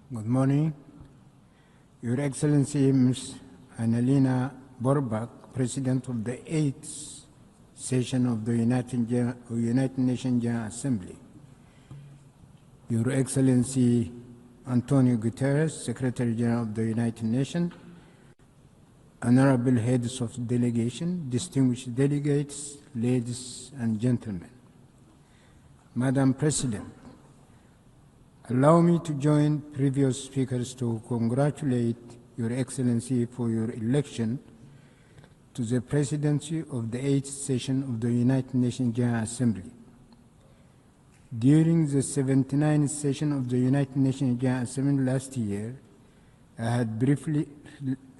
Good morning. Your Excellency, Ms. Annalena Borbak, President of the 8th session of the United Nations General Assembly. Your Excellency, Antonio Guterres, Secretary General of the United Nations, honorable heads of delegation, distinguished delegates, ladies and gentlemen. Madam President, allow me to join previous speakers to congratulate Your Excellency for your election to the presidency of the 8th session of the United Nations General Assembly. During the 79th session of the United Nations General Assembly last year, I had briefly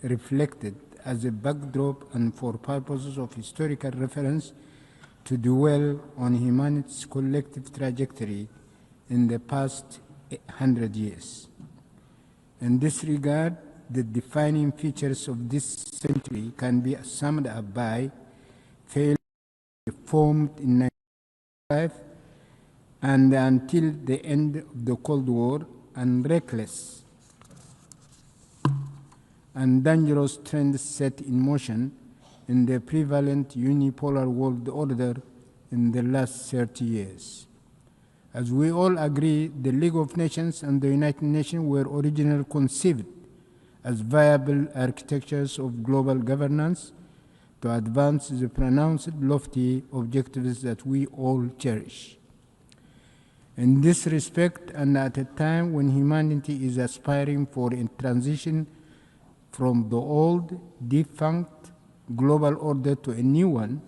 reflected as a backdrop and for purposes of historical reference to dwell on humanity's collective trajectory in the past 100 years. In this regard, the defining features of this century can be summed up by failure formed in 1995 and until the end of the Cold War, and reckless and dangerous trends set in motion in the prevalent unipolar world order in the last 30 years. As we all agree, the League of Nations and the United Nations were originally conceived as viable architectures of global governance to advance the pronounced lofty objectives that we all cherish. In this respect, and at a time when humanity is aspiring for a transition from the old, defunct global order to a new one,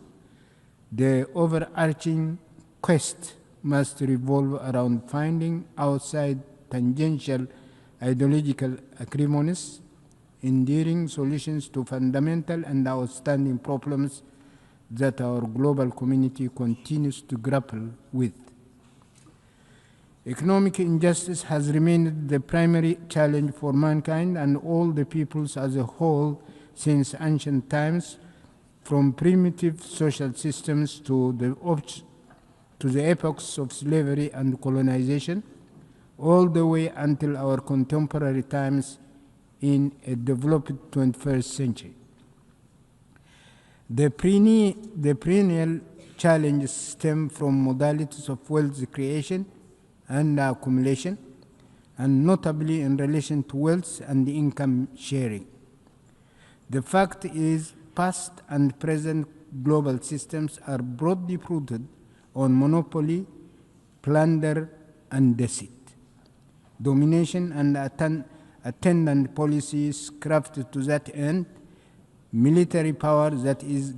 the overarching quest must revolve around finding outside tangential ideological acrimonies, enduring solutions to fundamental and outstanding problems that our global community continues to grapple with. Economic injustice has remained the primary challenge for mankind and all the peoples as a whole since ancient times, from primitive social systems to the epochs of slavery and colonization, all the way until our contemporary times in a developed 21st century. The perennial challenges stem from modalities of wealth creation and accumulation, and notably in relation to wealth and income sharing. The fact is, past and present global systems are broadly rooted on monopoly, plunder, and deceit. Domination and attendant policies crafted to that end, military power that is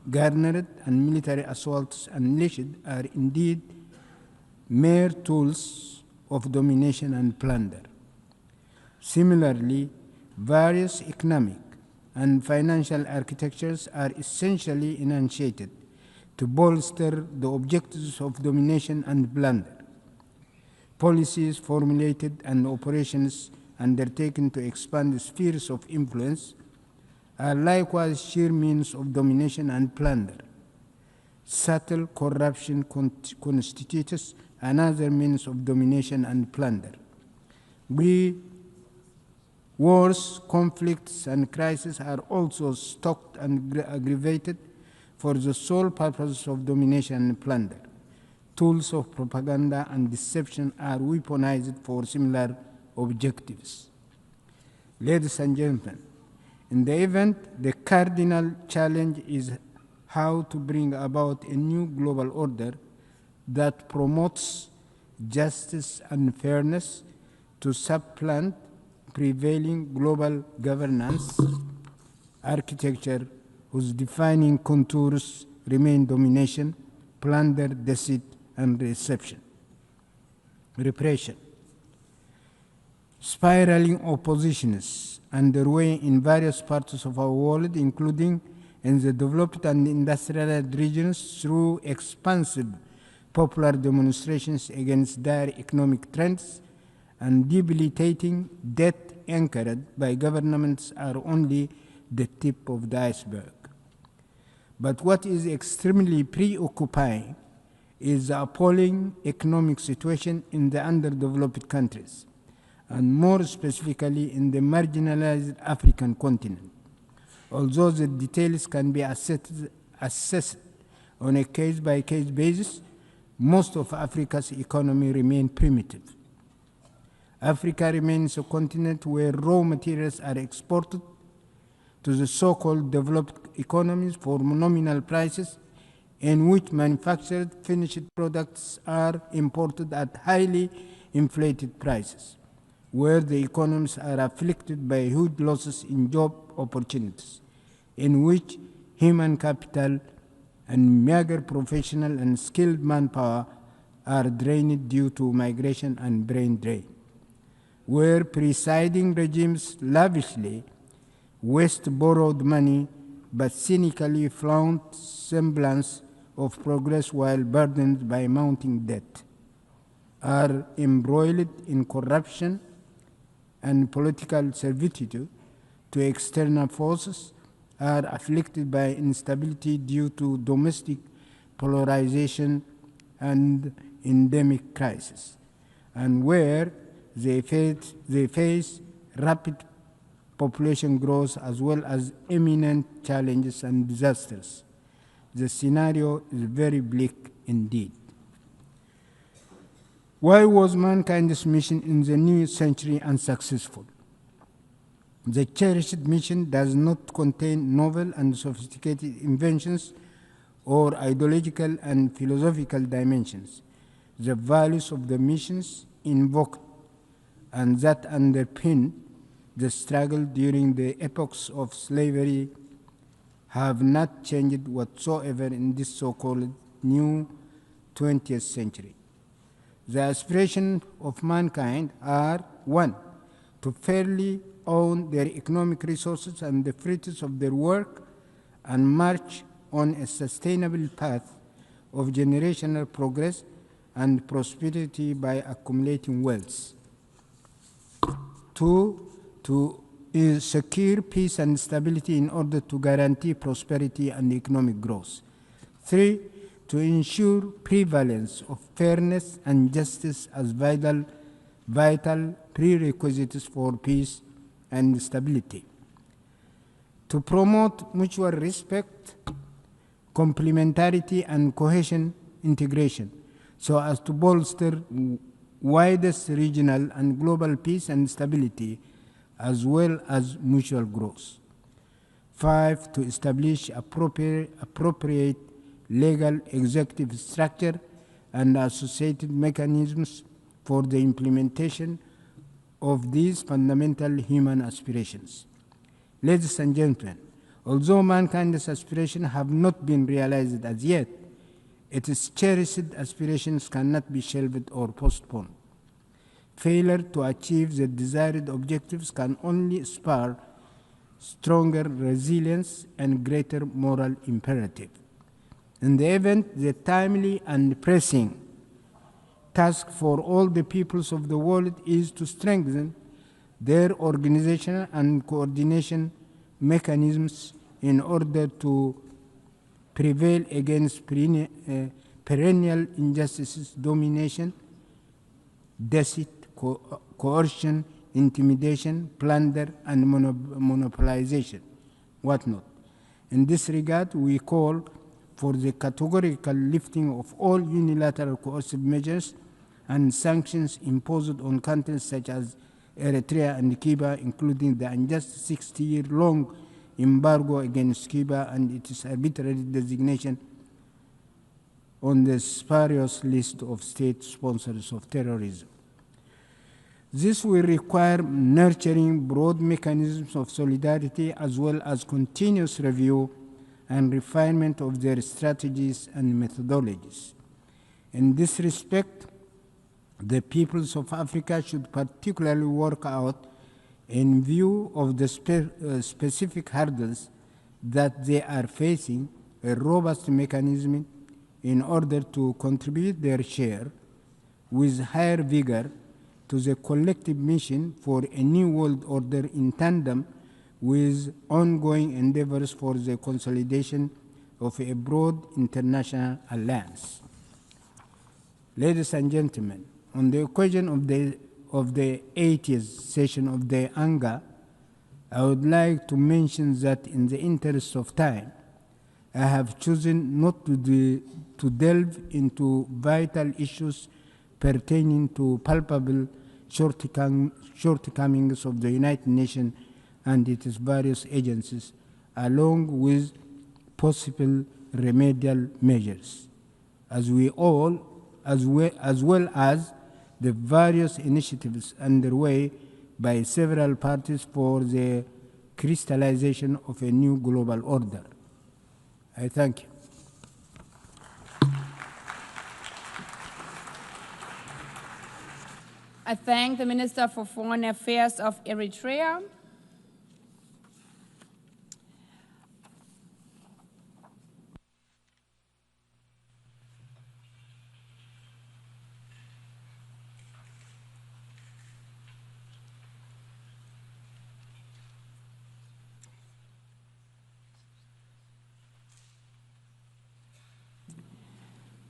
garnered, and military assaults unleashed are indeed mere tools of domination and plunder. Similarly, various economic and financial architectures are essentially enunciated to bolster the objectives of domination and plunder. Policies formulated and operations undertaken to expand the spheres of influence are likewise sheer means of domination and plunder. Subtle corruption constitutes another means of domination and plunder. Wars, conflicts, and crises are also stoked and aggravated for the sole purpose of domination and plunder. Tools of propaganda and deception are weaponized for similar objectives. Ladies and gentlemen, in the event, the cardinal challenge is how to bring about a new global order that promotes justice and fairness to supplant prevailing global governance architecture whose defining contours remain domination, plunder, deceit, and repression. Spiraling oppositions underway in various parts of our world, including in the developed and industrialized regions, through expansive popular demonstrations against dire economic trends and debilitating debt anchored by governments are only the tip of the iceberg. But what is extremely preoccupying is the appalling economic situation in the underdeveloped countries, and more specifically in the marginalized African continent. Although the details can be assessed on a case-by-case basis, most of Africa's economy remains primitive. Africa remains a continent where raw materials are exported to the so-called developed economies for nominal prices, in which manufactured finished products are imported at highly inflated prices, where the economies are afflicted by huge losses in job opportunities, in which human capital and meager professional and skilled manpower are drained due to migration and brain drain, where presiding regimes lavishly waste borrowed money but cynically flaunt semblance of progress while burdened by mounting debt, are embroiled in corruption and political servitude to external forces, are afflicted by instability due to domestic polarization and endemic crisis, and where they face rapid population growth as well as imminent challenges and disasters. The scenario is very bleak indeed. Why was mankind's mission in the new century unsuccessful? The cherished mission does not contain novel and sophisticated inventions or ideological and philosophical dimensions. The values of the missions invoked and that underpin the struggle during the epochs of slavery have not changed whatsoever in this so-called new 20th century. The aspirations of mankind are: 1, to fairly own their economic resources and the fruits of their work and march on a sustainable path of generational progress and prosperity by accumulating wealth. 2, to secure peace and stability in order to guarantee prosperity and economic growth. 3, to ensure prevalence of fairness and justice as vital prerequisites for peace and stability. To promote mutual respect, complementarity, and cohesion integration, so as to bolster widest regional and global peace and stability, as well as mutual growth. 5, to establish appropriate legal executive structure and associated mechanisms for the implementation of these fundamental human aspirations. Ladies and gentlemen, although mankind's aspirations have not been realized as yet, its cherished aspirations cannot be shelved or postponed. Failure to achieve the desired objectives can only spur stronger resilience and greater moral imperative. In the event, the timely and pressing task for all the peoples of the world is to strengthen their organizational and coordination mechanisms in order to prevail against perennial injustices, domination, deceit, coercion, intimidation, plunder, and monopolization, whatnot. In this regard, we call for the categorical lifting of all unilateral coercive measures and sanctions imposed on countries such as Eritrea and Cuba, including the unjust 60-year-long embargo against Cuba and its arbitrary designation on the spurious list of state sponsors of terrorism. This will require nurturing broad mechanisms of solidarity as well as continuous review and refinement of their strategies and methodologies. In this respect, the peoples of Africa should particularly work out, in view of the specific hurdles that they are facing, a robust mechanism in order to contribute their share with higher vigor to the collective mission for a new world order in tandem with ongoing endeavors for the consolidation of a broad international alliance. Ladies and gentlemen, on the occasion of the 80th session of the UNGA, I would like to mention that in the interest of time, I have chosen not to delve into vital issues pertaining to palpable shortcomings of the United Nations and its various agencies, along with possible remedial measures, as well as the various initiatives underway by several parties for the crystallization of a new global order. I thank you. I thank the Minister for Foreign Affairs of Eritrea.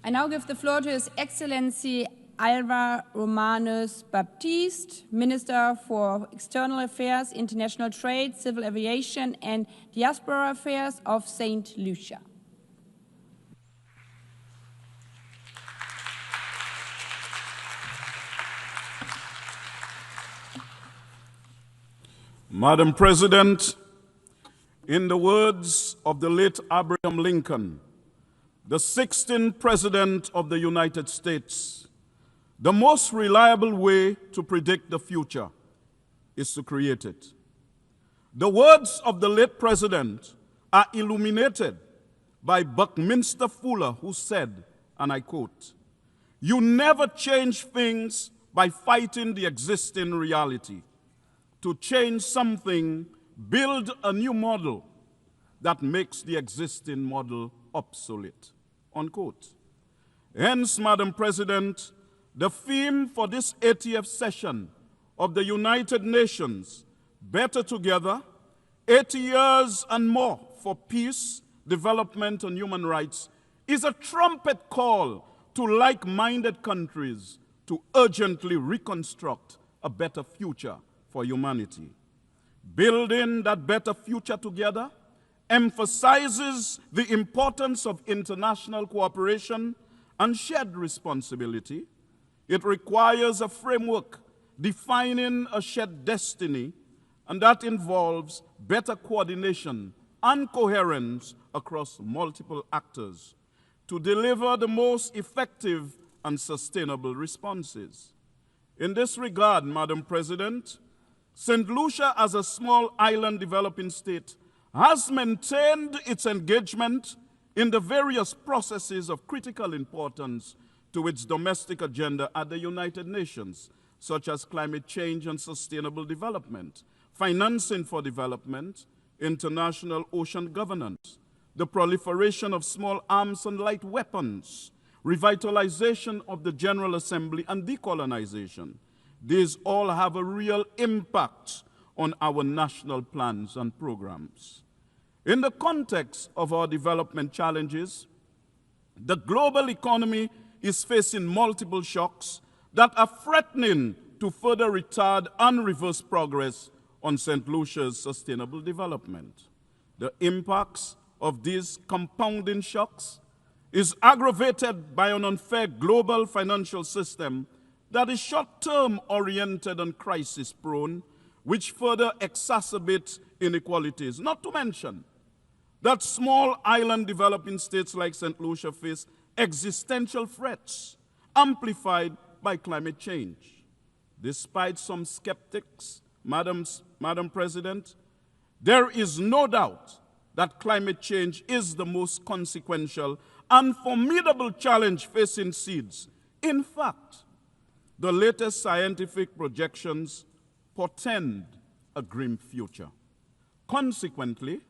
I now give the floor to His Excellency Alva Romanus Baptiste, Minister for External Affairs, International Trade, Civil Aviation and Diaspora Affairs of Saint Lucia. Madam President, in the words of the late Abraham Lincoln, the 16th President of the United States, the most reliable way to predict the future is to create it. The words of the late President are illuminated by Buckminster Fuller, who said, and I quote, "You never change things by fighting the existing reality. To change something, build a new model that makes the existing model obsolete." Unquote. Hence, Madam President, the theme for this 80th session of the United Nations, Better Together, 80 years and more for peace, development, and human rights, is a trumpet call to like-minded countries to urgently reconstruct a better future for humanity. Building that better future together emphasizes the importance of international cooperation and shared responsibility. It requires a framework defining a shared destiny, and that involves better coordination and coherence across multiple actors to deliver the most effective and sustainable responses. In this regard, Madam President, Saint Lucia, as a small island developing state, has maintained its engagement in the various processes of critical importance to its domestic agenda at the United Nations, such as climate change and sustainable development, financing for development, international ocean governance, the proliferation of small arms and light weapons, revitalization of the General Assembly, and decolonization. These all have a real impact on our national plans and programs. In the context of our development challenges, the global economy is facing multiple shocks that are threatening to further retard and reverse progress on St. Lucia's sustainable development. The impacts of these compounding shocks is aggravated by an unfair global financial system that is short-term oriented and crisis-prone, which further exacerbates inequalities, not to mention that small island developing states like St. Lucia face existential threats amplified by climate change. Despite some skeptics, Madam President, there is no doubt that climate change is the most consequential and formidable challenge facing seeds. In fact, the latest scientific projections portend a grim future. Consequently,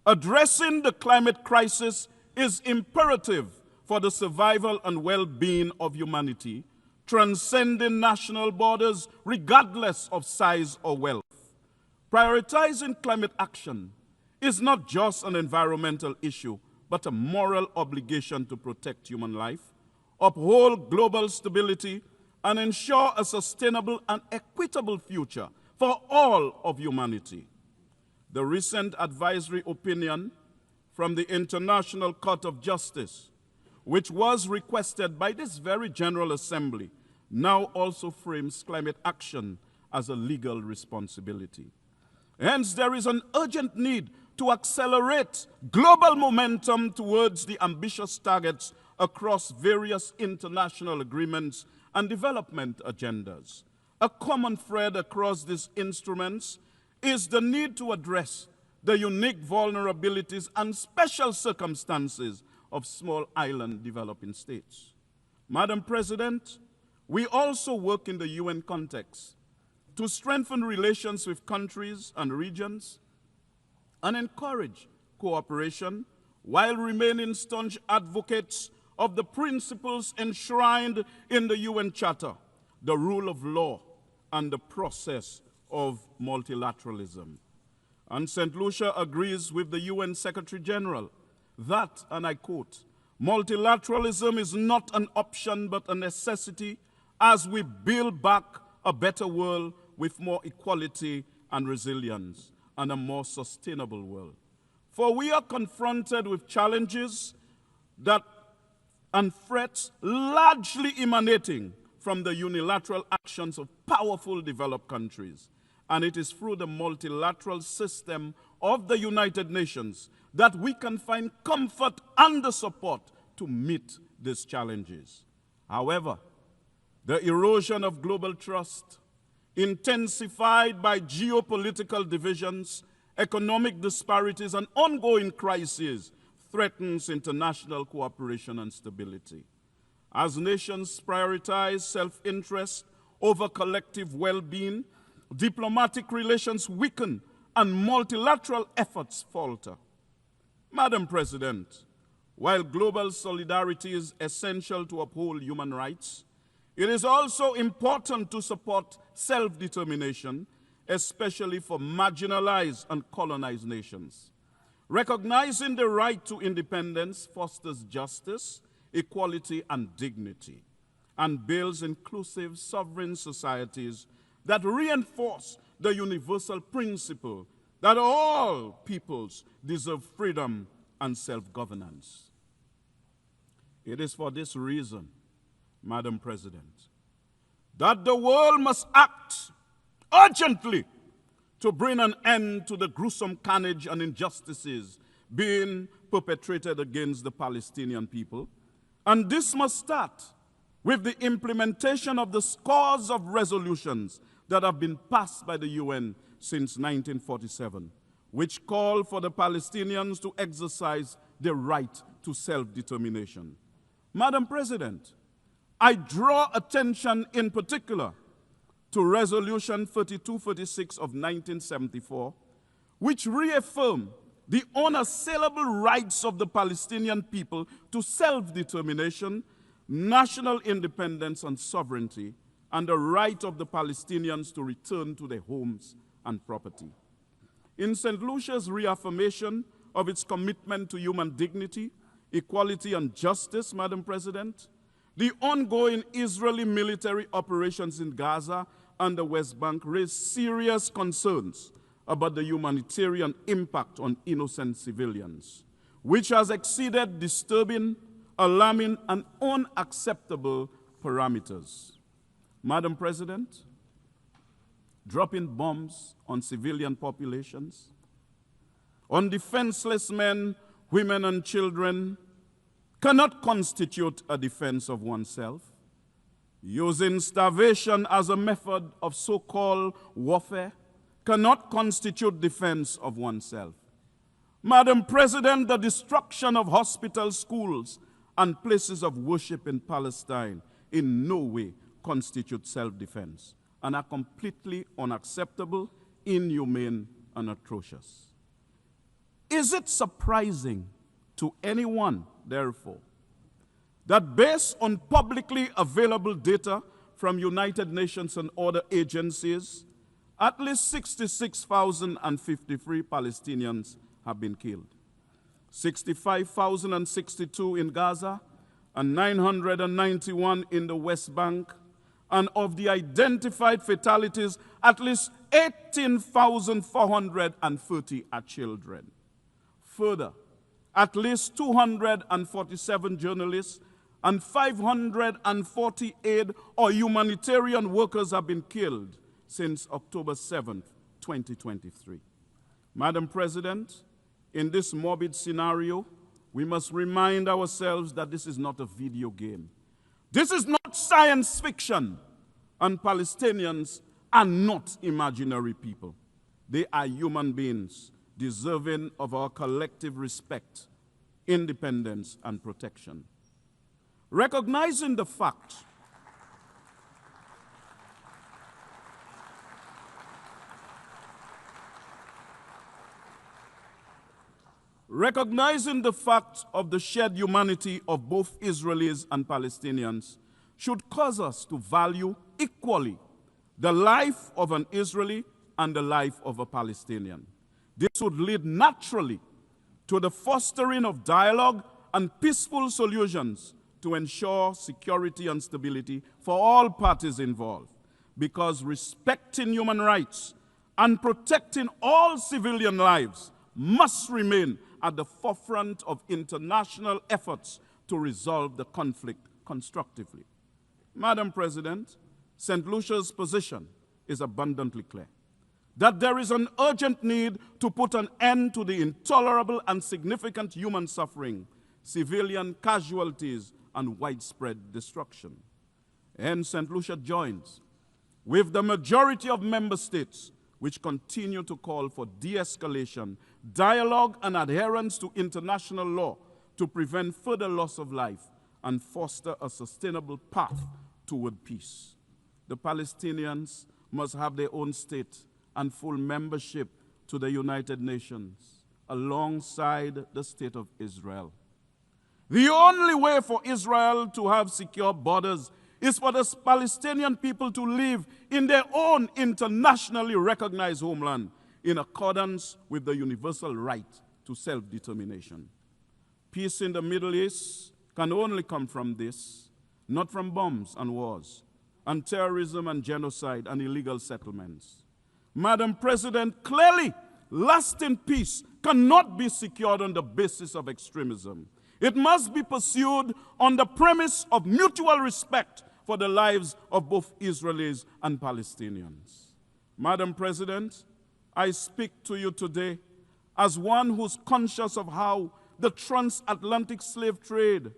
addressing the climate crisis is imperative for the survival and well-being of humanity, transcending national borders regardless of size or wealth. Prioritizing climate action is not just an environmental issue, but a moral obligation to protect human life, uphold global stability, and ensure a sustainable and equitable future for all of humanity. The recent advisory opinion from the International Court of Justice, which was requested by this very General Assembly, now also frames climate action as a legal responsibility. Hence, there is an urgent need to accelerate global momentum towards the ambitious targets across various international agreements and development agendas. A common thread across these instruments is the need to address the unique vulnerabilities and special circumstances of small island developing states. Madam President, we also work in the UN context to strengthen relations with countries and regions and encourage cooperation while remaining staunch advocates of the principles enshrined in the UN Charter, the rule of law, and the process of multilateralism. And Saint Lucia agrees with the UN Secretary General that, and I quote, multilateralism is not an option but a necessity as we build back a better world with more equality and resilience and a more sustainable world. For we are confronted with challenges and threats largely emanating from the unilateral actions of powerful developed countries. And it is through the multilateral system of the United Nations that we can find comfort and the support to meet these challenges. However, the erosion of global trust, intensified by geopolitical divisions, economic disparities, and ongoing crises, threatens international cooperation and stability. As nations prioritize self-interest over collective well-being, diplomatic relations weaken and multilateral efforts falter. Madam President, while global solidarity is essential to uphold human rights, it is also important to support self-determination, especially for marginalized and colonized nations. Recognizing the right to independence fosters justice, equality, and dignity, and builds inclusive, sovereign societies that reinforce the universal principle that all peoples deserve freedom and self-governance. It is for this reason, Madam President, that the world must act urgently to bring an end to the gruesome carnage and injustices being perpetrated against the Palestinian people. And this must start with the implementation of the scores of resolutions that have been passed by the UN since 1947, which call for the Palestinians to exercise their right to self-determination. Madam President, I draw attention in particular to Resolution 3246 of 1974, which reaffirmed the unassailable rights of the Palestinian people to self-determination, national independence and sovereignty, and the right of the Palestinians to return to their homes and property. In Saint Lucia's reaffirmation of its commitment to human dignity, equality, and justice, Madam President, the ongoing Israeli military operations in Gaza and the West Bank raise serious concerns about the humanitarian impact on innocent civilians, which has exceeded disturbing, alarming, and unacceptable parameters. Madam President, dropping bombs on civilian populations, on defenseless men, women, and children cannot constitute a defense of oneself. Using starvation as a method of so-called warfare cannot constitute defense of oneself. Madam President, the destruction of hospitals, schools, and places of worship in Palestine in no way constitute self-defense and are completely unacceptable, inhumane, and atrocious. Is it surprising to anyone, therefore, that based on publicly available data from United Nations and other agencies, at least 66,053 Palestinians have been killed. 65,062 in Gaza and 991 in the West Bank. And of the identified fatalities, at least 18,430 are children. Further, at least 247 journalists and 540 aid or humanitarian workers have been killed since October 7th, 2023. Madam President, in this morbid scenario, we must remind ourselves that this is not a video game. This is not science fiction, and Palestinians are not imaginary people. They are human beings deserving of our collective respect, independence, and protection. Recognizing the fact of the shared humanity of both Israelis and Palestinians should cause us to value equally the life of an Israeli and the life of a Palestinian. This would lead naturally to the fostering of dialogue and peaceful solutions to ensure security and stability for all parties involved, because respecting human rights and protecting all civilian lives must remain at the forefront of international efforts to resolve the conflict constructively. Madam President, Saint Lucia's position is abundantly clear that there is an urgent need to put an end to the intolerable and significant human suffering, civilian casualties, and widespread destruction. And Saint Lucia joins with the majority of member states which continue to call for de-escalation, dialogue, and adherence to international law to prevent further loss of life and foster a sustainable path toward peace. The Palestinians must have their own state and full membership to the United Nations alongside the state of Israel. The only way for Israel to have secure borders is for the Palestinian people to live in their own internationally recognized homeland in accordance with the universal right to self-determination. Peace in the Middle East can only come from this, not from bombs and wars, and terrorism and genocide and illegal settlements. Madam President, clearly, lasting peace cannot be secured on the basis of extremism. It must be pursued on the premise of mutual respect for the lives of both Israelis and Palestinians. Madam President, I speak to you today as one who's conscious of how the transatlantic slave trade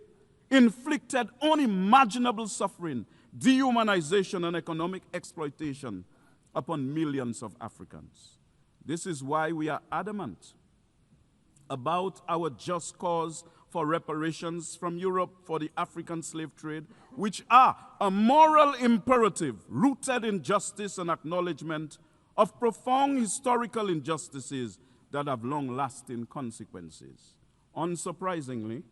inflicted unimaginable suffering, dehumanization, and economic exploitation upon millions of Africans. This is why we are adamant about our just cause for reparations from Europe for the African slave trade, which are a moral imperative rooted in justice and acknowledgement of profound historical injustices that have long-lasting consequences. Unsurprisingly,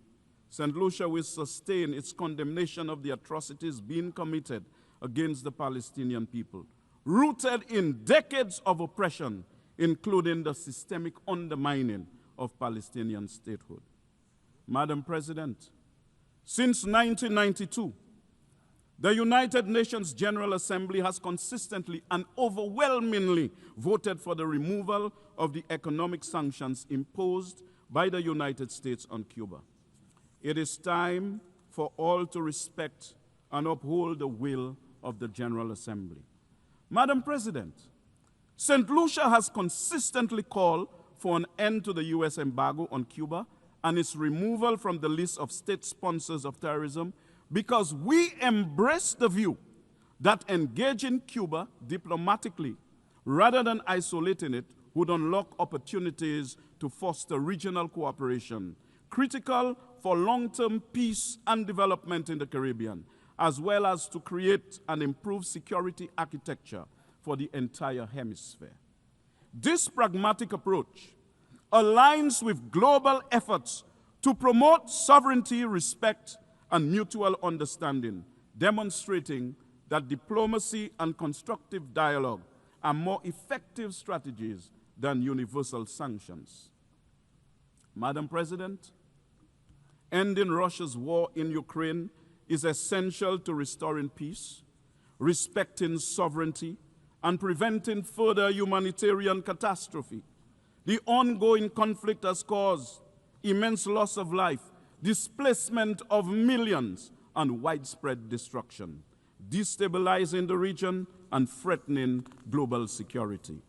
Saint Lucia will sustain its condemnation of the atrocities being committed against the Palestinian people, rooted in decades of oppression, including the systemic undermining of Palestinian statehood. Madam President, since 1992, the United Nations General Assembly has consistently and overwhelmingly voted for the removal of the economic sanctions imposed by the United States on Cuba. It is time for all to respect and uphold the will of the General Assembly. Madam President, Saint Lucia has consistently called for an end to the U.S. embargo on Cuba and its removal from the list of state sponsors of terrorism, because we embrace the view that engaging Cuba diplomatically rather than isolating it would unlock opportunities to foster regional cooperation, critical for long-term peace and development in the Caribbean, as well as to create an improved security architecture for the entire hemisphere. This pragmatic approach aligns with global efforts to promote sovereignty, respect, and mutual understanding, demonstrating that diplomacy and constructive dialogue are more effective strategies than universal sanctions. Madam President, ending Russia's war in Ukraine is essential to restoring peace, respecting sovereignty, and preventing further humanitarian catastrophe. The ongoing conflict has caused immense loss of life, displacement of millions, and widespread destruction, destabilizing the region and threatening global security.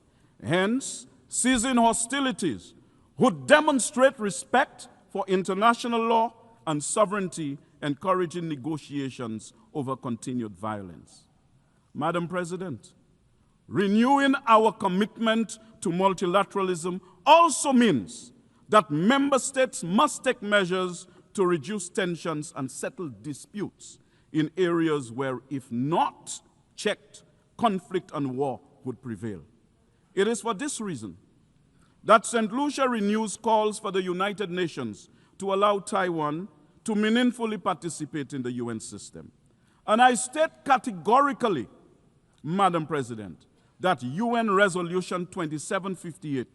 Hence, ceasing hostilities would demonstrate respect for international law and sovereignty, encouraging negotiations over continued violence. Madam President, renewing our commitment to multilateralism also means that member states must take measures to reduce tensions and settle disputes in areas where, if not checked, conflict and war would prevail. It is for this reason that Saint Lucia renews calls for the United Nations to allow Taiwan to meaningfully participate in the UN system. And I state categorically, Madam President, that UN Resolution 2758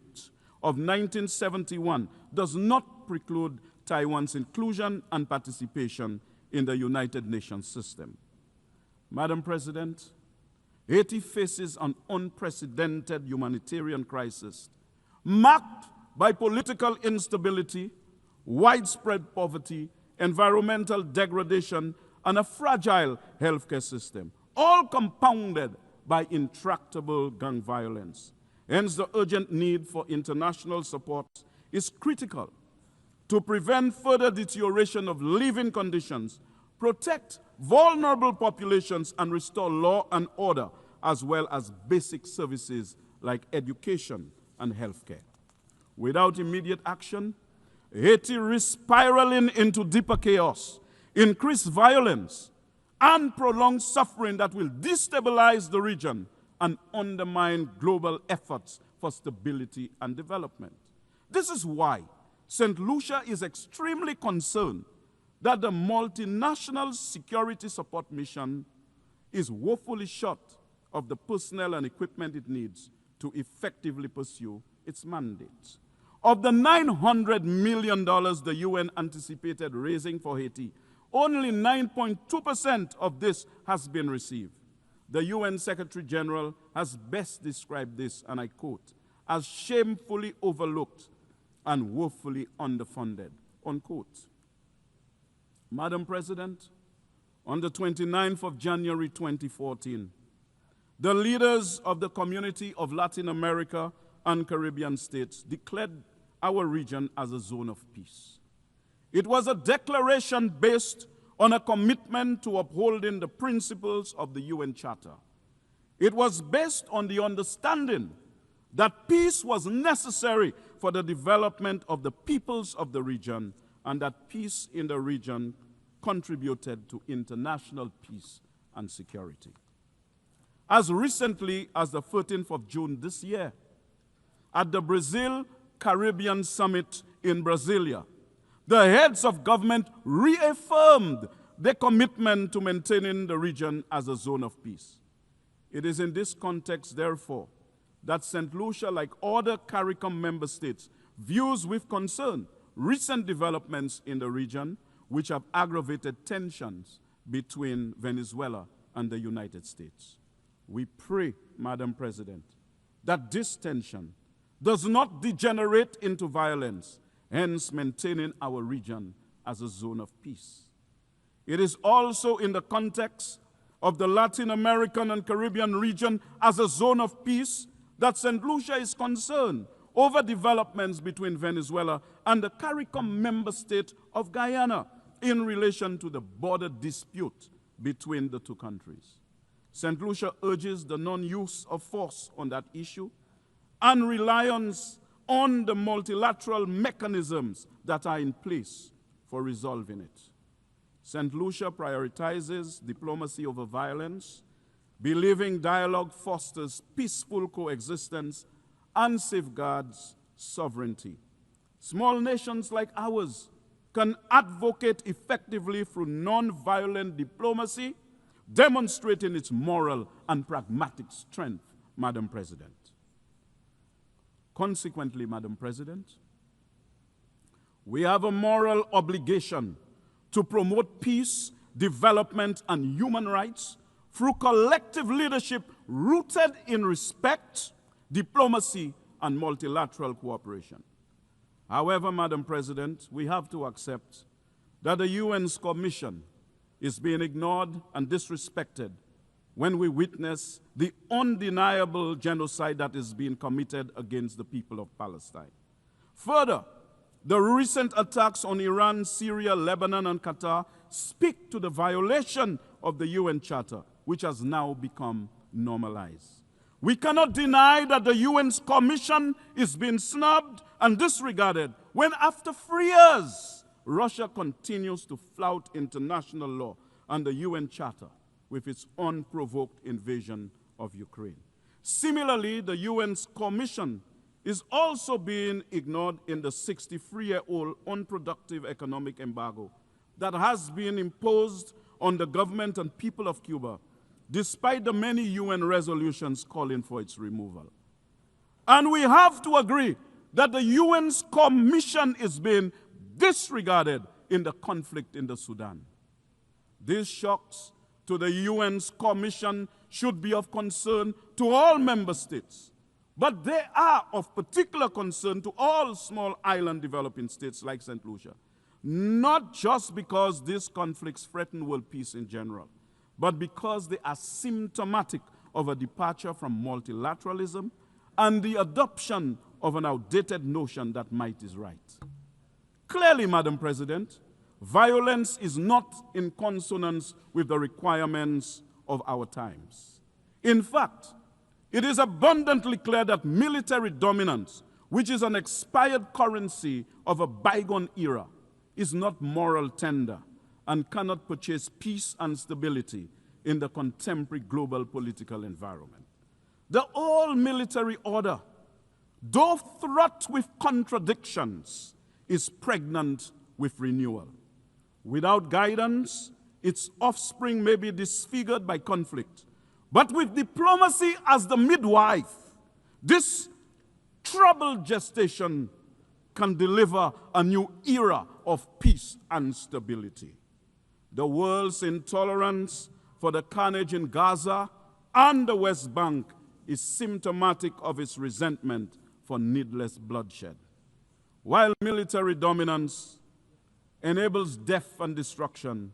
of 1971 does not preclude Taiwan's inclusion and participation in the United Nations system. Madam President, Haiti faces an unprecedented humanitarian crisis marked by political instability, widespread poverty, environmental degradation, and a fragile healthcare system, all compounded by intractable gang violence. Hence, the urgent need for international support is critical to prevent further deterioration of living conditions, protect vulnerable populations, and restore law and order, as well as basic services like education and healthcare. Without immediate action, Haiti risks spiraling into deeper chaos, increased violence, and prolonged suffering that will destabilize the region and undermine global efforts for stability and development. This is why Saint Lucia is extremely concerned that the multinational security support mission is woefully short of the personnel and equipment it needs to effectively pursue its mandate. Of the $900 million the UN anticipated raising for Haiti, only 9.2% of this has been received. The UN Secretary General has best described this, and I quote, as shamefully overlooked and woefully underfunded, unquote. Madam President, on the 29th of January 2014, the leaders of the Community of Latin America and Caribbean states declared our region as a zone of peace. It was a declaration based on a commitment to upholding the principles of the UN Charter. It was based on the understanding that peace was necessary for the development of the peoples of the region, and that peace in the region contributed to international peace and security. As recently as the 13th of June this year, at the Brazil-Caribbean Summit in Brasilia, the heads of government reaffirmed their commitment to maintaining the region as a zone of peace. It is in this context, therefore, that Saint Lucia, like other CARICOM member states, views with concern recent developments in the region which have aggravated tensions between Venezuela and the United States. We pray, Madam President, that this tension does not degenerate into violence, hence maintaining our region as a zone of peace. It is also in the context of the Latin American and Caribbean region as a zone of peace that Saint Lucia is concerned over developments between Venezuela and the CARICOM member state of Guyana in relation to the border dispute between the two countries. Saint Lucia urges the non-use of force on that issue and reliance on the multilateral mechanisms that are in place for resolving it. Saint Lucia prioritizes diplomacy over violence, believing dialogue fosters peaceful coexistence and safeguards sovereignty. Small nations like ours can advocate effectively through non-violent diplomacy demonstrating its moral and pragmatic strength, Madam President. Consequently, Madam President, we have a moral obligation to promote peace, development, and human rights through collective leadership rooted in respect, diplomacy, and multilateral cooperation. However, Madam President, we have to accept that the UN's commission is being ignored and disrespected when we witness the undeniable genocide that is being committed against the people of Palestine. Further, the recent attacks on Iran, Syria, Lebanon, and Qatar speak to the violation of the UN Charter, which has now become normalized. We cannot deny that the UN's commission is being snubbed and disregarded when, after 3 years, Russia continues to flout international law and the UN Charter with its unprovoked invasion of Ukraine. Similarly, the UN's commission is also being ignored in the 63-year-old unproductive economic embargo that has been imposed on the government and people of Cuba, despite the many UN resolutions calling for its removal. And we have to agree that the UN's commission is being disregarded in the conflict in the Sudan. These shocks to the UN's commission should be of concern to all member states, but they are of particular concern to all small island developing states like Saint Lucia, not just because these conflicts threaten world peace in general, but because they are symptomatic of a departure from multilateralism and the adoption of an outdated notion that might is right. Clearly, Madam President, violence is not in consonance with the requirements of our times. In fact, it is abundantly clear that military dominance, which is an expired currency of a bygone era, is not moral tender and cannot purchase peace and stability in the contemporary global political environment. The old military order, though fraught with contradictions, is pregnant with renewal. Without guidance, its offspring may be disfigured by conflict. But with diplomacy as the midwife, this troubled gestation can deliver a new era of peace and stability. The world's intolerance for the carnage in Gaza and the West Bank is symptomatic of its resentment for needless bloodshed. While military dominance enables death and destruction,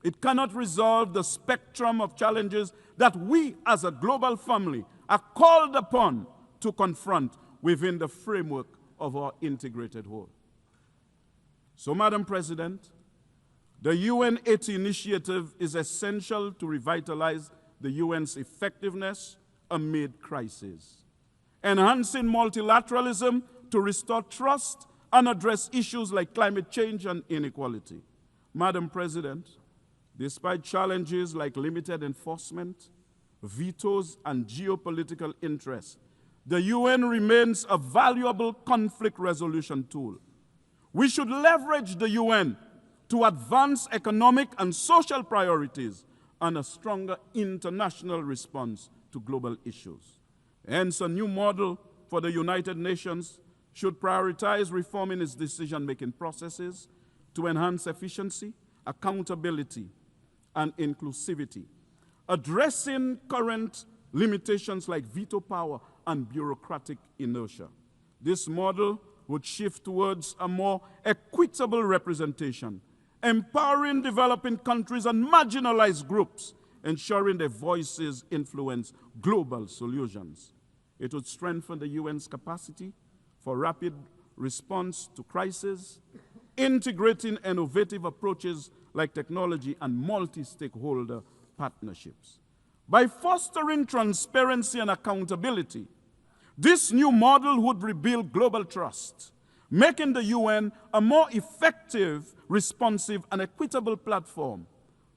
it cannot resolve the spectrum of challenges that we as a global family are called upon to confront within the framework of our integrated whole. So, Madam President, the UN 80 initiative is essential to revitalize the UN's effectiveness amid crisis, enhancing multilateralism to restore trust and address issues like climate change and inequality. Madam President, despite challenges like limited enforcement, vetoes, and geopolitical interests, the UN remains a valuable conflict resolution tool. We should leverage the UN to advance economic and social priorities and a stronger international response to global issues. Hence, a new model for the United Nations should prioritize reforming its decision-making processes to enhance efficiency, accountability, and inclusivity, addressing current limitations like veto power and bureaucratic inertia. This model would shift towards a more equitable representation, empowering developing countries and marginalized groups, ensuring their voices influence global solutions. It would strengthen the UN's capacity for rapid response to crises, integrating innovative approaches like technology and multi-stakeholder partnerships. By fostering transparency and accountability, this new model would rebuild global trust, making the UN a more effective, responsive, and equitable platform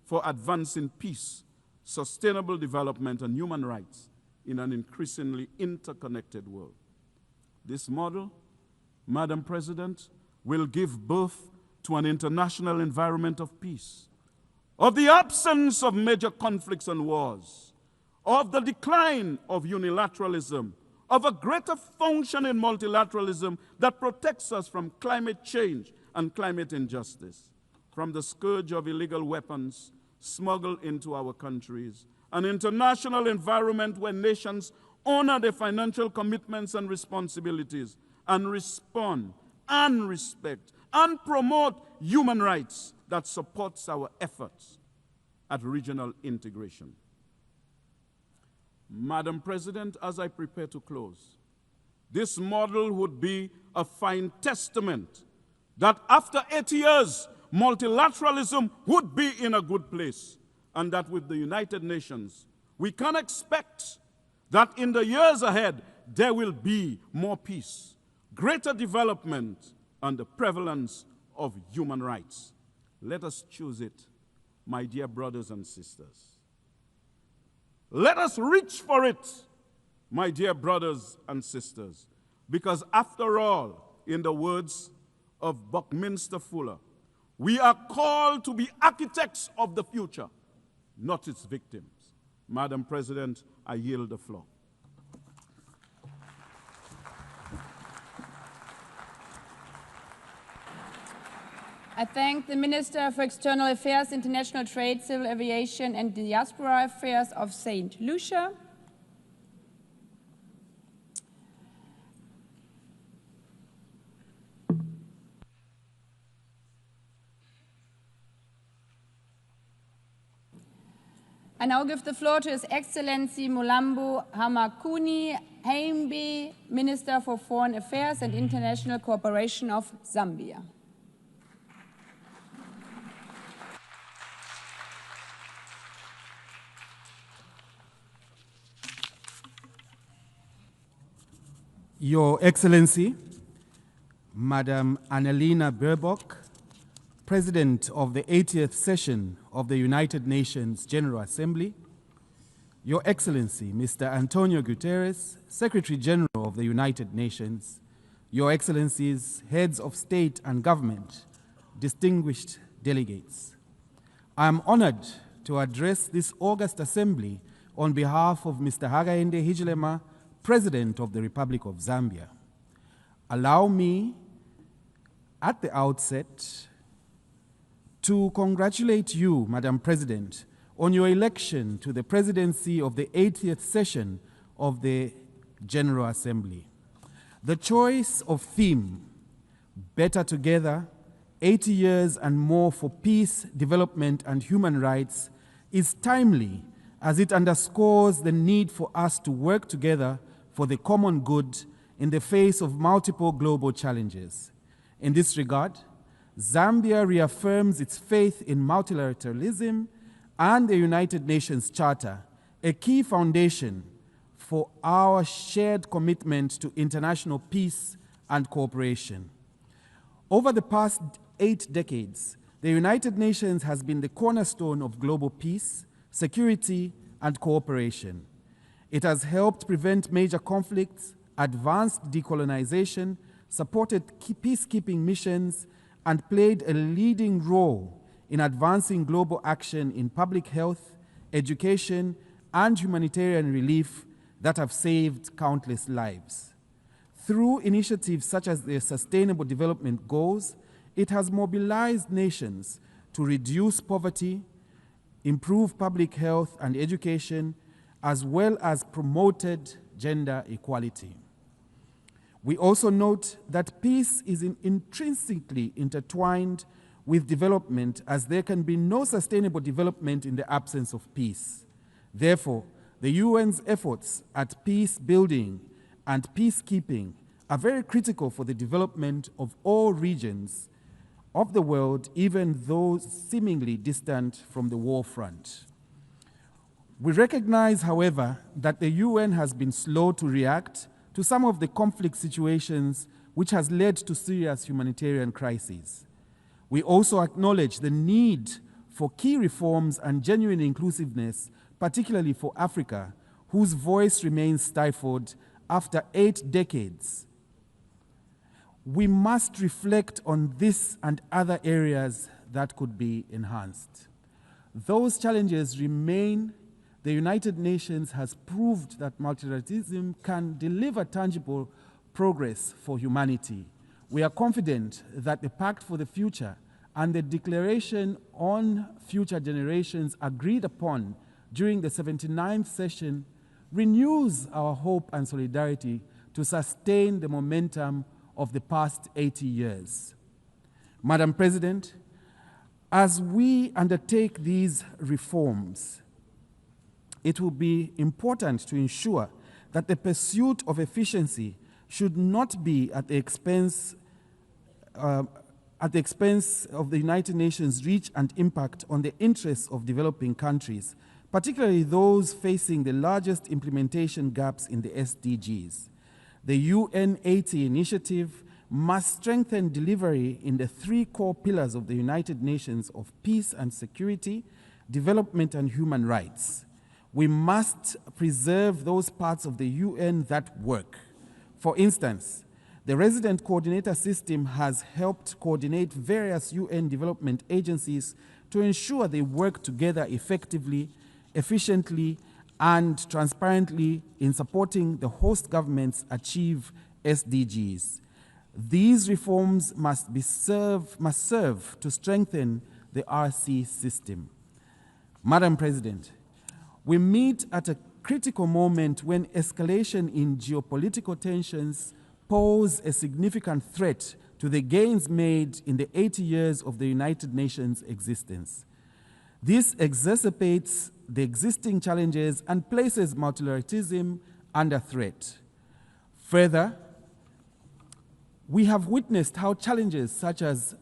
for advancing peace, sustainable development, and human rights in an increasingly interconnected world. This model, Madam President, will give birth to an international environment of peace, of the absence of major conflicts and wars, of the decline of unilateralism, of a greater function in multilateralism that protects us from climate change and climate injustice, from the scourge of illegal weapons smuggled into our countries, an international environment where nations honor their financial commitments and responsibilities and respond and respect and promote human rights that supports our efforts at regional integration. Madam President, as I prepare to close, this model would be a fine testament that after 80 years, multilateralism would be in a good place, and that with the United Nations, we can expect that in the years ahead, there will be more peace, greater development, and the prevalence of human rights. Let us choose it, my dear brothers and sisters. Let us reach for it, my dear brothers and sisters, because after all, in the words of Buckminster Fuller, we are called to be architects of the future, not its victims. Madam President, I yield the floor. I thank the Minister for External Affairs, International Trade, Civil Aviation and Diaspora Affairs of Saint Lucia. I now give the floor to His Excellency Mulambo Hamakuni Haimbe, Minister for Foreign Affairs and International Cooperation of Zambia. Your Excellency, Madam Annalena Baerbock, President of the 80th session of the United Nations General Assembly, Your Excellency, Mr. Antonio Guterres, Secretary General of the United Nations, Your Excellencies, Heads of State and Government, distinguished delegates. I am honored to address this August Assembly on behalf of Mr. Hakainde Hichilema, President of the Republic of Zambia. Allow me, at the outset, to congratulate you, Madam President, on your election to the presidency of the 80th session of the General Assembly. The choice of theme, Better Together, 80 years and more for peace, development, and human rights, is timely as it underscores the need for us to work together for the common good in the face of multiple global challenges. In this regard, Zambia reaffirms its faith in multilateralism and the United Nations Charter, a key foundation for our shared commitment to international peace and cooperation. Over the past 8 decades, the United Nations has been the cornerstone of global peace, security, and cooperation. It has helped prevent major conflicts, advanced decolonization, supported peacekeeping missions, and played a leading role in advancing global action in public health, education, and humanitarian relief that have saved countless lives. Through initiatives such as the Sustainable Development Goals, it has mobilized nations to reduce poverty, improve public health and education, as well as promoted gender equality. We also note that peace is intrinsically intertwined with development, as there can be no sustainable development in the absence of peace. Therefore, the UN's efforts at peace building and peacekeeping are very critical for the development of all regions of the world, even those seemingly distant from the war front. We recognize, however, that the UN has been slow to react to some of the conflict situations which has led to serious humanitarian crises. We also acknowledge the need for key reforms and genuine inclusiveness, particularly for Africa, whose voice remains stifled after 8 decades. We must reflect on this and other areas that could be enhanced. those challenges remain. The United Nations has proved that multilateralism can deliver tangible progress for humanity. We are confident that the Pact for the Future and the Declaration on Future Generations agreed upon during the 79th session renews our hope and solidarity to sustain the momentum of the past 80 years. Madam President, as we undertake these reforms, it will be important to ensure that the pursuit of efficiency should not be at the expense of the United Nations' reach and impact on the interests of developing countries, particularly those facing the largest implementation gaps in the SDGs. The UN 80 initiative must strengthen delivery in the three core pillars of the United Nations of peace and security, development and human rights. We must preserve those parts of the UN that work. For instance, the resident coordinator system has helped coordinate various UN development agencies to ensure they work together effectively, efficiently, and transparently in supporting the host governments achieve SDGs. These reforms must serve to strengthen the RC system. Madam President, we meet at a critical moment when escalation in geopolitical tensions pose a significant threat to the gains made in the 80 years of the United Nations' existence. This exacerbates the existing challenges and places multilateralism under threat. Further, we have witnessed how challenges such as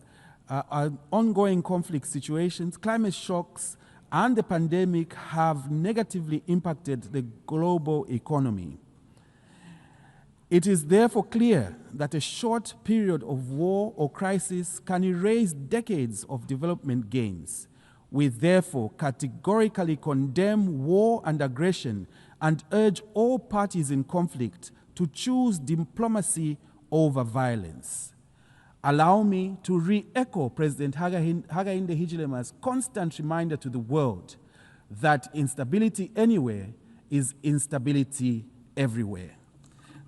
ongoing conflict situations, climate shocks, and the pandemic have negatively impacted the global economy. It is therefore clear that a short period of war or crisis can erase decades of development gains. We therefore categorically condemn war and aggression and urge all parties in conflict to choose diplomacy over violence. Allow me to re-echo President Hakainde Hichilema's constant reminder to the world that instability anywhere is instability everywhere.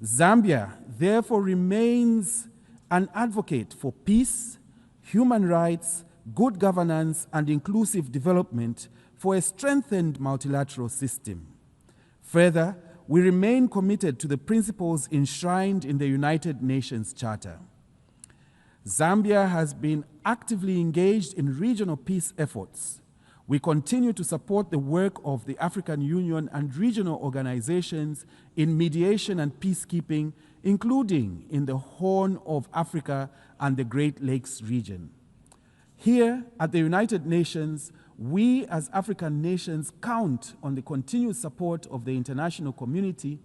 Zambia therefore remains an advocate for peace, human rights, good governance, and inclusive development for a strengthened multilateral system. Further, we remain committed to the principles enshrined in the United Nations Charter. Zambia has been actively engaged in regional peace efforts. We continue to support the work of the African Union and regional organizations in mediation and peacekeeping, including in the Horn of Africa and the Great Lakes region. Here at the United Nations, we as African nations count on the continued support of the international community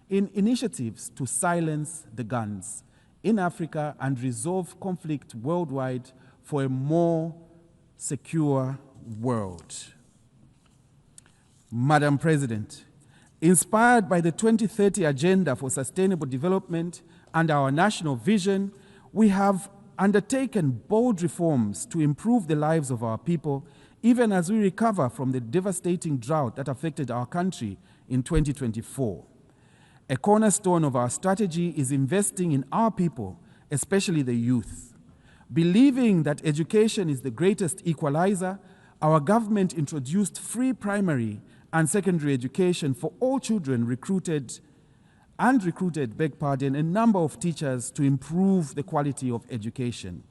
in initiatives to silence the guns in Africa and resolve conflict worldwide for a more secure world. Madam President, inspired by the 2030 Agenda for Sustainable Development and our national vision, we have undertaken bold reforms to improve the lives of our people, even as we recover from the devastating drought that affected our country in 2024. A cornerstone of our strategy is investing in our people, especially the youth. Believing that education is the greatest equalizer, our government introduced free primary and secondary education for all children, recruited a number of teachers to improve the quality of education.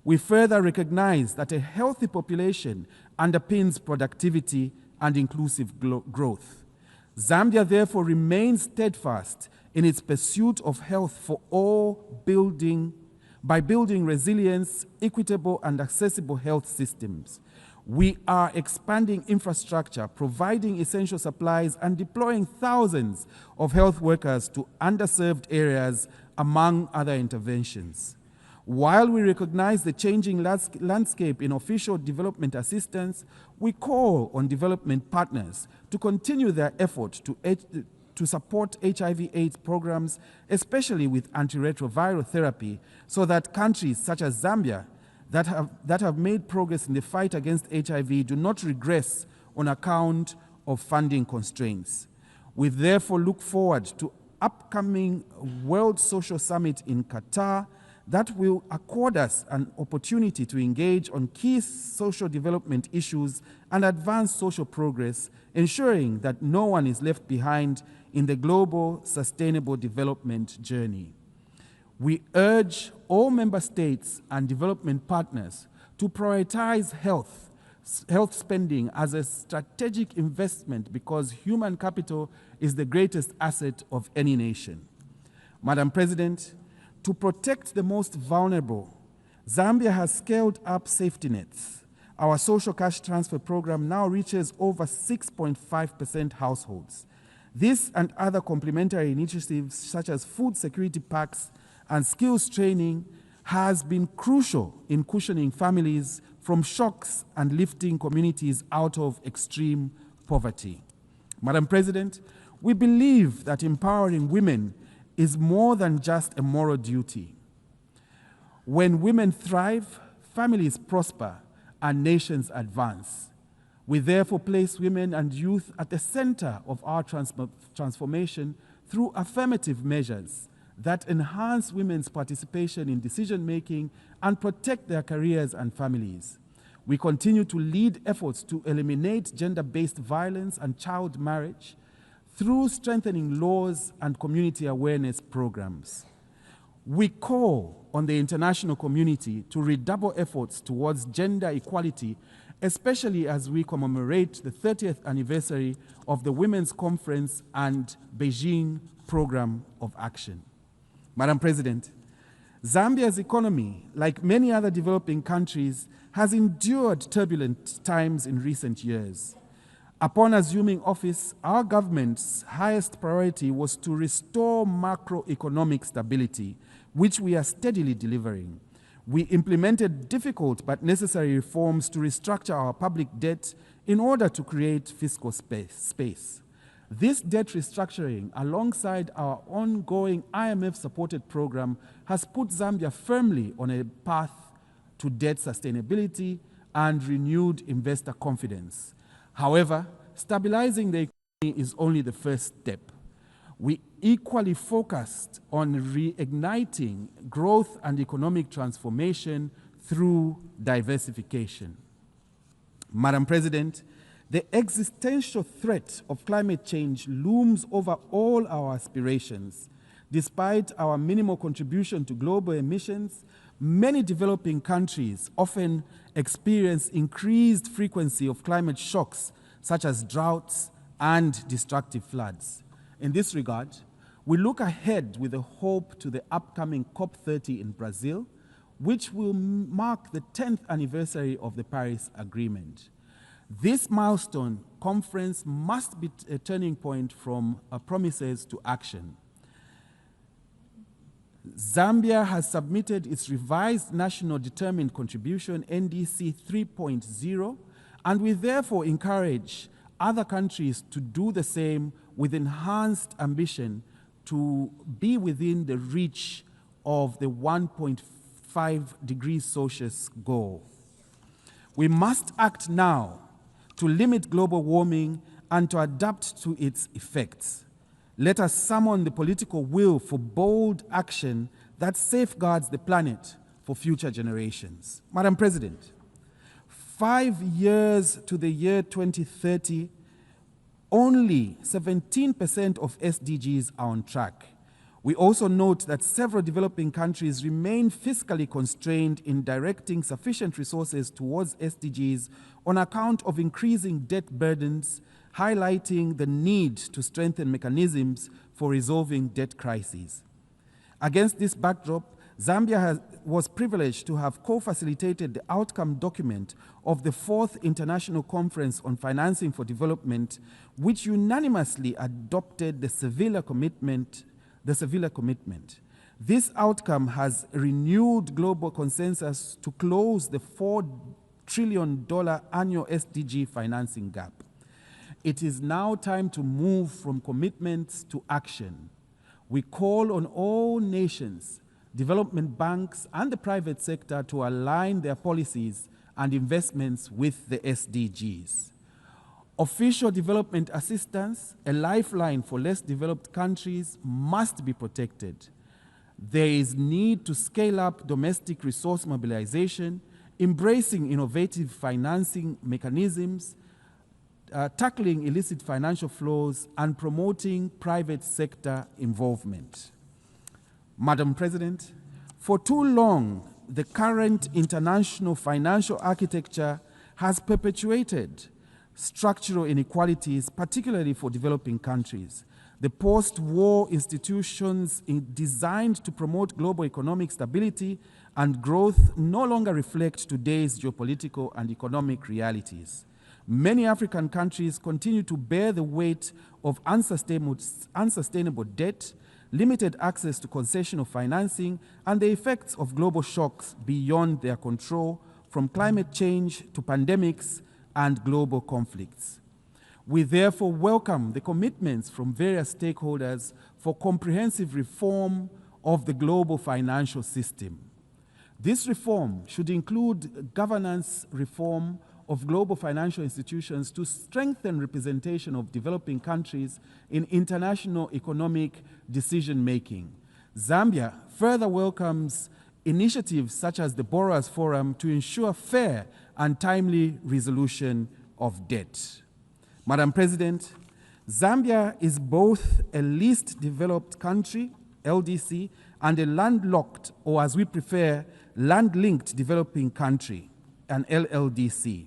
We further recognize that a healthy population underpins productivity and inclusive growth. Zambia therefore remains steadfast in its pursuit of health for all by building resilience, equitable and accessible health systems. We are expanding infrastructure, providing essential supplies, and deploying thousands of health workers to underserved areas, among other interventions. While we recognize the changing landscape in official development assistance, we call on development partners to continue their effort to support HIV/AIDS programs, especially with antiretroviral therapy, so that countries such as Zambia that have made progress in the fight against HIV do not regress on account of funding constraints. We therefore look forward to upcoming World Social Summit in Qatar that will accord us an opportunity to engage on key social development issues and advance social progress, ensuring that no one is left behind in the global sustainable development journey. We urge all member states and development partners to prioritize health spending as a strategic investment because human capital is the greatest asset of any nation. Madam President, to protect the most vulnerable, Zambia has scaled up safety nets. Our social cash transfer program now reaches over 6.5% households. This and other complementary initiatives such as food security packs and skills training has been crucial in cushioning families from shocks and lifting communities out of extreme poverty. Madam President, we believe that empowering women is more than just a moral duty. When women thrive, families prosper and nations advance. We therefore place women and youth at the center of our transformation through affirmative measures that enhance women's participation in decision-making and protect their careers and families. We continue to lead efforts to eliminate gender-based violence and child marriage through strengthening laws and community awareness programs. We call on the international community to redouble efforts towards gender equality, especially as we commemorate the 30th anniversary of the Women's Conference and Beijing Program of Action. Madam President, Zambia's economy, like many other developing countries, has endured turbulent times in recent years. Upon assuming office, our government's highest priority was to restore macroeconomic stability, which we are steadily delivering. We implemented difficult but necessary reforms to restructure our public debt in order to create fiscal space. This debt restructuring, alongside our ongoing IMF-supported program, has put Zambia firmly on a path to debt sustainability and renewed investor confidence. However, stabilizing the economy is only the first step. We equally focused on reigniting growth and economic transformation through diversification. Madam President, the existential threat of climate change looms over all our aspirations. Despite our minimal contribution to global emissions, many developing countries often experience increased frequency of climate shocks, such as droughts and destructive floods. In this regard, we look ahead with a hope to the upcoming COP30 in Brazil, which will mark the 10th anniversary of the Paris Agreement. This milestone conference must be a turning point from promises to action. Zambia has submitted its revised National Determined Contribution, NDC 3.0, and we therefore encourage other countries to do the same with enhanced ambition to be within the reach of the 1.5 degrees Celsius goal. We must act now to limit global warming and to adapt to its effects. Let us summon the political will for bold action that safeguards the planet for future generations. Madam President, 5 years to the year 2030, only 17% of SDGs are on track. We also note that several developing countries remain fiscally constrained in directing sufficient resources towards SDGs on account of increasing debt burdens, highlighting the need to strengthen mechanisms for resolving debt crises. Against this backdrop, Zambia was privileged to have co-facilitated the outcome document of the 4th International Conference on Financing for Development, which unanimously adopted the Seville Commitment. This outcome has renewed global consensus to close the $4 trillion annual SDG financing gap. It is now time to move from commitments to action. We call on all nations, development banks, and the private sector to align their policies and investments with the SDGs. Official development assistance, a lifeline for less developed countries, must be protected. There is need to scale up domestic resource mobilization, embracing innovative financing mechanisms, tackling illicit financial flows, and promoting private sector involvement. Madam President, for too long, the current international financial architecture has perpetuated structural inequalities, particularly for developing countries. The post-war institutions designed to promote global economic stability and growth no longer reflect today's geopolitical and economic realities. Many African countries continue to bear the weight of unsustainable debt, limited access to concessional financing, and the effects of global shocks beyond their control, from climate change to pandemics and global conflicts. We therefore welcome the commitments from various stakeholders for comprehensive reform of the global financial system. This reform should include governance reform of global financial institutions to strengthen representation of developing countries in international economic decision-making. Zambia further welcomes initiatives such as the Borrowers Forum to ensure fair and timely resolution of debt. Madam President, Zambia is both a least developed country, LDC, and a landlocked, or as we prefer, land-linked developing country, an LLDC.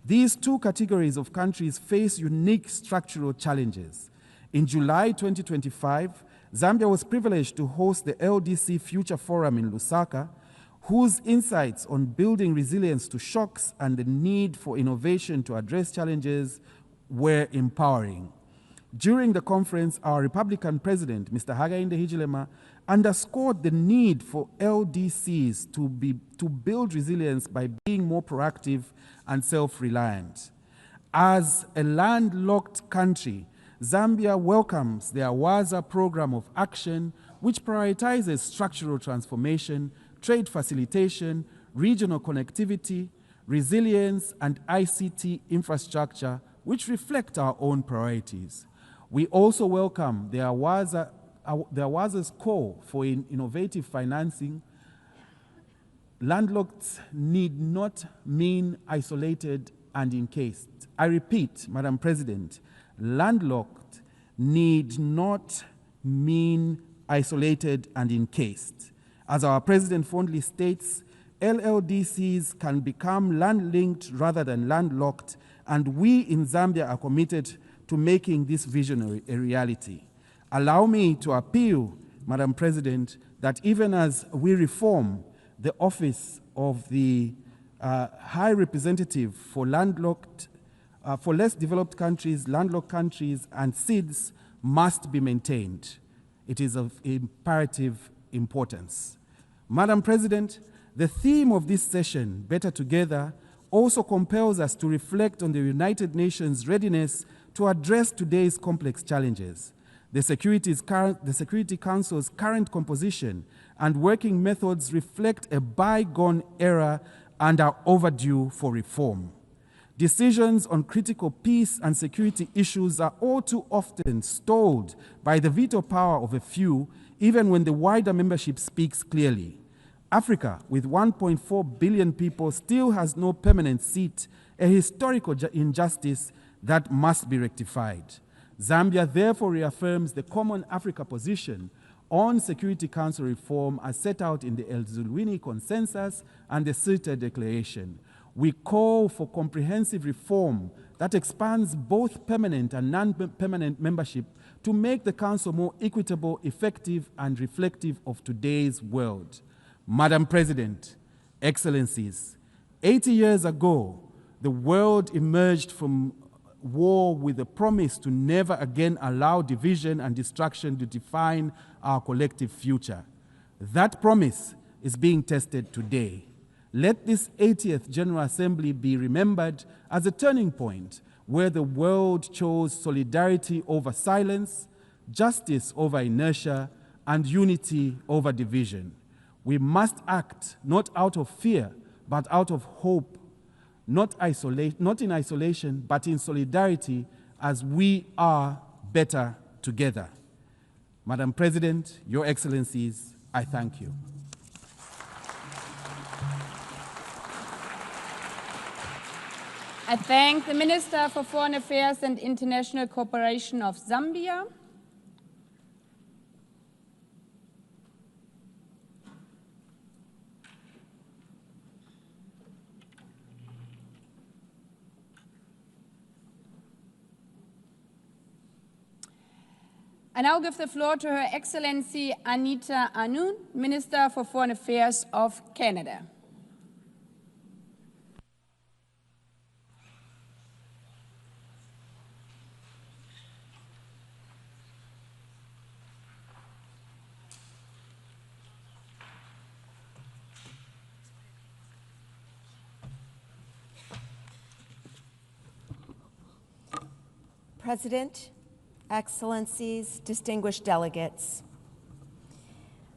These two categories of countries face unique structural challenges. In July 2025, Zambia was privileged to host the LDC Future Forum in Lusaka, whose insights on building resilience to shocks and the need for innovation to address challenges were empowering. During the conference, our Republican President, Mr. Hakainde Hichilema, underscored the need for LDCs to build resilience by being more proactive and self-reliant. As a landlocked country, Zambia welcomes the Awaza Program of Action, which prioritizes structural transformation, trade facilitation, regional connectivity, resilience, and ICT infrastructure, which reflect our own priorities. We also welcome the Awaza's call for innovative financing. Landlocked need not mean isolated and encased. I repeat, Madam President, landlocked need not mean isolated and encased. As our President fondly states, LLDCs can become land-linked rather than landlocked, and we in Zambia are committed to making this vision a reality. Allow me to appeal, Madam President, that even as we reform the office of the High Representative for landlocked, for less developed countries, landlocked countries, and SIDS must be maintained. It is of imperative importance. Madam President, the theme of this session, Better Together, also compels us to reflect on the United Nations' readiness to address today's complex challenges. The Security Council's current composition and working methods reflect a bygone era and are overdue for reform. Decisions on critical peace and security issues are all too often stalled by the veto power of a few, even when the wider membership speaks clearly. Africa, with 1.4 billion people, still has no permanent seat, a historical injustice that must be rectified. Zambia therefore reaffirms the Common Africa position on Security Council reform as set out in the El Zulwini Consensus and the Sirte Declaration. We call for comprehensive reform that expands both permanent and non-permanent membership to make the Council more equitable, effective, and reflective of today's world. Madam President, Excellencies, 80 years ago, the world emerged from war with a promise to never again allow division and destruction to define our collective future. That promise is being tested today. Let this 80th General Assembly be remembered as a turning point where the world chose solidarity over silence, justice over inertia, and unity over division. We must act not out of fear, but out of hope, not in isolation, but in solidarity, as we are better together. Madam President, Your Excellencies, I thank you. I thank the Minister for Foreign Affairs and International Cooperation of Zambia. I now give the floor to Her Excellency Anita Anand, Minister for Foreign Affairs of Canada. President, Excellencies, distinguished delegates,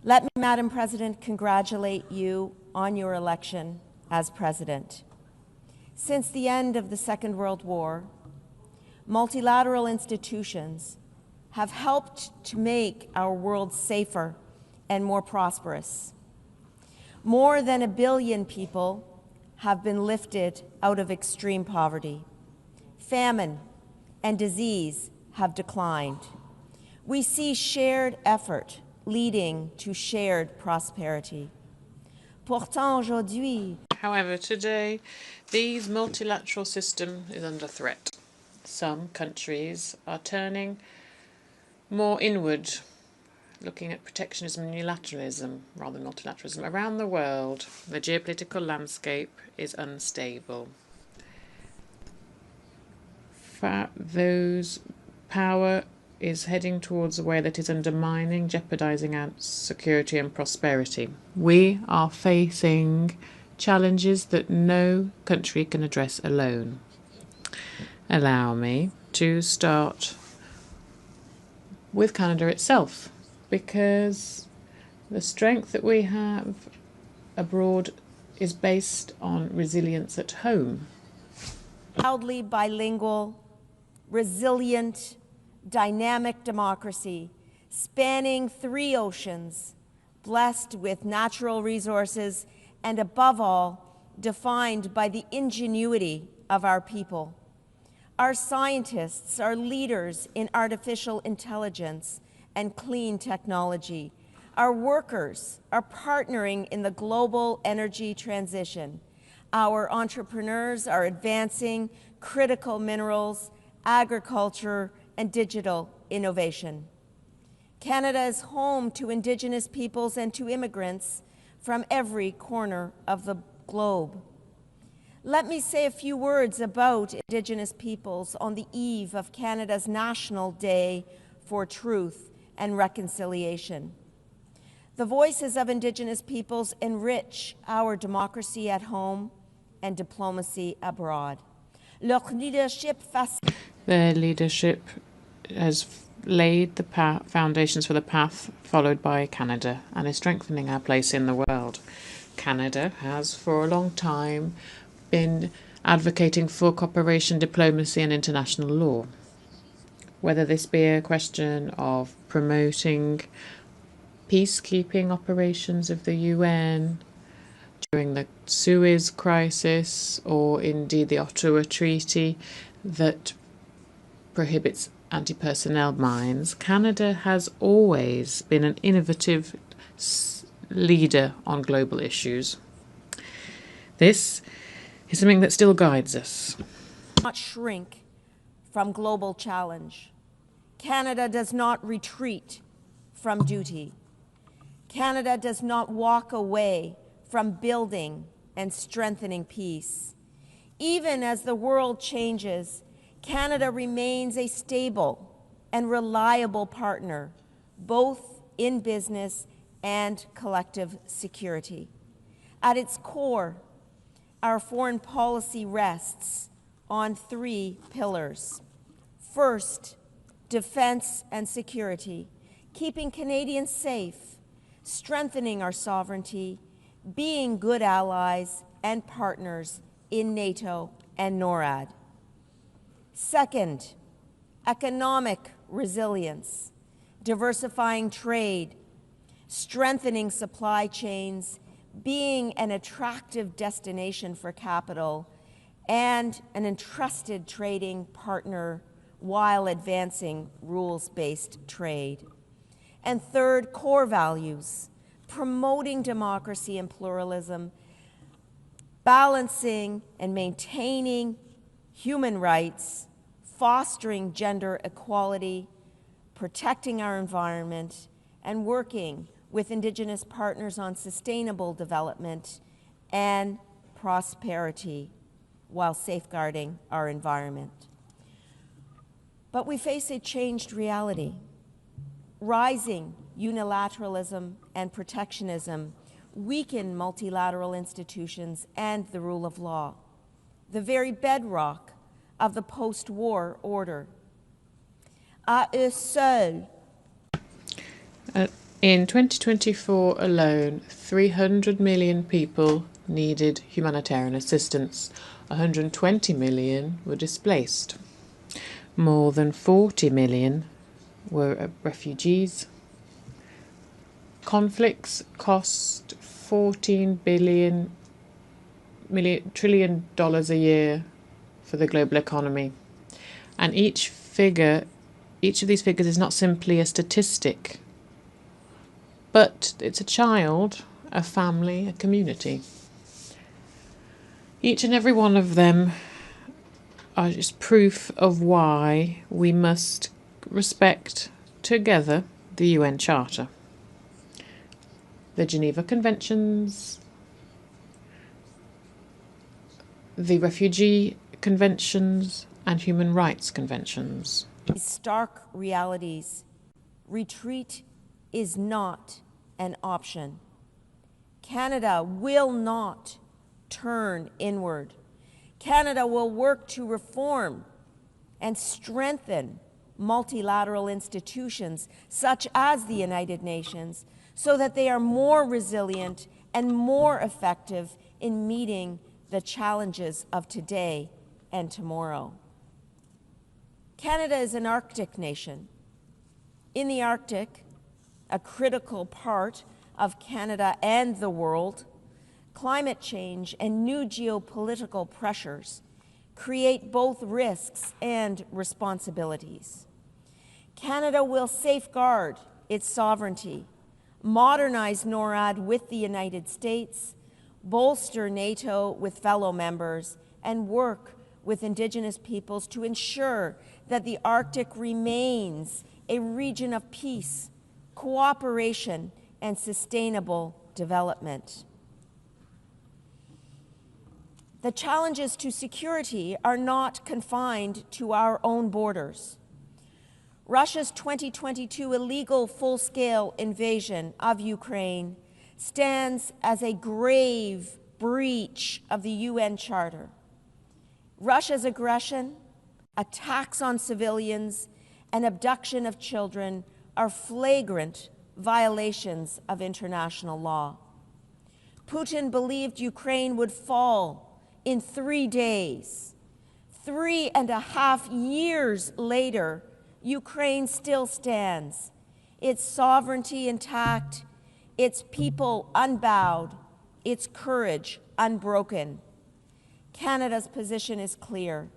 let me, Madam President, congratulate you on your election as President. Since the end of the Second World War, multilateral institutions have helped to make our world safer and more prosperous. More than 1 billion people have been lifted out of extreme poverty. Famine and disease have declined. We see shared effort leading to shared prosperity. Pourtant, aujourd'hui, however, today, the multilateral system is under threat. Some countries are turning more inward, looking at protectionism and unilateralism rather than multilateralism. Around the world, the geopolitical landscape is unstable. Those power is heading towards a way that is undermining, jeopardizing our security and prosperity. We are facing challenges that no country can address alone. Allow me to start with Canada itself, because the strength that we have abroad is based on resilience at home. Proudly bilingual, resilient, dynamic democracy spanning 3 oceans, blessed with natural resources, and above all, defined by the ingenuity of our people. Our scientists are leaders in artificial intelligence and clean technology. Our workers are partnering in the global energy transition. Our entrepreneurs are advancing critical minerals, agriculture, and digital innovation. Canada is home to Indigenous peoples and to immigrants from every corner of the globe. Let me say a few words about Indigenous peoples on the eve of Canada's National Day for Truth and Reconciliation. The voices of Indigenous peoples enrich our democracy at home and diplomacy abroad. Their leadership has laid the foundations for the path followed by Canada and is strengthening our place in the world. Canada has for a long time been advocating for cooperation, diplomacy and international law. Whether this be a question of promoting peacekeeping operations of the UN during the Suez crisis, or indeed the Ottawa Treaty that prohibits anti-personnel mines, Canada has always been an innovative leader on global issues. This is something that still guides us. Not shrink from global challenge. Canada does not retreat from duty. Canada does not walk away from building and strengthening peace. Even as the world changes, Canada remains a stable and reliable partner, both in business and collective security. At its core, our foreign policy rests on 3 pillars. First, defense and security, keeping Canadians safe, strengthening our sovereignty, being good allies and partners in NATO and NORAD. Second, economic resilience, diversifying trade, strengthening supply chains, being an attractive destination for capital, and an entrusted trading partner while advancing rules-based trade. And third, core values, promoting democracy and pluralism, balancing and maintaining human rights, fostering gender equality, protecting our environment, and working with Indigenous partners on sustainable development and prosperity while safeguarding our environment. But we face a changed reality. Rising unilateralism and protectionism weaken multilateral institutions and the rule of law, the very bedrock of the post-war order. À eux seuls. In 2024 alone, 300 million people needed humanitarian assistance. 120 million were displaced. More than 40 million were refugees. Conflicts cost $14 trillion a year for the global economy. And each of these figures is not simply a statistic, but it's a child, a family, a community. Each and every one of them are just proof of why we must respect together the UN Charter, the Geneva Conventions, the Refugee Conventions, and Human Rights Conventions. These stark realities, retreat is not an option. Canada will not turn inward. Canada will work to reform and strengthen multilateral institutions such as the United Nations so that they are more resilient and more effective in meeting the challenges of today and tomorrow. Canada is an Arctic nation. In the Arctic, a critical part of Canada and the world, climate change and new geopolitical pressures create both risks and responsibilities. Canada will safeguard its sovereignty, modernize NORAD with the United States, bolster NATO with fellow members, and work with Indigenous peoples to ensure that the Arctic remains a region of peace, cooperation, and sustainable development. The challenges to security are not confined to our own borders. Russia's 2022 illegal full-scale invasion of Ukraine stands as a grave breach of the UN Charter. Russia's aggression, attacks on civilians, and abduction of children are flagrant violations of international law. Putin believed Ukraine would fall in 3 days. 3.5 years later, Ukraine still stands, its sovereignty intact, its people unbowed, its courage unbroken. Canada's position is clear.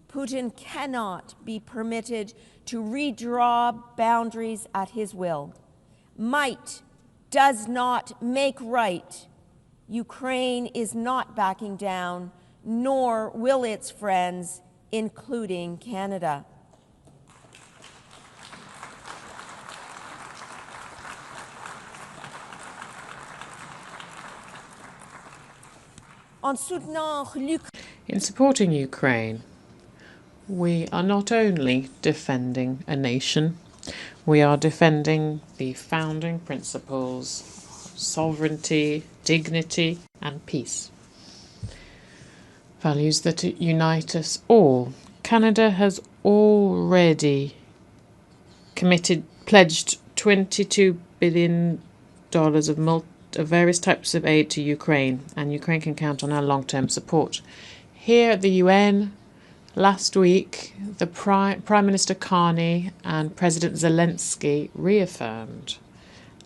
Putin cannot be permitted to redraw boundaries at his will. Might does not make right. Ukraine is not backing down, nor will its friends, including Canada. In supporting Ukraine, we are not only defending a nation, we are defending the founding principles of sovereignty, dignity, and peace. Values that unite us all. Canada has already pledged $22 billion of various types of aid to Ukraine, and Ukraine can count on our long-term support. Here at the UN, last week, the Prime Minister Carney and President Zelensky reaffirmed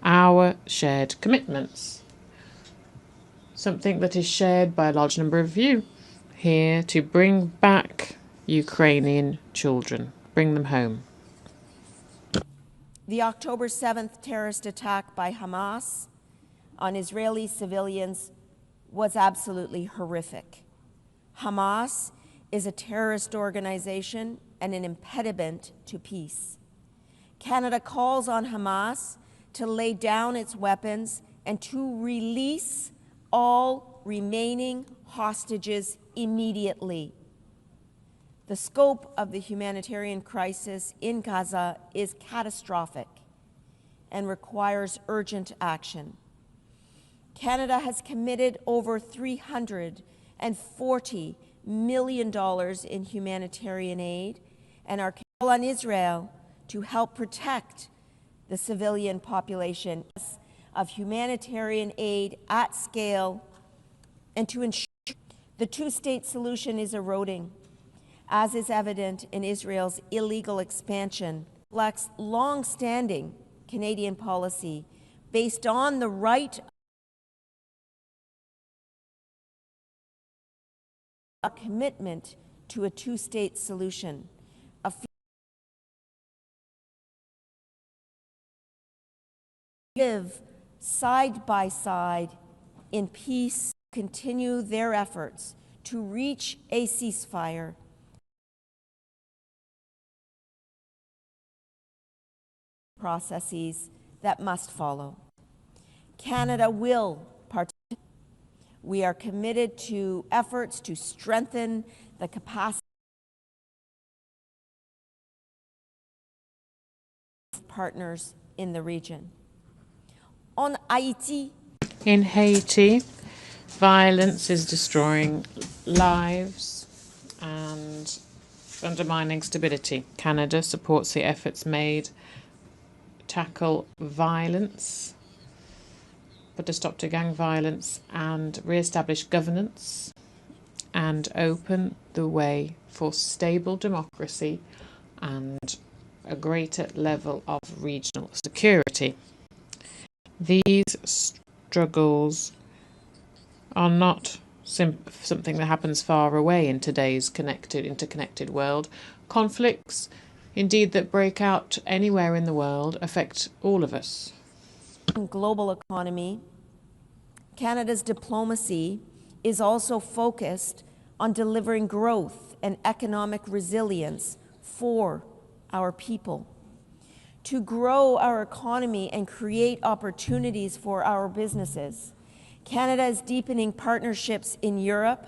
our shared commitments, something that is shared by a large number of you here, to bring back Ukrainian children, bring them home. The October 7th terrorist attack by Hamas on Israeli civilians was absolutely horrific. Hamas is a terrorist organization and an impediment to peace. Canada calls on Hamas to lay down its weapons and to release all remaining hostages immediately. The scope of the humanitarian crisis in Gaza is catastrophic and requires urgent action. Canada has committed over $340 million in humanitarian aid, and our call on Israel to help protect the civilian population of humanitarian aid at scale, and to ensure the two-state solution is eroding, as is evident in Israel's illegal expansion, reflects long-standing Canadian policy based on the right a commitment to a two-state solution. Live side by side in peace, continue their efforts to reach a ceasefire. Processes that must follow. Canada will participate. We are committed to efforts to strengthen the capacity of partners in the region. On Haiti. In Haiti, violence is destroying lives and undermining stability. Canada supports the efforts made to tackle violence, put a stop to gang violence, and re-establish governance and open the way for stable democracy and a greater level of regional security. These struggles are not something that happens far away in today's interconnected world. Conflicts, indeed, that break out anywhere in the world affect all of us. Global economy, Canada's diplomacy is also focused on delivering growth and economic resilience for our people. To grow our economy and create opportunities for our businesses, Canada is deepening partnerships in Europe,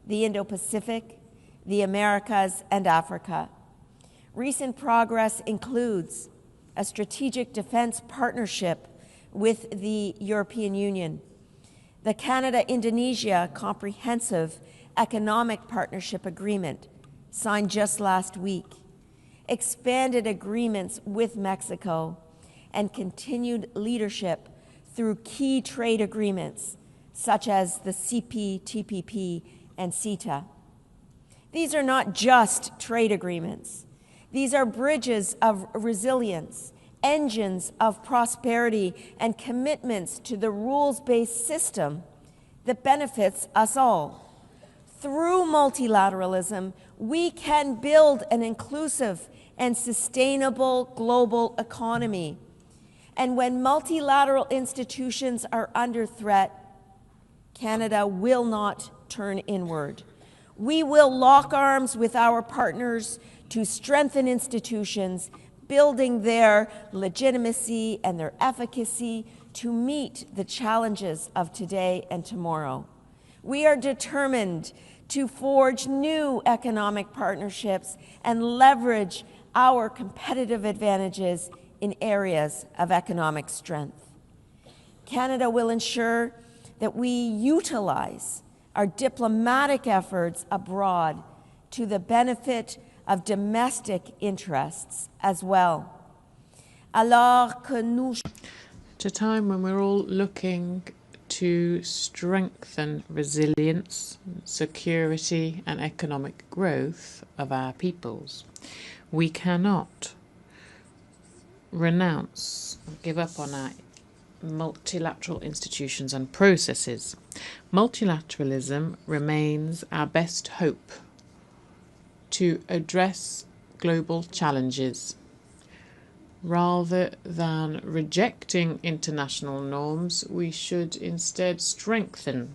the Indo-Pacific, the Americas, and Africa. Recent progress includes a strategic defense partnership with the European Union, the Canada-Indonesia Comprehensive Economic Partnership Agreement, signed just last week, expanded agreements with Mexico, and continued leadership through key trade agreements such as the CPTPP and CETA. These are not just trade agreements. These are bridges of resilience, engines of prosperity, and commitments to the rules-based system that benefits us all. Through multilateralism, we can build an inclusive and sustainable global economy. And when multilateral institutions are under threat, Canada will not turn inward. We will lock arms with our partners to strengthen institutions, building their legitimacy and their efficacy to meet the challenges of today and tomorrow. We are determined to forge new economic partnerships and leverage our competitive advantages in areas of economic strength. Canada will ensure that we utilize our diplomatic efforts abroad to the benefit of domestic interests as well. At a time when we're all looking to strengthen resilience, security and economic growth of our peoples, we cannot renounce or give up on our multilateral institutions and processes. Multilateralism remains our best hope to address global challenges. Rather than rejecting international norms, we should instead strengthen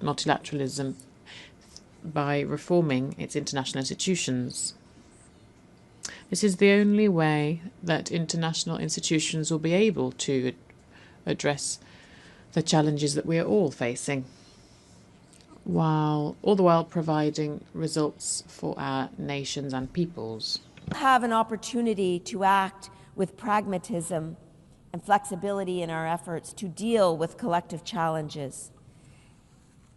multilateralism by reforming its international institutions. This is the only way that international institutions will be able to address the challenges that we are all facing, while all the while providing results for our nations and peoples. Have an opportunity to act with pragmatism and flexibility in our efforts to deal with collective challenges.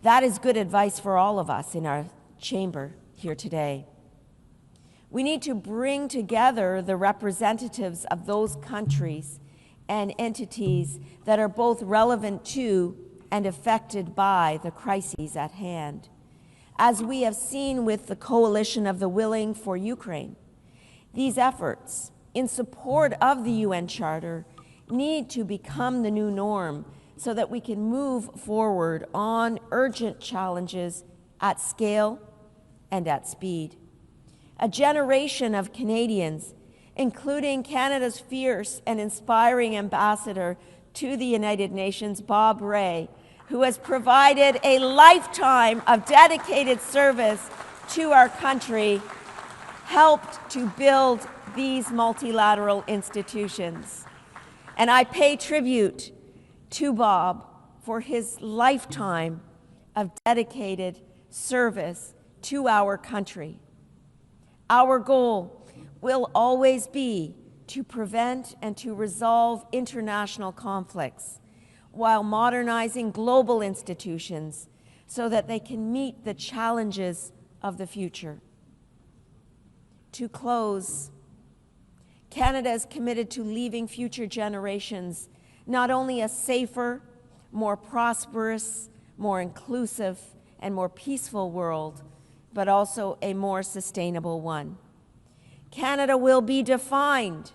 That is good advice for all of us in our chamber here today. We need to bring together the representatives of those countries and entities that are both relevant to and affected by the crises at hand. As we have seen with the Coalition of the Willing for Ukraine, these efforts in support of the UN Charter need to become the new norm so that we can move forward on urgent challenges at scale and at speed. A generation of Canadians, including Canada's fierce and inspiring ambassador to the United Nations, Bob Rae, who has provided a lifetime of dedicated service to our country, helped to build these multilateral institutions. And I pay tribute to Bob for his lifetime of dedicated service to our country. Our goal will always be to prevent and to resolve international conflicts while modernizing global institutions so that they can meet the challenges of the future. To close, Canada is committed to leaving future generations not only a safer, more prosperous, more inclusive, and more peaceful world, but also a more sustainable one. Canada will be defined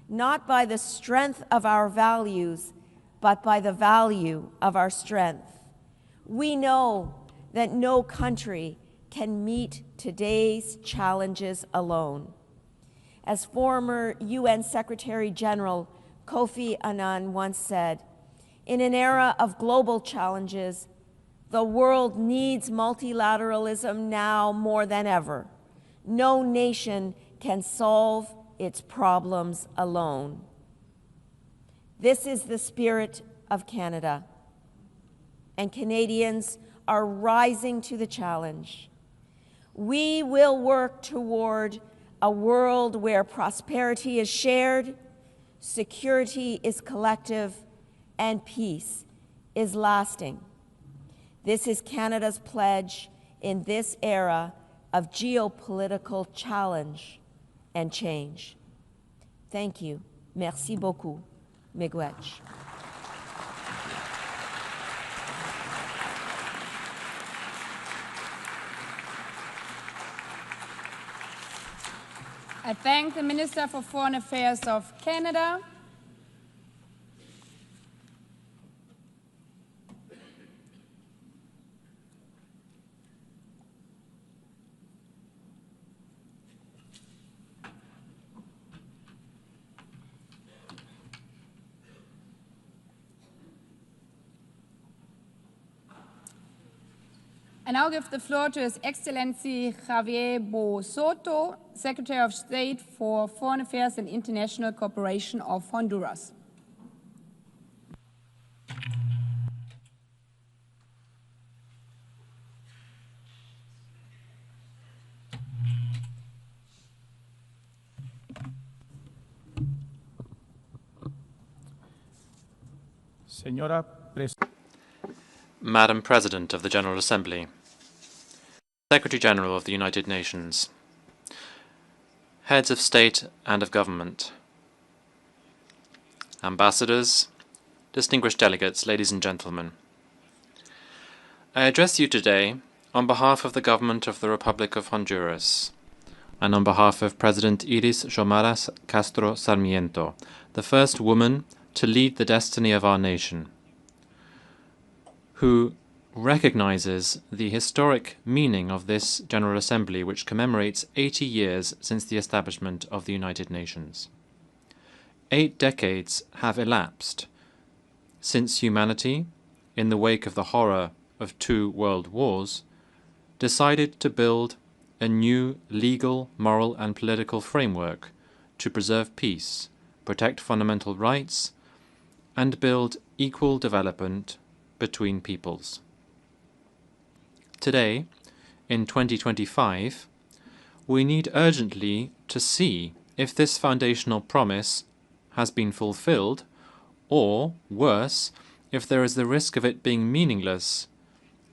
not by the strength of our values, but by the value of our strength. We know that no country can meet today's challenges alone. As former UN Secretary General Kofi Annan once said, in an era of global challenges, the world needs multilateralism now more than ever. No nation can solve its problems alone. This is the spirit of Canada, and Canadians are rising to the challenge. We will work toward a world where prosperity is shared, security is collective, and peace is lasting. This is Canada's pledge in this era of geopolitical challenge and change. Thank you. Merci beaucoup. Miigwech. I thank the Minister for Foreign Affairs of Canada. I now give the floor to His Excellency Javier Soto, Secretary of State for Foreign Affairs and International Cooperation of Honduras. Madam President of the General Assembly, Secretary General of the United Nations, Heads of State and of Government, ambassadors, distinguished delegates, ladies and gentlemen. I address you today on behalf of the government of the Republic of Honduras and on behalf of President Iris Xiomara Castro Sarmiento, the first woman to lead the destiny of our nation, who recognizes the historic meaning of this General Assembly, which commemorates 80 years since the establishment of the United Nations. 8 decades have elapsed since humanity, in the wake of the horror of 2 world wars, decided to build a new legal, moral and political framework to preserve peace, protect fundamental rights, and build equal development between peoples. Today, in 2025, we need urgently to see if this foundational promise has been fulfilled, or, worse, if there is the risk of it being meaningless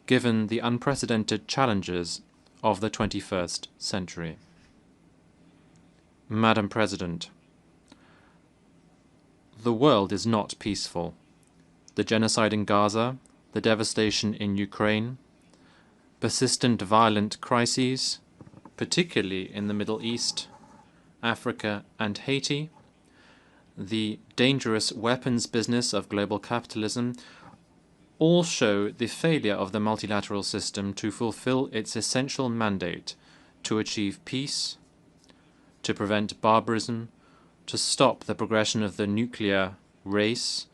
given the unprecedented challenges of the 21st century. Madam President, the world is not peaceful. The genocide in Gaza, the devastation in Ukraine, persistent violent crises, particularly in the Middle East, Africa and Haiti, the dangerous weapons business of global capitalism, all show the failure of the multilateral system to fulfill its essential mandate to achieve peace, to prevent barbarism, to stop the progression of the nuclear race,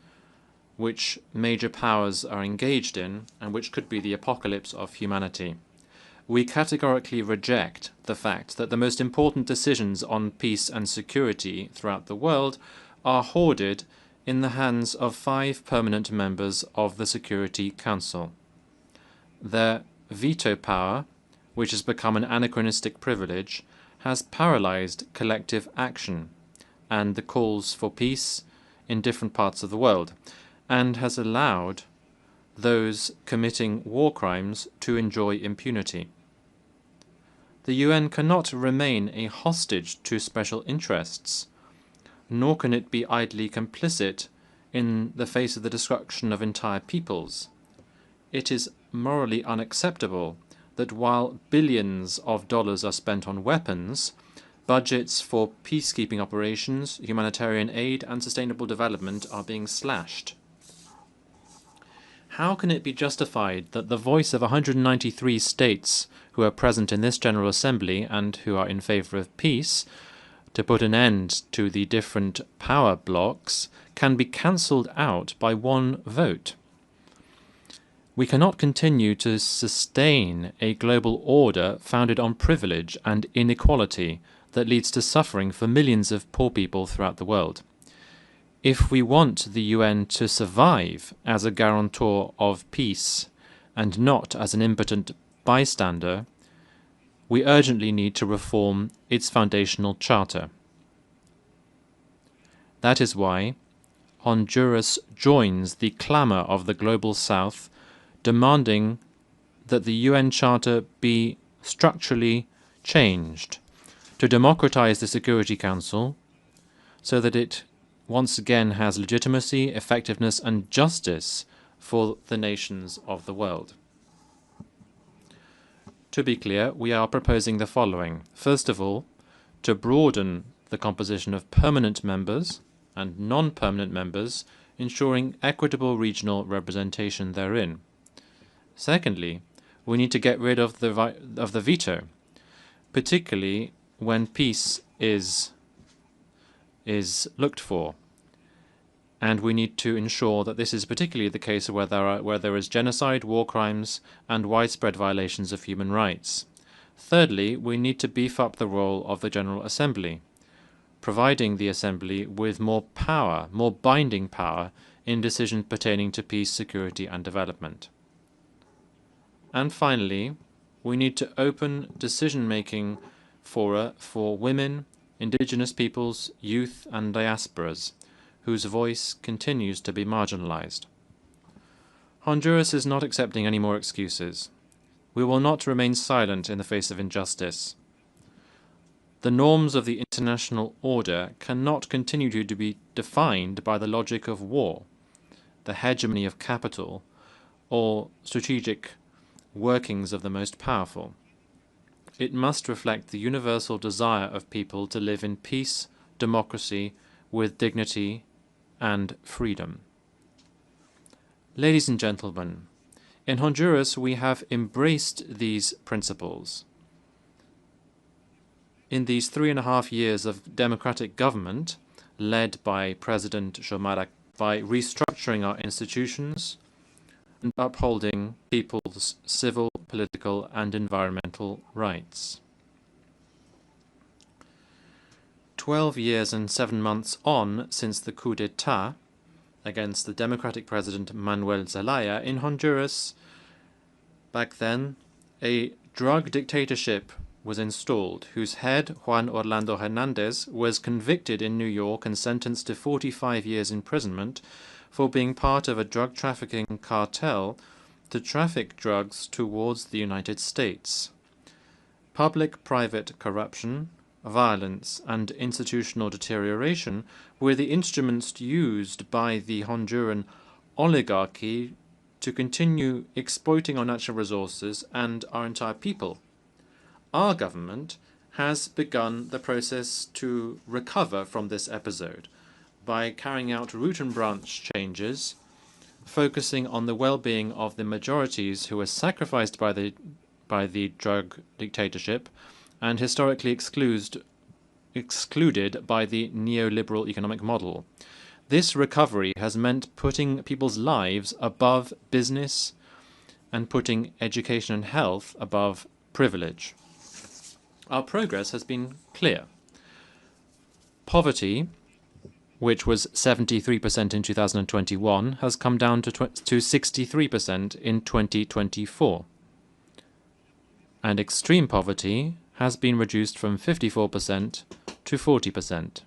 which major powers are engaged in and which could be the apocalypse of humanity. We categorically reject the fact that the most important decisions on peace and security throughout the world are hoarded in the hands of 5 permanent members of the Security Council. Their veto power, which has become an anachronistic privilege, has paralyzed collective action and the calls for peace in different parts of the world, and has allowed those committing war crimes to enjoy impunity. The UN cannot remain a hostage to special interests, nor can it be idly complicit in the face of the destruction of entire peoples. It is morally unacceptable that while billions of dollars are spent on weapons, budgets for peacekeeping operations, humanitarian aid, and sustainable development are being slashed. How can it be justified that the voice of 193 states who are present in this General Assembly and who are in favor of peace, to put an end to the different power blocks, can be cancelled out by 1 vote? We cannot continue to sustain a global order founded on privilege and inequality that leads to suffering for millions of poor people throughout the world. If we want the UN to survive as a guarantor of peace and not as an impotent bystander, we urgently need to reform its foundational charter. That is why Honduras joins the clamor of the Global South, demanding that the UN Charter be structurally changed to democratize the Security Council so that it once again has legitimacy, effectiveness, and justice for the nations of the world. To be clear, we are proposing the following. First of all, to broaden the composition of permanent members and non-permanent members, ensuring equitable regional representation therein. Secondly, we need to get rid of the veto, particularly when peace is looked for. And we need to ensure that this is particularly the case where there is genocide, war crimes, and widespread violations of human rights. Thirdly, we need to beef up the role of the General Assembly, providing the Assembly with more power, more binding power, in decisions pertaining to peace, security, and development. And finally, we need to open decision-making fora for women, indigenous peoples, youth, and diasporas, whose voice continues to be marginalized. Honduras is not accepting any more excuses. We will not remain silent in the face of injustice. The norms of the international order cannot continue to be defined by the logic of war, the hegemony of capital, or strategic workings of the most powerful. It must reflect the universal desire of people to live in peace, democracy, with dignity and freedom. Ladies and gentlemen, in Honduras we have embraced these principles. In these 3.5 years of democratic government, led by President Xiomara, by restructuring our institutions and upholding people's civil, political, and environmental rights. 12 years and 7 months on since the coup d'etat against the democratic president Manuel Zelaya in Honduras, back then, a drug dictatorship was installed, whose head, Juan Orlando Hernandez, was convicted in New York and sentenced to 45 years imprisonment for being part of a drug trafficking cartel to traffic drugs towards the United States. Public-private corruption, violence, and institutional deterioration were the instruments used by the Honduran oligarchy to continue exploiting our natural resources and our entire people. Our government has begun the process to recover from this episode by carrying out root and branch changes, focusing on the well-being of the majorities who were sacrificed by the drug dictatorship and historically excluded by the neoliberal economic model. This recovery has meant putting people's lives above business and putting education and health above privilege. Our progress has been clear. Poverty, which was 73% in 2021, has come down to 63% in 2024. And extreme poverty has been reduced from 54% to 40%.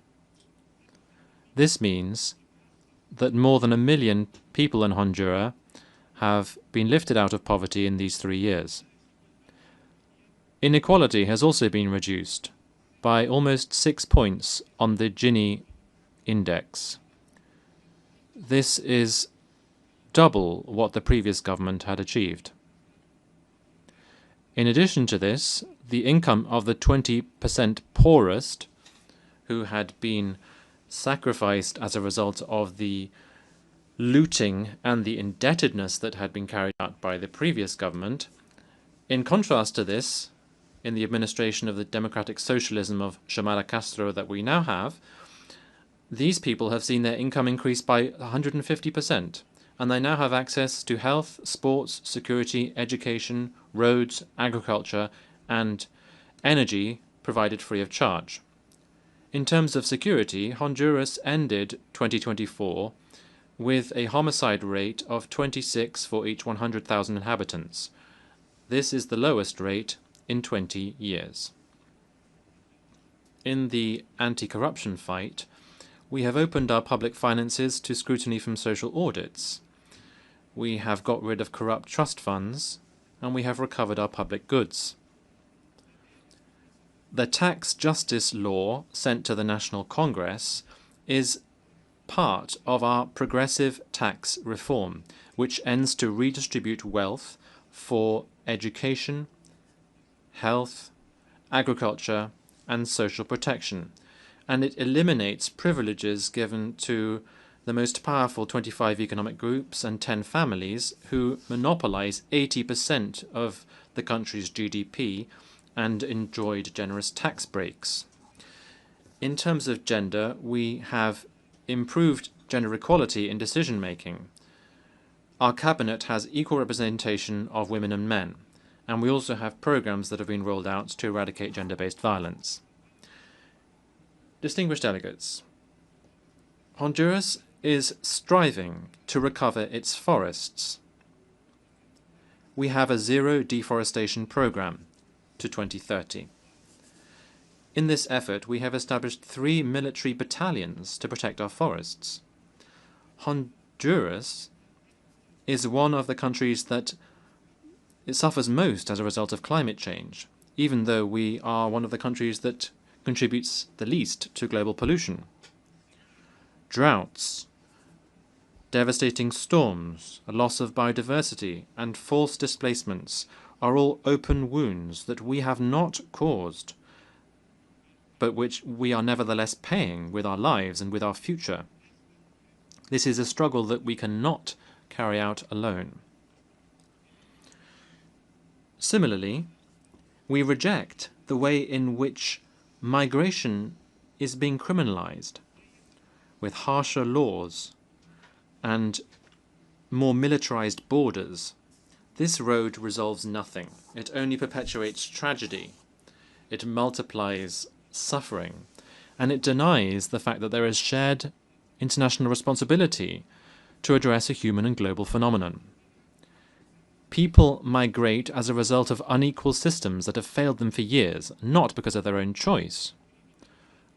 This means that more than 1 million people in Honduras have been lifted out of poverty in these 3 years. Inequality has also been reduced by almost 6 points on the Gini index. This is double what the previous government had achieved. In addition to this, the income of the 20% poorest, who had been sacrificed as a result of the looting and the indebtedness that had been carried out by the previous government, in contrast to this, in the administration of the democratic socialism of Xiomara Castro that we now have, these people have seen their income increase by 150%, and they now have access to health, sports, security, education, roads, agriculture, and energy provided free of charge. In terms of security, Honduras ended 2024 with a homicide rate of 26 for each 100,000 inhabitants. This is the lowest rate in 20 years. In the anti-corruption fight, we have opened our public finances to scrutiny from social audits. We have got rid of corrupt trust funds, and we have recovered our public goods. The tax justice law sent to the National Congress is part of our progressive tax reform, which aims to redistribute wealth for education, health, agriculture, and social protection, and it eliminates privileges given to the most powerful 25 economic groups and 10 families who monopolize 80% of the country's GDP and enjoyed generous tax breaks. In terms of gender, we have improved gender equality in decision-making. Our cabinet has equal representation of women and men, and we also have programs that have been rolled out to eradicate gender-based violence. Distinguished delegates, Honduras is striving to recover its forests. We have a zero deforestation program to 2030. In this effort, we have established 3 military battalions to protect our forests. Honduras is one of the countries that it suffers most as a result of climate change, even though we are one of the countries that contributes the least to global pollution. Droughts, devastating storms, a loss of biodiversity, and forced displacements are all open wounds that we have not caused, but which we are nevertheless paying with our lives and with our future. This is a struggle that we cannot carry out alone. Similarly, we reject the way in which migration is being criminalized, with harsher laws and more militarized borders. This road resolves nothing. It only perpetuates tragedy. It multiplies suffering, and it denies the fact that there is shared international responsibility to address a human and global phenomenon. People migrate as a result of unequal systems that have failed them for years, not because of their own choice.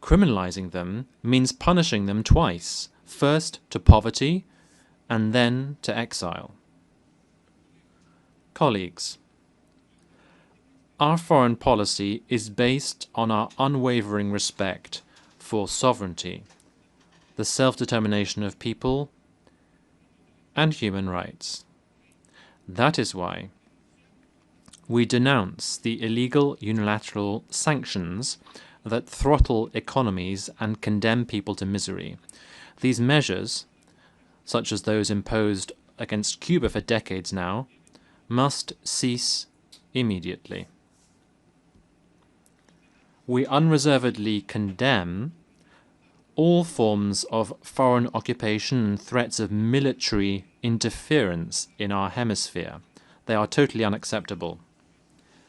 Criminalizing them means punishing them twice, first to poverty and then to exile. Colleagues, our foreign policy is based on our unwavering respect for sovereignty, the self-determination of people, and human rights. That is why we denounce the illegal unilateral sanctions that throttle economies and condemn people to misery. These measures, such as those imposed against Cuba for decades now, must cease immediately. We unreservedly condemn all forms of foreign occupation and threats of military interference in our hemisphere. They are totally unacceptable.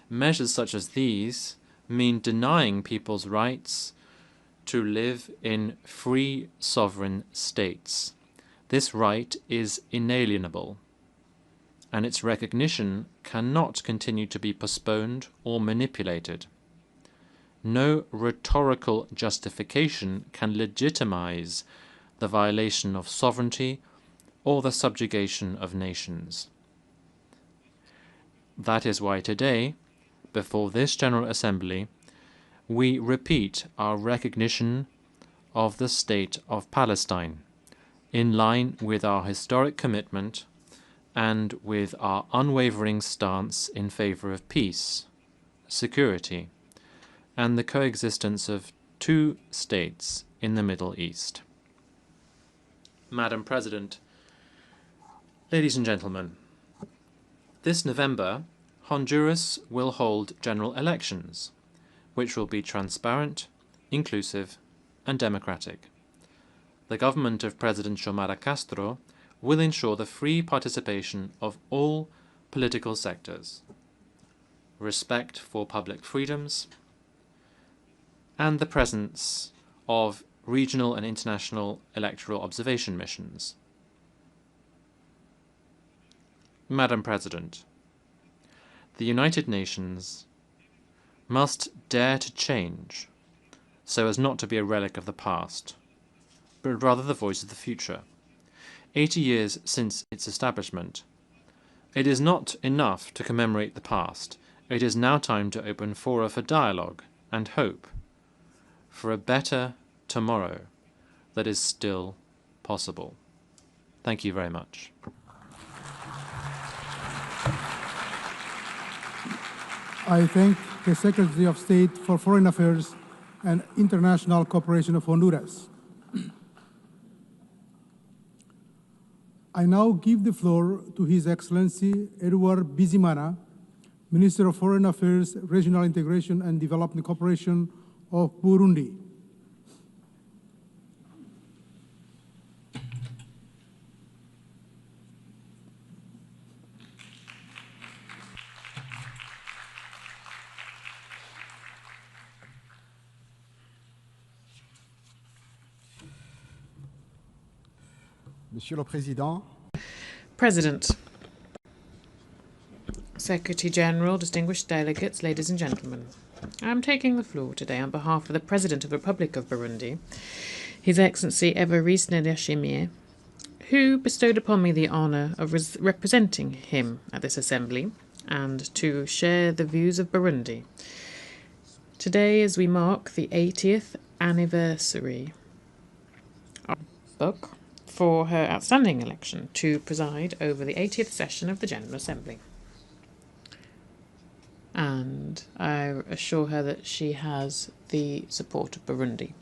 Measures such as these mean denying people's rights to live in free sovereign states. This right is inalienable, and its recognition cannot continue to be postponed or manipulated. No rhetorical justification can legitimize the violation of sovereignty or the subjugation of nations. That is why today, before this General Assembly, we repeat our recognition of the State of Palestine, in line with our historic commitment and with our unwavering stance in favor of peace, security, and the coexistence of two states in the Middle East. Madam President, ladies and gentlemen, this November, Honduras will hold general elections, which will be transparent, inclusive, and democratic. The government of President Xiomara Castro will ensure the free participation of all political sectors, respect for public freedoms, and the presence of regional and international electoral observation missions. Madam President, the United Nations must dare to change so as not to be a relic of the past, but rather the voice of the future. 80 years since its establishment, it is not enough to commemorate the past. It is now time to open fora for dialogue and hope for a better tomorrow that is still possible. Thank you very much. I thank the Secretary of State for Foreign Affairs and International Cooperation of Honduras. I now give the floor to His Excellency Edouard Bizimana, Minister of Foreign Affairs, Regional Integration and Development Cooperation of Burundi. Monsieur le Président, President, Secretary General, distinguished delegates, ladies and gentlemen, I am taking the floor today on behalf of the President of the Republic of Burundi, His Excellency Evariste Ndayishimiye, who bestowed upon me the honour of representing him at this assembly and to share the views of Burundi Today, as we mark the 80th anniversary of book for her outstanding election to preside over the 80th session of the General Assembly. And I assure her that she has the support of Burundi.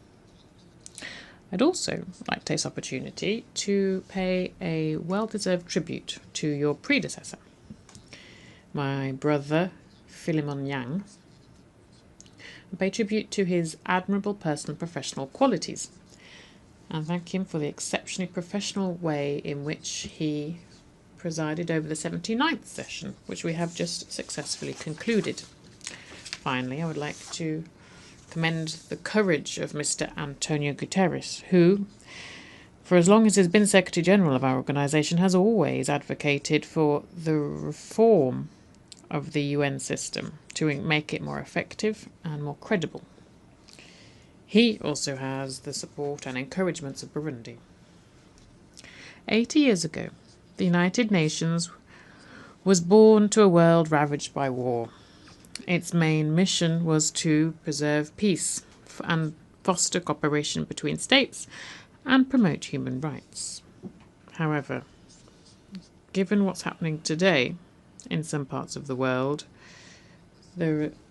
I'd also like to take this opportunity to pay a well-deserved tribute to your predecessor, my brother Philemon Yang, and pay tribute to his admirable personal and professional qualities, and thank him for the exceptionally professional way in which he presided over the 79th session, which we have just successfully concluded. Finally, I would like to commend the courage of Mr. Antonio Guterres, who, for as long as he's been Secretary General of our organisation, has always advocated for the reform of the UN system to make it more effective and more credible. He also has the support and encouragements of Burundi. 80 years ago, the United Nations was born to a world ravaged by war. Its main mission was to preserve peace and foster cooperation between states and promote human rights. However, given what's happening today in some parts of the world,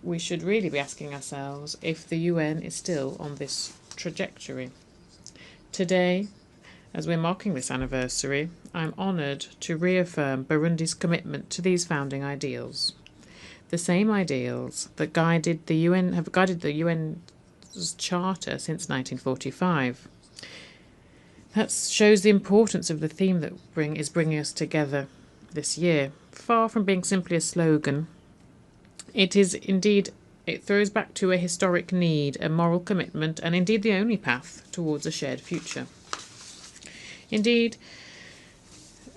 we should really be asking ourselves if the UN is still on this trajectory. Today, as we're marking this anniversary, I'm honoured to reaffirm Burundi's commitment to these founding ideals. The same ideals that guided the UN have guided the UN's charter since 1945. That shows the importance of the theme that is bringing us together this year. Far from being simply a slogan, it throws back to a historic need, a moral commitment, and indeed the only path towards a shared future. Indeed,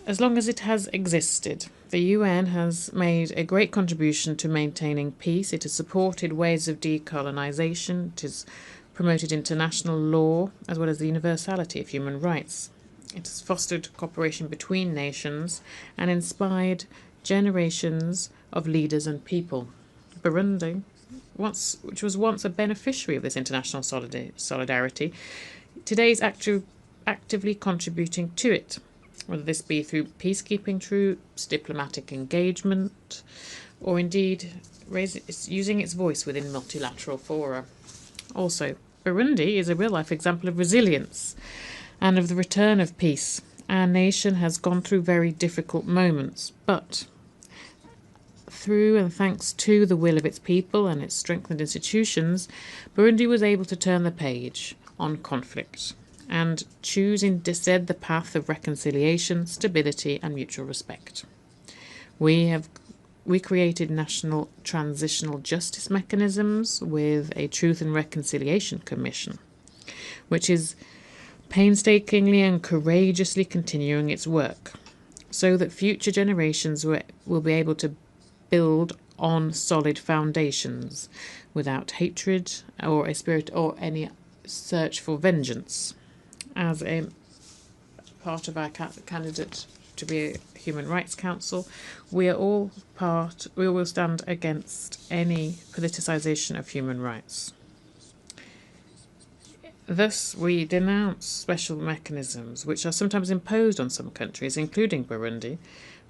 as long as it has existed, the UN has made a great contribution to maintaining peace. It has supported ways of decolonisation. It has promoted international law, as well as the universality of human rights. It has fostered cooperation between nations and inspired generations of leaders and people. Burundi, which was once a beneficiary of this international solidarity, today is actively contributing to it, whether this be through peacekeeping troops, diplomatic engagement, or indeed using its voice within multilateral fora. Also, Burundi is a real-life example of resilience and of the return of peace. Our nation has gone through very difficult moments, but through and thanks to the will of its people and its strengthened institutions, Burundi was able to turn the page on conflict and choose instead the path of reconciliation, stability, and mutual respect. We created national transitional justice mechanisms with a Truth and Reconciliation Commission, which is painstakingly and courageously continuing its work, so that future generations will be able to build on solid foundations without hatred or a spirit or any search for vengeance. As a part of our candidate to be a Human Rights Council, we will stand against any politicisation of human rights. Thus, we denounce special mechanisms which are sometimes imposed on some countries, including Burundi,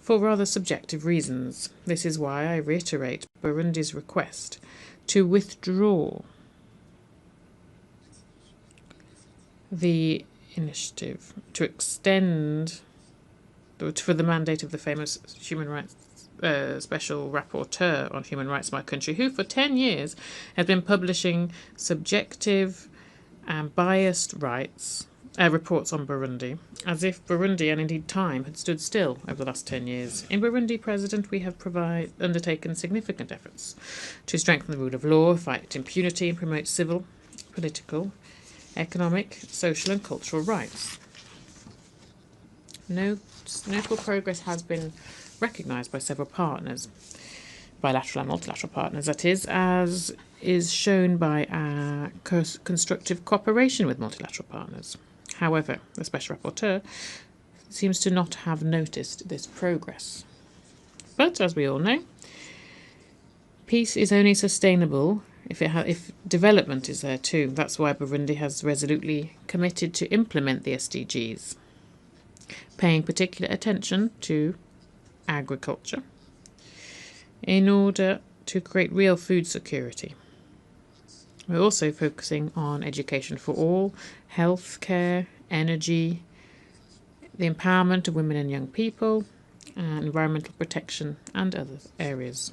for rather subjective reasons. This is why I reiterate Burundi's request to withdraw the initiative to extend for the mandate of the famous human rights special rapporteur on human rights in my country, who for 10 years has been publishing subjective and biased reports on Burundi, as if Burundi and indeed time had stood still over the last 10 years. In Burundi, President, we have undertaken significant efforts to strengthen the rule of law, fight impunity, and promote civil, political, economic, social, and cultural rights. Notable progress has been recognised by several partners, bilateral and multilateral partners, that is, as is shown by our constructive cooperation with multilateral partners. However, the Special Rapporteur seems to not have noticed this progress. But, as we all know, peace is only sustainable if development is there too. That's why Burundi has resolutely committed to implement the SDGs, paying particular attention to agriculture in order to create real food security. We're also focusing on education for all, healthcare, energy, the empowerment of women and young people, and environmental protection and other areas.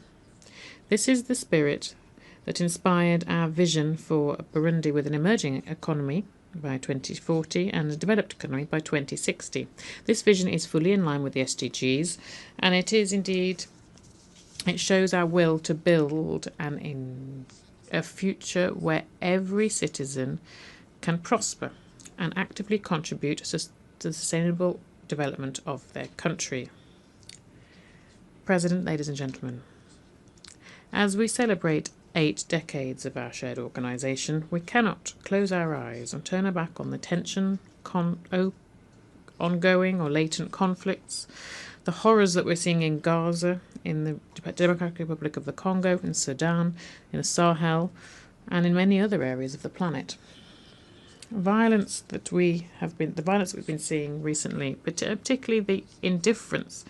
This is the spirit that inspired our vision for Burundi with an emerging economy by 2040 and a developed economy by 2060. This vision is fully in line with the SDGs, and it is indeed, it shows our will to build a future where every citizen can prosper and actively contribute to the sustainable development of their country. President, ladies and gentlemen, as we celebrate 8 decades of our shared organisation, we cannot close our eyes and turn our back on the tension, ongoing or latent conflicts, the horrors that we're seeing in Gaza, in the Democratic Republic of the Congo, in Sudan, in the Sahel, and in many other areas of the planet. The violence that we've been seeing recently, particularly the indifference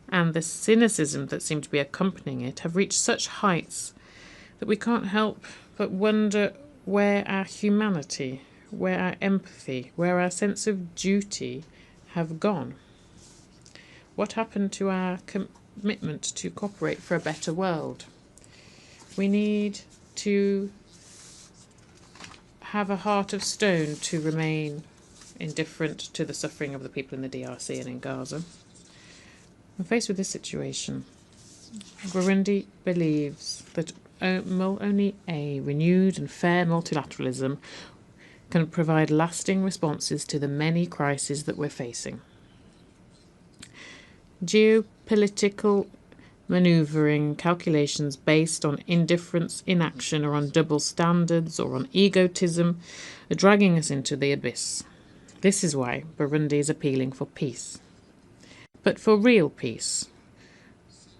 and the cynicism that seem to be accompanying it, have reached such heights that we can't help but wonder where our humanity, where our empathy, where our sense of duty have gone. What happened to our commitment to cooperate for a better world? We need to have a heart of stone to remain indifferent to the suffering of the people in the DRC and in Gaza. When faced with this situation, Burundi believes that only a renewed and fair multilateralism can provide lasting responses to the many crises that we're facing. Geopolitical manoeuvring calculations based on indifference, inaction, or on double standards or on egotism are dragging us into the abyss. This is why Burundi is appealing for peace. But for real peace.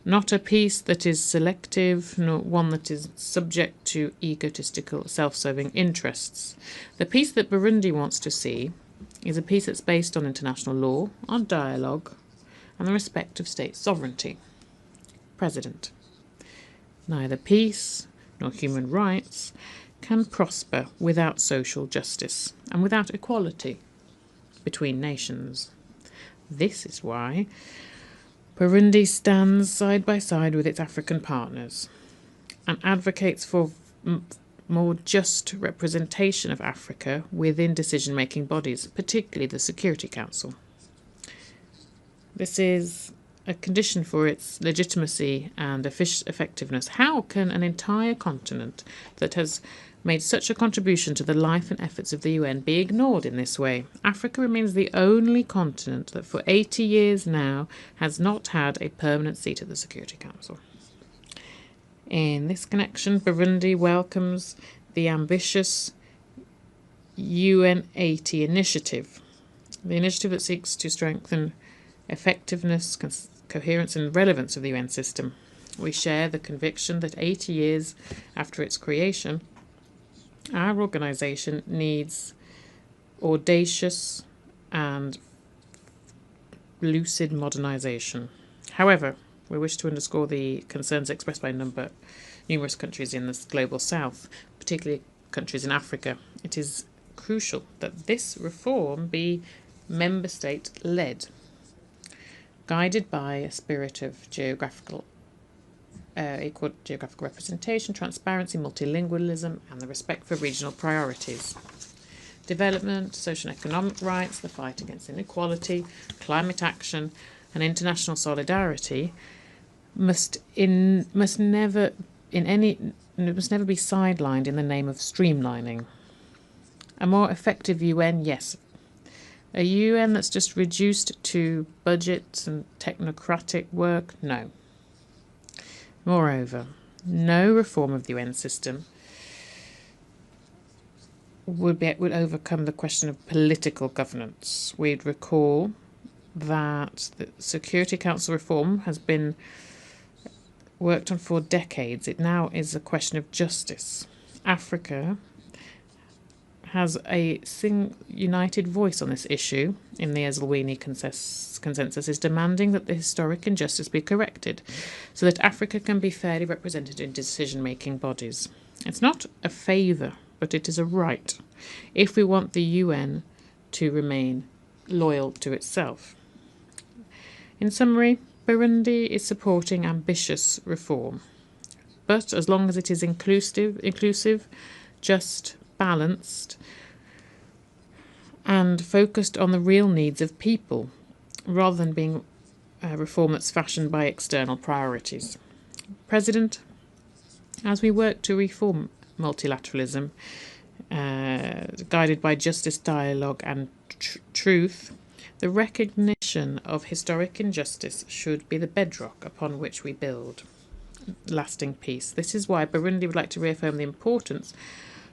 Not a peace that is selective, nor one that is subject to egotistical, self-serving interests. The peace that Burundi wants to see is a peace that's based on international law, on dialogue, and the respect of state sovereignty. President, neither peace nor human rights can prosper without social justice and without equality between nations. This is why Burundi stands side by side with its African partners and advocates for more just representation of Africa within decision-making bodies, particularly the Security Council. This is a condition for its legitimacy and effectiveness. How can an entire continent that has made such a contribution to the life and efforts of the UN be ignored in this way? Africa remains the only continent that for 80 years now has not had a permanent seat at the Security Council. In this connection, Burundi welcomes the ambitious UN 80 initiative, the initiative that seeks to strengthen effectiveness, coherence and relevance of the UN system. We share the conviction that 80 years after its creation, our organisation needs audacious and lucid modernisation. However, we wish to underscore the concerns expressed by numerous countries in the global south, particularly countries in Africa. It is crucial that this reform be member state-led, guided by a spirit of equal geographical representation, transparency, multilingualism, and the respect for regional priorities. Development, social and economic rights, the fight against inequality, climate action, and international solidarity must never be sidelined in the name of streamlining. A more effective UN, yes. A UN that's just reduced to budgets and technocratic work, no. Moreover, no reform of the UN system would overcome the question of political governance. We'd recall that the Security Council reform has been worked on for decades. It now is a question of justice. Africa has a united voice on this issue in the Eswatini consensus is demanding that the historic injustice be corrected so that Africa can be fairly represented in decision-making bodies. It's not a favour, but it is a right, if we want the UN to remain loyal to itself. In summary, Burundi is supporting ambitious reform, but as long as it is inclusive, just, balanced, and focused on the real needs of people, rather than being a reform that's fashioned by external priorities. President, as we work to reform multilateralism, guided by justice, dialogue, and truth, the recognition of historic injustice should be the bedrock upon which we build lasting peace. This is why Burundi would like to reaffirm the importance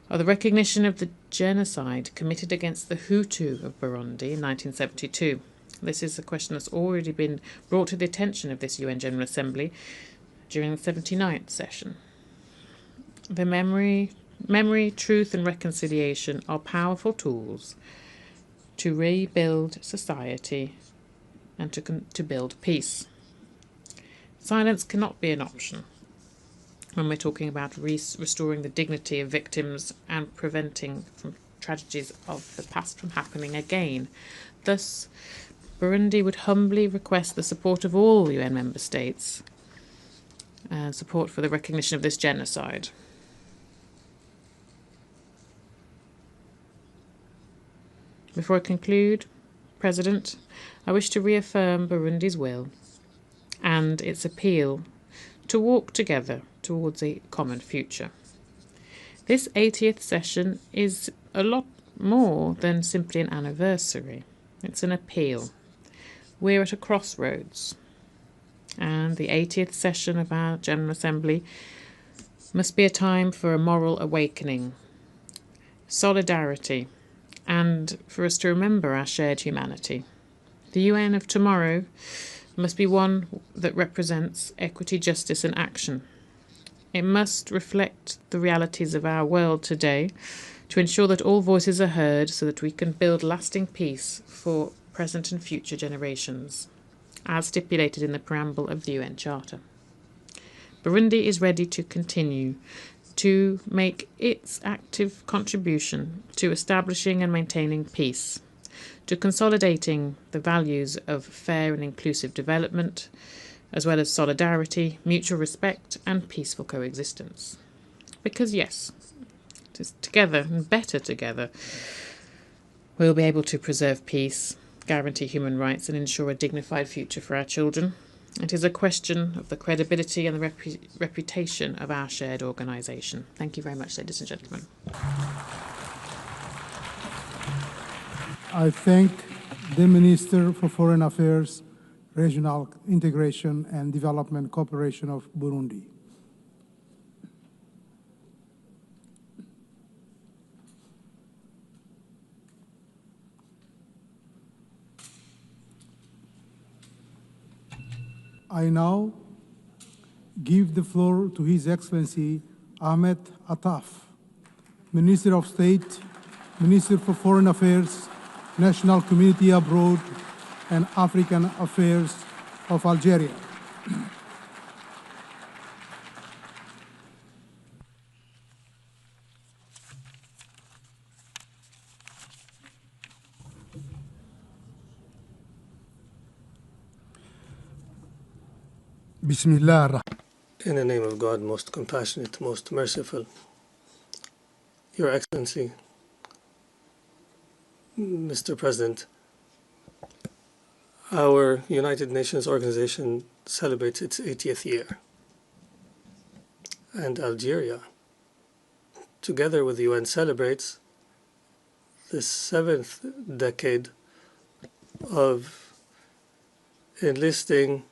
of the recognition of the genocide committed against the Hutu of Burundi in 1972. This is a question that's already been brought to the attention of this UN General Assembly during the 79th session. The memory, truth, and reconciliation are powerful tools to rebuild society and to build peace. Silence cannot be an option when we're talking about restoring the dignity of victims and preventing from tragedies of the past from happening again. Thus, Burundi would humbly request the support of all UN member states and support for the recognition of this genocide. Before I conclude, President, I wish to reaffirm Burundi's will and its appeal to walk together towards a common future. This 80th session is a lot more than simply an anniversary. It's an appeal. We're at a crossroads, and the 80th session of our General Assembly must be a time for a moral awakening, solidarity, and for us to remember our shared humanity. The UN of tomorrow must be one that represents equity, justice, and action. It must reflect the realities of our world today to ensure that all voices are heard so that we can build lasting peace for present and future generations, as stipulated in the preamble of the UN Charter. Burundi is ready to continue to make its active contribution to establishing and maintaining peace, to consolidating the values of fair and inclusive development, as well as solidarity, mutual respect, and peaceful coexistence. Because yes, it is together, and better together, we'll be able to preserve peace, guarantee human rights, and ensure a dignified future for our children. It is a question of the credibility and the reputation of our shared organisation. Thank you very much, ladies and gentlemen. I thank the Minister for Foreign Affairs, Regional Integration and Development Cooperation of Burundi. I now give the floor to His Excellency Ahmed Attaf, Minister of State, Minister for Foreign Affairs, National Community Abroad, and African Affairs of Algeria. Bismillah. In the name of God, most compassionate, most merciful, Your Excellency, Mr. President, our United Nations organization celebrates its 80th year. And Algeria, together with the UN, celebrates the 7th decade of enlisting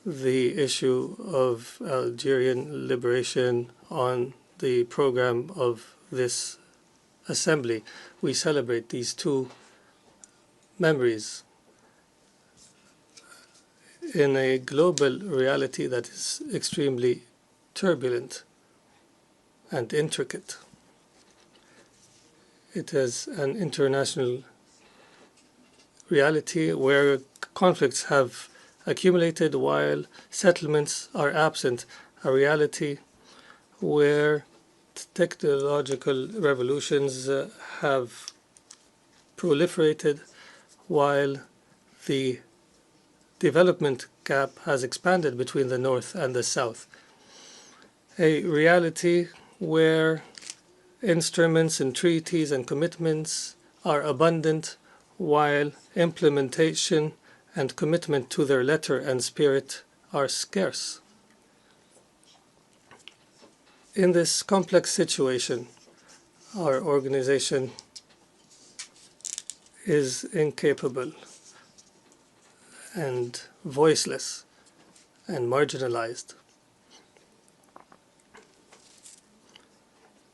the issue of Algerian liberation on the program of this assembly. We celebrate these two memories in a global reality that is extremely turbulent and intricate. It is an international reality where conflicts have accumulated while settlements are absent, a reality where technological revolutions have proliferated while the development gap has expanded between the North and the South. A reality where instruments and treaties and commitments are abundant while implementation and commitment to their letter and spirit are scarce. In this complex situation, our organization is incapable and voiceless and marginalized.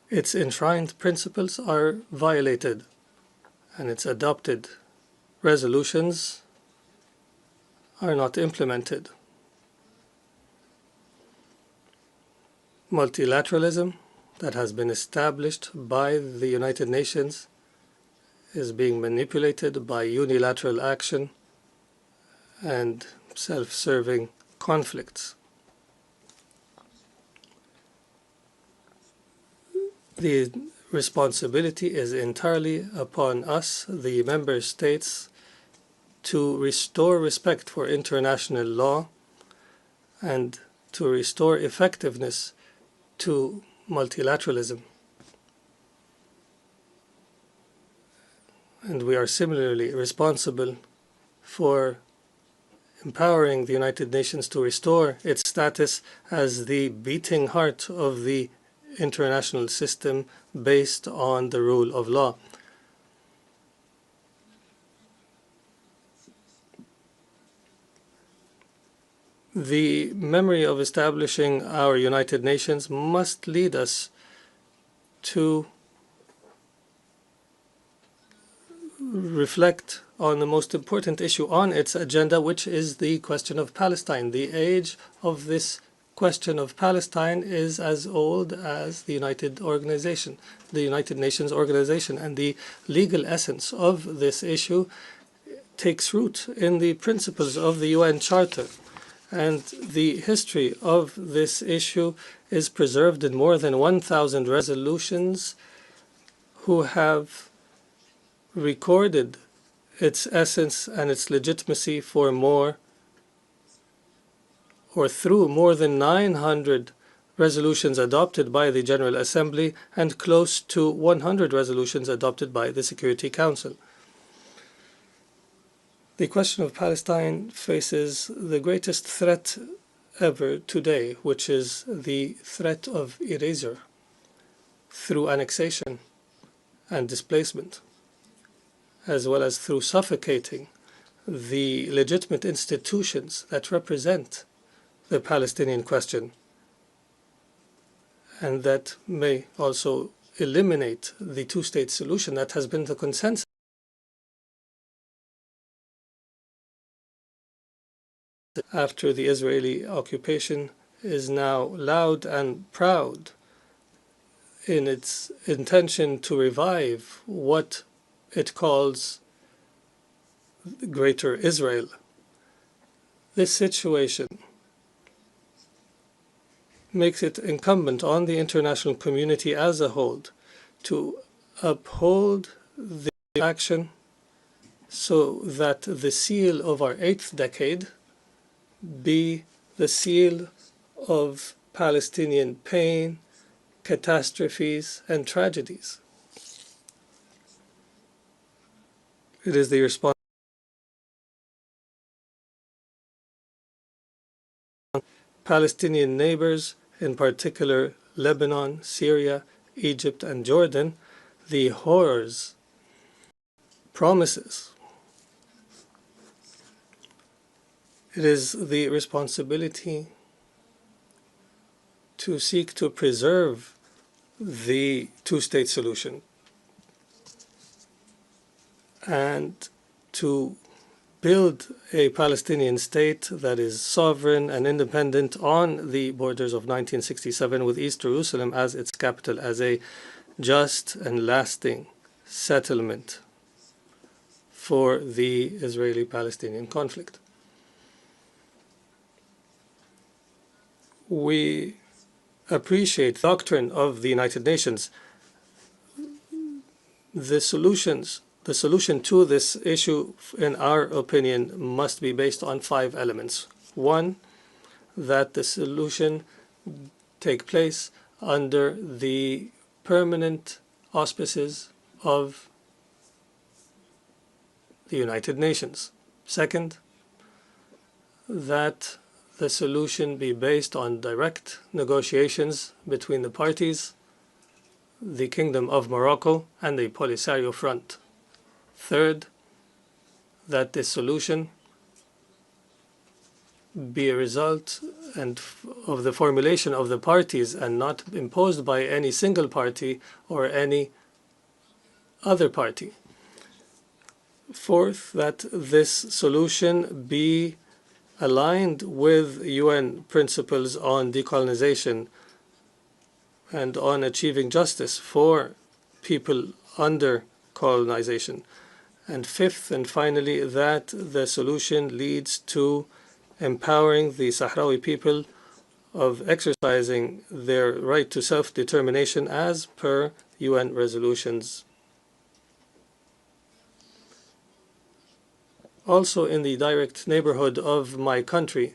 Its enshrined principles are violated, and its adopted resolutions are not implemented. Multilateralism that has been established by the United Nations is being manipulated by unilateral action and self-serving conflicts. The responsibility is entirely upon us, the member states, to restore respect for international law and to restore effectiveness to multilateralism. And we are similarly responsible for empowering the United Nations to restore its status as the beating heart of the international system based on the rule of law. The memory of establishing our United Nations must lead us to reflect on the most important issue on its agenda, which is the question of Palestine. The age of this question of Palestine is as old as the United Nations organization, and the legal essence of this issue takes root in the principles of the UN Charter. And the history of this issue is preserved in more than 1,000 resolutions who have recorded its essence and its legitimacy for through more than 900 resolutions adopted by the General Assembly and close to 100 resolutions adopted by the Security Council. The question of Palestine faces the greatest threat ever today, which is the threat of erasure through annexation and displacement, as well as through suffocating the legitimate institutions that represent the Palestinian question, and that may also eliminate the two-state solution that has been the consensus after the Israeli occupation is now loud and proud in its intention to revive what it calls Greater Israel. This situation makes it incumbent on the international community as a whole to uphold the action so that the seal of our 8th decade be the seal of Palestinian pain, catastrophes, and tragedies. It is the response of Palestinian neighbors, in particular Lebanon, Syria, Egypt, and Jordan, the horrors, promises. It is the responsibility to seek to preserve the two-state solution and to build a Palestinian state that is sovereign and independent on the borders of 1967 with East Jerusalem as its capital, as a just and lasting settlement for the Israeli-Palestinian conflict. We appreciate the doctrine of the United Nations. The solution to this issue, in our opinion, must be based on 5 elements. One, that the solution take place under the permanent auspices of the United Nations. Second, that the solution be based on direct negotiations between the parties, the Kingdom of Morocco, and the Polisario Front. Third, that this solution be a result of the formulation of the parties and not imposed by any single party or any other party. Fourth, that this solution be aligned with UN principles on decolonization and on achieving justice for people under colonization. And fifth and finally, that the solution leads to empowering the Sahrawi people of exercising their right to self-determination as per UN resolutions. Also, in the direct neighborhood of my country,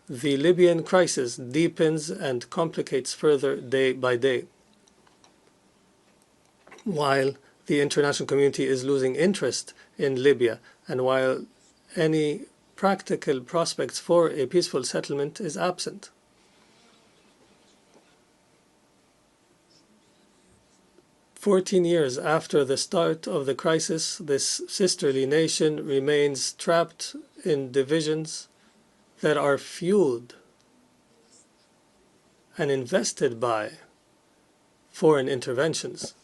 the Libyan crisis deepens and complicates further day by day. While the international community is losing interest in Libya, and while any practical prospects for a peaceful settlement is absent. 14 years after the start of the crisis, this sisterly nation remains trapped in divisions that are fueled and invested by foreign interventions,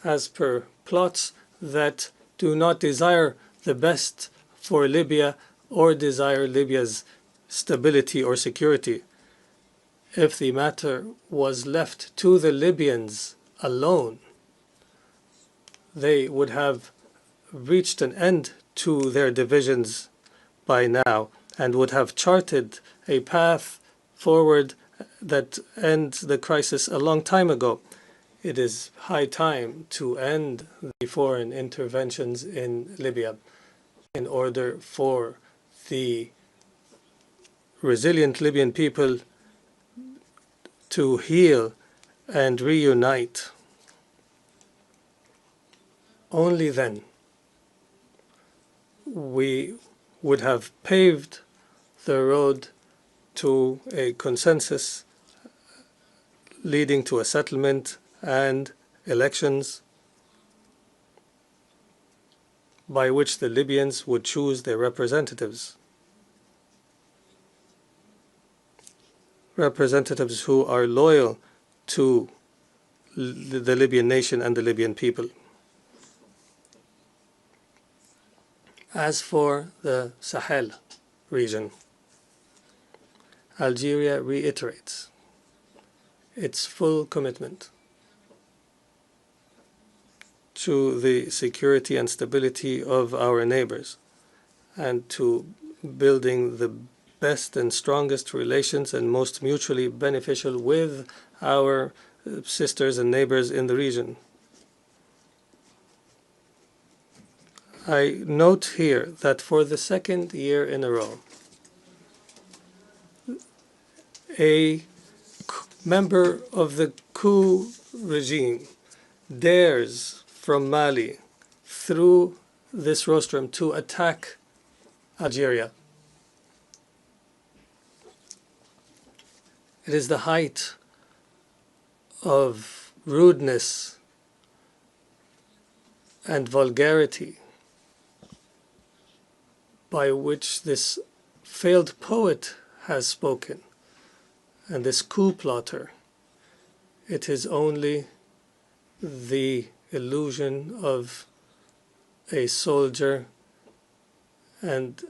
as per plots that do not desire the best for Libya or desire Libya's stability or security. If the matter was left to the Libyans alone, they would have reached an end to their divisions by now and would have charted a path forward that ends the crisis a long time ago. It is high time to end the foreign interventions in Libya in order for the resilient Libyan people to heal and reunite. Only then we would have paved the road to a consensus leading to a settlement and elections by which the Libyans would choose their representatives. Representatives who are loyal to the Libyan nation and the Libyan people. As for the Sahel region, Algeria reiterates its full commitment to the security and stability of our neighbors and to building the best and strongest relations and most mutually beneficial with our sisters and neighbors in the region. I note here that for the second year in a row, a member of the coup regime dares from Mali through this rostrum to attack Algeria. It is the height of rudeness and vulgarity by which this failed poet has spoken, and this coup plotter. It is only the illusion of a soldier and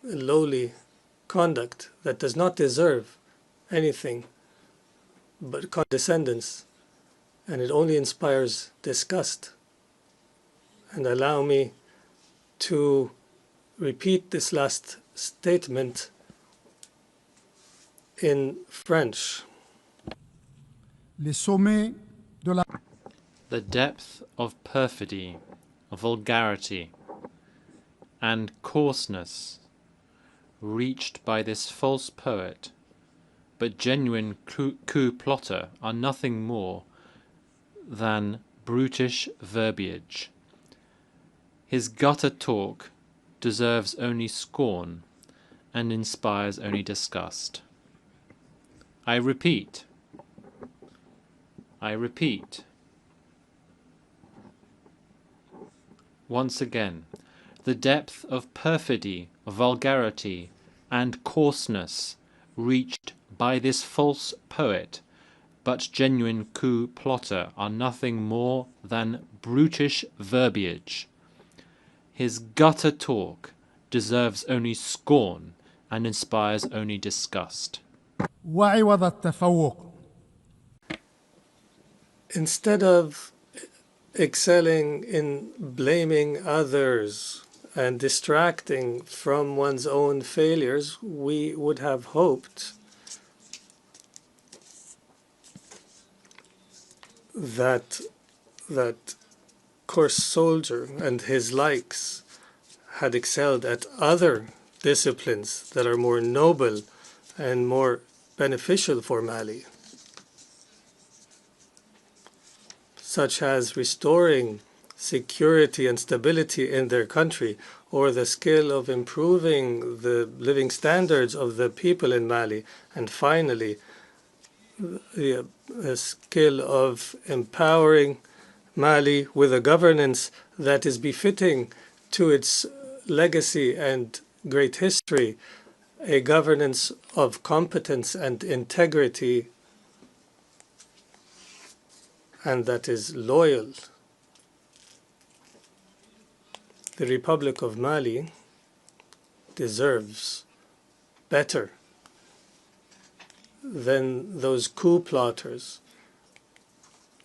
lowly conduct that does not deserve anything but condescendence and it only inspires disgust. And allow me to repeat this last statement in French. The depth of perfidy, vulgarity, and coarseness reached by this false poet, but genuine coup plotter, are nothing more than brutish verbiage. His gutter talk deserves only scorn and inspires only disgust. I repeat, once again, the depth of perfidy, vulgarity, and coarseness reached by this false poet, but genuine coup plotter, are nothing more than brutish verbiage. His gutter talk deserves only scorn and inspires only disgust. Instead of excelling in blaming others and distracting from one's own failures, we would have hoped that coarse soldier and his likes had excelled at other disciplines that are more noble and more beneficial for Mali, such as restoring security and stability in their country, or the skill of improving the living standards of the people in Mali, and finally, the skill of empowering Mali with a governance that is befitting to its legacy and great history, a governance of competence and integrity, and that is loyal. The Republic of Mali deserves better than those coup plotters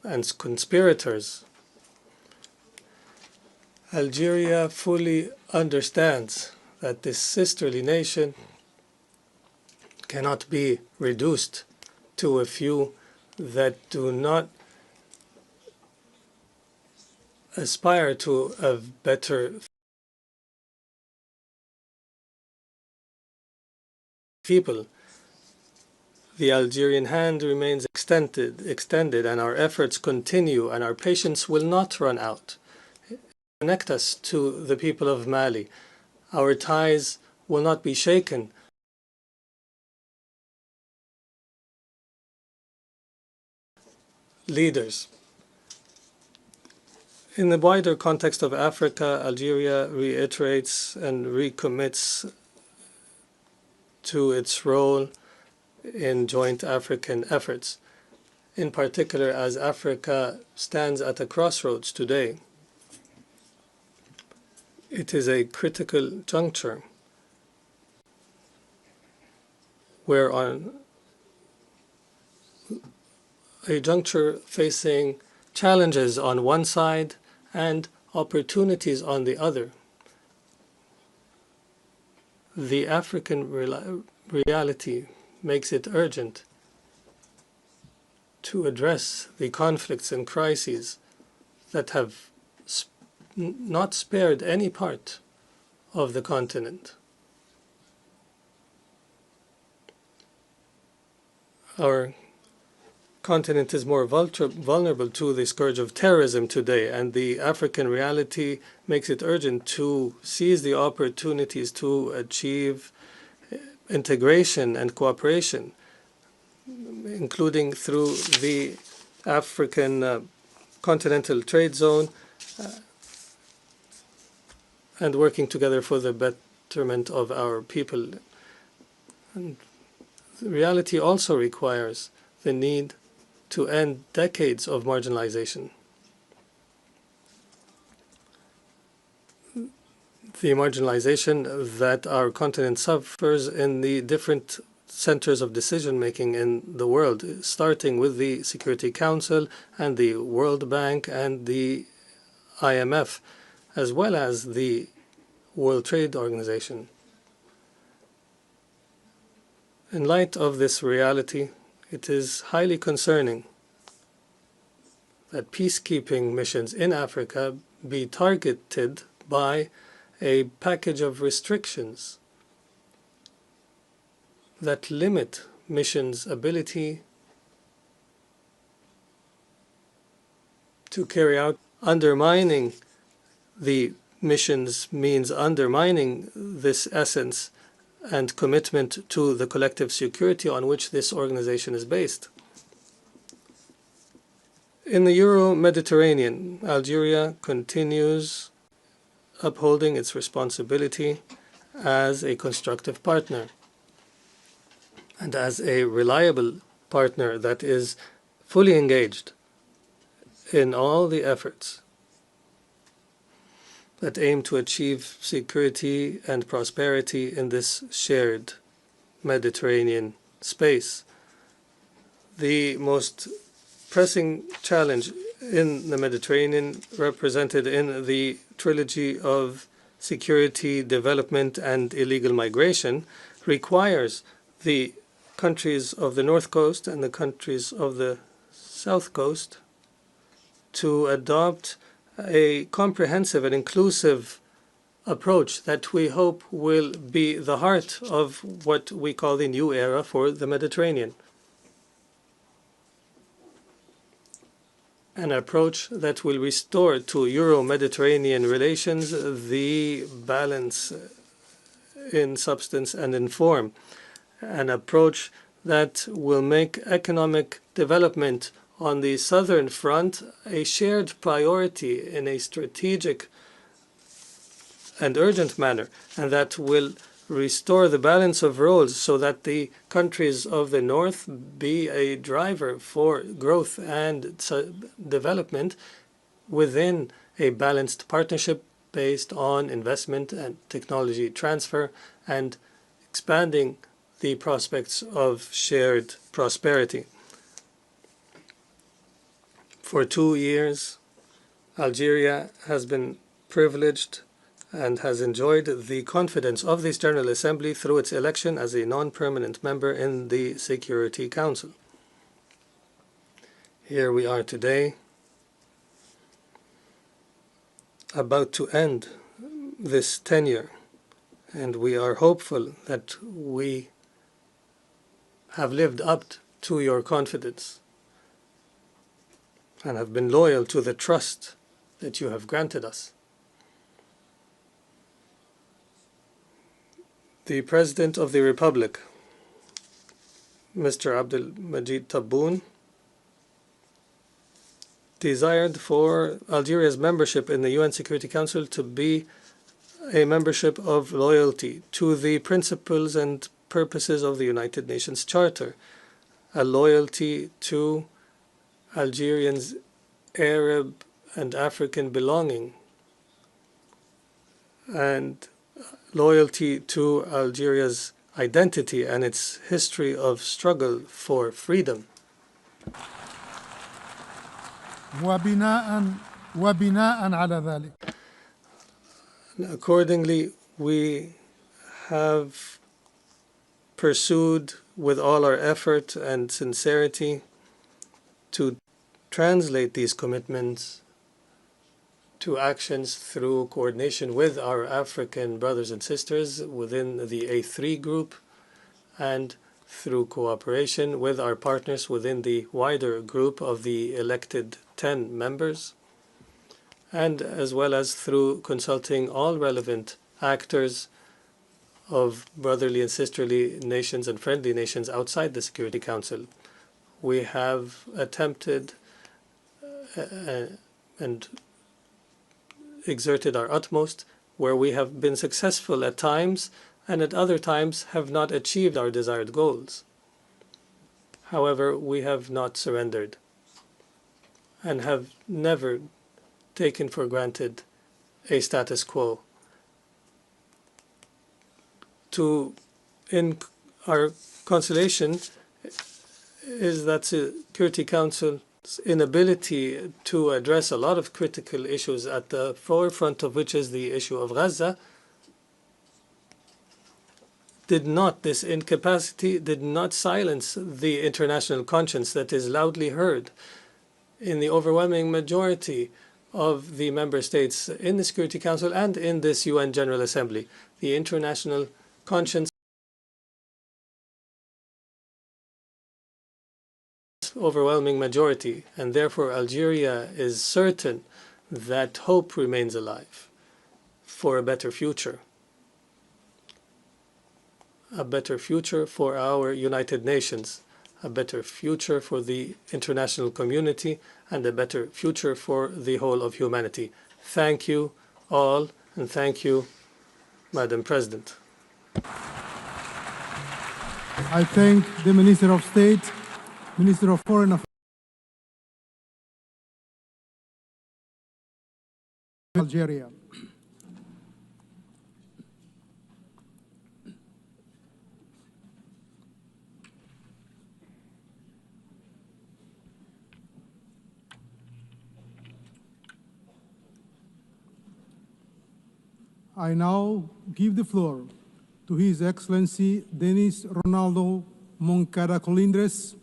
and conspirators. Algeria fully understands that this sisterly nation cannot be reduced to a few that do not aspire to a better people. The Algerian hand remains extended, and our efforts continue, and our patience will not run out. Connect us to the people of Mali. Our ties will not be shaken. Leaders. In the wider context of Africa, Algeria reiterates and recommits to its role in joint African efforts, in particular as Africa stands at a crossroads today. It is a critical juncture where on a juncture facing challenges on one side and opportunities on the other. The African reality makes it urgent to address the conflicts and crises that have not spared any part of the continent. Our continent is more vulnerable to the scourge of terrorism today, and the African reality makes it urgent to seize the opportunities to achieve integration and cooperation, including through the African Continental Trade Zone, and working together for the betterment of our people. And the reality also requires the need to end decades of marginalization. The marginalization that our continent suffers in the different centers of decision-making in the world, starting with the Security Council and the World Bank and the IMF, as well as the World Trade Organization. In light of this reality, it is highly concerning that peacekeeping missions in Africa be targeted by a package of restrictions that limit missions' ability to carry out. Undermining the missions means undermining this essence and commitment to the collective security on which this organization is based. In the Euro-Mediterranean, Algeria continues upholding its responsibility as a constructive partner and as a reliable partner that is fully engaged in all the efforts that aim to achieve security and prosperity in this shared Mediterranean space. The most pressing challenge in the Mediterranean, represented in the trilogy of security, development, and illegal migration, requires the countries of the North Coast and the countries of the South Coast to adopt a comprehensive and inclusive approach that we hope will be the heart of what we call the new era for the Mediterranean. An approach that will restore to Euro-Mediterranean relations the balance in substance and in form. An approach that will make economic development on the southern front a shared priority in a strategic and urgent manner, and that will restore the balance of roles so that the countries of the north be a driver for growth and development within a balanced partnership based on investment and technology transfer and expanding the prospects of shared prosperity. For 2 years, Algeria has been privileged and has enjoyed the confidence of this General Assembly through its election as a non-permanent member in the Security Council. Here we are today, about to end this tenure, and we are hopeful that we have lived up to your confidence and have been loyal to the trust that you have granted us. The President of the Republic, Mr. Abdelmajid Tebboune, desired for Algeria's membership in the UN Security Council to be a membership of loyalty to the principles and purposes of the United Nations Charter, a loyalty to Algerians' Arab and African belonging, and loyalty to Algeria's identity and its history of struggle for freedom. Accordingly, we have pursued with all our effort and sincerity to translate these commitments to actions through coordination with our African brothers and sisters within the A3 group and through cooperation with our partners within the wider group of the elected 10 members, and as well as through consulting all relevant actors of brotherly and sisterly nations and friendly nations outside the Security Council. We have attempted and exerted our utmost, where we have been successful at times and at other times have not achieved our desired goals. However, we have not surrendered and have never taken for granted a status quo. In Our consolation is that Security Council's inability to address a lot of critical issues, at the forefront of which is the issue of Gaza, this incapacity did not silence the international conscience that is loudly heard in the overwhelming majority of the member states in the Security Council and in this UN General Assembly. The international conscience, overwhelming majority, and therefore Algeria is certain that hope remains alive for a better future for our United Nations, a better future for the international community, and a better future for the whole of humanity. Thank you all, and thank you, Madam President. I thank the Minister of State, Minister of Foreign Affairs, Algeria. I now give the floor to His Excellency Denis Ronaldo Moncada Colindres,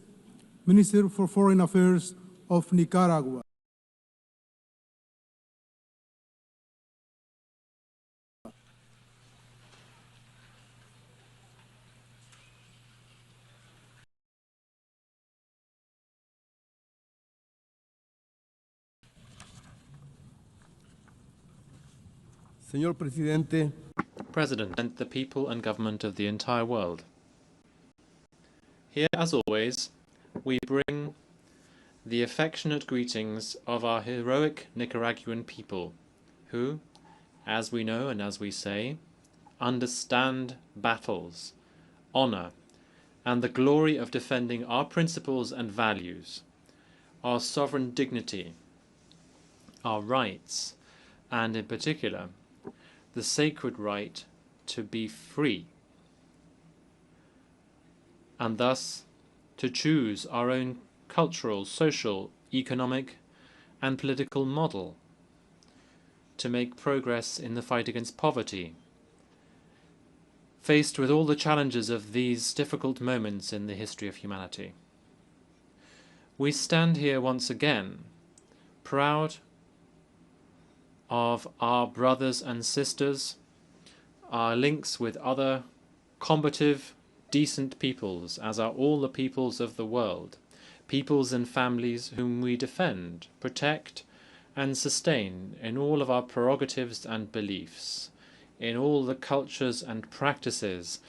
Minister for Foreign Affairs of Nicaragua. Señor Presidente, President and the people and government of the entire world. Here, as always, we bring the affectionate greetings of our heroic Nicaraguan people, who, as we know and as we say, understand battles, honor, and the glory of defending our principles and values, our sovereign dignity, our rights, and in particular, the sacred right to be free, and thus to choose our own cultural, social, economic, and political model, to make progress in the fight against poverty, faced with all the challenges of these difficult moments in the history of humanity. We stand here once again, proud of our brothers and sisters, our links with other combative, decent peoples, as are all the peoples of the world, peoples and families whom we defend, protect, and sustain in all of our prerogatives and beliefs, in all the cultures and practices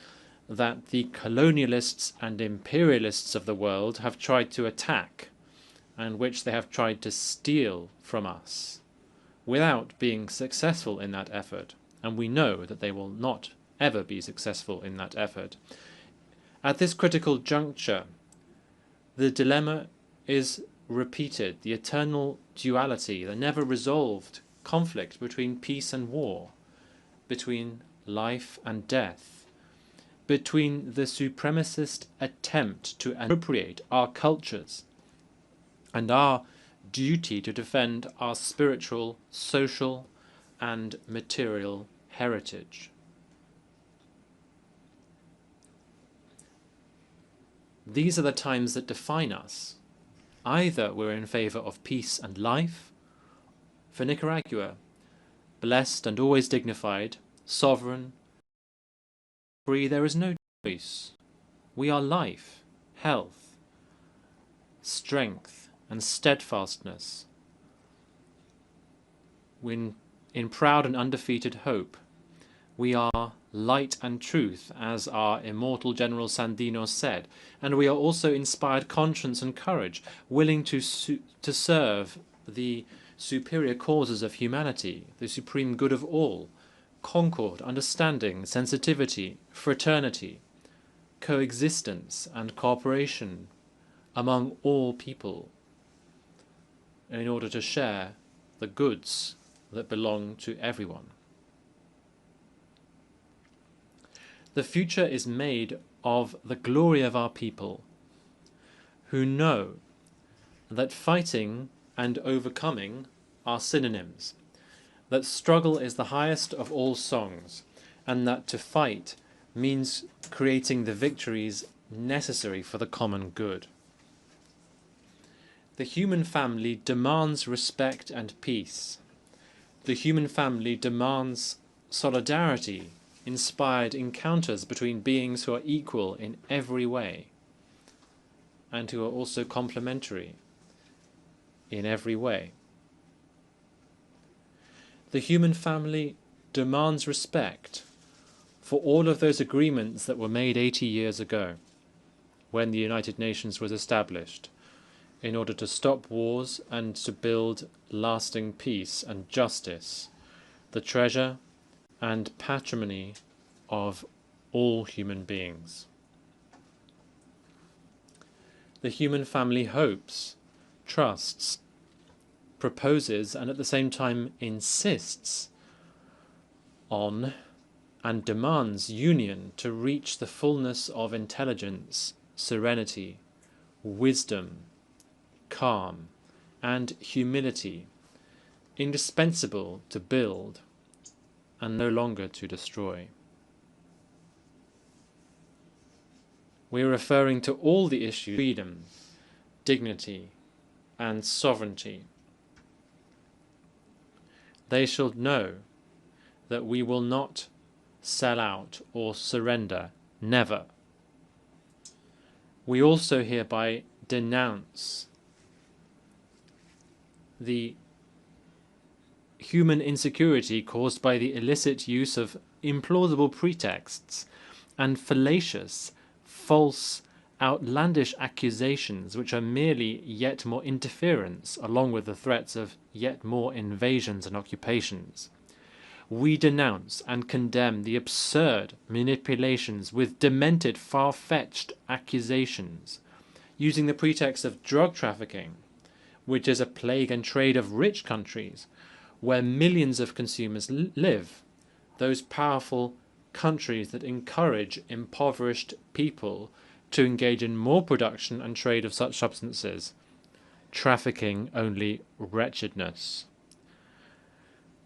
that the colonialists and imperialists of the world have tried to attack, and which they have tried to steal from us, without being successful in that effort, and we know that they will not ever be successful in that effort. At this critical juncture, the dilemma is repeated, the eternal duality, the never-resolved conflict between peace and war, between life and death, between the supremacist attempt to appropriate our cultures and our duty to defend our spiritual, social, and material heritage. These are the times that define us. Either we're in favor of peace and life. For Nicaragua, blessed and always dignified, sovereign, free, there is no choice. We are life, health, strength, and steadfastness. When in proud and undefeated hope, we are light and truth, as our immortal General Sandino said, and we are also inspired conscience and courage, willing to serve the superior causes of humanity, the supreme good of all, concord, understanding, sensitivity, fraternity, coexistence, and cooperation among all people, in order to share the goods that belong to everyone. The future is made of the glory of our people, who know that fighting and overcoming are synonyms, that struggle is the highest of all songs, and that to fight means creating the victories necessary for the common good. The human family demands respect and peace. The human family demands solidarity, inspired encounters between beings who are equal in every way and who are also complementary in every way. The human family demands respect for all of those agreements that were made 80 years ago when the United Nations was established in order to stop wars and to build lasting peace and justice, the treasure and patrimony of all human beings. The human family hopes, trusts, proposes, and at the same time insists on and demands union to reach the fullness of intelligence, serenity, wisdom, calm, and humility, indispensable to build and no longer to destroy. We are referring to all the issues: freedom, dignity, and sovereignty. They shall know that we will not sell out or surrender, never. We also hereby denounce the human insecurity caused by the illicit use of implausible pretexts and fallacious, false, outlandish accusations which are merely yet more interference along with the threats of yet more invasions and occupations. We denounce and condemn the absurd manipulations with demented, far-fetched accusations, using the pretext of drug trafficking, which is a plague and trade of rich countries, where millions of consumers live, those powerful countries that encourage impoverished people to engage in more production and trade of such substances, trafficking only wretchedness.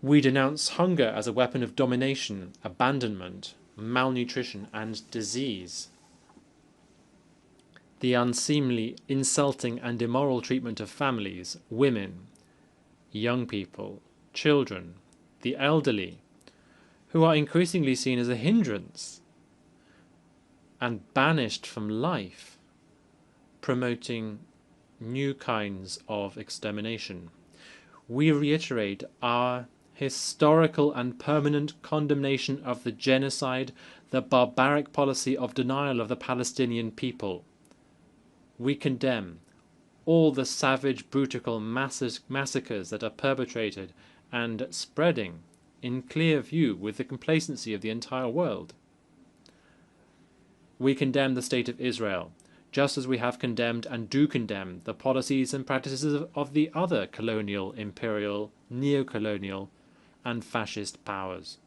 We denounce hunger as a weapon of domination, abandonment, malnutrition, and disease. The unseemly, insulting, and immoral treatment of families, women, young people, children, the elderly, who are increasingly seen as a hindrance and banished from life, promoting new kinds of extermination. We reiterate our historical and permanent condemnation of the genocide, the barbaric policy of denial of the Palestinian people. We condemn all the savage, brutal massacres that are perpetrated and spreading in clear view with the complacency of the entire world. We condemn the state of Israel, just as we have condemned and do condemn the policies and practices of the other colonial, imperial, neo-colonial, and fascist powers.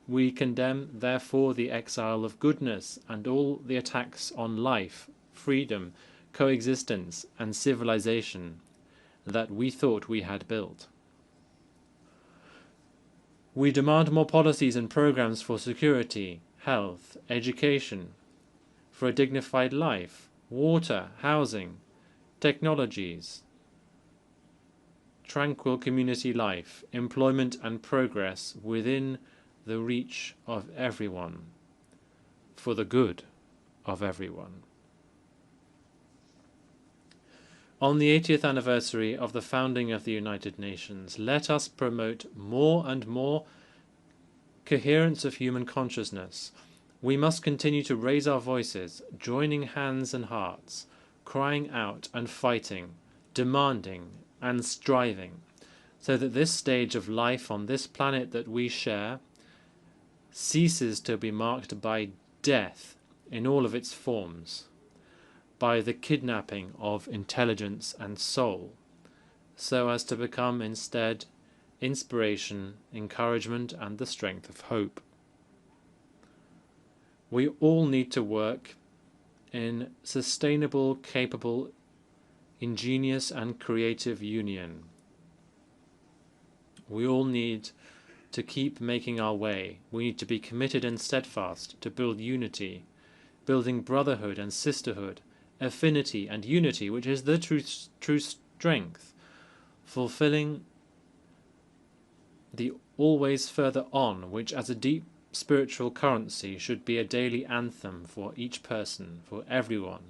We condemn, therefore, the exile of goodness and all the attacks on life, freedom, coexistence, and civilization that we thought we had built. We demand more policies and programs for security, health, education, for a dignified life, water, housing, technologies, tranquil community life, employment and progress within the reach of everyone, for the good of everyone. On the 80th anniversary of the founding of the United Nations, let us promote more and more coherence of human consciousness. We must continue to raise our voices, joining hands and hearts, crying out and fighting, demanding and striving, so that this stage of life on this planet that we share ceases to be marked by death in all of its forms, by the kidnapping of intelligence and soul, so as to become instead inspiration, encouragement, and the strength of hope. We all need to work in sustainable, capable, ingenious and creative union. We all need to keep making our way. We need to be committed and steadfast to build unity, building brotherhood and sisterhood, affinity and unity, which is the true strength, fulfilling the always further on, which as a deep spiritual currency should be a daily anthem for each person, for everyone.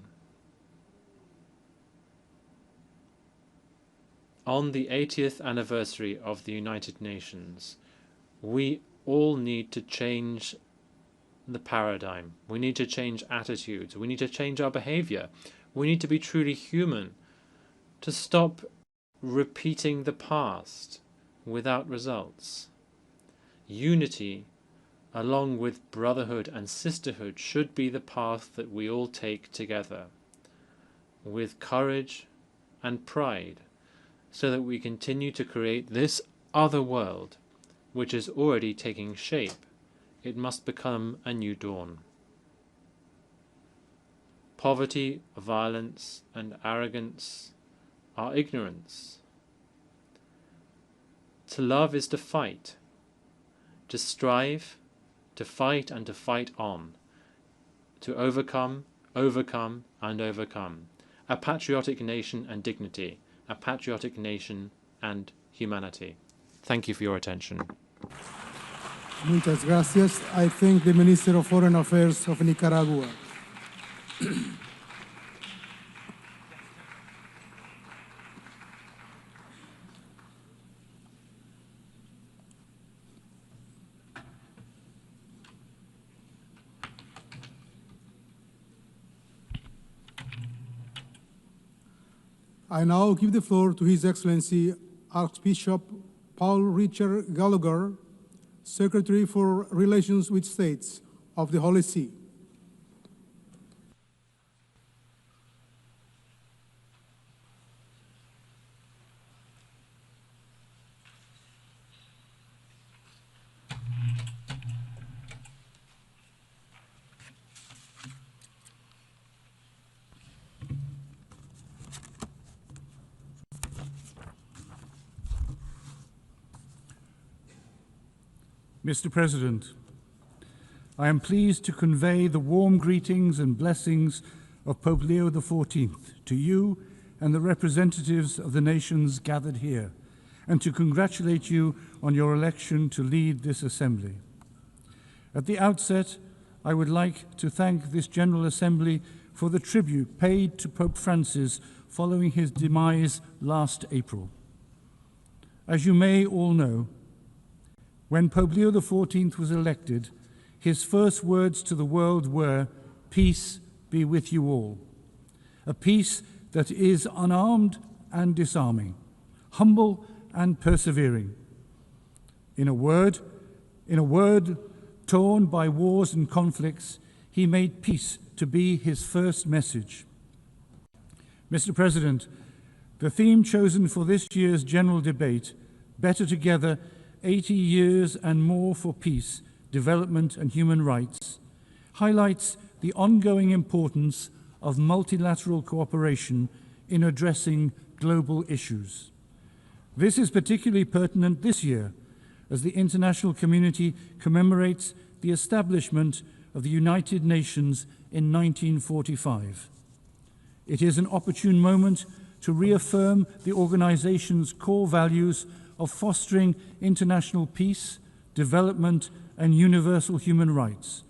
On the 80th anniversary of the United Nations, we all need to change the paradigm. We need to change attitudes. We need to change our behavior. We need to be truly human, to stop repeating the past without results. Unity, along with brotherhood and sisterhood, should be the path that we all take together, with courage and pride, so that we continue to create this other world, which is already taking shape. It must become a new dawn. Poverty, violence, and arrogance are ignorance. To love is to fight, to strive, to fight and to fight on, to overcome, overcome, and overcome. A patriotic nation and dignity, a patriotic nation and humanity. Thank you for your attention. Muchas gracias. I thank the Minister of Foreign Affairs of Nicaragua. I now give the floor to His Excellency Archbishop Paul Richard Gallagher, Secretary for Relations with States of the Holy See. Mr. President, I am pleased to convey the warm greetings and blessings of Pope Leo XIV to you and the representatives of the nations gathered here, and to congratulate you on your election to lead this assembly. At the outset, I would like to thank this General Assembly for the tribute paid to Pope Francis following his demise last April. As you may all know, when Pope Leo XIV was elected, his first words to the world were, "Peace be with you all." A peace that is unarmed and disarming, humble and persevering. In a word torn by wars and conflicts, he made peace to be his first message. Mr. President, the theme chosen for this year's general debate, Better Together, 80 years and more for peace, development and human rights, highlights the ongoing importance of multilateral cooperation in addressing global issues. This is particularly pertinent this year, as the international community commemorates the establishment of the United Nations in 1945. It is an opportune moment to reaffirm the organization's core values of fostering international peace, development, and universal human rights,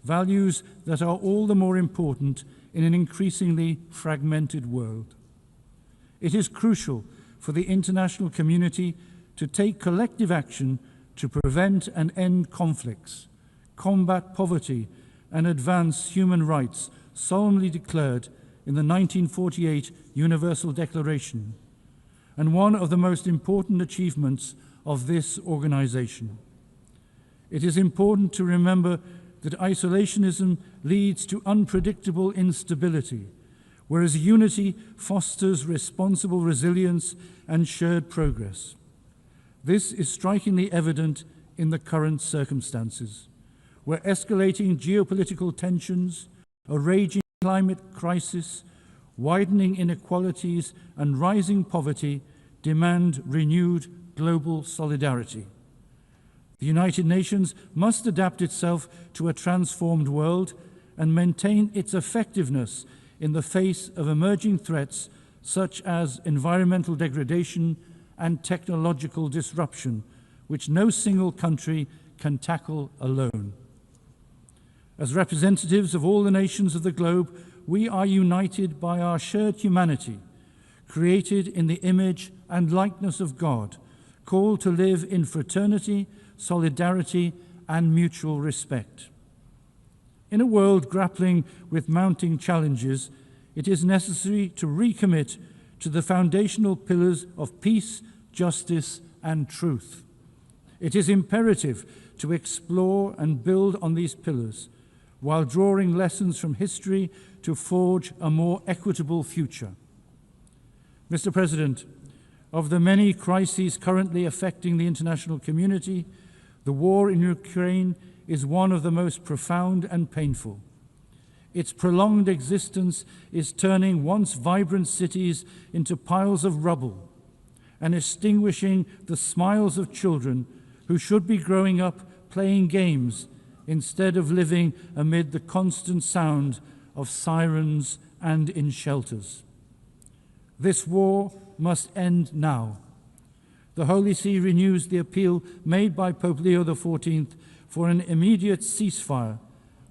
values that are all the more important in an increasingly fragmented world. It is crucial for the international community to take collective action to prevent and end conflicts, combat poverty, and advance human rights solemnly declared in the 1948 Universal Declaration, and one of the most important achievements of this organization. It is important to remember that isolationism leads to unpredictable instability, whereas unity fosters responsible resilience and shared progress. This is strikingly evident in the current circumstances, where escalating geopolitical tensions, a raging climate crisis, widening inequalities, and rising poverty demand renewed global solidarity. The United Nations must adapt itself to a transformed world and maintain its effectiveness in the face of emerging threats such as environmental degradation and technological disruption, which no single country can tackle alone. As representatives of all the nations of the globe, we are united by our shared humanity, created in the image and likeness of God, called to live in fraternity, solidarity, and mutual respect. In a world grappling with mounting challenges, it is necessary to recommit to the foundational pillars of peace, justice, and truth. It is imperative to explore and build on these pillars, while drawing lessons from history to forge a more equitable future. Mr. President, of the many crises currently affecting the international community, the war in Ukraine is one of the most profound and painful. Its prolonged existence is turning once vibrant cities into piles of rubble and extinguishing the smiles of children who should be growing up playing games instead of living amid the constant sound of sirens and in shelters. This war must end now. The Holy See renews the appeal made by Pope Leo XIV for an immediate ceasefire,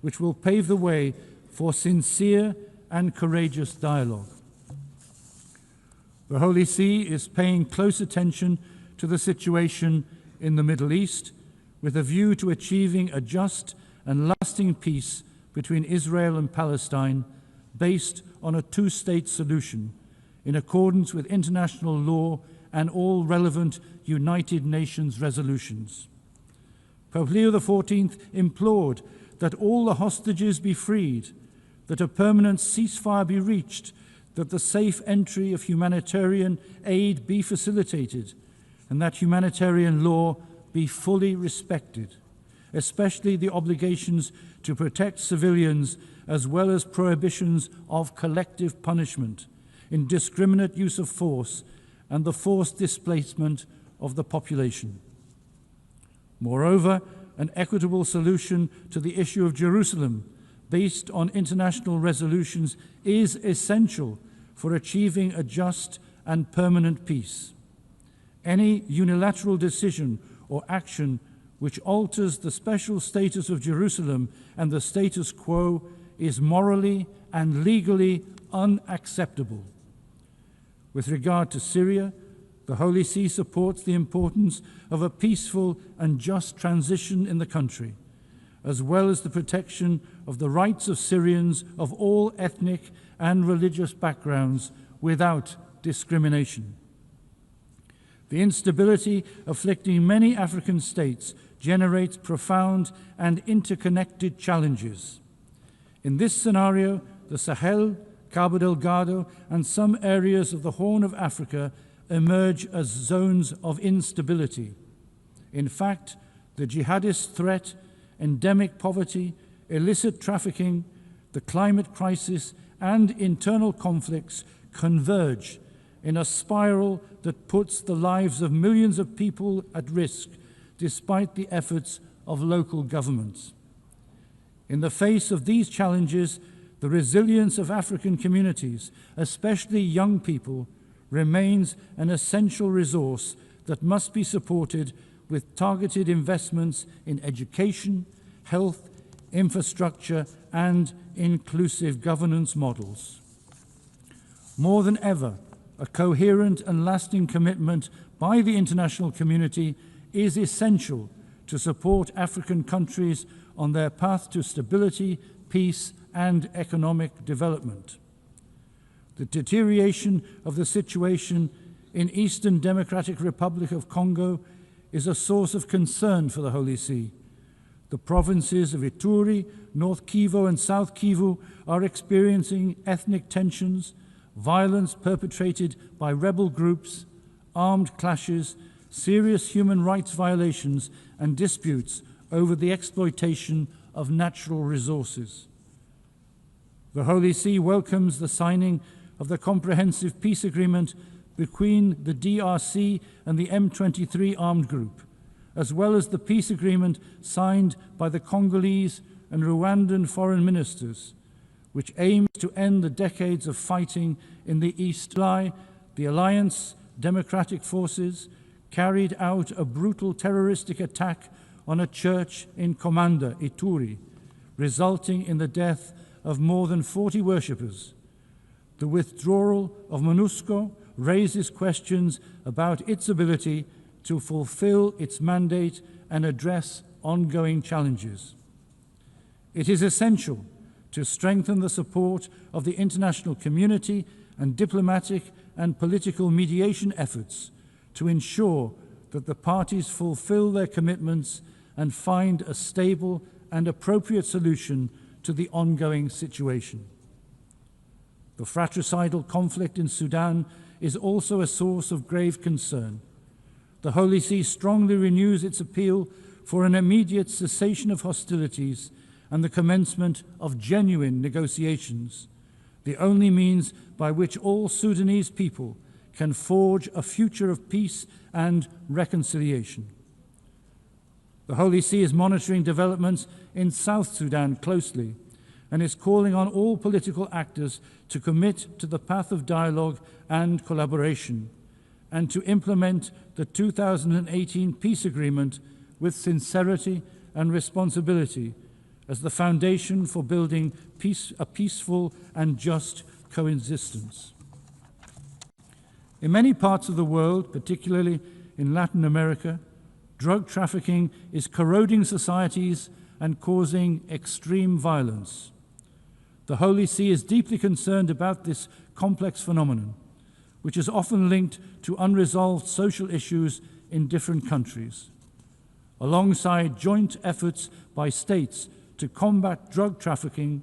which will pave the way for sincere and courageous dialogue. The Holy See is paying close attention to the situation in the Middle East with a view to achieving a just and lasting peace between Israel and Palestine based on a two-state solution in accordance with international law and all relevant United Nations resolutions. Pope Leo XIV implored that all the hostages be freed, that a permanent ceasefire be reached, that the safe entry of humanitarian aid be facilitated, and that humanitarian law be fully respected, especially the obligations to protect civilians as well as prohibitions of collective punishment, indiscriminate use of force, and the forced displacement of the population. Moreover, an equitable solution to the issue of Jerusalem based on international resolutions is essential for achieving a just and permanent peace. Any unilateral decision or action which alters the special status of Jerusalem and the status quo is morally and legally unacceptable. With regard to Syria, the Holy See supports the importance of a peaceful and just transition in the country, as well as the protection of the rights of Syrians of all ethnic and religious backgrounds without discrimination. The instability afflicting many African states generates profound and interconnected challenges. In this scenario, the Sahel, Cabo Delgado, and some areas of the Horn of Africa emerge as zones of instability. In fact, the jihadist threat, endemic poverty, illicit trafficking, the climate crisis, and internal conflicts converge in a spiral that puts the lives of millions of people at risk, despite the efforts of local governments. In the face of these challenges, the resilience of African communities, especially young people, remains an essential resource that must be supported with targeted investments in education, health, infrastructure, and inclusive governance models. More than ever, a coherent and lasting commitment by the international community is essential to support African countries on their path to stability, peace, and economic development. The deterioration of the situation in Eastern Democratic Republic of Congo is a source of concern for the Holy See. The provinces of Ituri, North Kivu, and South Kivu are experiencing ethnic tensions, violence perpetrated by rebel groups, armed clashes, serious human rights violations, and disputes over the exploitation of natural resources. The Holy See welcomes the signing of the comprehensive peace agreement between the DRC and the M23 armed group, as well as the peace agreement signed by the Congolese and Rwandan foreign ministers, which aims to end the decades of fighting in the East. The Alliance Democratic Forces carried out a brutal terroristic attack on a church in Komanda, Ituri, resulting in the death of more than 40 worshippers. The withdrawal of MONUSCO raises questions about its ability to fulfill its mandate and address ongoing challenges. It is essential to strengthen the support of the international community and diplomatic and political mediation efforts to ensure that the parties fulfill their commitments and find a stable and appropriate solution to the ongoing situation. The fratricidal conflict in Sudan is also a source of grave concern. The Holy See strongly renews its appeal for an immediate cessation of hostilities and the commencement of genuine negotiations, the only means by which all Sudanese people can forge a future of peace and reconciliation. The Holy See is monitoring developments in South Sudan closely and is calling on all political actors to commit to the path of dialogue and collaboration and to implement the 2018 peace agreement with sincerity and responsibility as the foundation for building a peaceful and just coexistence. In many parts of the world, particularly in Latin America, drug trafficking is corroding societies and causing extreme violence. The Holy See is deeply concerned about this complex phenomenon, which is often linked to unresolved social issues in different countries. Alongside joint efforts by states to combat drug trafficking,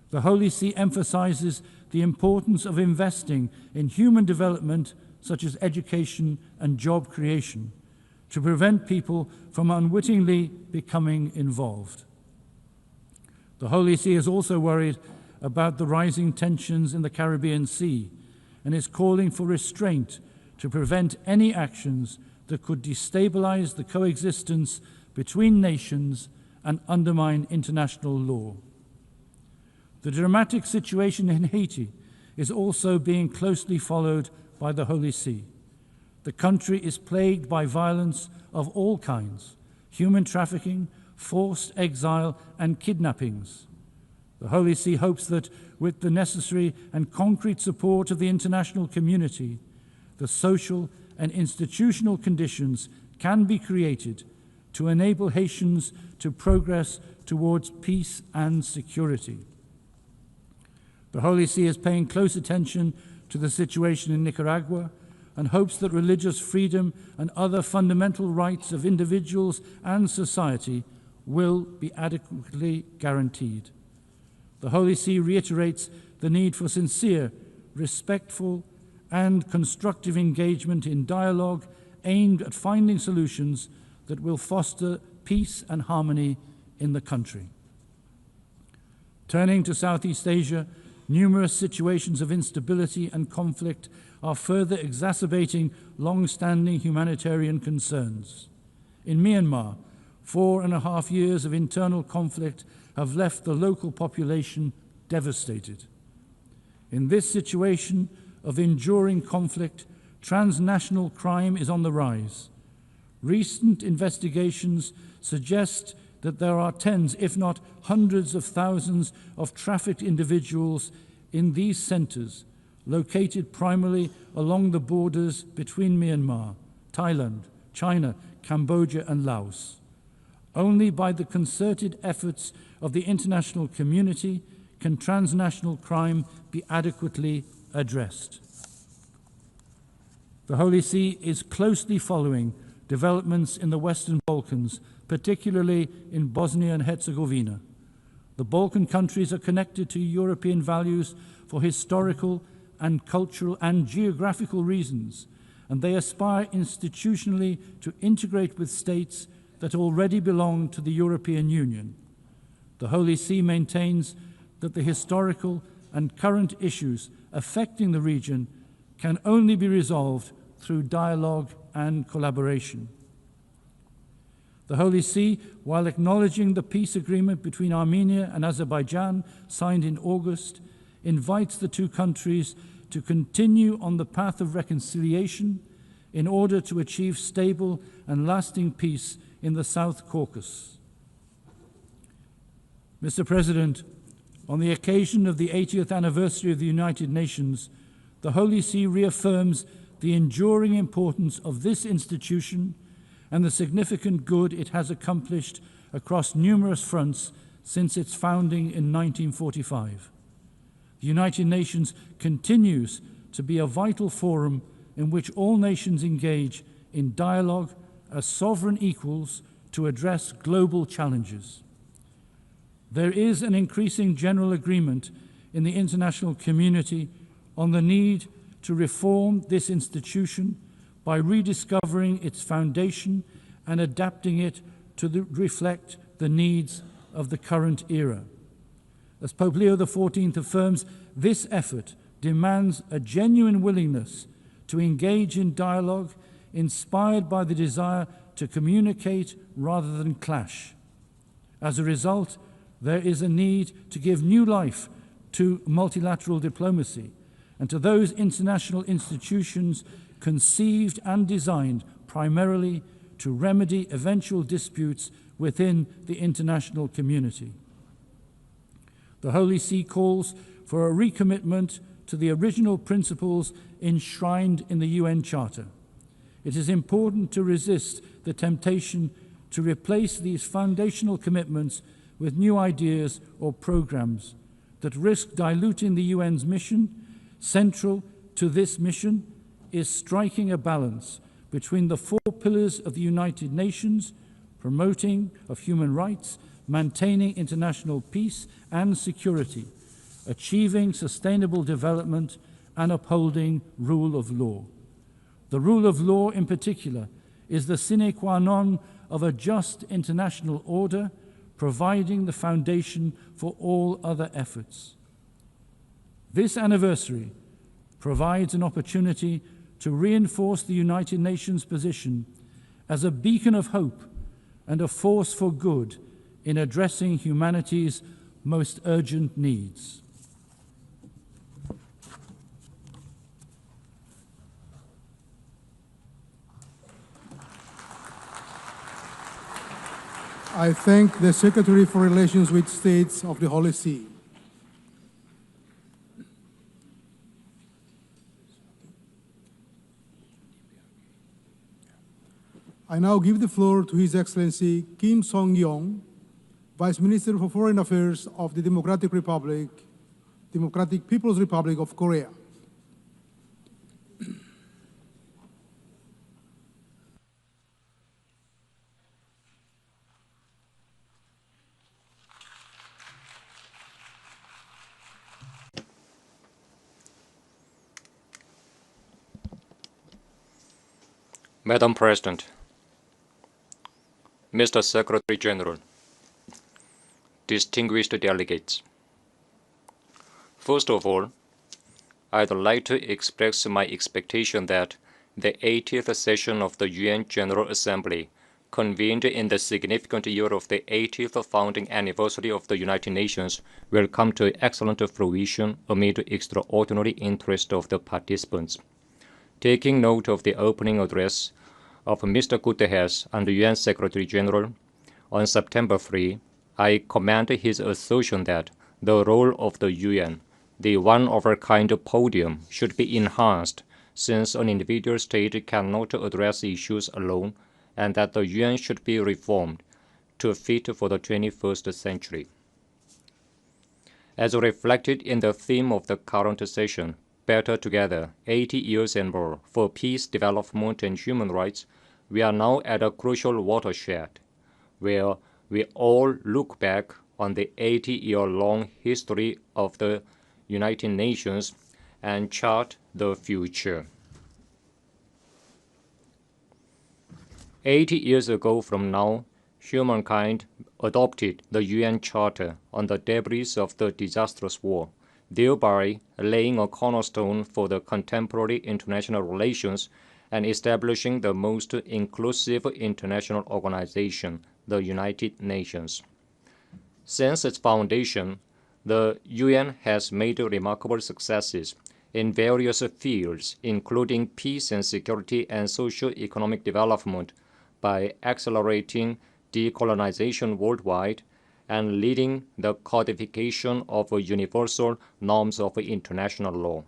the Holy See emphasizes the importance of investing in human development, such as education and job creation, to prevent people from unwittingly becoming involved. The Holy See is also worried about the rising tensions in the Caribbean Sea and is calling for restraint to prevent any actions that could destabilize the coexistence between nations and undermine international law. The dramatic situation in Haiti is also being closely followed by the Holy See. The country is plagued by violence of all kinds, human trafficking, forced exile, and kidnappings. The Holy See hopes that with the necessary and concrete support of the international community, the social and institutional conditions can be created to enable Haitians to progress towards peace and security. The Holy See is paying close attention to the situation in Nicaragua and hopes that religious freedom and other fundamental rights of individuals and society will be adequately guaranteed. The Holy See reiterates the need for sincere, respectful, and constructive engagement in dialogue aimed at finding solutions that will foster peace and harmony in the country. Turning to Southeast Asia, numerous situations of instability and conflict are further exacerbating long-standing humanitarian concerns. In Myanmar, 4.5 years of internal conflict have left the local population devastated. In this situation of enduring conflict, transnational crime is on the rise. Recent investigations suggest that there are tens, if not hundreds of thousands of trafficked individuals in these centers, located primarily along the borders between Myanmar, Thailand, China, Cambodia, and Laos. Only by the concerted efforts of the international community can transnational crime be adequately addressed. The Holy See is closely following developments in the Western Balkans, particularly in Bosnia and Herzegovina. The Balkan countries are connected to European values for historical and cultural and geographical reasons, and they aspire institutionally to integrate with states that already belong to the European Union. The Holy See maintains that the historical and current issues affecting the region can only be resolved through dialogue and collaboration. The Holy See, while acknowledging the peace agreement between Armenia and Azerbaijan signed in August, invites the two countries to continue on the path of reconciliation in order to achieve stable and lasting peace in the South Caucasus. Mr. President, on the occasion of the 80th anniversary of the United Nations, the Holy See reaffirms the enduring importance of this institution and the significant good it has accomplished across numerous fronts since its founding in 1945. The United Nations continues to be a vital forum in which all nations engage in dialogue as sovereign equals to address global challenges. There is an increasing general agreement in the international community on the need to reform this institution by rediscovering its foundation and adapting it to reflect the needs of the current era. As Pope Leo XIV affirms, this effort demands a genuine willingness to engage in dialogue inspired by the desire to communicate rather than clash. As a result, there is a need to give new life to multilateral diplomacy and to those international institutions conceived and designed primarily to remedy eventual disputes within the international community. The Holy See calls for a recommitment to the original principles enshrined in the UN Charter. It is important to resist the temptation to replace these foundational commitments with new ideas or programs that risk diluting the UN's mission. Central to this mission is striking a balance between the four pillars of the United Nations, promoting of human rights, maintaining international peace and security, achieving sustainable development, and upholding rule of law. The rule of law, in particular, is the sine qua non of a just international order, providing the foundation for all other efforts. This anniversary provides an opportunity to reinforce the United Nations position as a beacon of hope and a force for good in addressing humanity's most urgent needs. I thank the Secretary for Relations with States of the Holy See. I now give the floor to His Excellency Kim Song-yong, Vice Minister for Foreign Affairs of the Democratic People's Republic of Korea. Madam President, Mr. Secretary General, distinguished delegates. First of all, I'd like to express my expectation that the 80th session of the UN General Assembly, convened in the significant year of the 80th founding anniversary of the United Nations, will come to excellent fruition amid extraordinary interest of the participants. Taking note of the opening address of Mr. Guterres and the UN Secretary General on September 3, I commend his assertion that the role of the UN, the one-of-a-kind podium, should be enhanced since an individual state cannot address issues alone, and that the UN should be reformed to fit for the 21st century. As reflected in the theme of the current session, Better Together, 80 years and more for peace, development, and human rights, we are now at a crucial watershed, where we all look back on the 80-year-long history of the United Nations and chart the future. 80 years ago from now, humankind adopted the UN Charter on the debris of the disastrous war, thereby laying a cornerstone for the contemporary international relations and establishing the most inclusive international organization, the United Nations. Since its foundation, the UN has made remarkable successes in various fields, including peace and security and socio-economic development, by accelerating decolonization worldwide and leading the codification of universal norms of international law.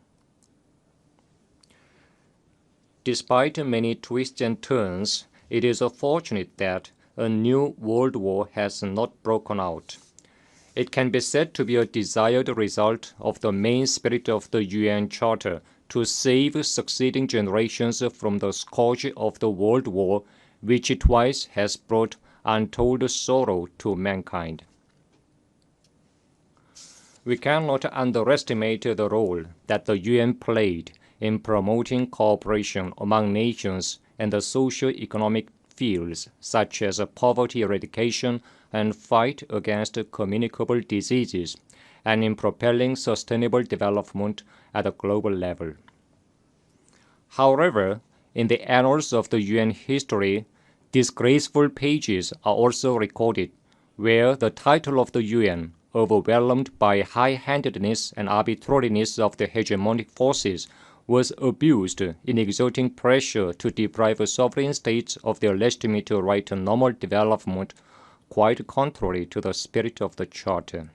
Despite many twists and turns, it is fortunate that a new world war has not broken out. It can be said to be a desired result of the main spirit of the UN Charter to save succeeding generations from the scourge of the World War, which twice has brought untold sorrow to mankind. We cannot underestimate the role that the UN played in promoting cooperation among nations in the socio-economic fields such as poverty eradication and fight against communicable diseases, and in propelling sustainable development at a global level. However, in the annals of the UN history, disgraceful pages are also recorded, where the title of the UN, overwhelmed by high-handedness and arbitrariness of the hegemonic forces, was abused in exerting pressure to deprive sovereign states of their legitimate right to normal development, quite contrary to the spirit of the Charter.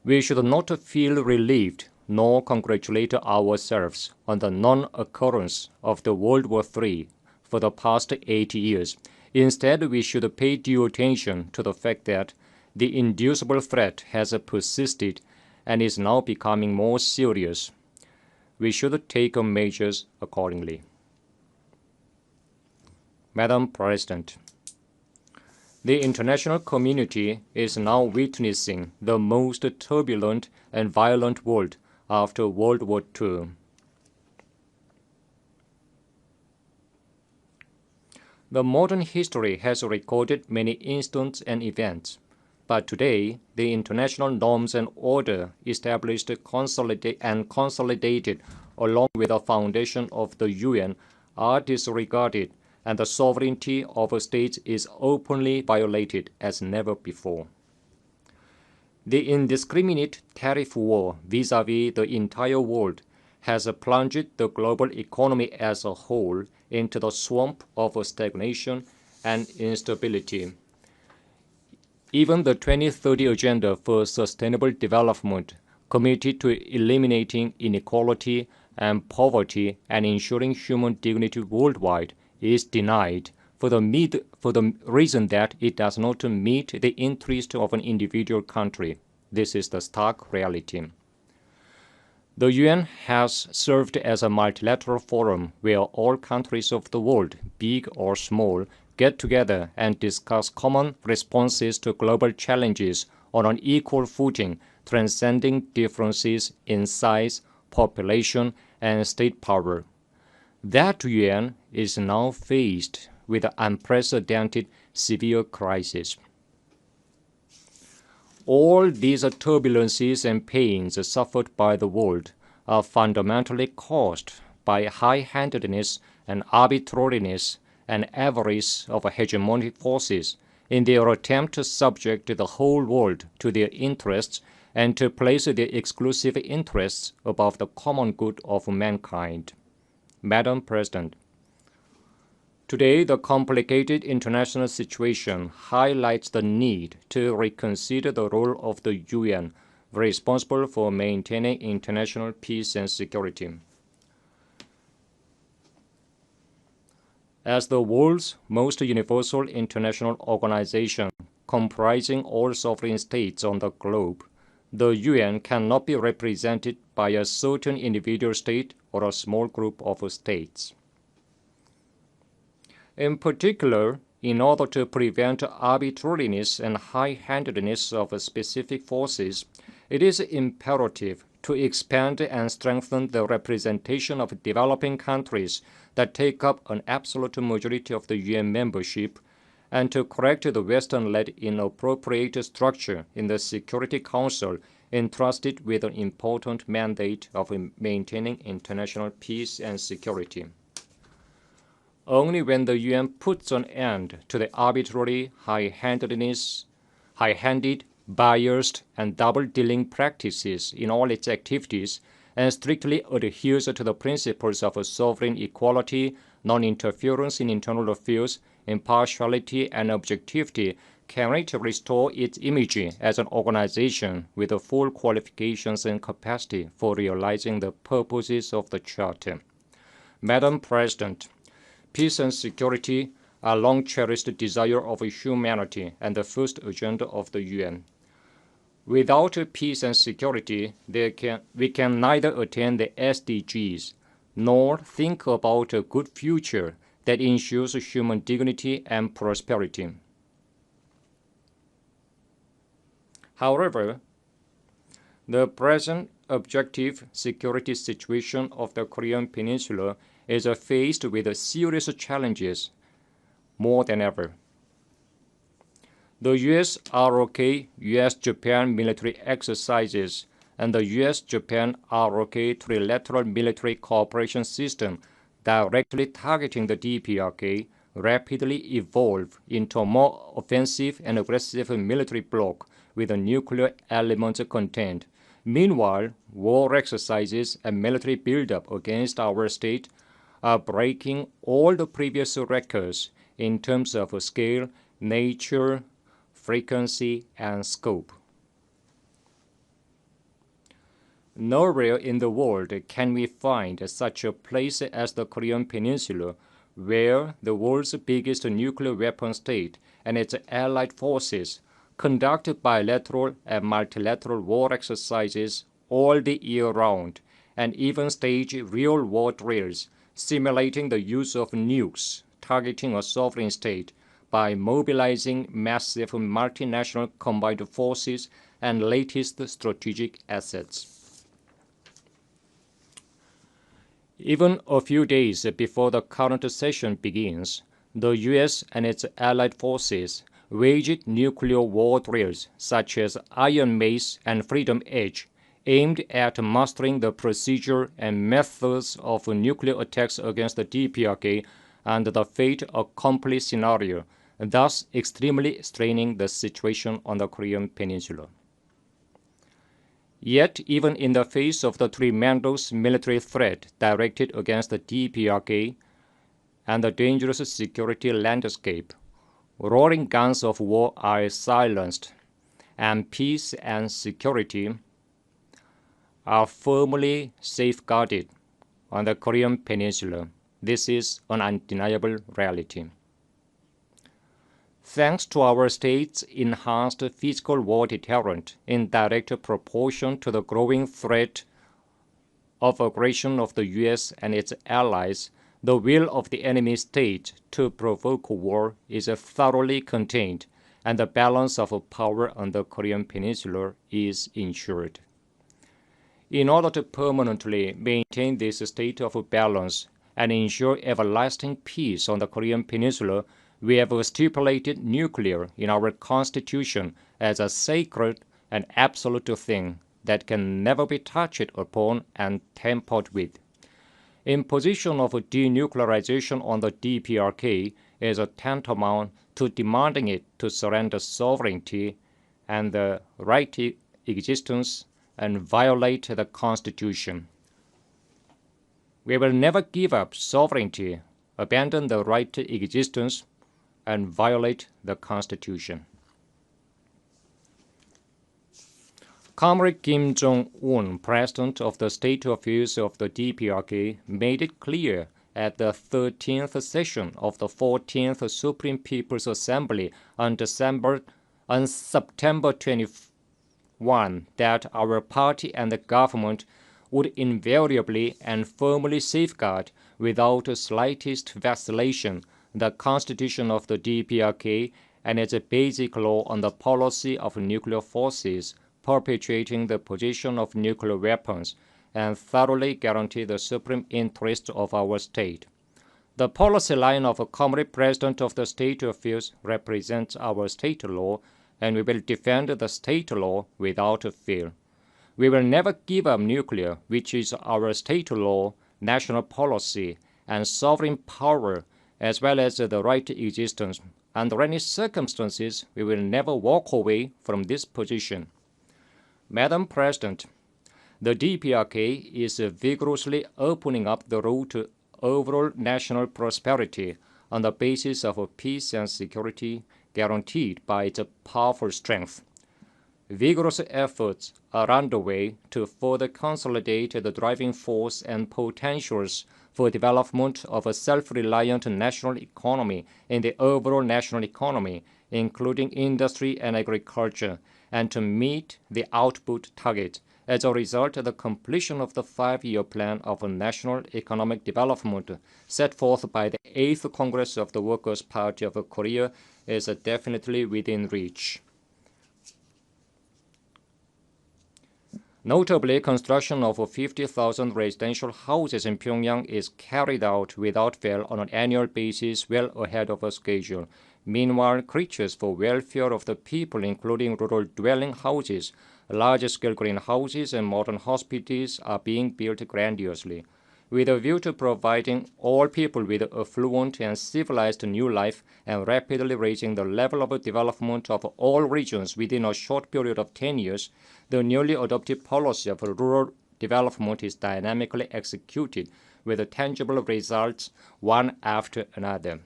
We should not feel relieved nor congratulate ourselves on the non-occurrence of the World War III for the past 80 years. Instead, we should pay due attention to the fact that the inducible threat has persisted and is now becoming more serious. We should take measures accordingly. Madam President, the international community is now witnessing the most turbulent and violent world after World War II. The modern history has recorded many incidents and events, but today the international norms and order established and consolidated along with the foundation of the UN are disregarded, and the sovereignty of states is openly violated as never before. The indiscriminate tariff war vis-à-vis the entire world has plunged the global economy as a whole into the swamp of stagnation and instability. Even the 2030 Agenda for Sustainable Development, committed to eliminating inequality and poverty and ensuring human dignity worldwide, is denied for the reason that it does not meet the interest of an individual country. This is the stark reality. The UN has served as a multilateral forum where all countries of the world, big or small, get together and discuss common responses to global challenges on an equal footing, transcending differences in size, population, and state power. That UN is now faced with an unprecedented severe crisis. All these turbulences and pains suffered by the world are fundamentally caused by high-handedness and arbitrariness and avarice of hegemonic forces in their attempt to subject the whole world to their interests and to place their exclusive interests above the common good of mankind. Madam President, today the complicated international situation highlights the need to reconsider the role of the UN, responsible for maintaining international peace and security. As the world's most universal international organization, comprising all sovereign states on the globe, the UN cannot be represented by a certain individual state or a small group of states. In particular, in order to prevent arbitrariness and high-handedness of specific forces, it is imperative to expand and strengthen the representation of developing countries that take up an absolute majority of the UN membership, and to correct the Western-led inappropriate structure in the Security Council entrusted with an important mandate of maintaining international peace and security. Only when the UN puts an end to the arbitrary, high-handed, biased, and double-dealing practices in all its activities and strictly adheres to the principles of sovereign equality, non-interference in internal affairs, impartiality, and objectivity, can it restore its image as an organization with the full qualifications and capacity for realizing the purposes of the Charter. Madam President, peace and security are long-cherished desire of humanity and the first agenda of the UN. Without peace and security, we can neither attain the SDGs nor think about a good future that ensures human dignity and prosperity. However, the present objective security situation of the Korean Peninsula is faced with serious challenges more than ever. The US-ROK, US-Japan military exercises, and the US-Japan-ROK trilateral military cooperation system directly targeting the DPRK rapidly evolve into a more offensive and aggressive military bloc with a nuclear element content. Meanwhile, war exercises and military buildup against our state are breaking all the previous records in terms of scale, nature, frequency, and scope. Nowhere in the world can we find such a place as the Korean Peninsula, where the world's biggest nuclear weapon state and its allied forces conduct bilateral and multilateral war exercises all the year round, and even stage real war drills simulating the use of nukes targeting a sovereign state by mobilizing massive multinational combined forces and latest strategic assets. Even a few days before the current session begins, the US and its allied forces waged nuclear war drills such as Iron Mace and Freedom Edge, aimed at mastering the procedure and methods of nuclear attacks against the DPRK and the fait accompli scenario, thus extremely straining the situation on the Korean Peninsula. Yet, even in the face of the tremendous military threat directed against the DPRK and the dangerous security landscape, roaring guns of war are silenced, and peace and security are firmly safeguarded on the Korean Peninsula. This is an undeniable reality. Thanks to our state's enhanced physical war deterrent in direct proportion to the growing threat of aggression of the US and its allies, the will of the enemy state to provoke war is thoroughly contained, and the balance of power on the Korean Peninsula is ensured. In order to permanently maintain this state of balance and ensure everlasting peace on the Korean Peninsula, we have stipulated nuclear in our Constitution as a sacred and absolute thing that can never be touched upon and tampered with. Imposition of denuclearization on the DPRK is tantamount to demanding it to surrender sovereignty and the right to existence and violate the Constitution. We will never give up sovereignty, abandon the right to existence, and violate the Constitution. Comrade Kim Jong-un, President of the State Affairs of the DPRK, made it clear at the 13th session of the 14th Supreme People's Assembly on September 21 that our party and the government would invariably and firmly safeguard without the slightest vacillation the Constitution of the DPRK and its basic law on the policy of nuclear forces perpetuating the possession of nuclear weapons, and thoroughly guarantee the supreme interest of our state. The policy line of a Comrade President of the State Affairs represents our state law, and we will defend the state law without fear. We will never give up nuclear, which is our state law, national policy, and sovereign power, as well as the right to existence. Under any circumstances, we will never walk away from this position. Madam President, the DPRK is vigorously opening up the road to overall national prosperity on the basis of peace and security guaranteed by its powerful strength. Vigorous efforts are underway to further consolidate the driving force and potentials for development of a self-reliant national economy in the overall national economy, including industry and agriculture, and to meet the output target. As a result, the completion of the 5-year plan of national economic development set forth by the 8th Congress of the Workers' Party of Korea is definitely within reach. Notably, construction of 50,000 residential houses in Pyongyang is carried out without fail on an annual basis, well ahead of schedule. Meanwhile, creatures for welfare of the people, including rural dwelling houses, large-scale greenhouses, and modern hospitals, are being built grandiosely. With a view to providing all people with a fluent and civilized new life and rapidly raising the level of development of all regions within a short period of 10 years, the newly adopted policy of rural development is dynamically executed with tangible results one after another.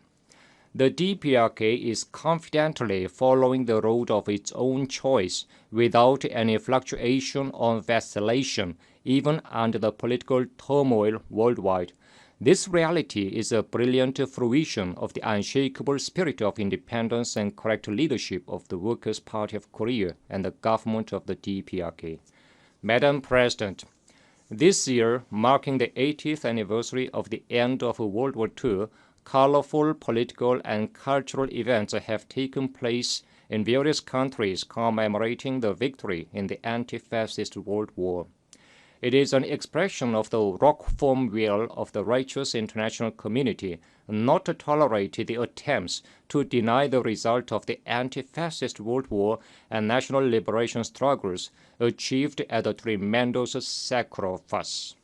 The DPRK is confidently following the road of its own choice without any fluctuation or vacillation, even under the political turmoil worldwide. This reality is a brilliant fruition of the unshakable spirit of independence and correct leadership of the Workers' Party of Korea and the government of the DPRK. Madam President, this year, marking the 80th anniversary of the end of World War II, colorful political and cultural events have taken place in various countries commemorating the victory in the anti-fascist World War. It is an expression of the rock-firm will of the righteous international community not to tolerate the attempts to deny the result of the anti-fascist World War and national liberation struggles achieved at a tremendous sacrifice.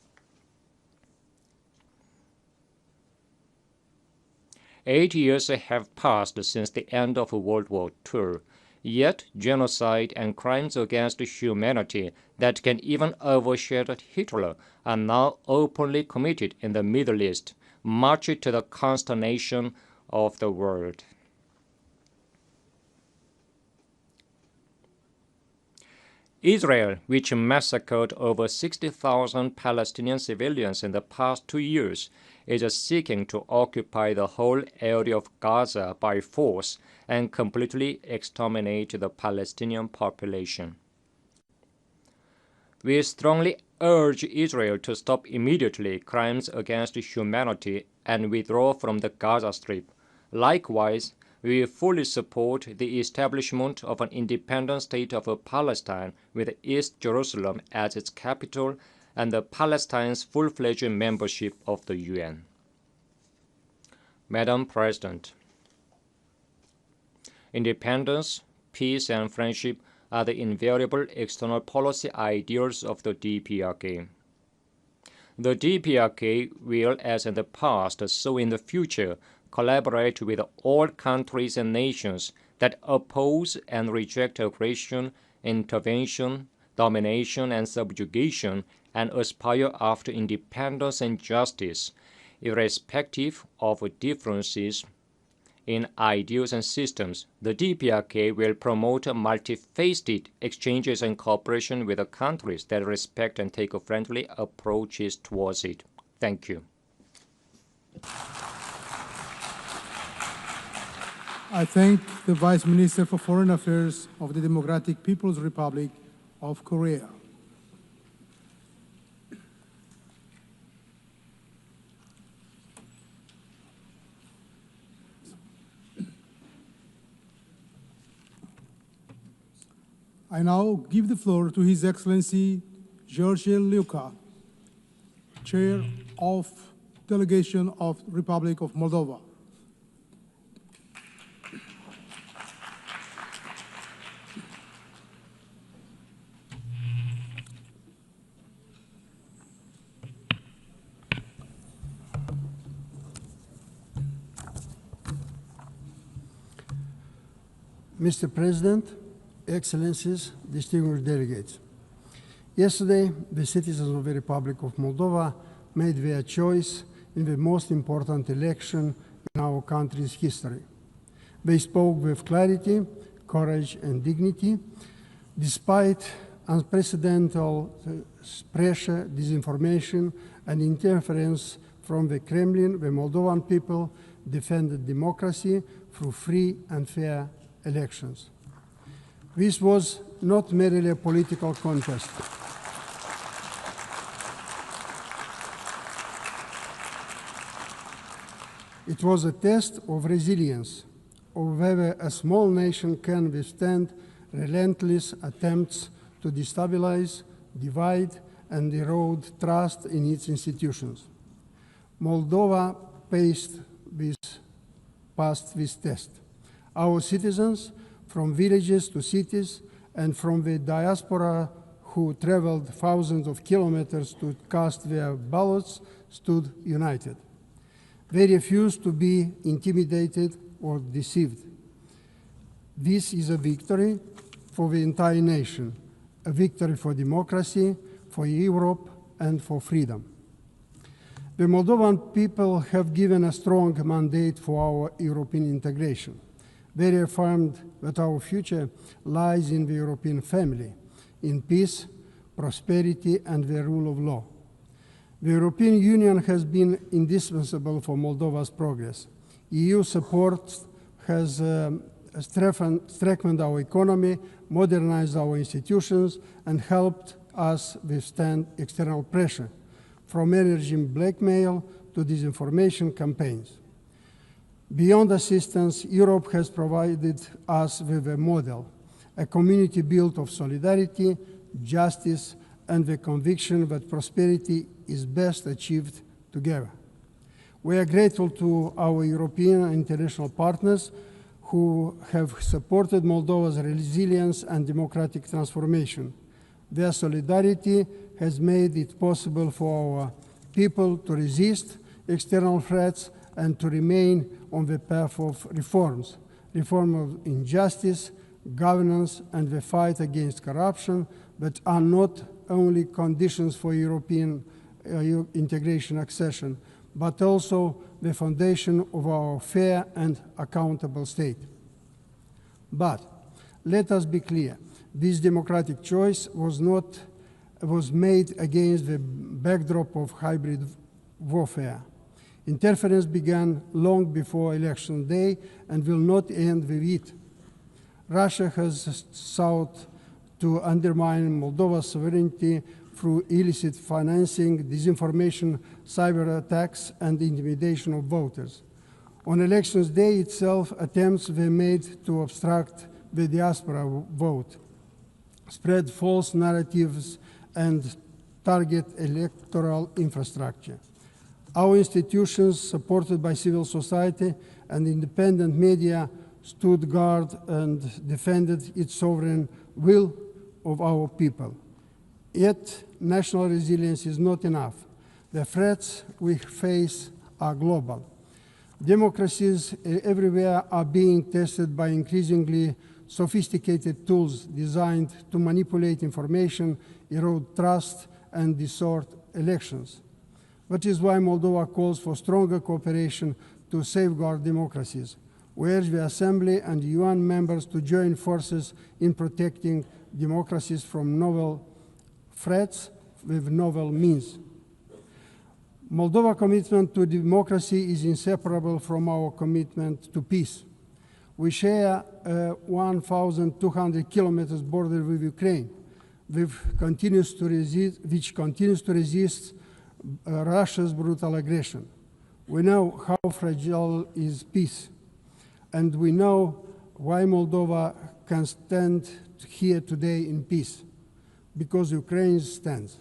8 years have passed since the end of World War II. Yet genocide and crimes against humanity that can even overshadow Hitler are now openly committed in the Middle East, much to the consternation of the world. Israel, which massacred over 60,000 Palestinian civilians in the past 2 years, is seeking to occupy the whole area of Gaza by force and completely exterminate the Palestinian population. We strongly urge Israel to stop immediately crimes against humanity and withdraw from the Gaza Strip. Likewise, we fully support the establishment of an independent state of Palestine with East Jerusalem as its capital and Palestine's full-fledged membership of the UN. Madam President, independence, peace, and friendship are the invariable external policy ideals of the DPRK. The DPRK will, as in the past, so in the future, collaborate with all countries and nations that oppose and reject aggression, intervention, domination, and subjugation, and aspire after independence and justice, irrespective of differences in ideals and systems. The DPRK will promote multifaceted exchanges and cooperation with the countries that respect and take friendly approaches towards it. Thank you. I thank the Vice Minister for Foreign Affairs of the Democratic People's Republic of Korea. I now give the floor to His Excellency Gheorghe, Chair of delegation of Republic of Moldova. Mr. President, Excellencies, distinguished delegates. Yesterday, the citizens of the Republic of Moldova made their choice in the most important election in our country's history. They spoke with clarity, courage, and dignity, despite unprecedented pressure, disinformation, and interference from the Kremlin. The Moldovan people defended democracy through free and fair elections. This was not merely a political contest. It was a test of resilience, of whether a small nation can withstand relentless attempts to destabilize, divide, and erode trust in its institutions. Moldova passed this test. Our citizens, from villages to cities, and from the diaspora who traveled thousands of kilometers to cast their ballots, stood united. They refused to be intimidated or deceived. This is a victory for the entire nation, a victory for democracy, for Europe, and for freedom. The Moldovan people have given a strong mandate for our European integration. They affirmed that our future lies in the European family, in peace, prosperity, and the rule of law. The European Union has been indispensable for Moldova's progress. EU support has strengthened our economy, modernized our institutions, and helped us withstand external pressure, from energy blackmail to disinformation campaigns. Beyond assistance, Europe has provided us with a model, a community built of solidarity, justice, and the conviction that prosperity is best achieved together. We are grateful to our European and international partners who have supported Moldova's resilience and democratic transformation. Their solidarity has made it possible for our people to resist external threats and to remain on the path of reforms, reform of injustice, governance, and the fight against corruption, that are not only conditions for European integration accession, but also the foundation of our fair and accountable state. But let us be clear, this democratic choice was made against the backdrop of hybrid warfare. Interference began long before election day and will not end with it. Russia has sought to undermine Moldova's sovereignty through illicit financing, disinformation, cyber attacks, and intimidation of voters. On elections day itself, attempts were made to obstruct the diaspora vote, spread false narratives, and target electoral infrastructure. Our institutions, supported by civil society and independent media, stood guard and defended its sovereign will of our people. Yet, national resilience is not enough. The threats we face are global. Democracies everywhere are being tested by increasingly sophisticated tools designed to manipulate information, erode trust, and distort elections. That is why Moldova calls for stronger cooperation to safeguard democracies. We urge the Assembly and UN members to join forces in protecting democracies from novel threats with novel means. Moldova's commitment to democracy is inseparable from our commitment to peace. We share a 1,200 kilometers border with Ukraine, which continues to resist Russia's brutal aggression. We know how fragile is peace, and we know why Moldova can stand here today in peace, because Ukraine stands.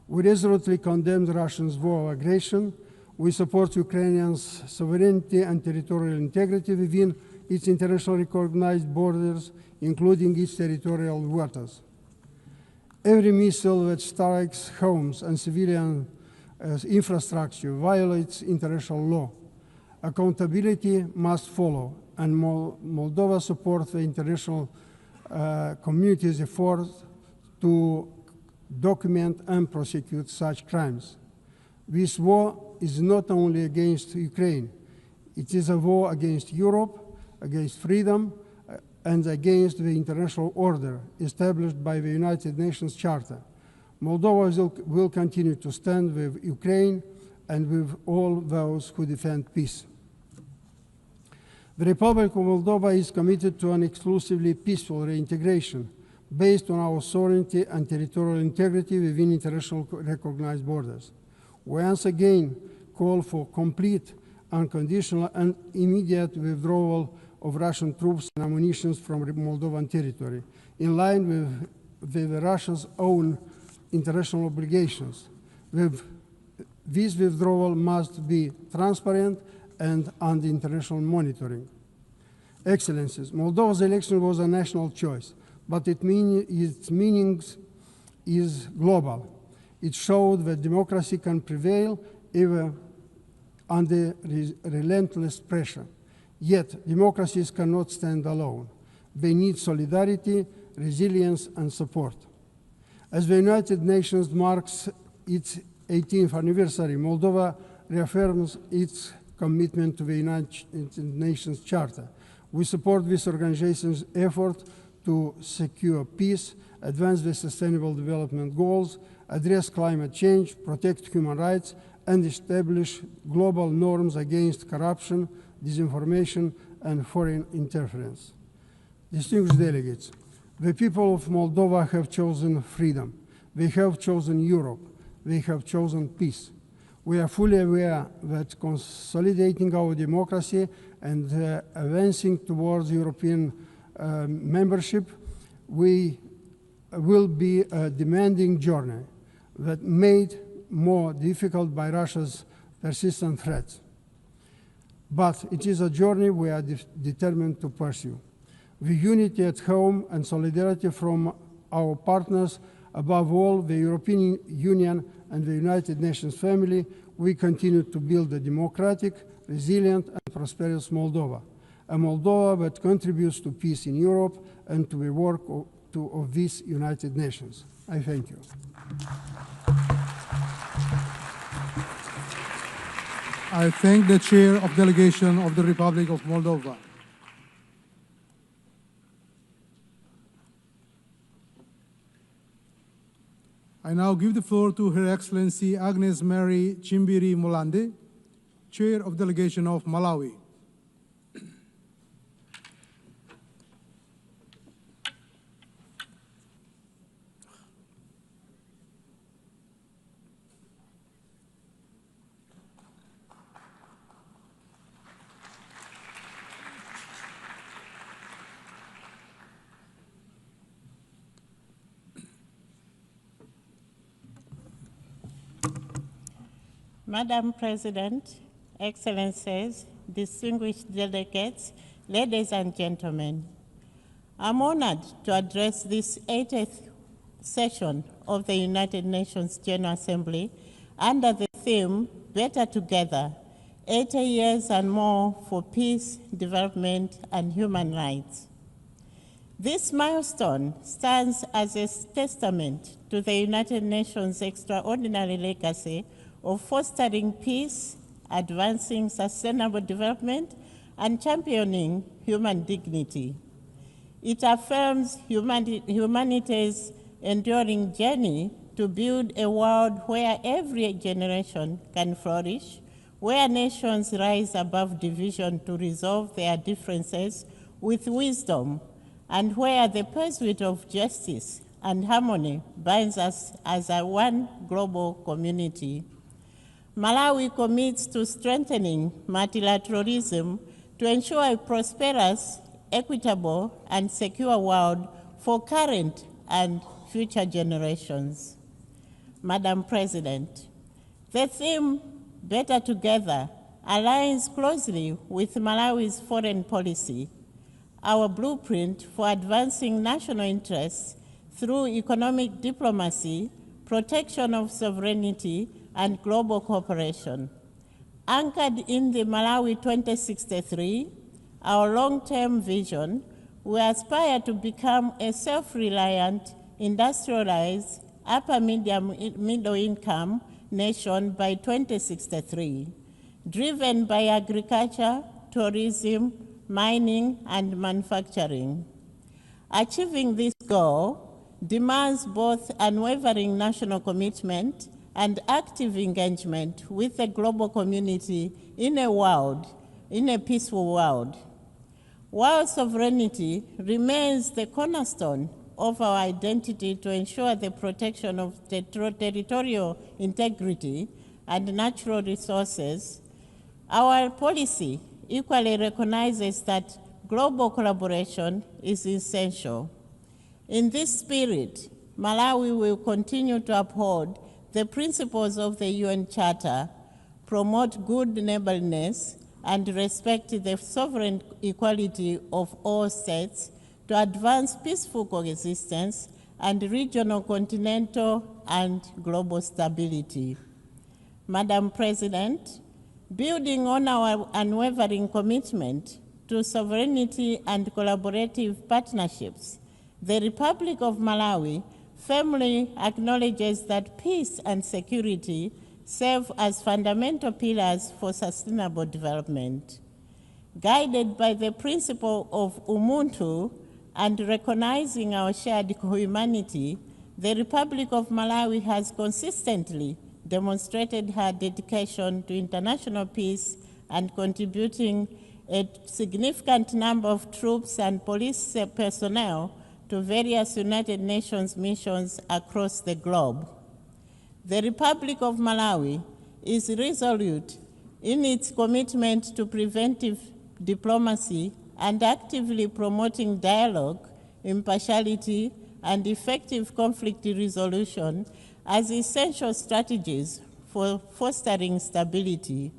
We resolutely condemn Russia's war of aggression We support Ukrainians' sovereignty and territorial integrity within its internationally recognized borders, including its territorial waters. Every missile that strikes homes and civilian infrastructure violates international law. Accountability must follow, and Moldova supports the international community's efforts to document and prosecute such crimes. This war is not only against Ukraine, it is a war against Europe, against freedom, and against the international order established by the United Nations Charter. Moldova will continue to stand with Ukraine and with all those who defend peace. The Republic of Moldova is committed to an exclusively peaceful reintegration based on our sovereignty and territorial integrity within international recognized borders. We once again call for complete, unconditional, and immediate withdrawal of Russian troops and ammunition from Moldovan territory, in line with Russia's own international obligations. This withdrawal must be transparent and under international monitoring. Excellencies, Moldova's election was a national choice, but its meaning is global. It showed that democracy can prevail even under relentless pressure. Yet, democracies cannot stand alone. They need solidarity, resilience, and support. As the United Nations marks its 18th anniversary, Moldova reaffirms its commitment to the United Nations Charter. We support this organization's effort to secure peace, advance the Sustainable Development Goals, address climate change, protect human rights, and establish global norms against corruption, disinformation, and foreign interference. Distinguished delegates, the people of Moldova have chosen freedom. They have chosen Europe. They have chosen peace. We are fully aware that consolidating our democracy and advancing towards European membership will be a demanding journey that made more difficult by Russia's persistent threats. But it is a journey we are determined to pursue. With unity at home and solidarity from our partners, above all the European Union and the United Nations family, we continue to build a democratic, resilient, and prosperous Moldova, a Moldova that contributes to peace in Europe and to the work of these United Nations. I thank you. I thank the Chair of Delegation of the Republic of Moldova. I now give the floor to Her Excellency Agnes Mary Chimbiri Mulande, Chair of Delegation of Malawi. Madam President, Excellencies, distinguished delegates, ladies and gentlemen, I'm honored to address this 80th session of the United Nations General Assembly under the theme, Better Together, 80 years and more for peace, development, and human rights. This milestone stands as a testament to the United Nations' extraordinary legacy of fostering peace, advancing sustainable development, and championing human dignity. It affirms humanity's enduring journey to build a world where every generation can flourish, where nations rise above division to resolve their differences with wisdom, and where the pursuit of justice and harmony binds us as a one global community. Malawi commits to strengthening multilateralism to ensure a prosperous, equitable, and secure world for current and future generations. Madam President, the theme, Better Together, aligns closely with Malawi's foreign policy, our blueprint for advancing national interests through economic diplomacy, protection of sovereignty, and global cooperation. Anchored in the Malawi 2063, our long-term vision, we aspire to become a self-reliant, industrialized, upper middle income nation by 2063, driven by agriculture, tourism, mining, and manufacturing. Achieving this goal demands both unwavering national commitment and active engagement with the global community in a peaceful world. While sovereignty remains the cornerstone of our identity to ensure the protection of territorial integrity and natural resources, our policy equally recognizes that global collaboration is essential. In this spirit, Malawi will continue to uphold the principles of the UN Charter, promote good neighborliness, and respect the sovereign equality of all states to advance peaceful coexistence and regional, continental, and global stability. Madam President, building on our unwavering commitment to sovereignty and collaborative partnerships, the Republic of Malawi firmly acknowledges that peace and security serve as fundamental pillars for sustainable development. Guided by the principle of Ubuntu and recognizing our shared humanity, the Republic of Malawi has consistently demonstrated her dedication to international peace and contributing a significant number of troops and police personnel to various United Nations missions across the globe. The Republic of Malawi is resolute in its commitment to preventive diplomacy and actively promoting dialogue, impartiality, and effective conflict resolution as essential strategies for fostering stability.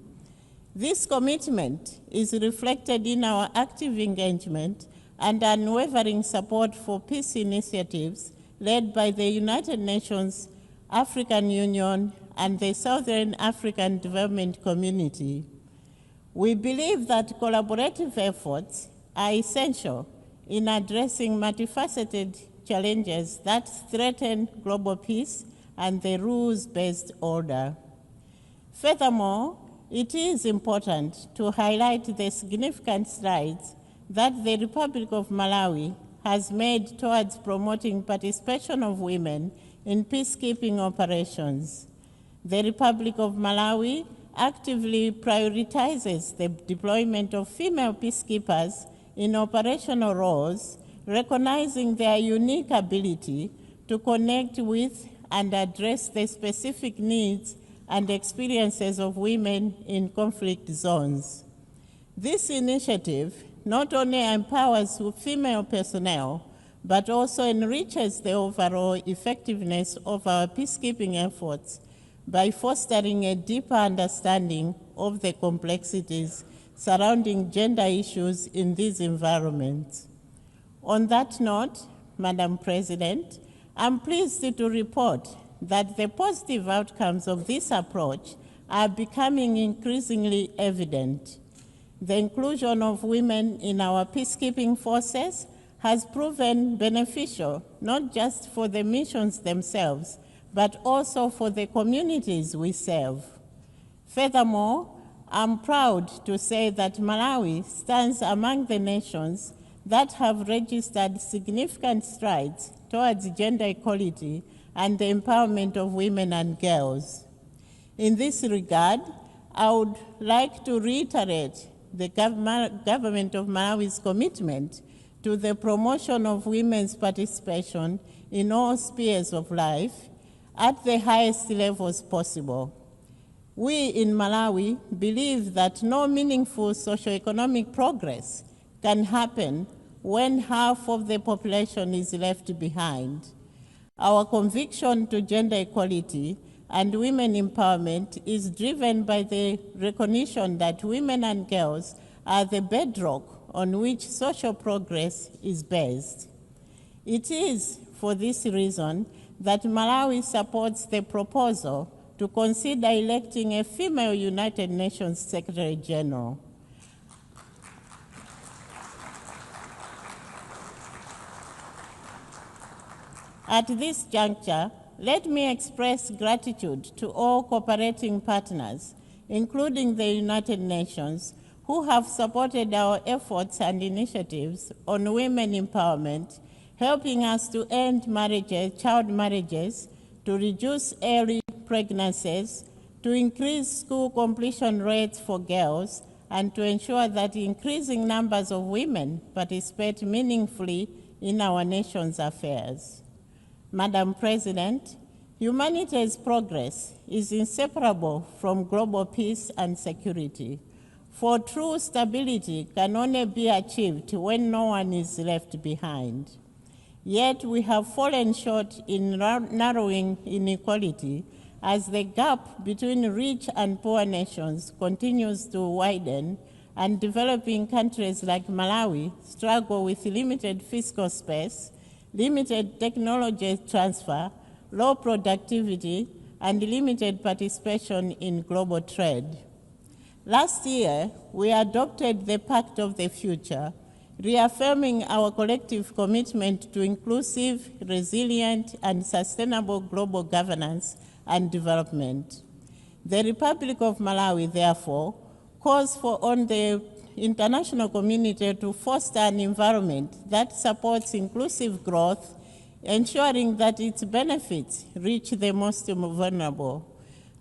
This commitment is reflected in our active engagement and unwavering support for peace initiatives led by the United Nations, African Union, and the Southern African Development Community. We believe that collaborative efforts are essential in addressing multifaceted challenges that threaten global peace and the rules-based order. Furthermore, it is important to highlight the significant strides that the Republic of Malawi has made towards promoting participation of women in peacekeeping operations. The Republic of Malawi actively prioritizes the deployment of female peacekeepers in operational roles, recognizing their unique ability to connect with and address the specific needs and experiences of women in conflict zones. This initiative not only empowers female personnel, but also enriches the overall effectiveness of our peacekeeping efforts by fostering a deeper understanding of the complexities surrounding gender issues in these environments. On that note, Madam President, I'm pleased to report that the positive outcomes of this approach are becoming increasingly evident. The inclusion of women in our peacekeeping forces has proven beneficial, not just for the missions themselves, but also for the communities we serve. Furthermore, I'm proud to say that Malawi stands among the nations that have registered significant strides towards gender equality and the empowerment of women and girls. In this regard, I would like to reiterate the government of Malawi's commitment to the promotion of women's participation in all spheres of life at the highest levels possible. We in Malawi believe that no meaningful socioeconomic progress can happen when half of the population is left behind. Our conviction to gender equality and women empowerment is driven by the recognition that women and girls are the bedrock on which social progress is based. It is for this reason that Malawi supports the proposal to consider electing a female United Nations Secretary General. At this juncture, let me express gratitude to all cooperating partners, including the United Nations, who have supported our efforts and initiatives on women empowerment, helping us to end child marriages, to reduce early pregnancies, to increase school completion rates for girls, and to ensure that increasing numbers of women participate meaningfully in our nation's affairs. Madam President, humanity's progress is inseparable from global peace and security, for true stability can only be achieved when no one is left behind. Yet we have fallen short in narrowing inequality as the gap between rich and poor nations continues to widen, and developing countries like Malawi struggle with limited fiscal space, limited technology transfer, low productivity, and limited participation in global trade. Last year, we adopted the Pact of the Future, reaffirming our collective commitment to inclusive, resilient, and sustainable global governance and development. The Republic of Malawi, therefore, calls on the international community to foster an environment that supports inclusive growth, ensuring that its benefits reach the most vulnerable.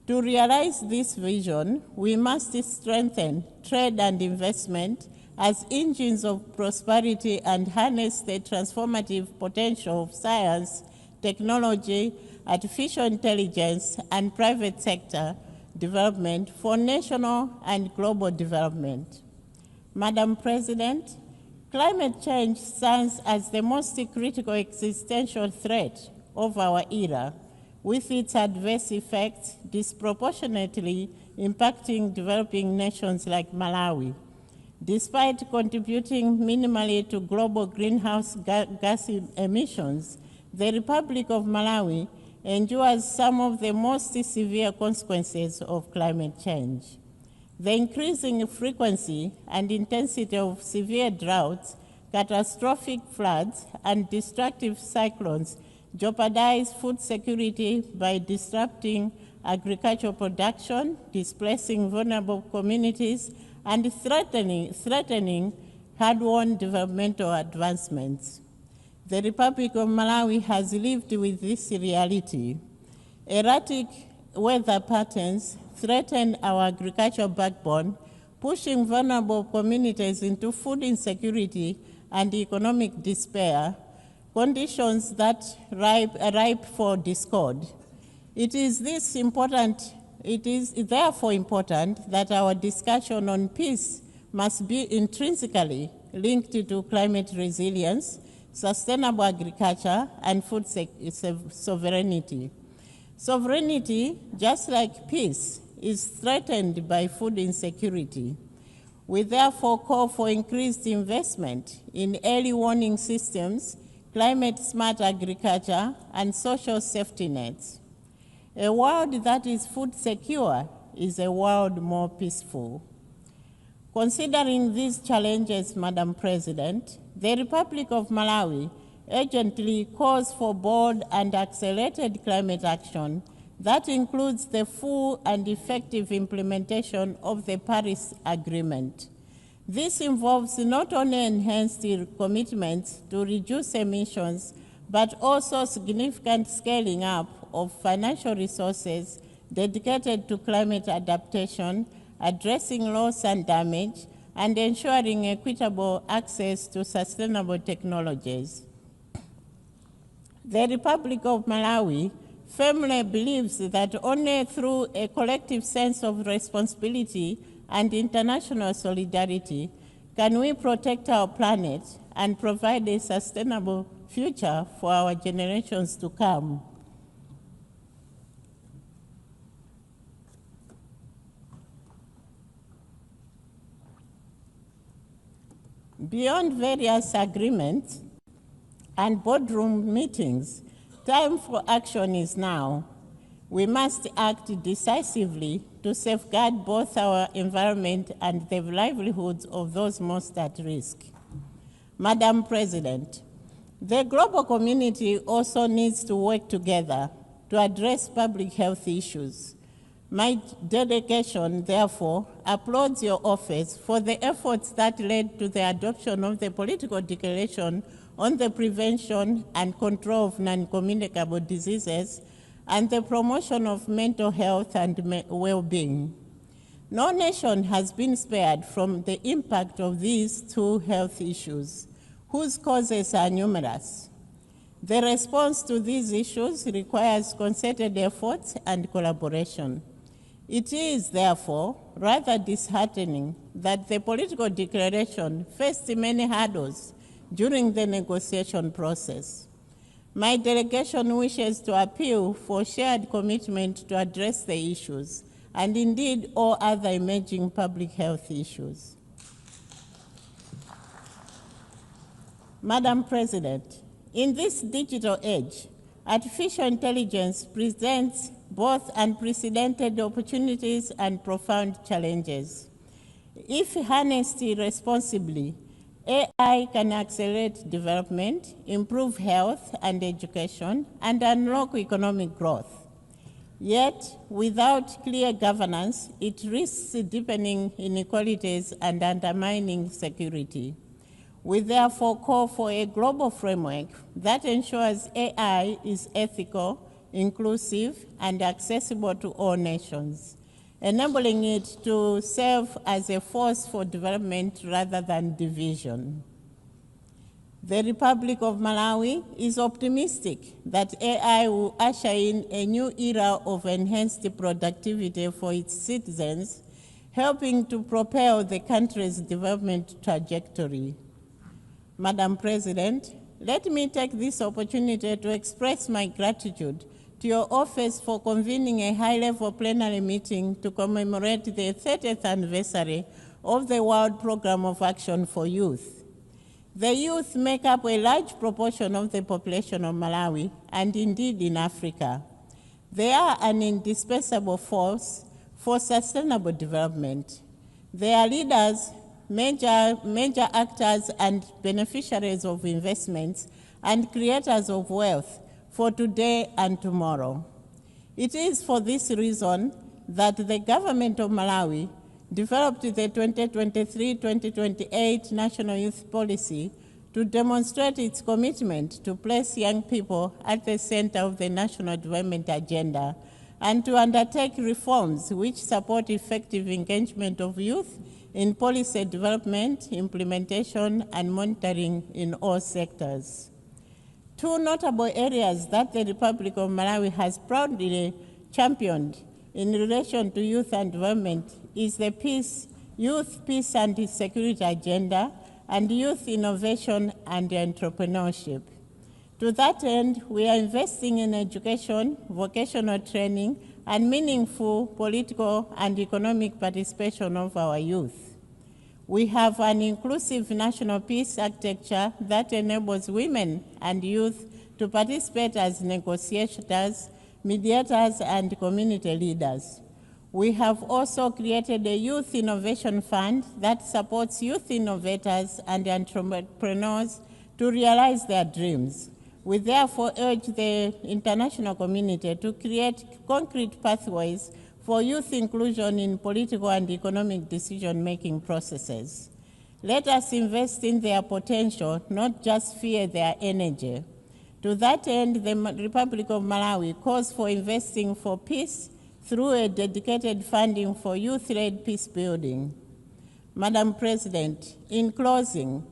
To realize this vision, we must strengthen trade and investment as engines of prosperity and harness the transformative potential of science, technology, artificial intelligence, and private sector development for national and global development. Madam President, climate change stands as the most critical existential threat of our era, with its adverse effects disproportionately impacting developing nations like Malawi. Despite contributing minimally to global greenhouse gas emissions, the Republic of Malawi endures some of the most severe consequences of climate change. The increasing frequency and intensity of severe droughts, catastrophic floods, and destructive cyclones jeopardize food security by disrupting agricultural production, displacing vulnerable communities, and threatening hard-won developmental advancements. The Republic of Malawi has lived with this reality. Erratic weather patterns threaten our agricultural backbone, pushing vulnerable communities into food insecurity and economic despair, conditions that are ripe for discord. It is therefore important that our discussion on peace must be intrinsically linked to climate resilience, sustainable agriculture, and food sovereignty. Sovereignty, just like peace, is threatened by food insecurity. We therefore call for increased investment in early warning systems, climate-smart agriculture, and social safety nets. A world that is food secure is a world more peaceful. Considering these challenges, Madam President, the Republic of Malawi urgently calls for bold and accelerated climate action that includes the full and effective implementation of the Paris Agreement. This involves not only enhanced commitments to reduce emissions, but also significant scaling up of financial resources dedicated to climate adaptation, addressing loss and damage, and ensuring equitable access to sustainable technologies. The Republic of Malawi firmly believes that only through a collective sense of responsibility and international solidarity can we protect our planet and provide a sustainable future for our generations to come. Beyond various agreements and boardroom meetings, time for action is now. We must act decisively to safeguard both our environment and the livelihoods of those most at risk. Madam President, the global community also needs to work together to address public health issues. My delegation, therefore, applauds your office for the efforts that led to the adoption of the political declaration on the prevention and control of non-communicable diseases and the promotion of mental health and well-being. No nation has been spared from the impact of these two health issues, whose causes are numerous. The response to these issues requires concerted efforts and collaboration. It is, therefore, rather disheartening that the political declaration faced many hurdles during the negotiation process. My delegation wishes to appeal for shared commitment to address the issues, and indeed all other emerging public health issues. Madam President, in this digital age, artificial intelligence presents both unprecedented opportunities and profound challenges. If harnessed responsibly, AI can accelerate development, improve health and education, and unlock economic growth. Yet, without clear governance, it risks deepening inequalities and undermining security. We therefore call for a global framework that ensures AI is ethical, inclusive, and accessible to all nations, enabling it to serve as a force for development rather than division. The Republic of Malawi is optimistic that AI will usher in a new era of enhanced productivity for its citizens, helping to propel the country's development trajectory. Madam President, let me take this opportunity to express my gratitude to your office for convening a high-level plenary meeting to commemorate the 30th anniversary of the World Programme of Action for Youth. The youth make up a large proportion of the population of Malawi and indeed in Africa. They are an indispensable force for sustainable development. They are leaders, major actors and beneficiaries of investments and creators of wealth for today and tomorrow. It is for this reason that the government of Malawi developed the 2023-2028 National Youth Policy to demonstrate its commitment to place young people at the center of the national development agenda and to undertake reforms which support effective engagement of youth in policy development, implementation, and monitoring in all sectors. Two notable areas that the Republic of Malawi has proudly championed in relation to youth and development is the Youth Peace and Security Agenda and Youth Innovation and Entrepreneurship. To that end, we are investing in education, vocational training, and meaningful political and economic participation of our youth. We have an inclusive national peace architecture that enables women and youth to participate as negotiators, mediators, and community leaders. We have also created a Youth Innovation Fund that supports youth innovators and entrepreneurs to realize their dreams. We therefore urge the international community to create concrete pathways for youth inclusion in political and economic decision-making processes. Let us invest in their potential, not just fear their energy. To that end, the Republic of Malawi calls for investing for peace through a dedicated funding for youth-led peace building. Madam President, in closing,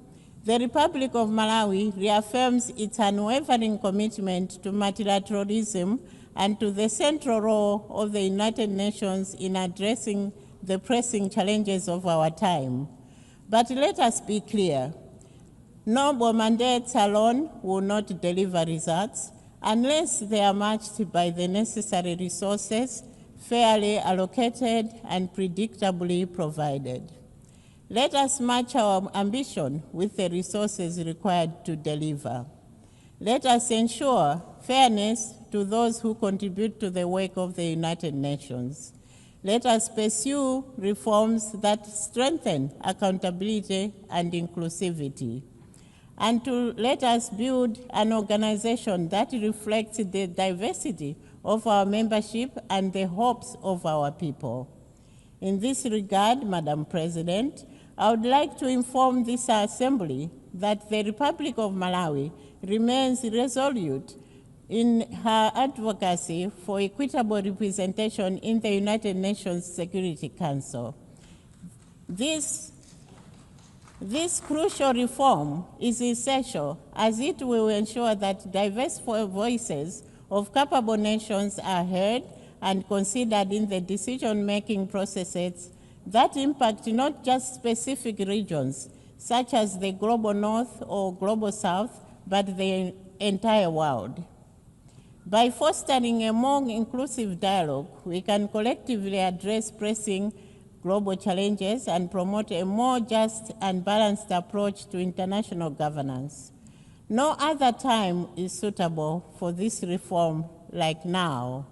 the Republic of Malawi reaffirms its unwavering commitment to multilateralism and to the central role of the United Nations in addressing the pressing challenges of our time. But let us be clear, noble mandates alone will not deliver results unless they are matched by the necessary resources, fairly allocated and predictably provided. Let us match our ambition with the resources required to deliver. Let us ensure fairness to those who contribute to the work of the United Nations. Let us pursue reforms that strengthen accountability and inclusivity. And let us build an organization that reflects the diversity of our membership and the hopes of our people. In this regard, Madam President, I would like to inform this Assembly that the Republic of Malawi remains resolute in her advocacy for equitable representation in the United Nations Security Council. This crucial reform is essential as it will ensure that diverse voices of capable nations are heard and considered in the decision-making processes that impact not just specific regions, such as the global north or global south, but the entire world. By fostering a more inclusive dialogue, we can collectively address pressing global challenges and promote a more just and balanced approach to international governance. No other time is suitable for this reform like now.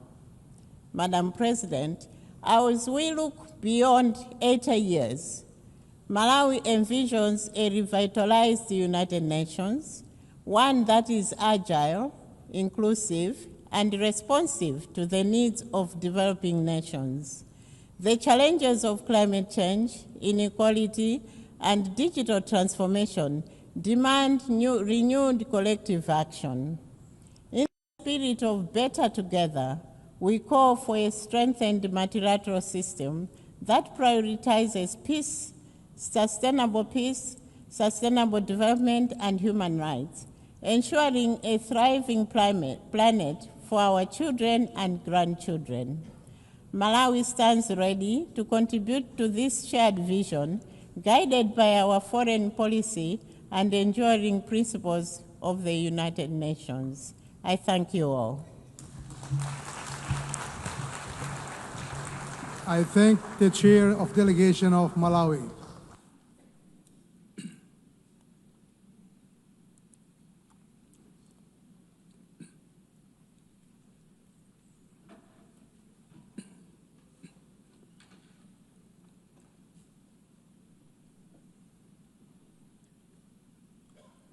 Madam President, as we look beyond 80 years, Malawi envisions a revitalized United Nations, one that is agile, inclusive, and responsive to the needs of developing nations. The challenges of climate change, inequality, and digital transformation demand renewed collective action. In the spirit of better together, we call for a strengthened multilateral system that prioritizes peace, sustainable development, and human rights, ensuring a thriving planet for our children and grandchildren. Malawi stands ready to contribute to this shared vision, guided by our foreign policy and enduring principles of the United Nations. I thank you all. I thank the Chair of Delegation of Malawi.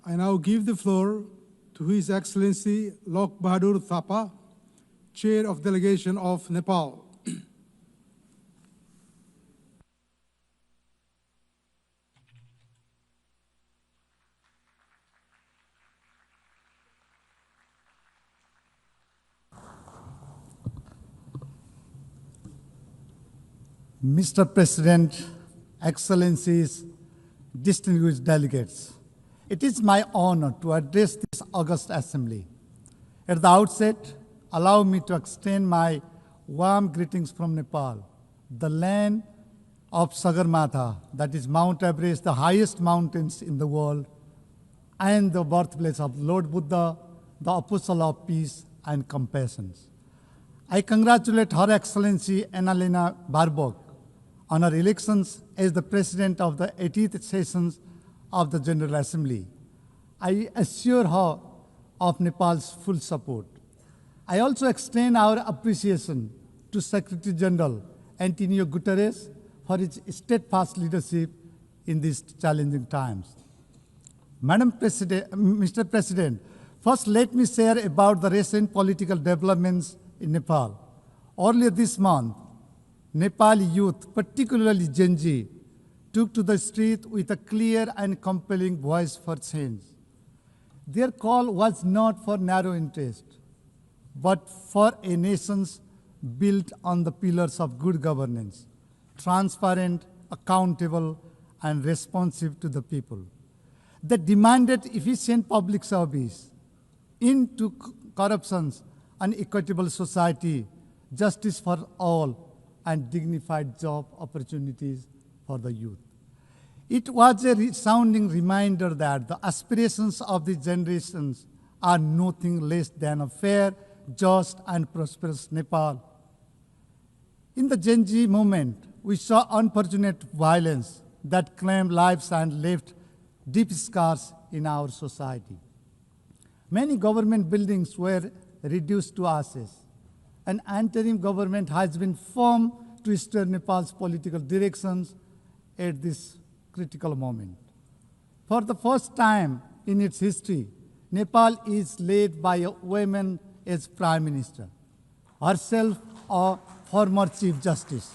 I now give the floor to His Excellency Lok Bahadur Thapa, Chair of Delegation of Nepal. Mr. President, Excellencies, distinguished delegates, it is my honor to address this august assembly. At the outset, allow me to extend my warm greetings from Nepal, the land of Sagarmatha, that is Mount Everest, the highest mountains in the world, and the birthplace of Lord Buddha, the apostle of peace and compassion. I congratulate Her Excellency Annalena Baerbock on her elections as the President of the 80th sessions of the General Assembly. I assure her of Nepal's full support. I also extend our appreciation to Secretary General Antonio Guterres for his steadfast leadership in these challenging times. Mr. President, first let me share about the recent political developments in Nepal. Earlier this month, Nepali youth, particularly Gen Z, took to the street with a clear and compelling voice for change. Their call was not for narrow interest, but for a nation built on the pillars of good governance, transparent, accountable, and responsive to the people. They demanded efficient public service, into corruptions, an equitable society, justice for all, and dignified job opportunities for the youth. It was a resounding reminder that the aspirations of the generations are nothing less than a fair, just, and prosperous Nepal. In the Gen Z movement, we saw unfortunate violence that claimed lives and left deep scars in our society. Many government buildings were reduced to ashes. An interim government has been formed to steer Nepal's political directions at this critical moment. For the first time in its history, Nepal is led by a woman as Prime Minister, herself a former Chief Justice.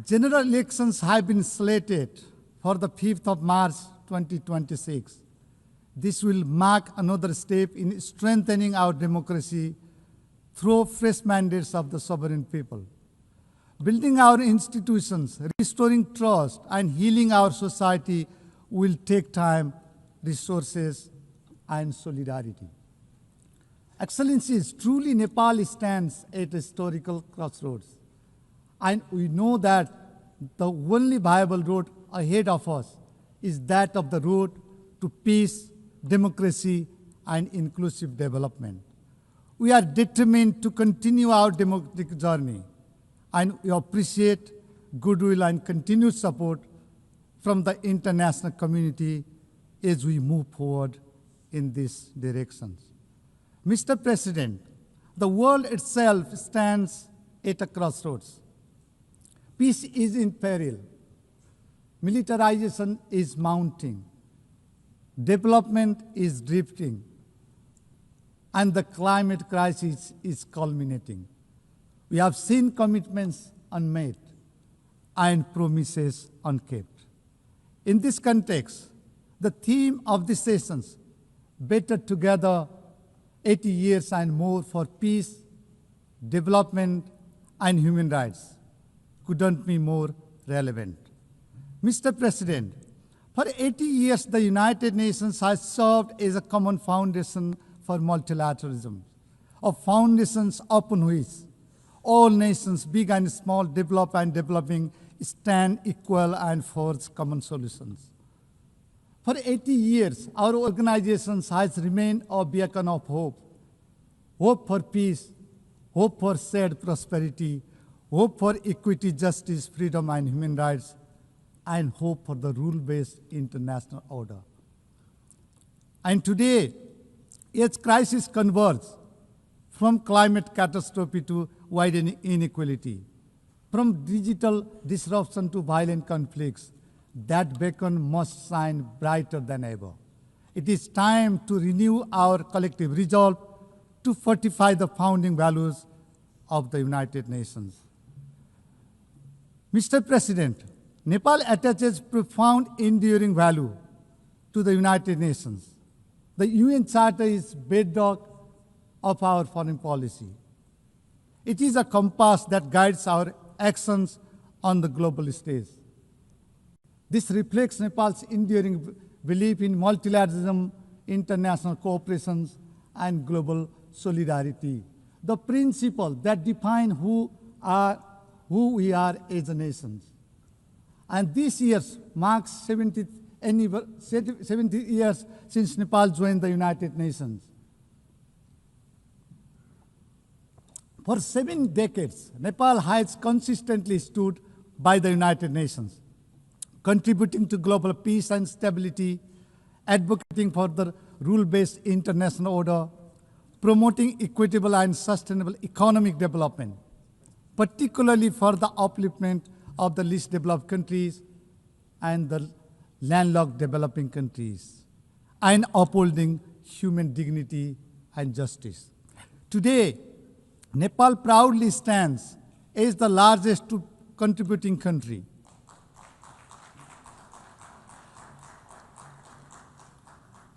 General elections have been slated for the 5th of March 2026. This will mark another step in strengthening our democracy through fresh mandates of the sovereign people. Building our institutions, restoring trust, and healing our society will take time, resources, and solidarity. Excellencies, truly Nepal stands at a historical crossroads. And we know that the only viable road ahead of us is that of the road to peace, democracy, and inclusive development. We are determined to continue our democratic journey, and we appreciate goodwill and continued support from the international community as we move forward in these directions. Mr. President, the world itself stands at a crossroads. Peace is in peril. Militarization is mounting. Development is drifting. And the climate crisis is culminating. We have seen commitments unmet and promises unkept. In this context, the theme of the sessions, Better Together, 80 years and more for peace, development, and human rights, couldn't be more relevant. Mr. President, for 80 years, the United Nations has served as a common foundation for multilateralism, of foundations upon which all nations, big and small, developed and developing, stand equal and forge common solutions. For 80 years, our organizations has remained a beacon of hope. Hope for peace, hope for shared prosperity, hope for equity, justice, freedom, and human rights, and hope for the rule-based international order. And today, as crisis converge from climate catastrophe to widening inequality, from digital disruption to violent conflicts, that beacon must shine brighter than ever. It is time to renew our collective resolve to fortify the founding values of the United Nations. Mr. President, Nepal attaches profound enduring value to the United Nations. The UN Charter is bedrock of our foreign policy. It is a compass that guides our actions on the global stage. This reflects Nepal's enduring belief in multilateralism, international cooperation, and global solidarity, the principles that define who we are as a nation. And this year marks 70 years since Nepal joined the United Nations. For 7 decades, Nepal has consistently stood by the United Nations, contributing to global peace and stability, advocating for the rule-based international order, promoting equitable and sustainable economic development, particularly for the upliftment of the least developed countries and the landlocked developing countries, and upholding human dignity and justice. Today, Nepal proudly stands as the largest contributing country.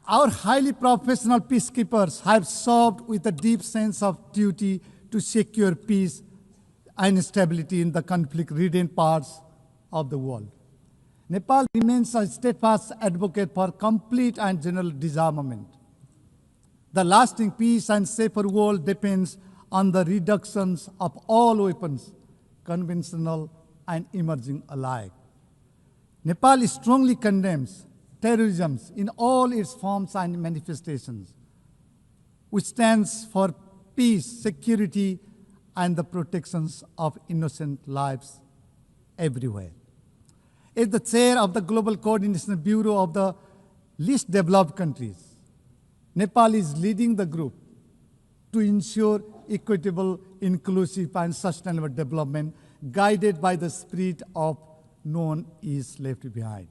Our highly professional peacekeepers have served with a deep sense of duty to secure peace and stability in the conflict-ridden parts of the world. Nepal remains a steadfast advocate for complete and general disarmament. The lasting peace and safer world depends on the reductions of all weapons, conventional and emerging alike. Nepal strongly condemns terrorism in all its forms and manifestations, which stands for peace, security, and the protections of innocent lives everywhere. As the chair of the Global Coordination Bureau of the least developed countries, Nepal is leading the group to ensure equitable, inclusive, and sustainable development guided by the spirit of no one is left behind.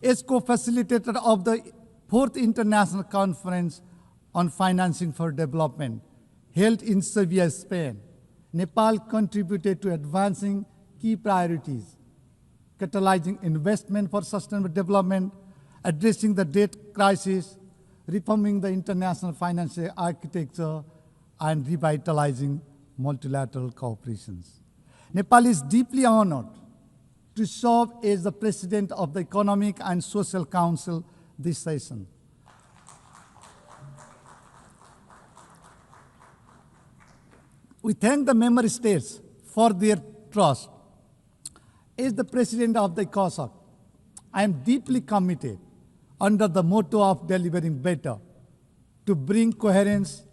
As co-facilitator of the 4th International Conference on Financing for Development, held in Sevilla, Spain, Nepal contributed to advancing key priorities, catalyzing investment for sustainable development, addressing the debt crisis, reforming the international financial architecture, and revitalizing multilateral cooperations. Nepal is deeply honored to serve as the President of the Economic and Social Council this session. We thank the member states for their trust. As the President of the ECOSOC, I am deeply committed under the motto of delivering better to bring coherence,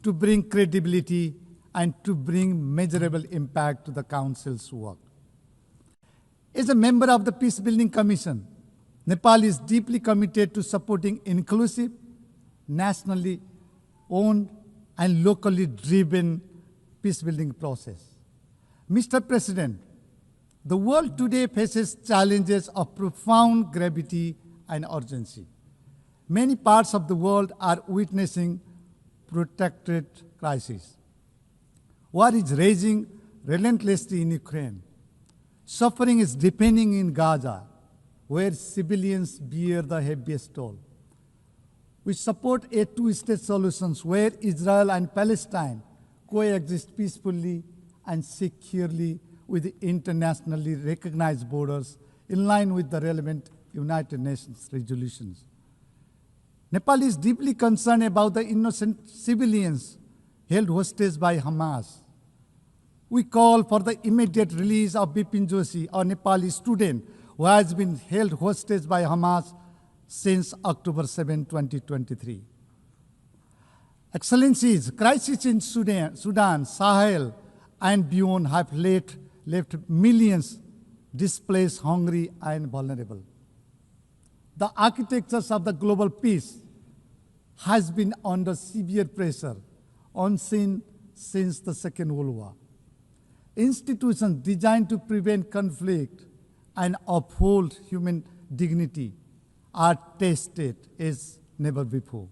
to bring credibility, and to bring measurable impact to the Council's work. As a member of the Peace Building Commission, Nepal is deeply committed to supporting inclusive, nationally owned, and locally driven peace-building process. Mr. President, the world today faces challenges of profound gravity and urgency. Many parts of the world are witnessing protracted crises. War is raging relentlessly in Ukraine. Suffering is deepening in Gaza, where civilians bear the heaviest toll. We support a two-state solution where Israel and Palestine coexist peacefully and securely with internationally recognized borders in line with the relevant United Nations resolutions. Nepal is deeply concerned about the innocent civilians held hostage by Hamas. We call for the immediate release of Bipin Joshi, a Nepali student who has been held hostage by Hamas since October 7, 2023. Excellencies, crises in Sudan, Sahel, and beyond have left millions displaced, hungry, and vulnerable. The architectures of the global peace has been under severe pressure, unseen since the Second World War. Institutions designed to prevent conflict and uphold human dignity are tested as never before.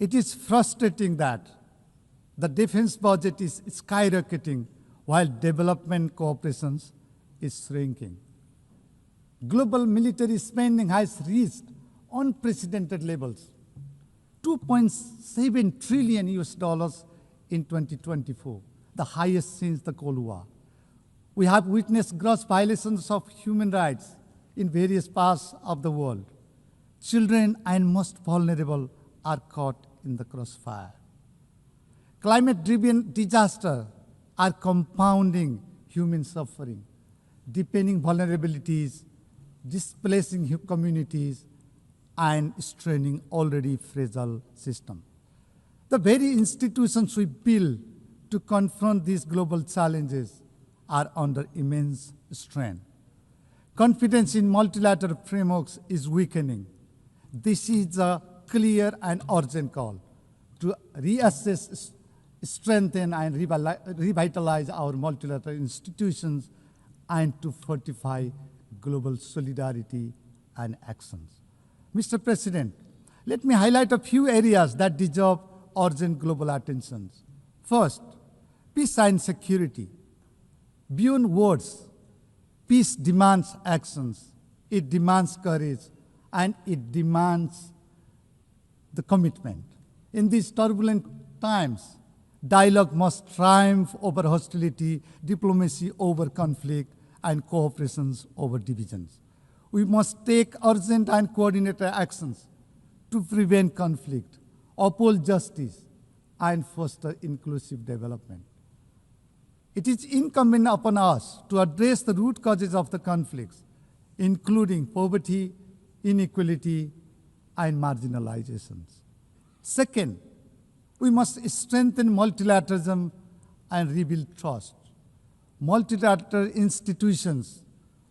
It is frustrating that the defense budget is skyrocketing while development cooperation is shrinking. Global military spending has reached unprecedented levels, $2.7 trillion in 2024, the highest since the Cold War. We have witnessed gross violations of human rights in various parts of the world. Children and most vulnerable are caught in the crossfire. Climate-driven disasters are compounding human suffering, deepening vulnerabilities, displacing communities, and straining already fragile systems. The very institutions we build to confront these global challenges are under immense strain. Confidence in multilateral frameworks is weakening. This is a clear and urgent call to reassess, strengthen, and revitalize our multilateral institutions and to fortify global solidarity and actions. Mr. President, let me highlight a few areas that deserve urgent global attention. First, peace and security. Beyond words, peace demands actions. It demands courage, and it demands the commitment. In these turbulent times, dialogue must triumph over hostility, diplomacy over conflict, and cooperation over divisions. We must take urgent and coordinated actions to prevent conflict, uphold justice, and foster inclusive development. It is incumbent upon us to address the root causes of the conflicts, including poverty, inequality, and marginalizations. Second, we must strengthen multilateralism and rebuild trust. Multilateral institutions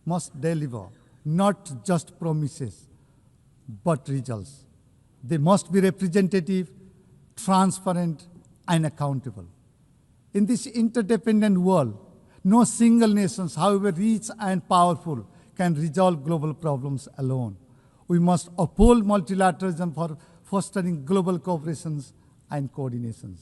must deliver not just promises, but results. They must be representative, transparent, and accountable. In this interdependent world, no single nation, however rich and powerful, can resolve global problems alone. We must uphold multilateralism for fostering global cooperations and coordinations.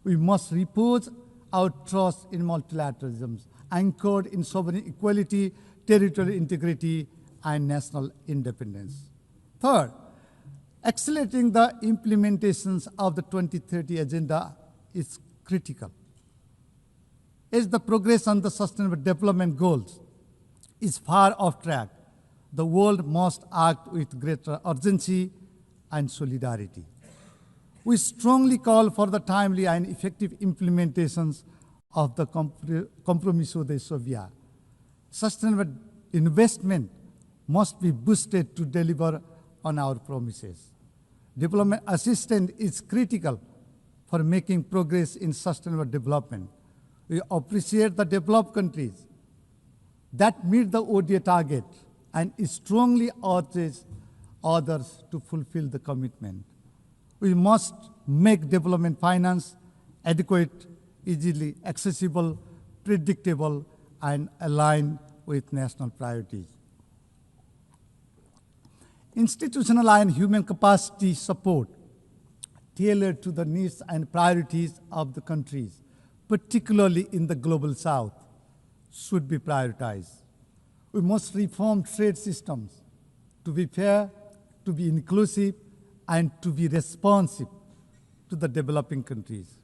We must repose our trust in multilateralism, anchored in sovereign equality, territorial integrity, and national independence. Third, accelerating the implementations of the 2030 Agenda is critical. As the progress on the Sustainable Development Goals is far off track, the world must act with greater urgency and solidarity. We strongly call for the timely and effective implementations of the Compromiso de Sovia. Sustainable investment must be boosted to deliver on our promises. Development assistance is critical for making progress in sustainable development. We appreciate the developed countries that meet the ODA target and strongly urges others to fulfill the commitment. We must make development finance adequate, easily accessible, predictable, and aligned with national priorities. Institutional and human capacity support tailored to the needs and priorities of the countries, particularly in the global south, should be prioritized. We must reform trade systems to be fair, to be inclusive, and to be responsive to the developing countries.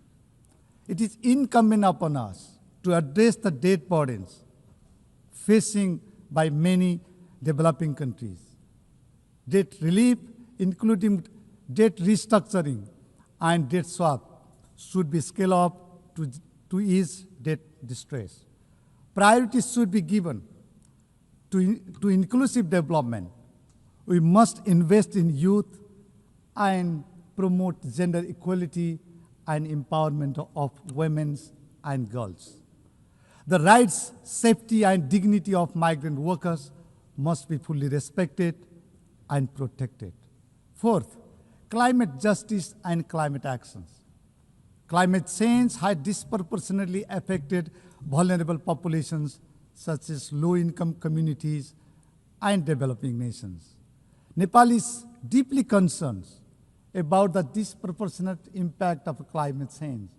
It is incumbent upon us to address the debt burdens facing by many developing countries. Debt relief, including debt restructuring and debt swap, should be scaled up to ease debt distress. Priorities should be given to inclusive development. We must invest in youth and promote gender equality and empowerment of women and girls. The rights, safety, and dignity of migrant workers must be fully respected and protected. Fourth, climate justice and climate actions. Climate change has disproportionately affected vulnerable populations such as low-income communities and developing nations. Nepal is deeply concerned about the disproportionate impact of climate change,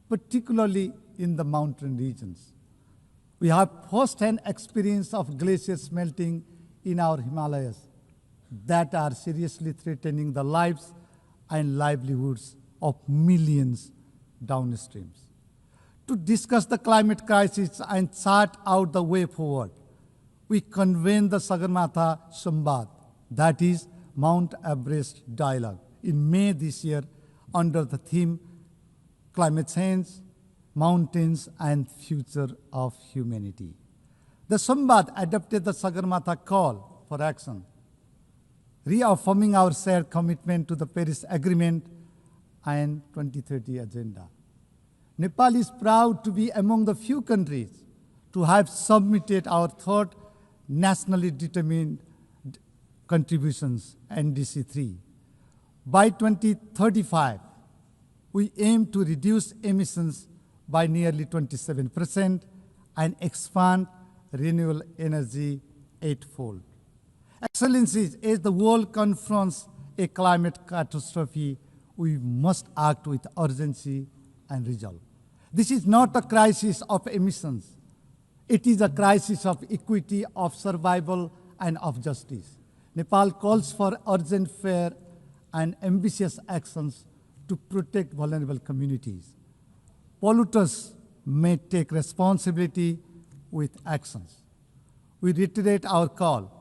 particularly in the mountain regions. We have first-hand experience of glaciers melting in our Himalayas that are seriously threatening the lives and livelihoods of millions downstreams. To discuss the climate crisis and chart out the way forward, we convened the Sagarmatha Samvad, that is Mount Everest Dialogue, in May this year under the theme Climate Change, Mountains and Future of Humanity. The Samvad adopted the Sagarmatha call for action, reaffirming our shared commitment to the Paris Agreement and 2030 Agenda. Nepal is proud to be among the few countries to have submitted our third nationally determined contributions, NDC 3. By 2035, we aim to reduce emissions by nearly 27% and expand renewable energy eightfold. Excellencies, as the world confronts a climate catastrophe, we must act with urgency and resolve. This is not a crisis of emissions. It is a crisis of equity, of survival, and of justice. Nepal calls for urgent, fair, and ambitious actions to protect vulnerable communities. Polluters may take responsibility with actions. We reiterate our call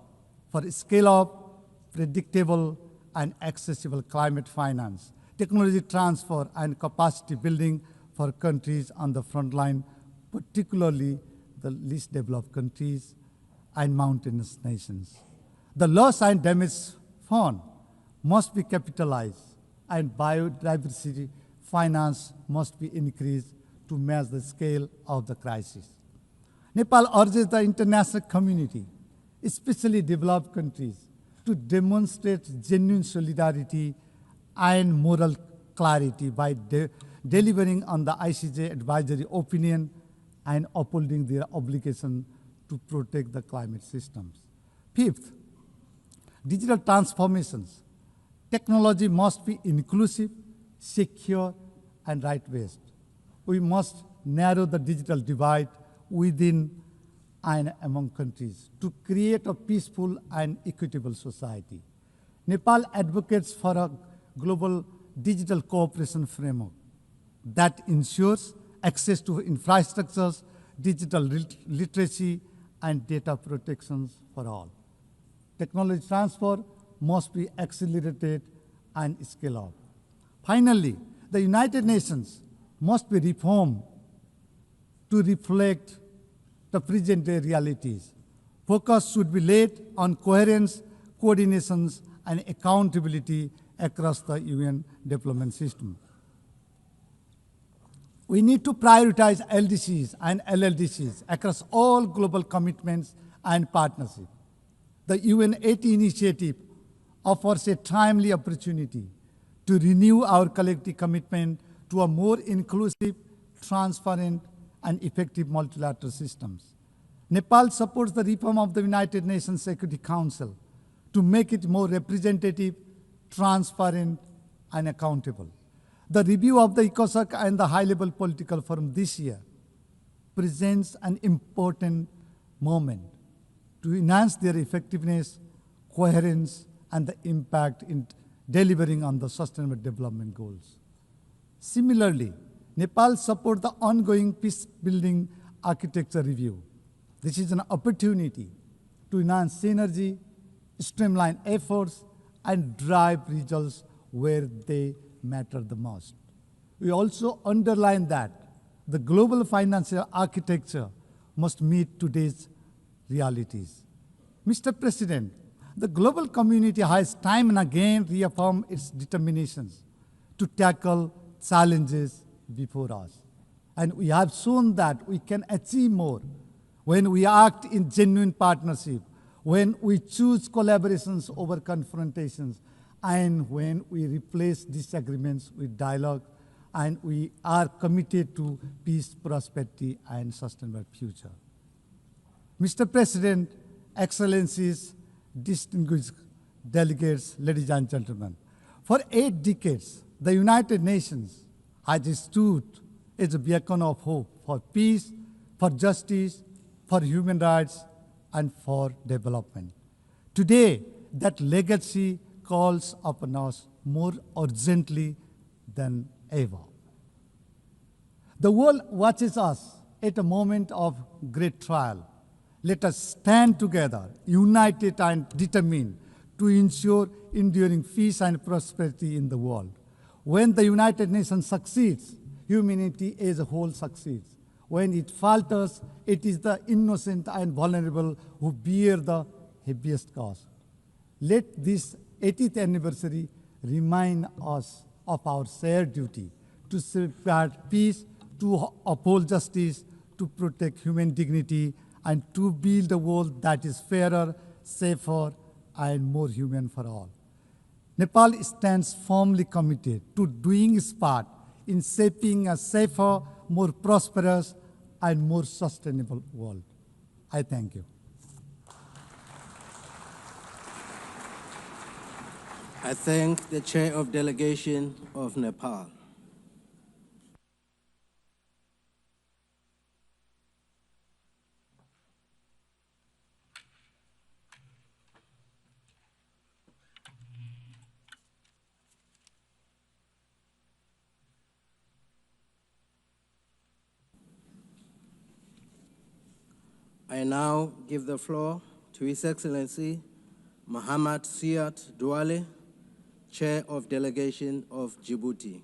for scale-up, predictable, and accessible climate finance, technology transfer, and capacity building for countries on the front line, particularly the least developed countries and mountainous nations. The loss and damage fund must be capitalized, and biodiversity finance must be increased to match the scale of the crisis. Nepal urges the international community especially developed countries, to demonstrate genuine solidarity and moral clarity by delivering on the ICJ advisory opinion and upholding their obligation to protect the climate systems. Fifth, digital transformations. Technology must be inclusive, secure, and right-based. We must narrow the digital divide within and among countries to create a peaceful and equitable society. Nepal advocates for a global digital cooperation framework that ensures access to infrastructures, digital literacy, and data protections for all. Technology transfer must be accelerated and scaled up. Finally, the United Nations must be reformed to reflect the present-day realities. Focus should be laid on coherence, coordinations, and accountability across the UN development system. We need to prioritize LDCs and LLDCs across all global commitments and partnerships. The UN 80 initiative offers a timely opportunity to renew our collective commitment to a more inclusive, transparent, and effective multilateral systems. Nepal supports the reform of the United Nations Security Council to make it more representative, transparent, and accountable. The review of the ECOSOC and the high-level political forum this year presents an important moment to enhance their effectiveness, coherence, and the impact in delivering on the Sustainable Development Goals. Similarly, Nepal supports the ongoing peace-building architecture review. This is an opportunity to enhance synergy, streamline efforts, and drive results where they matter the most. We also underline that the global financial architecture must meet today's realities. Mr. President, the global community has time and again reaffirmed its determinations to tackle challenges before us. And we have shown that we can achieve more when we act in genuine partnership, when we choose collaborations over confrontations, and when we replace disagreements with dialogue, and we are committed to peace, prosperity, and sustainable future. Mr. President, Excellencies, distinguished delegates, ladies and gentlemen, for 8 decades, the United Nations has stood as a beacon of hope for peace, for justice, for human rights, and for development. Today, that legacy calls upon us more urgently than ever. The world watches us at a moment of great trial. Let us stand together, united and determined to ensure enduring peace and prosperity in the world. When the United Nations succeeds, humanity as a whole succeeds. When it falters, it is the innocent and vulnerable who bear the heaviest cost. Let this 80th anniversary remind us of our shared duty to safeguard peace, to uphold justice, to protect human dignity, and to build a world that is fairer, safer, and more human for all. Nepal stands firmly committed to doing its part in shaping a safer, more prosperous, and more sustainable world. I thank you. I thank the Chair of Delegation of Nepal. I now give the floor to His Excellency Mohammed Siat Douale, Chair of Delegation of Djibouti.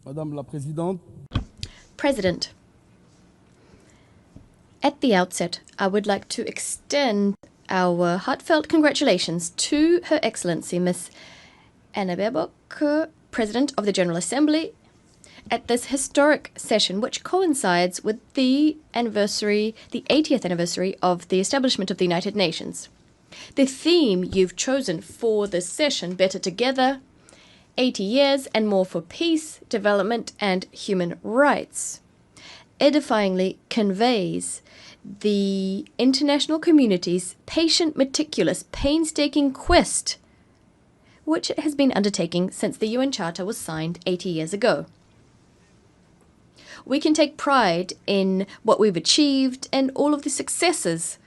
Madame la Présidente. President, at the outset, I would like to extend our heartfelt congratulations to Her Excellency Miss Anna Baerbock, President of the General Assembly, at this historic session, which coincides with the 80th anniversary of the establishment of the United Nations. The theme you've chosen for this session, Better Together, 80 Years and More for Peace, Development and Human Rights, edifyingly conveys the international community's patient, meticulous, painstaking quest, which it has been undertaking since the UN Charter was signed 80 years ago. We can take pride in what we've achieved and all of the successes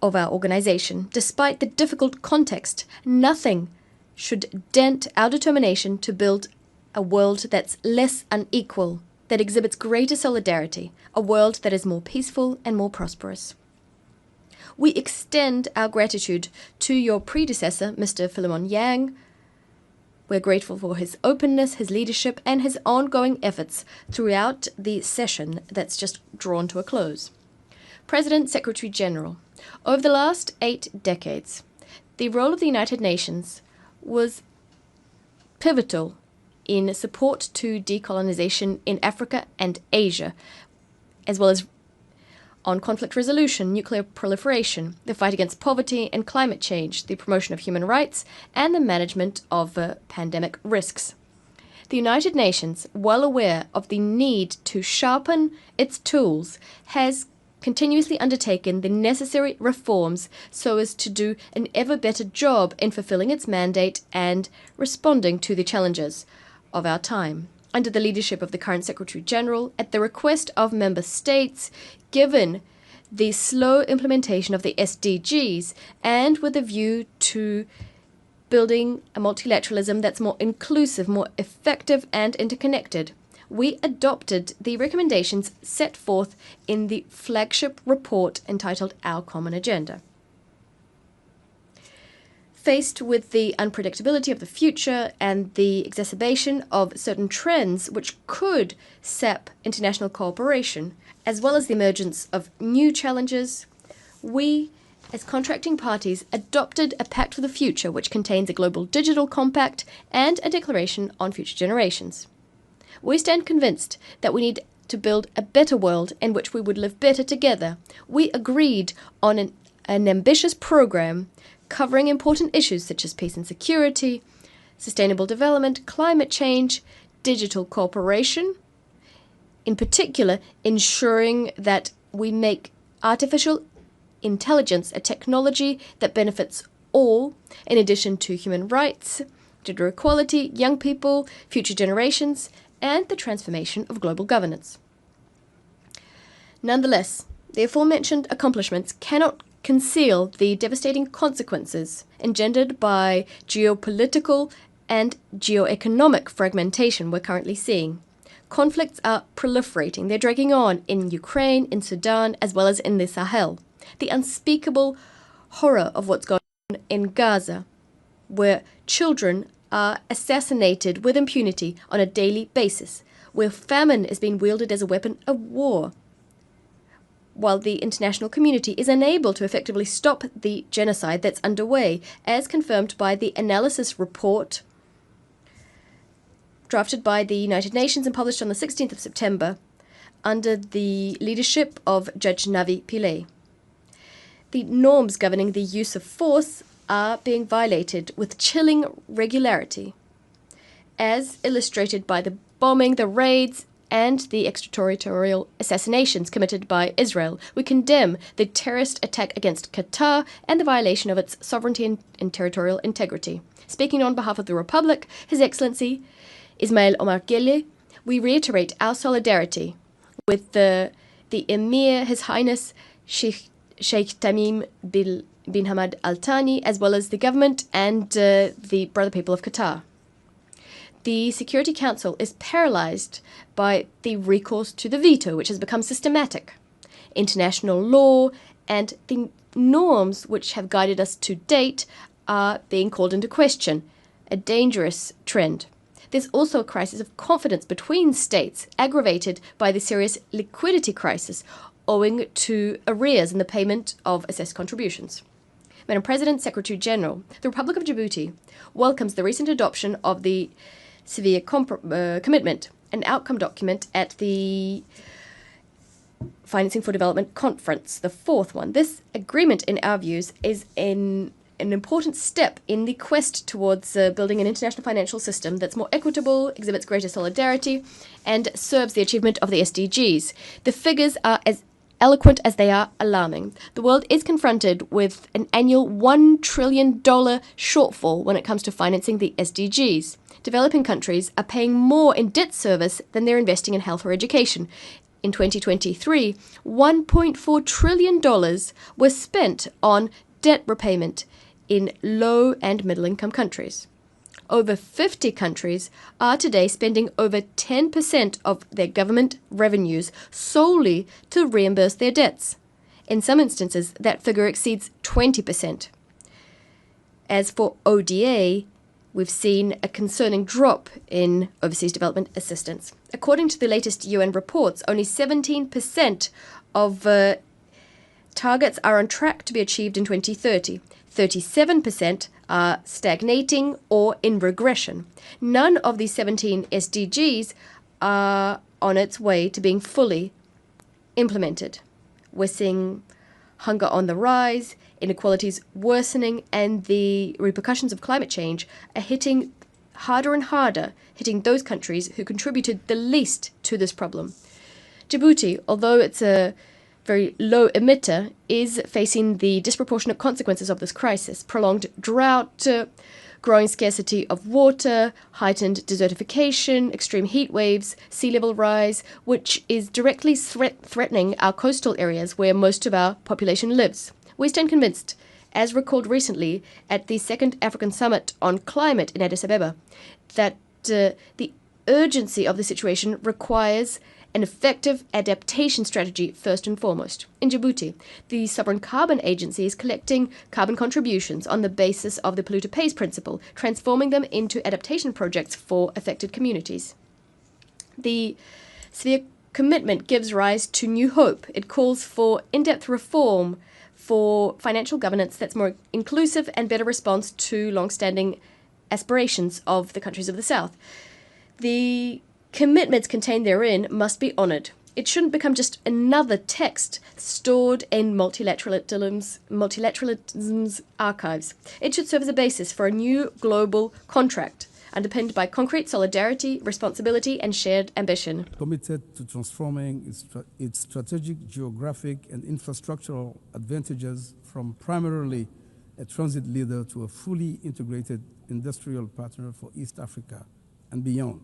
of our organization. Despite the difficult context, nothing should dent our determination to build a world that's less unequal, that exhibits greater solidarity, a world that is more peaceful and more prosperous. We extend our gratitude to your predecessor, Mr. Philemon Yang. We're grateful for his openness, his leadership, and his ongoing efforts throughout the session that's just drawn to a close. President, Secretary General, over the last 8 decades, the role of the United Nations was pivotal in support to decolonization in Africa and Asia, as well as on conflict resolution, nuclear proliferation, the fight against poverty and climate change, the promotion of human rights, and the management of pandemic risks. The United Nations, well aware of the need to sharpen its tools, has continuously undertaken the necessary reforms so as to do an ever better job in fulfilling its mandate and responding to the challenges of our time. Under the leadership of the current Secretary General, at the request of member states, given the slow implementation of the SDGs, and with a view to building a multilateralism that's more inclusive, more effective, and interconnected, we adopted the recommendations set forth in the flagship report entitled Our Common Agenda. Faced with the unpredictability of the future and the exacerbation of certain trends which could sap international cooperation, as well as the emergence of new challenges, we, as contracting parties, adopted a Pact for the Future which contains a global digital compact and a declaration on future generations. We stand convinced that we need to build a better world in which we would live better together. We agreed on an ambitious program covering important issues such as peace and security, sustainable development, climate change, digital cooperation, in particular ensuring that we make artificial intelligence a technology that benefits all, in addition to human rights, gender equality, young people, future generations, and the transformation of global governance. Nonetheless, the aforementioned accomplishments cannot conceal the devastating consequences engendered by geopolitical and geoeconomic fragmentation we're currently seeing. Conflicts are proliferating. They're dragging on in Ukraine, in Sudan, as well as in the Sahel. The unspeakable horror of what's going on in Gaza, where children are assassinated with impunity on a daily basis, where famine is being wielded as a weapon of war, while the international community is unable to effectively stop the genocide that's underway, as confirmed by the analysis report drafted by the United Nations and published on the 16th of September under the leadership of Judge Navi Pillay. The norms governing the use of force are being violated with chilling regularity, as illustrated by the bombing, the raids, and the extraterritorial assassinations committed by Israel. We condemn the terrorist attack against Qatar and the violation of its sovereignty and territorial integrity. Speaking on behalf of the Republic, His Excellency Ismail Omar Guelleh, we reiterate our solidarity with the Emir, His Highness Sheikh Tamim bin Hamad Al Thani, as well as the government and the brother people of Qatar. The Security Council is paralyzed by the recourse to the veto, which has become systematic. International law and the norms which have guided us to date are being called into question, a dangerous trend. There's also a crisis of confidence between states, aggravated by the serious liquidity crisis, owing to arrears in the payment of assessed contributions. Madam President, Secretary General, the Republic of Djibouti welcomes the recent adoption of the severe commitment, an outcome document at the Financing for Development Conference, the fourth one. This agreement, in our views, is an important step in the quest towards building an international financial system that's more equitable, exhibits greater solidarity, and serves the achievement of the SDGs. The figures are as eloquent as they are alarming. The world is confronted with an annual $1 trillion shortfall when it comes to financing the SDGs. Developing countries are paying more in debt service than they're investing in health or education. In 2023, $1.4 trillion was spent on debt repayment in low and middle income countries. Over 50 countries are today spending over 10% of their government revenues solely to reimburse their debts. In some instances, that figure exceeds 20%. As for ODA, we've seen a concerning drop in overseas development assistance. According to the latest UN reports, only 17% of targets are on track to be achieved in 2030. 37% are stagnating or in regression. None of these 17 SDGs are on its way to being fully implemented. We're seeing hunger on the rise, inequalities worsening, and the repercussions of climate change are hitting harder and harder, hitting those countries who contributed the least to this problem. Djibouti, although it's a very low emitter, is facing the disproportionate consequences of this crisis: prolonged drought, growing scarcity of water, heightened desertification, extreme heat waves, sea level rise, which is directly threatening our coastal areas where most of our population lives. We stand convinced, as recalled recently at the Second African Summit on Climate in Addis Ababa, that the urgency of the situation requires an effective adaptation strategy first and foremost. In Djibouti, the Sovereign Carbon Agency is collecting carbon contributions on the basis of the polluter pays principle, transforming them into adaptation projects for affected communities. The severe commitment gives rise to new hope. It calls for in-depth reform for financial governance that's more inclusive and better response to long-standing aspirations of the countries of the South. The commitments contained therein must be honoured. It shouldn't become just another text stored in multilateralism's archives. It should serve as a basis for a new global contract underpinned by concrete solidarity, responsibility, and shared ambition. Committed to transforming its strategic, geographic, and infrastructural advantages from primarily a transit leader to a fully integrated industrial partner for East Africa and beyond.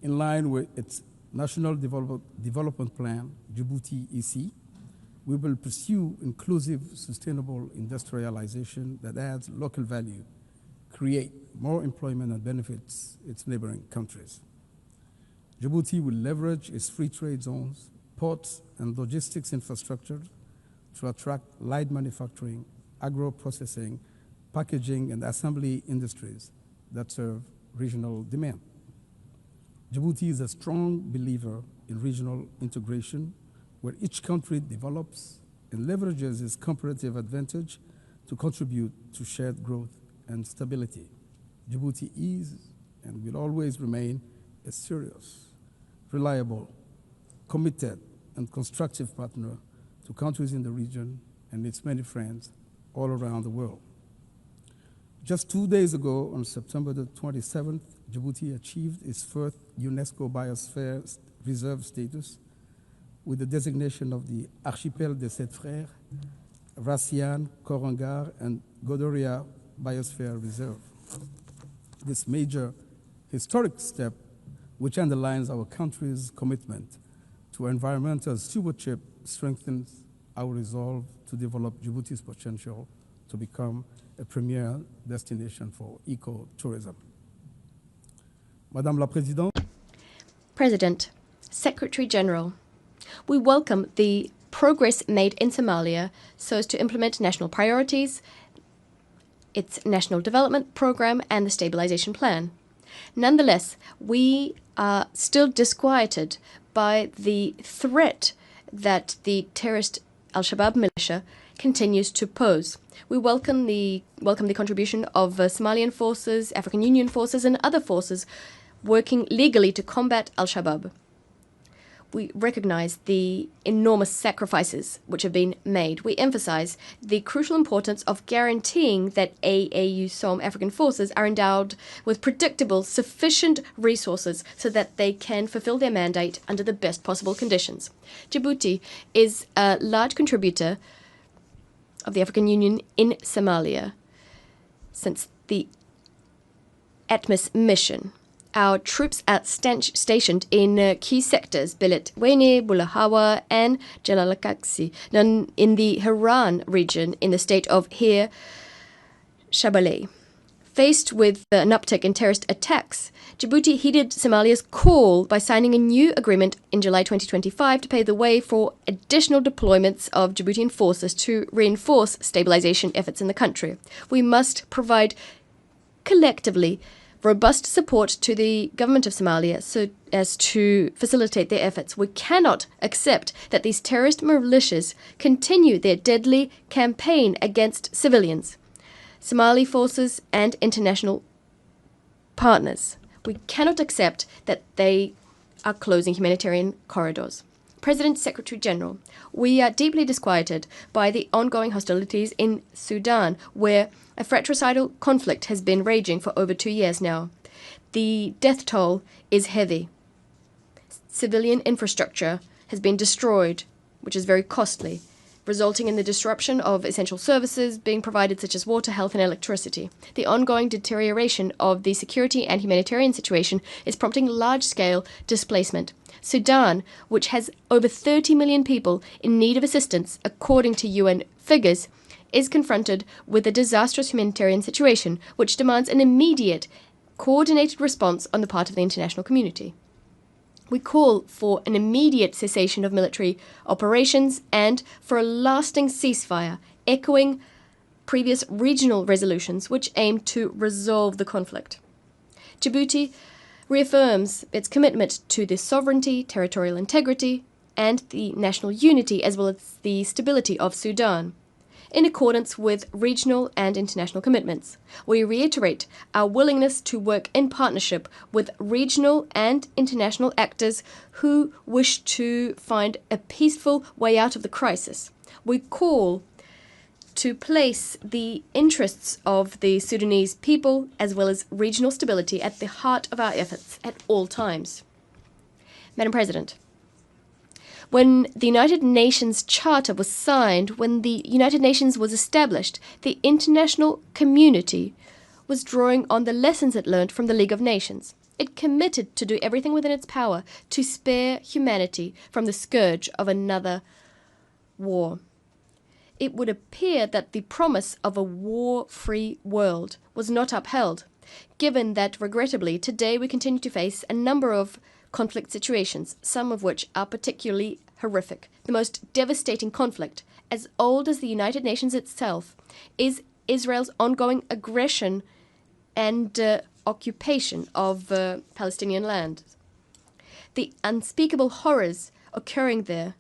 In line with its National Development Plan, Djibouti EC, we will pursue inclusive, sustainable industrialization that adds local value, create more employment and benefits its neighboring countries. Djibouti will leverage its free trade zones, ports, and logistics infrastructure to attract light manufacturing, agro-processing, packaging, and assembly industries that serve regional demand. Djibouti is a strong believer in regional integration, where each country develops and leverages its comparative advantage to contribute to shared growth and stability. Djibouti is and will always remain a serious, reliable, committed, and constructive partner to countries in the region and its many friends all around the world. Just 2 days ago, on September the 27th, Djibouti achieved its first UNESCO Biosphere Reserve status with the designation of the Archipel des Sept Frères, Rassian, Korangar, and Godoria Biosphere Reserve. This major historic step, which underlines our country's commitment to environmental stewardship, strengthens our resolve to develop Djibouti's potential to become a premier destination for eco-tourism. Madame la Présidente. President, Secretary General, we welcome the progress made in Somalia so as to implement national priorities, its national development program, and the stabilization plan. Nonetheless, we are still disquieted by the threat that the terrorist Al-Shabaab militia continues to pose. We welcome the contribution of Somalian forces, African Union forces, and other forces working legally to combat Al-Shabaab. We recognize the enormous sacrifices which have been made. We emphasize the crucial importance of guaranteeing that AUSOM African forces are endowed with predictable, sufficient resources so that they can fulfill their mandate under the best possible conditions. Djibouti is a large contributor of the African Union in Somalia since the ATMIS mission. Our troops are stationed in key sectors, Belet Wene, Bulahawa, and Jalalakaksi, in the Haran region in the state of Hir Shabelle. Faced with an uptick in terrorist attacks, Djibouti heeded Somalia's call by signing a new agreement in July 2025 to pave the way for additional deployments of Djiboutian forces to reinforce stabilization efforts in the country. We must provide collectively robust support to the government of Somalia so as to facilitate their efforts. We cannot accept that these terrorist militias continue their deadly campaign against civilians, Somali forces, and international partners. We cannot accept that they are closing humanitarian corridors. President Secretary General, we are deeply disquieted by the ongoing hostilities in Sudan, where a fratricidal conflict has been raging for over 2 years now. The death toll is heavy. Civilian infrastructure has been destroyed, which is very costly, resulting in the disruption of essential services being provided such as water, health, and electricity. The ongoing deterioration of the security and humanitarian situation is prompting large-scale displacement. Sudan, which has over 30 million people in need of assistance, according to UN figures, is confronted with a disastrous humanitarian situation which demands an immediate, coordinated response on the part of the international community. We call for an immediate cessation of military operations and for a lasting ceasefire, echoing previous regional resolutions which aim to resolve the conflict. Djibouti reaffirms its commitment to the sovereignty, territorial integrity, and the national unity as well as the stability of Sudan, in accordance with regional and international commitments. We reiterate our willingness to work in partnership with regional and international actors who wish to find a peaceful way out of the crisis. We call to place the interests of the Sudanese people as well as regional stability at the heart of our efforts at all times. Madam President, when the United Nations Charter was signed, when the United Nations was established, the international community was drawing on the lessons it learned from the League of Nations. It committed to do everything within its power to spare humanity from the scourge of another war. It would appear that the promise of a war-free world was not upheld, given that, regrettably, today we continue to face a number of conflict situations, some of which are particularly horrific. The most devastating conflict, as old as the United Nations itself, is Israel's ongoing aggression and occupation of Palestinian land. The unspeakable horrors occurring there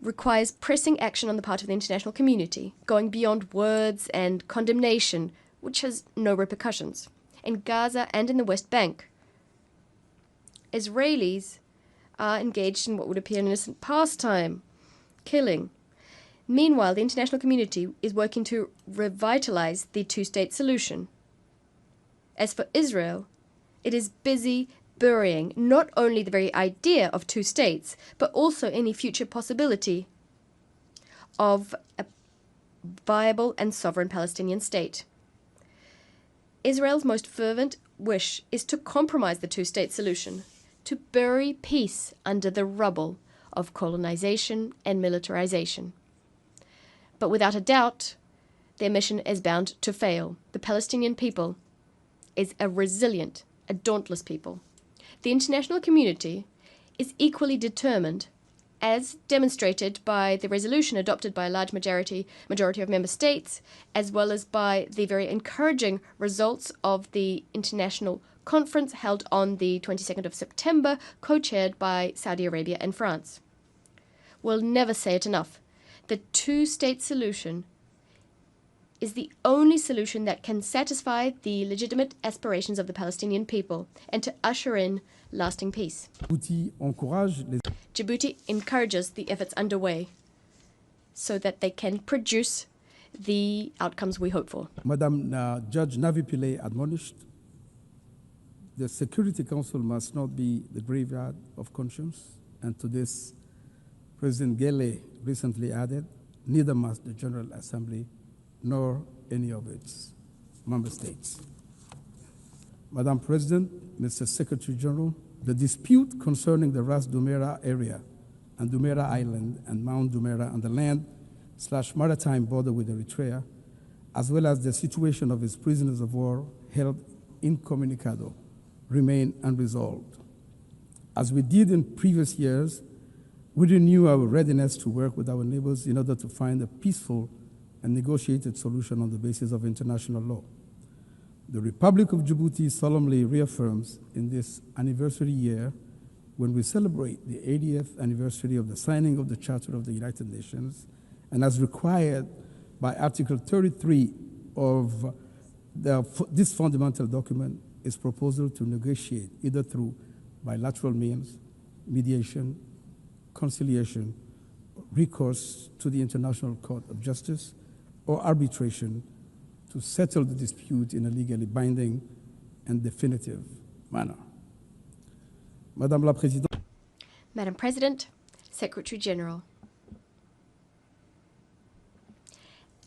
requires pressing action on the part of the international community, going beyond words and condemnation, which has no repercussions. In Gaza and in the West Bank, Israelis are engaged in what would appear an innocent pastime, killing. Meanwhile, the international community is working to revitalize the two-state solution. As for Israel, it is busy burying not only the very idea of two states, but also any future possibility of a viable and sovereign Palestinian state. Israel's most fervent wish is to compromise the two-state solution, to bury peace under the rubble of colonization and militarization. But without a doubt, their mission is bound to fail. The Palestinian people is a resilient, a dauntless people. The international community is equally determined, as demonstrated by the resolution adopted by a large majority of member states, as well as by the very encouraging results of the international conference held on the 22nd of September, co-chaired by Saudi Arabia and France. will never say it enough. The two-state solution is the only solution that can satisfy the legitimate aspirations of the Palestinian people and to usher in lasting peace. Djibouti encourages the efforts underway so that they can produce the outcomes we hope for. Madam Judge Navi Pillay admonished, the Security Council must not be the graveyard of conscience, and to this, President Gheorghe recently added, neither must the General Assembly nor any of its member states. Madam President, Mr. Secretary General, the dispute concerning the Ras Dumera area and Dumera Island and Mount Dumera and the land/maritime border with Eritrea, as well as the situation of its prisoners of war held incommunicado, remain unresolved. As we did in previous years, we renew our readiness to work with our neighbors in order to find a peaceful and negotiated solution on the basis of international law. The Republic of Djibouti solemnly reaffirms in this anniversary year, when we celebrate the 80th anniversary of the signing of the Charter of the United Nations, and as required by Article 33 of this fundamental document, its proposal to negotiate either through bilateral means, mediation, conciliation, recourse to the International Court of Justice, or arbitration to settle the dispute in a legally binding and definitive manner. Madame la Présidente. Madam President, Secretary General.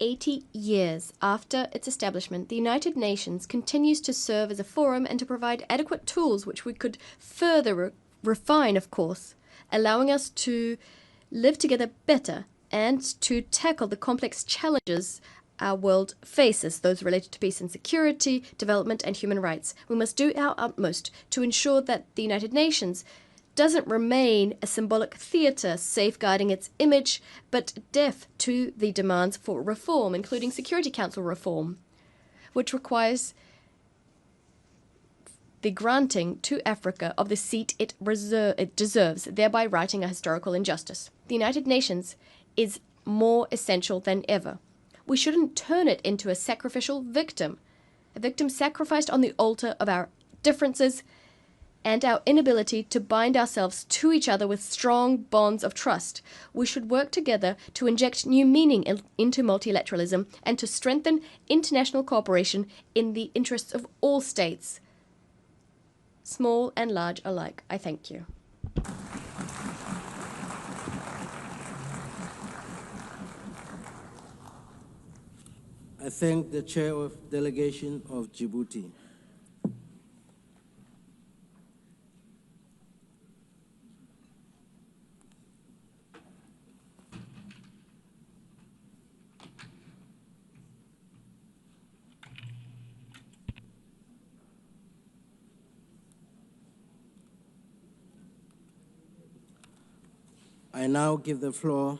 80 years after its establishment, the United Nations continues to serve as a forum and to provide adequate tools which we could further refine, of course, allowing us to live together better and to tackle the complex challenges our world faces, those related to peace and security, development and human rights. We must do our utmost to ensure that the United Nations doesn't remain a symbolic theatre safeguarding its image, but deaf to the demands for reform, including Security Council reform, which requires the granting to Africa of the seat it deserves, thereby righting a historical injustice. The United Nations is more essential than ever. We shouldn't turn it into a sacrificial victim, a victim sacrificed on the altar of our differences and our inability to bind ourselves to each other with strong bonds of trust. We should work together to inject new meaning into multilateralism and to strengthen international cooperation in the interests of all states, small and large alike. I thank you. I thank the Chair of Delegation of Djibouti. I now give the floor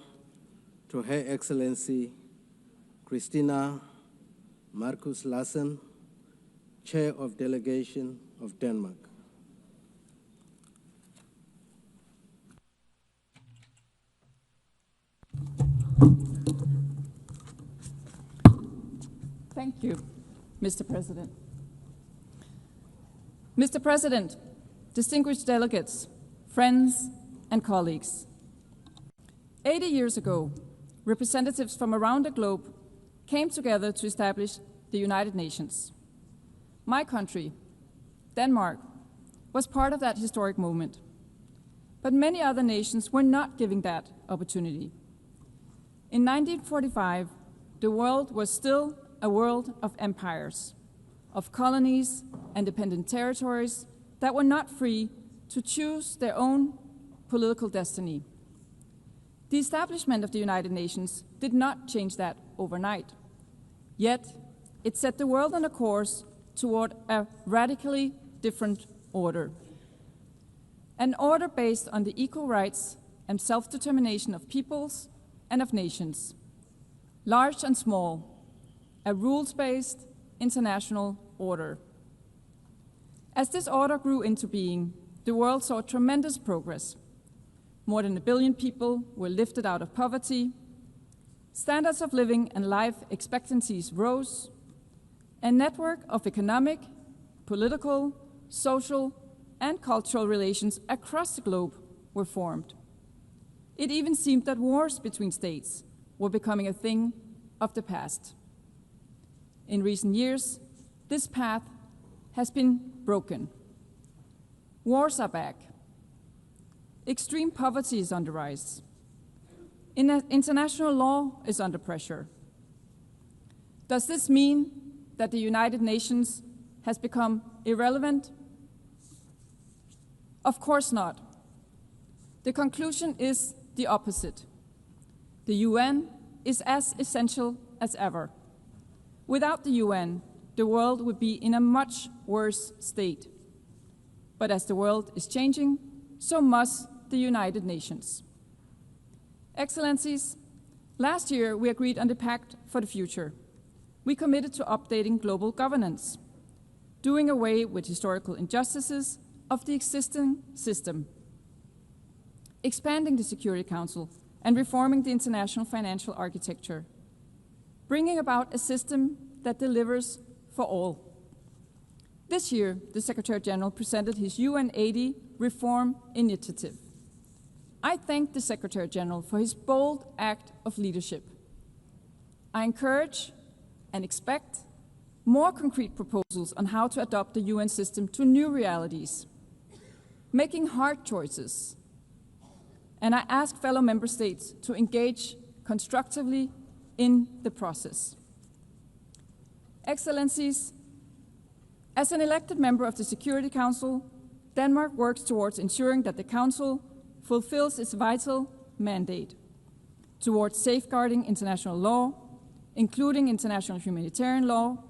to Her Excellency Christina Marcus Larsen, Chair of Delegation of Denmark. Thank you, Mr. President. Mr. President, distinguished delegates, friends, and colleagues. 80 years ago, representatives from around the globe came together to establish the United Nations. My country, Denmark, was part of that historic moment. But many other nations were not given that opportunity. In 1945, the world was still a world of empires, of colonies and dependent territories that were not free to choose their own political destiny. The establishment of the United Nations did not change that overnight. Yet, it set the world on a course toward a radically different order. An order based on the equal rights and self-determination of peoples and of nations, large and small, a rules-based international order. As this order grew into being, the world saw tremendous progress. more than 1 billion people were lifted out of poverty, standards of living and life expectancies rose, a network of economic, political, social, and cultural relations across the globe were formed. It even seemed that wars between states were becoming a thing of the past. In recent years, this path has been broken. Wars are back. Extreme poverty is on the rise. International law is under pressure. Does this mean that the United Nations has become irrelevant? Of course not. The conclusion is the opposite. The UN is as essential as ever. Without the UN, the world would be in a much worse state. But as the world is changing, so must the United Nations. Excellencies, last year we agreed on the Pact for the Future. We committed to updating global governance, doing away with historical injustices of the existing system, expanding the Security Council and reforming the international financial architecture, bringing about a system that delivers for all. This year, the Secretary General presented his UN 80 reform initiative. I thank the Secretary General for his bold act of leadership. I encourage and expect more concrete proposals on how to adapt the UN system to new realities, making hard choices. And I ask fellow member states to engage constructively in the process. Excellencies, as an elected member of the Security Council, Denmark works towards ensuring that the Council fulfills its vital mandate towards safeguarding international law, including international humanitarian law,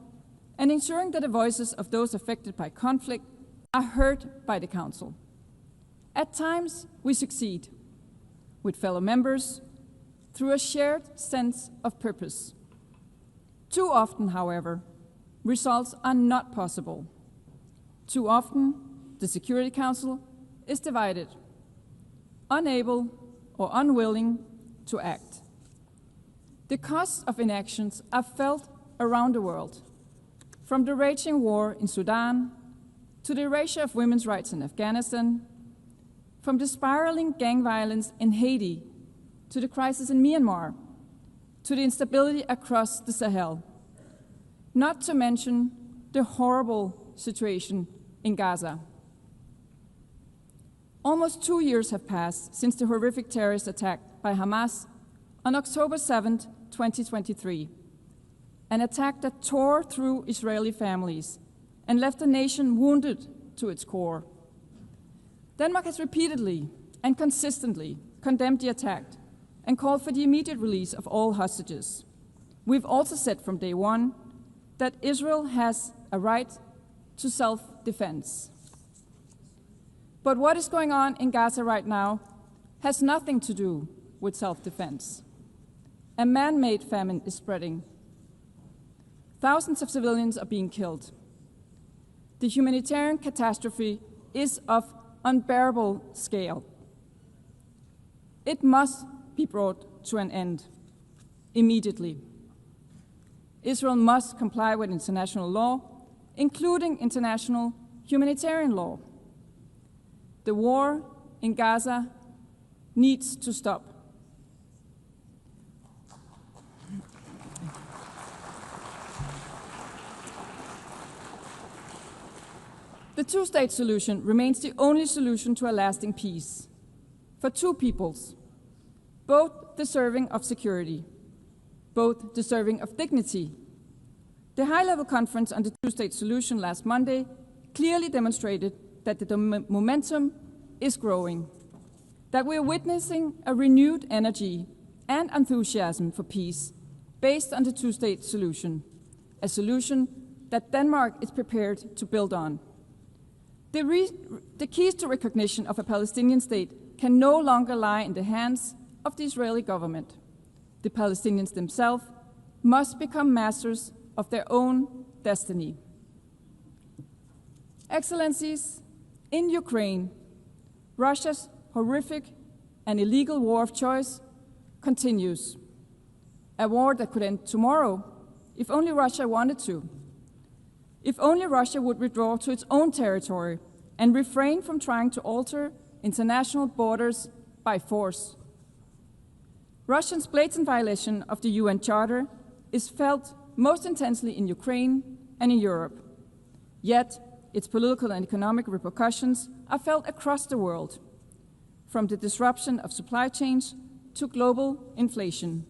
and ensuring that the voices of those affected by conflict are heard by the Council. At times, we succeed with fellow members through a shared sense of purpose. Too often, however, results are not possible. Too often, the Security Council is divided, unable or unwilling to act. The costs of inactions are felt around the world, from the raging war in Sudan to the erasure of women's rights in Afghanistan, from the spiraling gang violence in Haiti to the crisis in Myanmar, to the instability across the Sahel, not to mention the horrible situation in Gaza. Almost 2 years have passed since the horrific terrorist attack by Hamas on October 7, 2023, an attack that tore through Israeli families and left the nation wounded to its core. Denmark has repeatedly and consistently condemned the attack and called for the immediate release of all hostages. We've also said from day one that Israel has a right to self-defense. But what is going on in Gaza right now has nothing to do with self-defense. A man-made famine is spreading. Thousands of civilians are being killed. The humanitarian catastrophe is of unbearable scale. It must be brought to an end immediately. Israel must comply with international law, including international humanitarian law. The war in Gaza needs to stop. The two-state solution remains the only solution to a lasting peace for two peoples, both deserving of security, both deserving of dignity. The high-level conference on the two-state solution last Monday clearly demonstrated that the momentum is growing, that we are witnessing a renewed energy and enthusiasm for peace based on the two-state solution, a solution that Denmark is prepared to build on. The keys to recognition of a Palestinian state can no longer lie in the hands of the Israeli government. The Palestinians themselves must become masters of their own destiny. Excellencies, in Ukraine, Russia's horrific and illegal war of choice continues. A war that could end tomorrow if only Russia wanted to. If only Russia would withdraw to its own territory and refrain from trying to alter international borders by force. Russia's blatant violation of the UN Charter is felt most intensely in Ukraine and in Europe. Yet, its political and economic repercussions are felt across the world, from the disruption of supply chains to global inflation,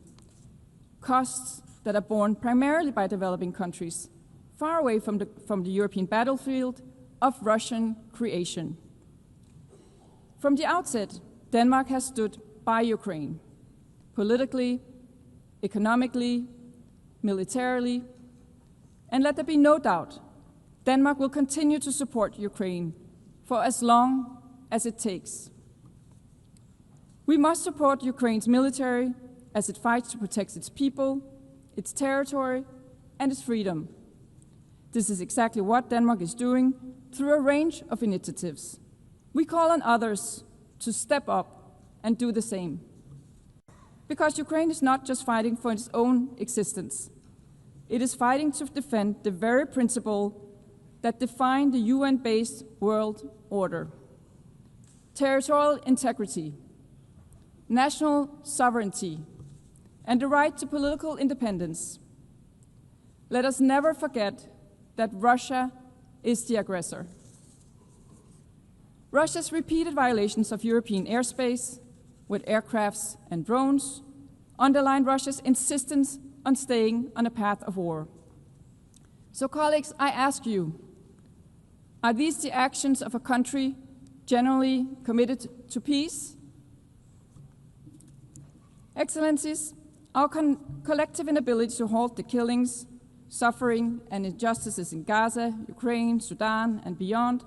costs that are borne primarily by developing countries, far away from the European battlefield of Russian creation. From the outset, Denmark has stood by Ukraine, politically, economically, militarily, and let there be no doubt, Denmark will continue to support Ukraine for as long as it takes. We must support Ukraine's military as it fights to protect its people, its territory, and its freedom. This is exactly what Denmark is doing through a range of initiatives. We call on others to step up and do the same. Because Ukraine is not just fighting for its own existence. It is fighting to defend the very principle that define the UN-based world order: territorial integrity, national sovereignty, and the right to political independence. Let us never forget that Russia is the aggressor. Russia's repeated violations of European airspace with aircrafts and drones underline Russia's insistence on staying on a path of war. So, colleagues, I ask you, are these the actions of a country generally committed to peace? Excellencies, our collective inability to halt the killings, suffering, and injustices in Gaza, Ukraine, Sudan, and beyond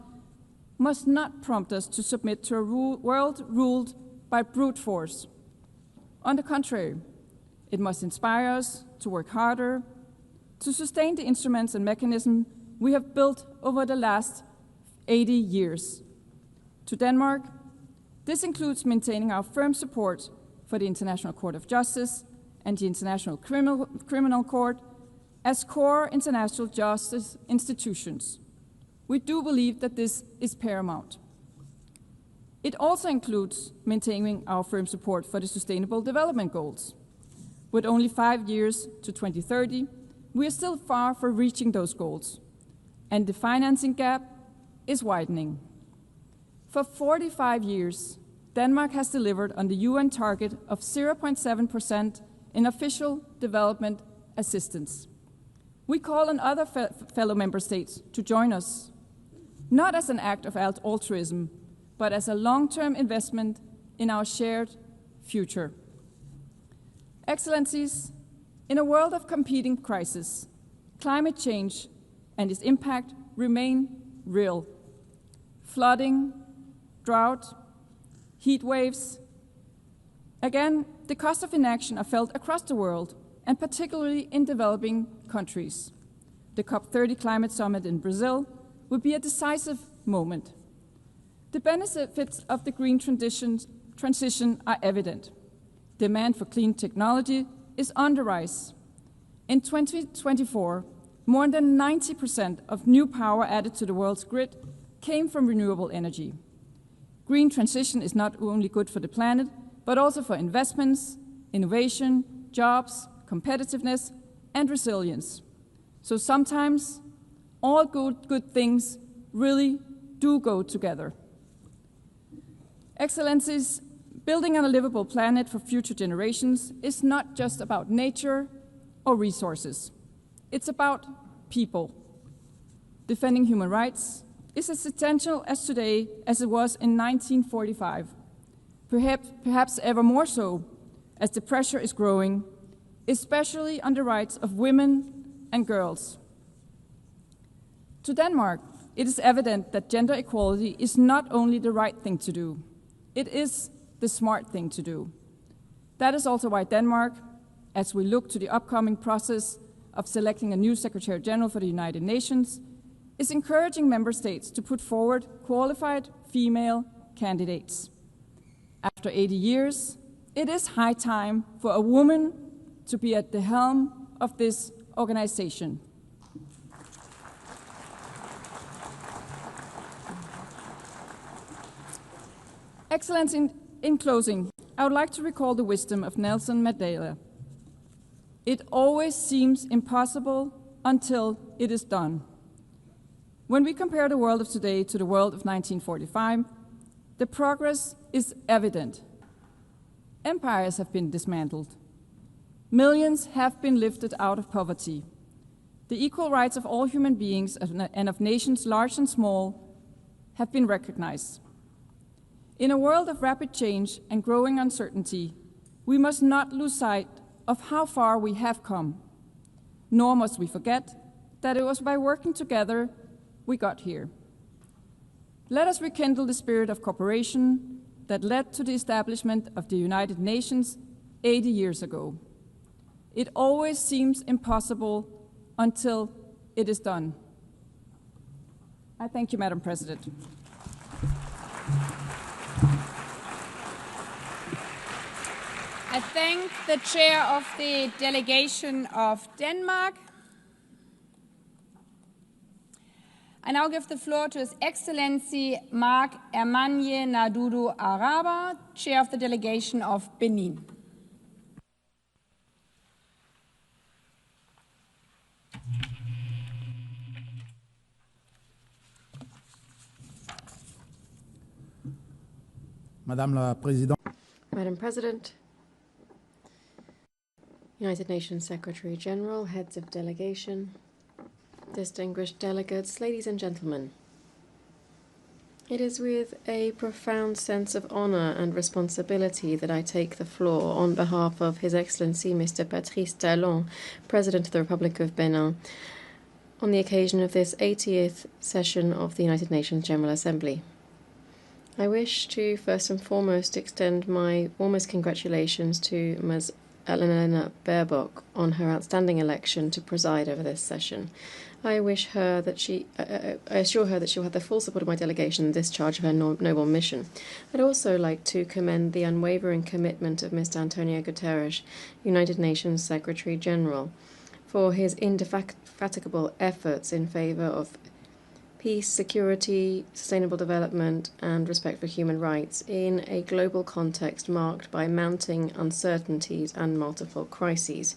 must not prompt us to submit to a world ruled by brute force. On the contrary, it must inspire us to work harder, to sustain the instruments and mechanisms we have built over the last 80 years. To Denmark, this includes maintaining our firm support for the International Court of Justice and the International Criminal Court as core international justice institutions. We do believe that this is paramount. It also includes maintaining our firm support for the Sustainable Development Goals. With only 5 years to 2030, we are still far from reaching those goals, and the financing gap is widening. For 45 years, Denmark has delivered on the UN target of 0.7% in official development assistance. We call on other fellow member states to join us, not as an act of altruism, but as a long-term investment in our shared future. Excellencies, in a world of competing crises, climate change and its impact remain real. Flooding, drought, heat waves. Again, the cost of inaction are felt across the world, and particularly in developing countries. The COP30 Climate Summit in Brazil will be a decisive moment. The benefits of the green transition are evident. Demand for clean technology is on the rise. In 2024, more than 90% of new power added to the world's grid came from renewable energy. Green transition is not only good for the planet, but also for investments, innovation, jobs, competitiveness, and resilience. So sometimes all good things really do go together. Excellencies, building on a livable planet for future generations is not just about nature or resources. It's about people. Defending human rights is as essential as today as it was in 1945. Perhaps ever more so, as the pressure is growing, especially on the rights of women and girls. To Denmark, it is evident that gender equality is not only the right thing to do, it is the smart thing to do. That is also why Denmark, as we look to the upcoming process of selecting a new Secretary General for the United Nations, is encouraging member states to put forward qualified female candidates. After After 80 years, it is high time for a woman to be at the helm of this organization. Excellency, in closing, I would like to recall the wisdom of Nelson Mandela. It always seems impossible until it is done. When we compare the world of today to the world of 1945, the progress is evident. Empires have been dismantled. Millions have been lifted out of poverty. The equal rights of all human beings and of nations large and small have been recognized. In a world of rapid change and growing uncertainty, we must not lose sight of how far we have come, nor must we forget that it was by working together we got here. Let us rekindle the spirit of cooperation that led to the establishment of the United Nations 80 years ago. It always seems impossible until it is done. I thank you, Madam President. I thank the chair of the delegation of Denmark. I now give the floor to His Excellency Marc Hermanie Nadudu Araba, chair of the delegation of Benin. Madame la Présidente. Madam President, United Nations Secretary General, heads of delegation, distinguished delegates, ladies and gentlemen. It is with a profound sense of honor and responsibility that I take the floor on behalf of His Excellency Mr. Patrice Talon, President of the Republic of Benin, on the occasion of this 80th session of the United Nations General Assembly. I wish to first and foremost extend my warmest congratulations to Ms. Annalena Baerbock on her outstanding election to preside over this session. I assure her that she will have the full support of my delegation in the discharge of her noble mission. I'd also like to commend the unwavering commitment of Mr. Antonio Guterres, United Nations Secretary General, for his indefatigable efforts in favor of peace, security, sustainable development, and respect for human rights in a global context marked by mounting uncertainties and multiple crises.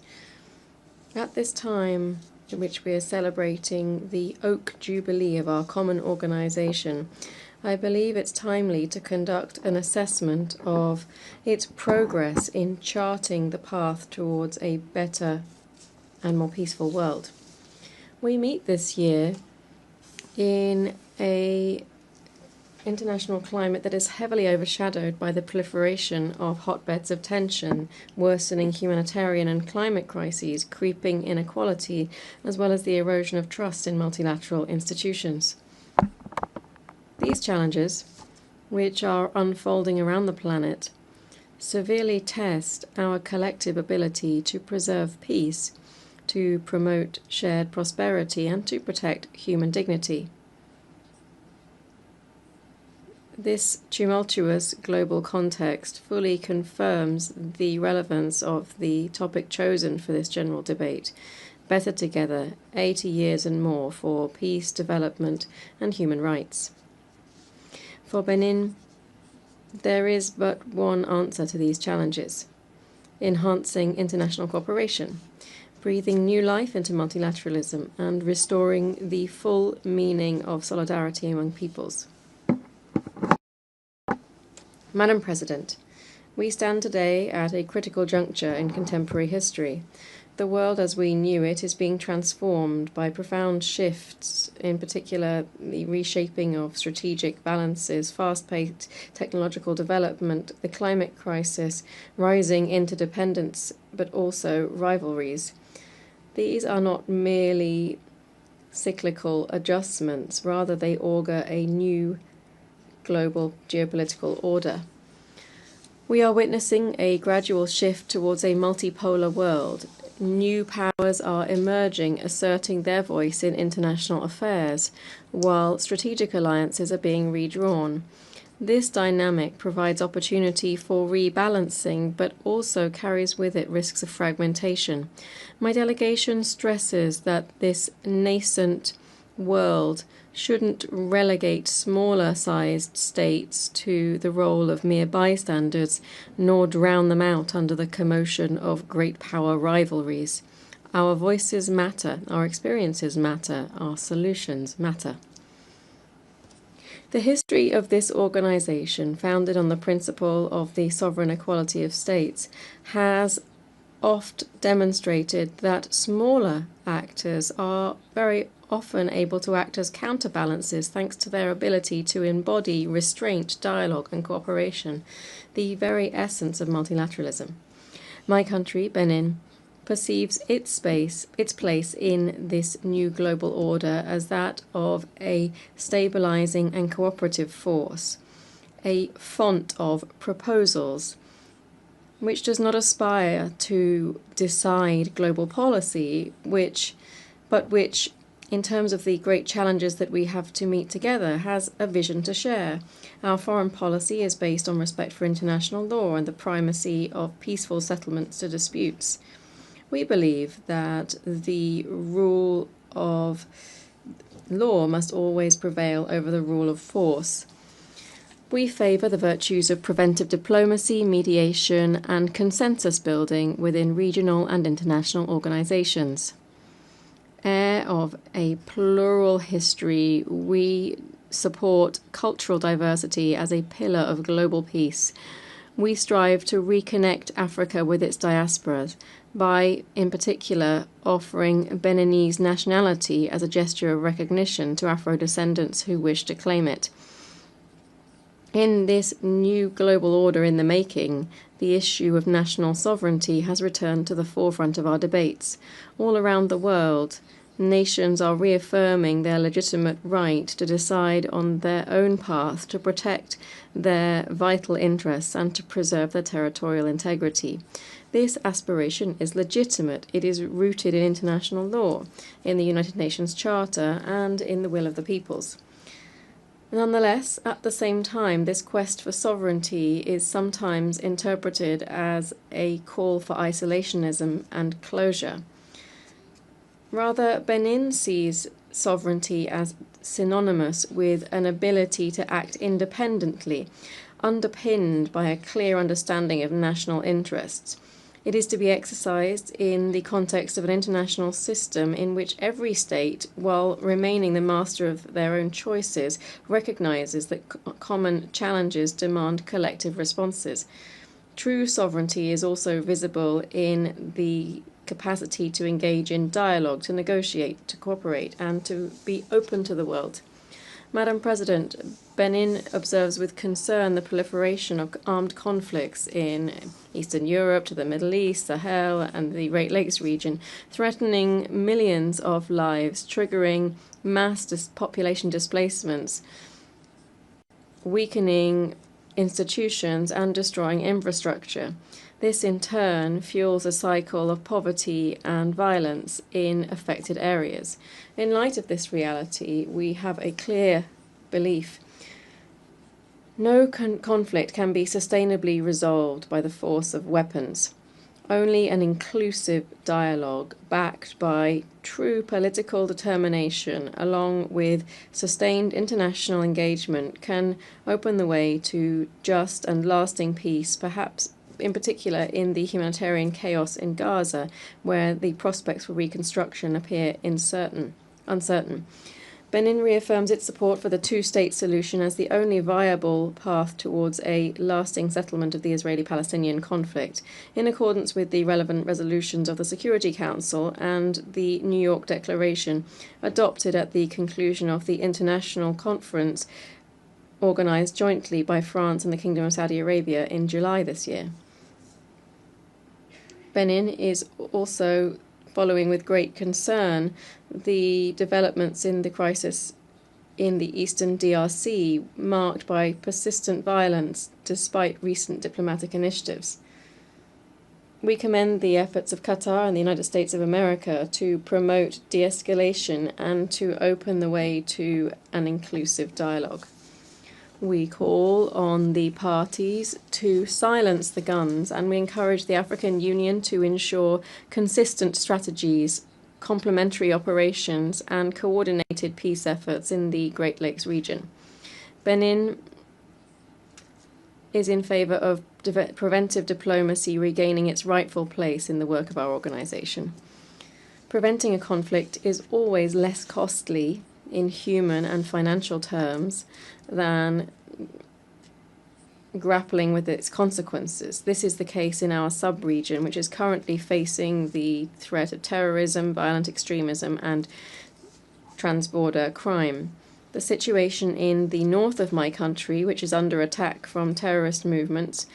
At this time in which we are celebrating the Oak Jubilee of our common organization, I believe it's timely to conduct an assessment of its progress in charting the path towards a better and more peaceful world. We meet this year in an international climate that is heavily overshadowed by the proliferation of hotbeds of tension, worsening humanitarian and climate crises, creeping inequality, as well as the erosion of trust in multilateral institutions. These challenges, which are unfolding around the planet, severely test our collective ability to preserve peace, to promote shared prosperity, and to protect human dignity. This tumultuous global context fully confirms the relevance of the topic chosen for this general debate: Better Together, 80 years and more for peace, development, and human rights. For Benin, there is but one answer to these challenges: enhancing international cooperation, breathing new life into multilateralism, and restoring the full meaning of solidarity among peoples. Madam President, we stand today at a critical juncture in contemporary history. The world as we knew it is being transformed by profound shifts, in particular the reshaping of strategic balances, fast-paced technological development, the climate crisis, rising interdependence, but also rivalries. These are not merely cyclical adjustments, rather they augur a new global geopolitical order. We are witnessing a gradual shift towards a multipolar world. New powers are emerging, asserting their voice in international affairs, while strategic alliances are being redrawn. This dynamic provides opportunity for rebalancing, but also carries with it risks of fragmentation. My delegation stresses that this nascent world shouldn't relegate smaller-sized states to the role of mere bystanders, nor drown them out under the commotion of great power rivalries. Our voices matter, our experiences matter, our solutions matter. The history of this organization, founded on the principle of the sovereign equality of states, has oft demonstrated that smaller actors are very often able to act as counterbalances thanks to their ability to embody restraint, dialogue, and cooperation, the very essence of multilateralism. My country, Benin, perceives its place in this new global order as that of a stabilizing and cooperative force, a font of proposals, which does not aspire to decide global policy, but which, in terms of the great challenges that we have to meet together, has a vision to share. Our foreign policy is based on respect for international law and the primacy of peaceful settlements to disputes. We believe that the rule of law must always prevail over the rule of force. We favour the virtues of preventive diplomacy, mediation, and consensus building within regional and international organisations. Heir of a plural history, we support cultural diversity as a pillar of global peace. We strive to reconnect Africa with its diasporas by, in particular, offering Beninese nationality as a gesture of recognition to Afro-descendants who wish to claim it. In this new global order in the making, the issue of national sovereignty has returned to the forefront of our debates. All around the world, nations are reaffirming their legitimate right to decide on their own path, to protect their vital interests and to preserve their territorial integrity. This aspiration is legitimate. It is rooted in international law, in the United Nations Charter, and in the will of the peoples. Nonetheless, at the same time, this quest for sovereignty is sometimes interpreted as a call for isolationism and closure. Rather, Benin sees sovereignty as synonymous with an ability to act independently, underpinned by a clear understanding of national interests. It is to be exercised in the context of an international system in which every state, while remaining the master of their own choices, recognizes that common challenges demand collective responses. True sovereignty is also visible in the capacity to engage in dialogue, to negotiate, to cooperate, and to be open to the world. Madam President, Benin observes with concern the proliferation of armed conflicts in Eastern Europe to the Middle East, Sahel, and the Great Lakes region, threatening millions of lives, triggering mass population displacements, weakening institutions, and destroying infrastructure. This, in turn, fuels a cycle of poverty and violence in affected areas. In light of this reality, we have a clear belief. No conflict can be sustainably resolved by the force of weapons. Only an inclusive dialogue backed by true political determination, along with sustained international engagement, can open the way to just and lasting peace, perhaps in particular in the humanitarian chaos in Gaza, where the prospects for reconstruction appear uncertain. Benin reaffirms its support for the two-state solution as the only viable path towards a lasting settlement of the Israeli-Palestinian conflict, in accordance with the relevant resolutions of the Security Council and the New York Declaration, adopted at the conclusion of the international conference organized jointly by France and the Kingdom of Saudi Arabia in July this year. Benin is also following with great concern the developments in the crisis in the eastern DRC, marked by persistent violence despite recent diplomatic initiatives. We commend the efforts of Qatar and the United States of America to promote de-escalation and to open the way to an inclusive dialogue. We call on the parties to silence the guns, and we encourage the African Union to ensure consistent strategies, complementary operations, and coordinated peace efforts in the Great Lakes region. Benin is in favor of preventive diplomacy regaining its rightful place in the work of our organization. Preventing a conflict is always less costly in human and financial terms than grappling with its consequences. This is the case in our sub-region, which is currently facing the threat of terrorism, violent extremism, and transborder crime. The situation in the north of my country, which is under attack from terrorist movements,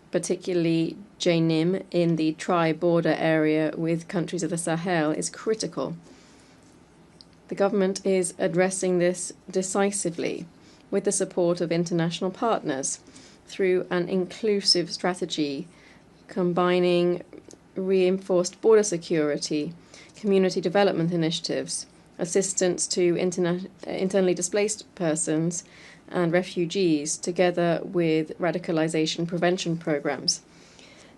particularly Jenim in the tri-border area with countries of the Sahel, is critical. The government is addressing this decisively with the support of international partners through an inclusive strategy combining reinforced border security, community development initiatives, assistance to internally displaced persons and refugees, together with radicalization prevention programs.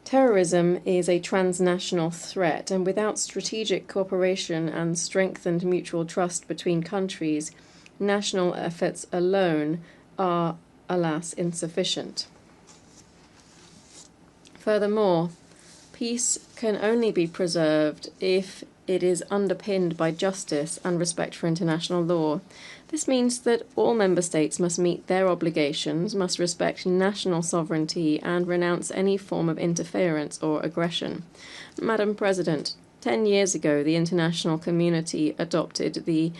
Terrorism is a transnational threat, and without strategic cooperation and strengthened mutual trust between countries, national efforts alone are, alas, insufficient. Furthermore, peace can only be preserved if it is underpinned by justice and respect for international law. This means that all member states must meet their obligations, must respect national sovereignty, and renounce any form of interference or aggression. Madam President, 10 years ago, the international community adopted the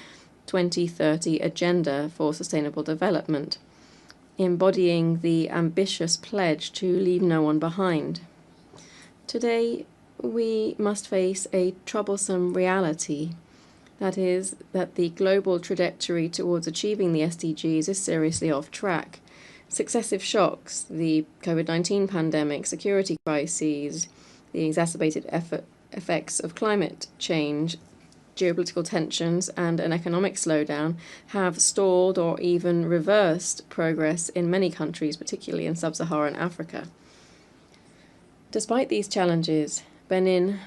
2030 Agenda for Sustainable Development, embodying the ambitious pledge to leave no one behind. Today, we must face a troublesome reality. That is, that the global trajectory towards achieving the SDGs is seriously off track. Successive shocks, the COVID-19 pandemic, security crises, the exacerbated effects of climate change, geopolitical tensions, and an economic slowdown have stalled or even reversed progress in many countries, particularly in sub-Saharan Africa. Despite these challenges, Benin,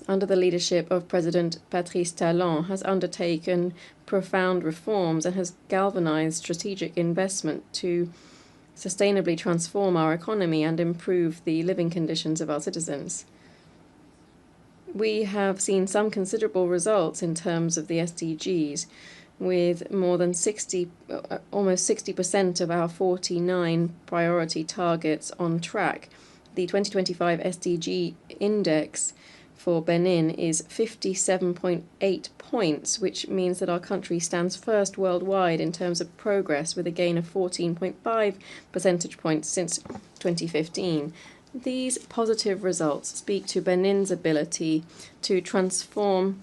under the leadership of President Patrice Talon, has undertaken profound reforms and has galvanized strategic investment to sustainably transform our economy and improve the living conditions of our citizens. We have seen some considerable results in terms of the SDGs, with more than almost 60% of our 49 priority targets on track. The 2025 SDG index for Benin is 57.8 points, which means that our country stands first worldwide in terms of progress, with a gain of 14.5 percentage points since 2015. These positive results speak to Benin's ability to transform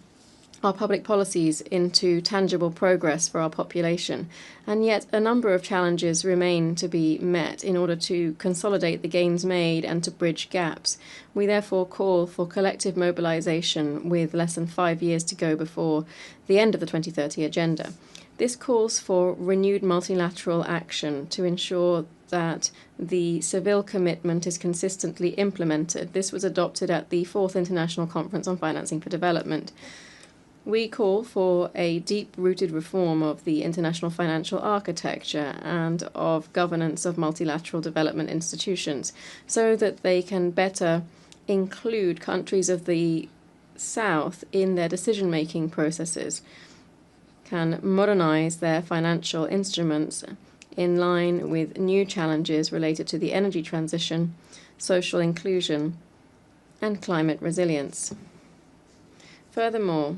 our public policies into tangible progress for our population, and yet a number of challenges remain to be met in order to consolidate the gains made and to bridge gaps. We therefore call for collective mobilization with less than 5 years to go before the end of the 2030 Agenda. This calls for renewed multilateral action to ensure that the Seville commitment is consistently implemented. This was adopted at the 4th International Conference on Financing for Development. We call for a deep-rooted reform of the international financial architecture and of governance of multilateral development institutions so that they can better include countries of the South in their decision-making processes, can modernize their financial instruments in line with new challenges related to the energy transition, social inclusion, and climate resilience. Furthermore,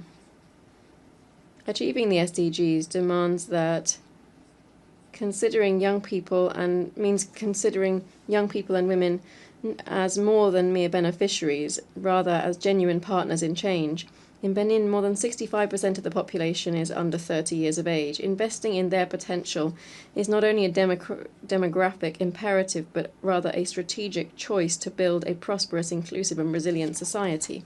achieving the SDGs demands that considering young people and women as more than mere beneficiaries, rather as genuine partners in change. In Benin, more than 65% of the population is under 30 years of age. Investing in their potential is not only a demographic imperative, but rather a strategic choice to build a prosperous, inclusive, and resilient society.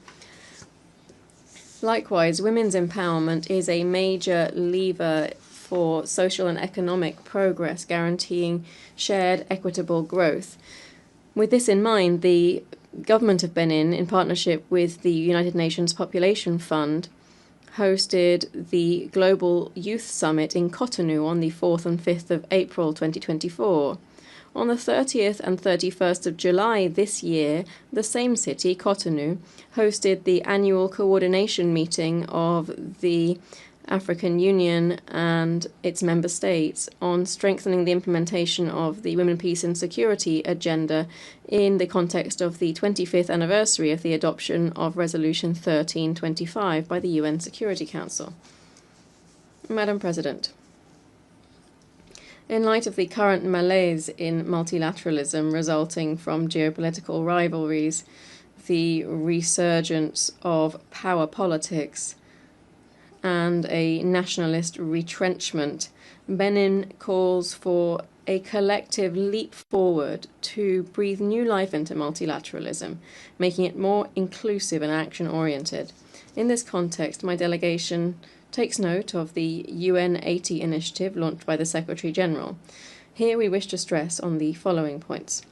Likewise, women's empowerment is a major lever for social and economic progress, guaranteeing shared equitable growth. With this in mind, the government of Benin, in partnership with the United Nations Population Fund, hosted the Global Youth Summit in Cotonou on the 4th and 5th of April 2024. On the 30th and 31st of July this year, the same city, Cotonou, hosted the annual coordination meeting of the African Union and its member states on strengthening the implementation of the Women, Peace and Security agenda in the context of the 25th anniversary of the adoption of Resolution 1325 by the UN Security Council. Madam President, in light of the current malaise in multilateralism resulting from geopolitical rivalries, the resurgence of power politics, and a nationalist retrenchment, Benin calls for a collective leap forward to breathe new life into multilateralism, making it more inclusive and action-oriented. In this context, my delegation takes note of the UN80 initiative launched by the Secretary-General. Here we wish to stress the following points.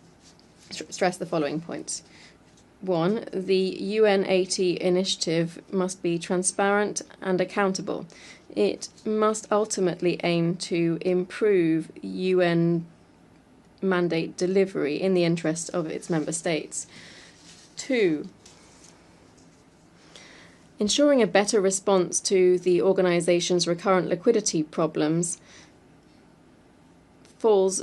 1. The UN80 initiative must be transparent and accountable. It must ultimately aim to improve UN mandate delivery in the interest of its member states. 2. Ensuring a better response to the organization's recurrent liquidity problems falls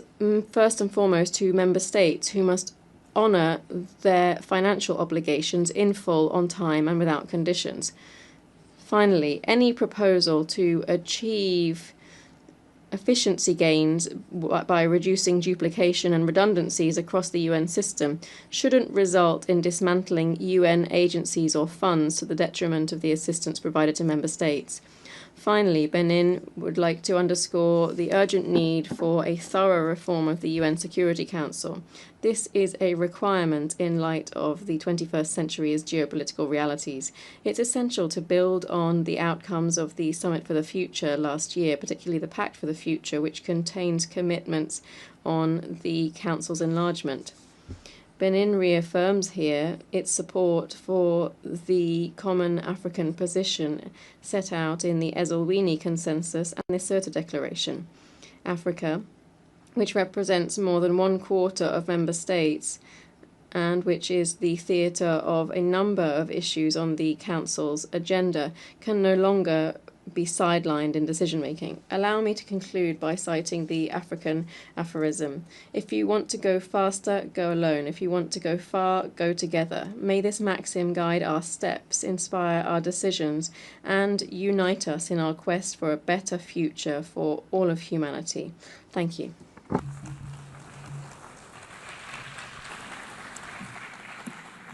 first and foremost to member states, who must honour their financial obligations in full, on time and without conditions. Finally, any proposal to achieve efficiency gains by reducing duplication and redundancies across the UN system shouldn't result in dismantling UN agencies or funds to the detriment of the assistance provided to member states. Finally, Benin would like to underscore the urgent need for a thorough reform of the UN Security Council. This is a requirement in light of the 21st century's geopolitical realities. It's essential to build on the outcomes of the Summit for the Future last year, particularly the Pact for the Future, which contains commitments on the Council's enlargement. Benin reaffirms here its support for the common African position set out in the Esselwini Consensus and the Soto Declaration. Africa, which represents more than 1/4 of member states and which is the theatre of a number of issues on the Council's agenda, can no longer be sidelined in decision-making. Allow me to conclude by citing the African aphorism: if you want to go faster, go alone. If you want to go far, go together. May this maxim guide our steps, inspire our decisions, and unite us in our quest for a better future for all of humanity. Thank you.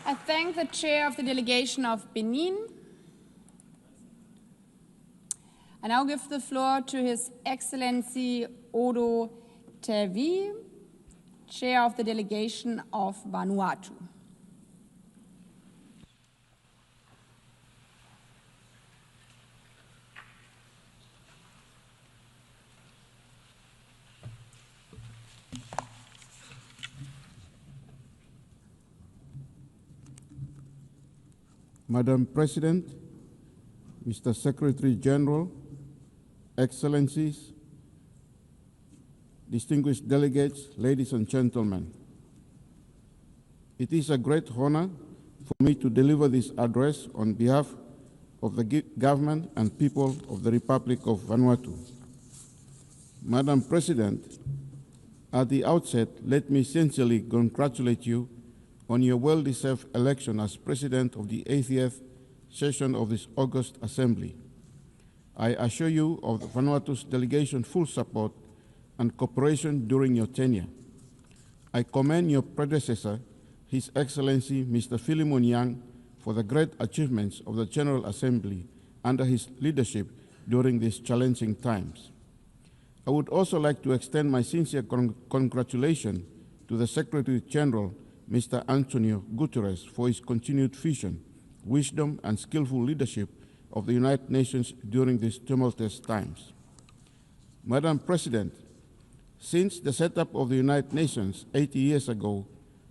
I thank the chair of the delegation of Benin. I now give the floor to His Excellency Odo Tevi, chair of the delegation of Vanuatu. Madam President, Mr. Secretary General, Excellencies, distinguished delegates, ladies and gentlemen, it is a great honor for me to deliver this address on behalf of the government and people of the Republic of Vanuatu. Madam President, at the outset, let me sincerely congratulate you on your well-deserved election as President of the 80th session of this August Assembly. I assure you of Vanuatu's delegation full support and cooperation during your tenure. I commend your predecessor, His Excellency Mr. Philemon Yang, for the great achievements of the General Assembly under his leadership during these challenging times. I would also like to extend my sincere congratulations to the Secretary General, Mr. Antonio Guterres, for his continued vision, wisdom, and skillful leadership of the United Nations during these tumultuous times. Madam President, since the setup of the United Nations 80 years ago,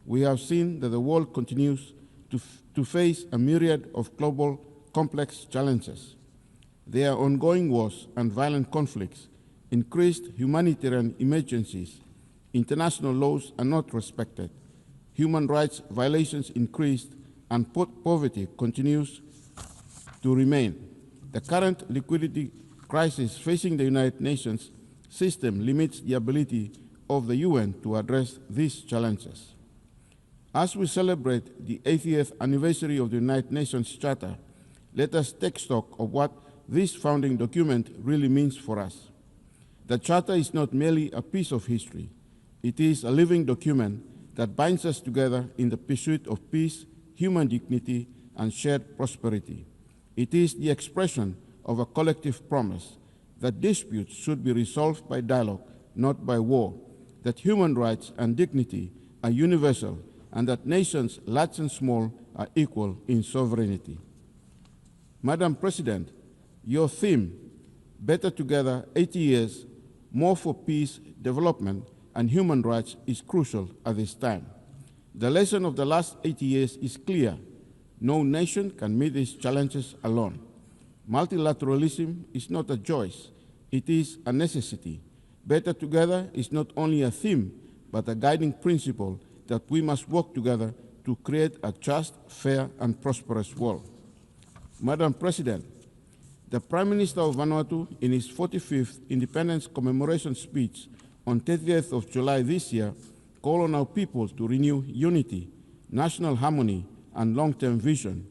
we have seen that the world continues to face a myriad of global complex challenges. There are ongoing wars and violent conflicts, increased humanitarian emergencies, international laws are not respected, human rights violations increased, and poverty continues to remain. The current liquidity crisis facing the United Nations system limits the ability of the UN to address these challenges. As we celebrate the 80th anniversary of the United Nations Charter, let us take stock of what this founding document really means for us. The Charter is not merely a piece of history. It is a living document that binds us together in the pursuit of peace, human dignity, and shared prosperity. It is the expression of a collective promise that disputes should be resolved by dialogue, not by war, that human rights and dignity are universal, and that nations, large and small, are equal in sovereignty. Madam President, your theme, Better Together, 80 years, more for peace, development, and human rights, is crucial at this time. The lesson of the last 80 years is clear. No nation can meet these challenges alone. Multilateralism is not a choice, it is a necessity. Better Together is not only a theme, but a guiding principle that we must work together to create a just, fair, and prosperous world. Madam President, the Prime Minister of Vanuatu, in his 45th Independence Commemoration speech on 30th of July this year, called on our people to renew unity, national harmony, and long-term vision,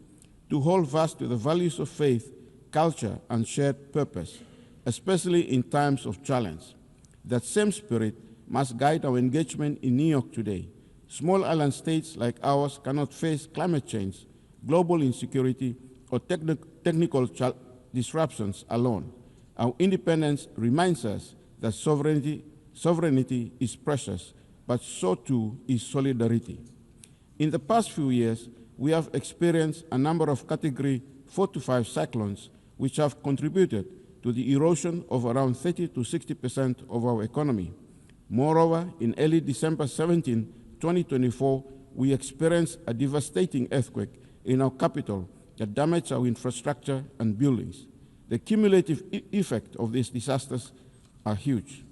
to hold fast to the values of faith, culture, and shared purpose, especially in times of challenge. That same spirit must guide our engagement in New York today. Small island states like ours cannot face climate change, global insecurity, or technical disruptions alone. Our independence reminds us that sovereignty is precious, but so too is solidarity. In the past few years, we have experienced a number of Category 4 to 5 cyclones, which have contributed to the erosion of around 30 to 60% of our economy. Moreover, in early December 17, 2024, we experienced a devastating earthquake in our capital that damaged our infrastructure and buildings. The cumulative effect of these disasters are huge.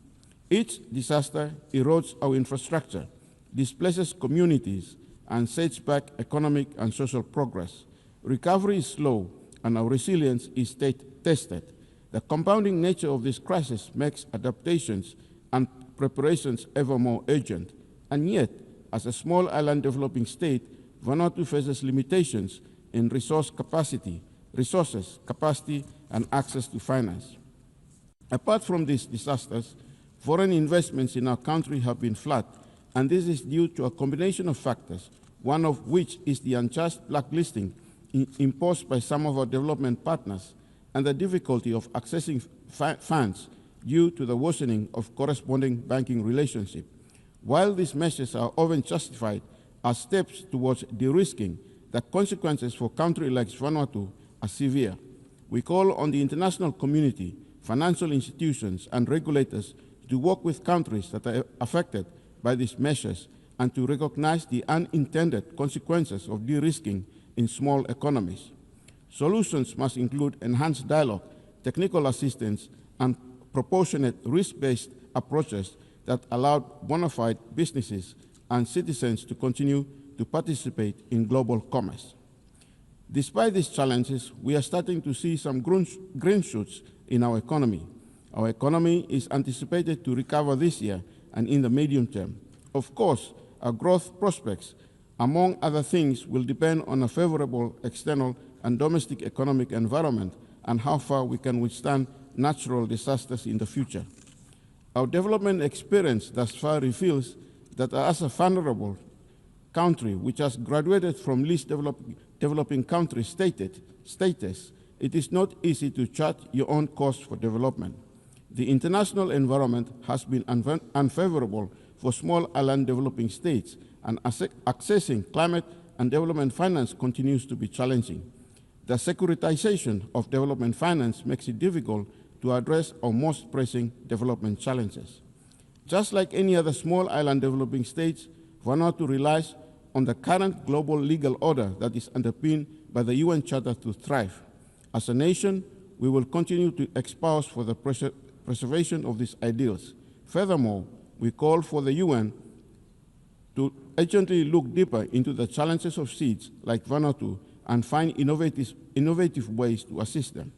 Each disaster erodes our infrastructure, displaces communities, and sets back economic and social progress. Recovery is slow, and our resilience is tested. The compounding nature of this crisis makes adaptations and preparations ever more urgent. And yet, as a small island developing state, Vanuatu faces limitations in resources, capacity, and access to finance. Apart from these disasters, foreign investments in our country have been flat, and this is due to a combination of factors, one of which is the unjust blacklisting imposed by some of our development partners and the difficulty of accessing funds due to the worsening of corresponding banking relationship. While these measures are often justified as steps towards de-risking, the consequences for a country like Vanuatu are severe. We call on the international community, financial institutions, and regulators to work with countries that are affected by these measures and to recognize the unintended consequences of de-risking in small economies. Solutions must include enhanced dialogue, technical assistance, and proportionate risk-based approaches that allow bona fide businesses and citizens to continue to participate in global commerce. Despite these challenges, we are starting to see some green shoots in our economy. Our economy is anticipated to recover this year and in the medium term. Of course, our growth prospects, among other things, will depend on a favorable external and domestic economic environment and how far we can withstand natural disasters in the future. Our development experience thus far reveals that as a vulnerable country which has graduated from least developing country status, it is not easy to chart your own course for development. The international environment has been unfavorable for small island developing states, and accessing climate and development finance continues to be challenging. The securitization of development finance makes it difficult to address our most pressing development challenges. Just like any other small island developing states, Vanuatu relies on the current global legal order that is underpinned by the UN Charter to thrive. As a nation, we will continue to espouse for the preservation of these ideals. Furthermore, we call for the UN to urgently look deeper into the challenges of states like Vanuatu and find innovative ways to assist them.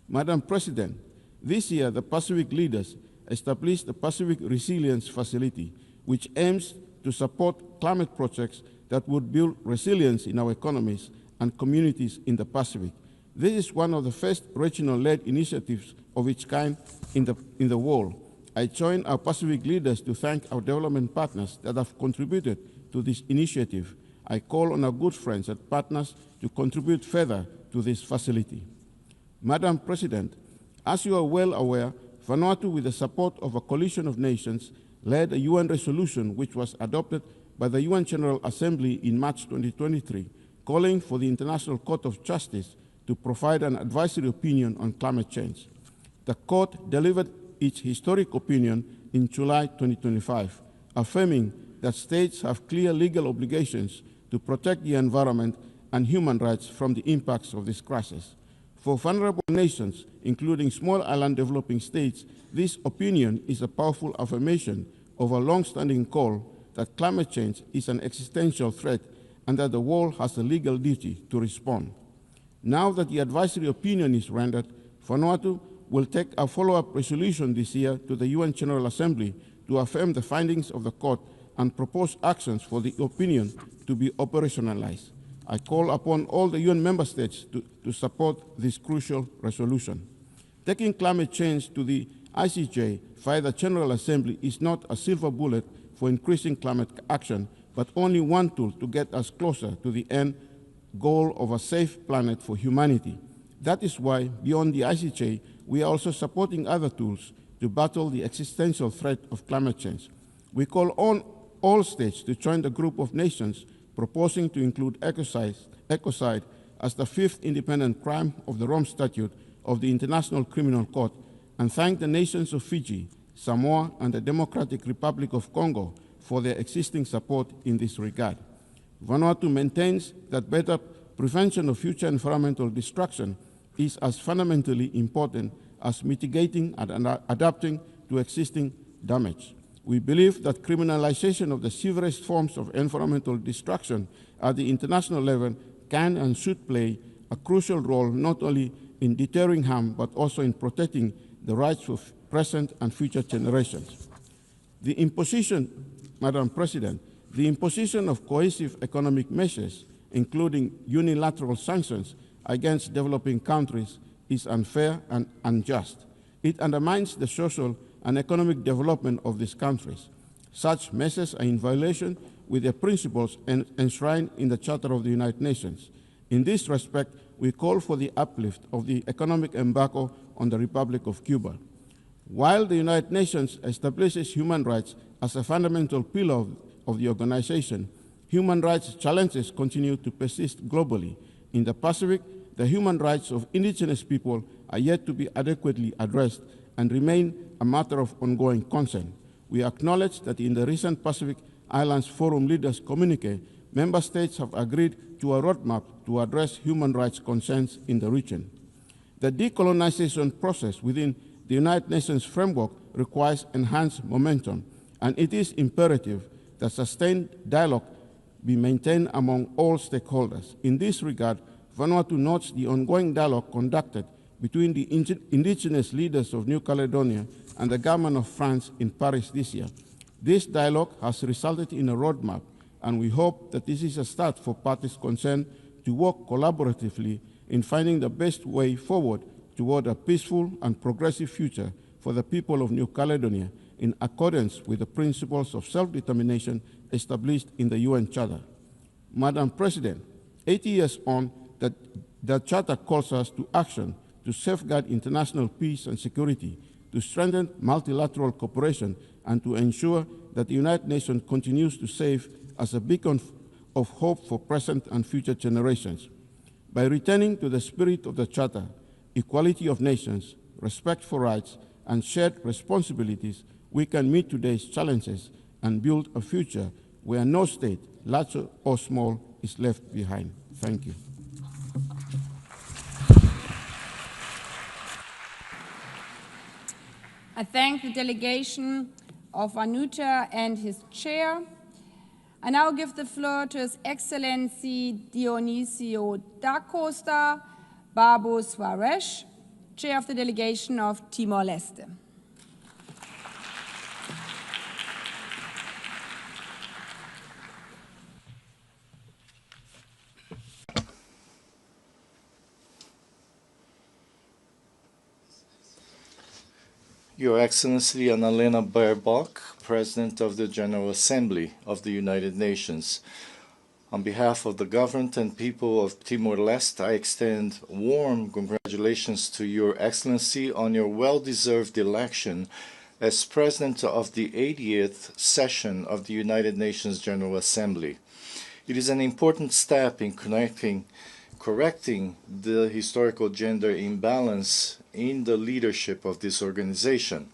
Madam President, this year the Pacific leaders established the Pacific Resilience Facility, which aims to support climate projects that would build resilience in our economies and communities in the Pacific. This is one of the first regional-led initiatives of its kind in the world. I join our Pacific leaders to thank our development partners that have contributed to this initiative. I call on our good friends and partners to contribute further to this facility. Madam President, as you are well aware, Vanuatu, with the support of a coalition of nations, led a UN resolution which was adopted by the UN General Assembly in March 2023, calling for the International Court of Justice to provide an advisory opinion on climate change. The court delivered its historic opinion in July 2025, affirming that states have clear legal obligations to protect the environment and human rights from the impacts of this crisis. For vulnerable nations, including small island developing states, this opinion is a powerful affirmation of a long-standing call that climate change is an existential threat and that the world has a legal duty to respond. Now that the advisory opinion is rendered, Vanuatu will take a follow-up resolution this year to the UN General Assembly to affirm the findings of the court and propose actions for the opinion to be operationalized. I call upon all the UN member states to support this crucial resolution. Taking climate change to the ICJ via the General Assembly is not a silver bullet for increasing climate action, but only one tool to get us closer to the end goal of a safe planet for humanity. That is why, beyond the ICJ, we are also supporting other tools to battle the existential threat of climate change. We call on all states to join the group of nations proposing to include ecocide as the fifth independent crime of the Rome Statute of the International Criminal Court, and thank the nations of Fiji, Samoa, and the Democratic Republic of Congo for their existing support in this regard. Vanuatu maintains that better prevention of future environmental destruction is as fundamentally important as mitigating and adapting to existing damage. We believe that criminalization of the severest forms of environmental destruction at the international level can and should play a crucial role not only in deterring harm, but also in protecting the rights of present and future generations. The imposition, Madam President, the imposition of cohesive economic measures, including unilateral sanctions against developing countries, is unfair and unjust. It undermines the social and economic development of these countries. Such measures are in violation with the principles enshrined in the Charter of the United Nations. In this respect, we call for the uplift of the economic embargo on the Republic of Cuba. While the United Nations establishes human rights as a fundamental pillar of the organization, human rights challenges continue to persist globally. In the Pacific, the human rights of indigenous people are yet to be adequately addressed and remain a matter of ongoing concern. We acknowledge that in the recent Pacific Islands Forum Leaders Communique, member states have agreed to a roadmap to address human rights concerns in the region. The decolonization process within the United Nations framework requires enhanced momentum, and it is imperative that sustained dialogue be maintained among all stakeholders. In this regard, Vanuatu notes the ongoing dialogue conducted between the indigenous leaders of New Caledonia and the government of France in Paris this year. This dialogue has resulted in a roadmap, and we hope that this is a start for parties concerned to work collaboratively in finding the best way forward toward a peaceful and progressive future for the people of New Caledonia in accordance with the principles of self-determination established in the UN Charter. Madam President, 80 years on, the Charter calls us to action to safeguard international peace and security, to strengthen multilateral cooperation, and to ensure that the United Nations continues to serve as a beacon of hope for present and future generations. By returning to the spirit of the Charter, equality of nations, respect for rights, and shared responsibilities, we can meet today's challenges and build a future where no state, large or small, is left behind. Thank you. I thank the delegation of Vanuatu and his chair. I now give the floor to His Excellency Dionisio da Costa Babo Suarez, chair of the delegation of Timor-Leste. Your Excellency Annalena Baerbock, President of the General Assembly of the United Nations. On behalf of the government and people of Timor-Leste, I extend warm congratulations to Your Excellency on your well-deserved election as President of the 80th session of the United Nations General Assembly. It is an important step in correcting the historical gender imbalance in the leadership of this organization.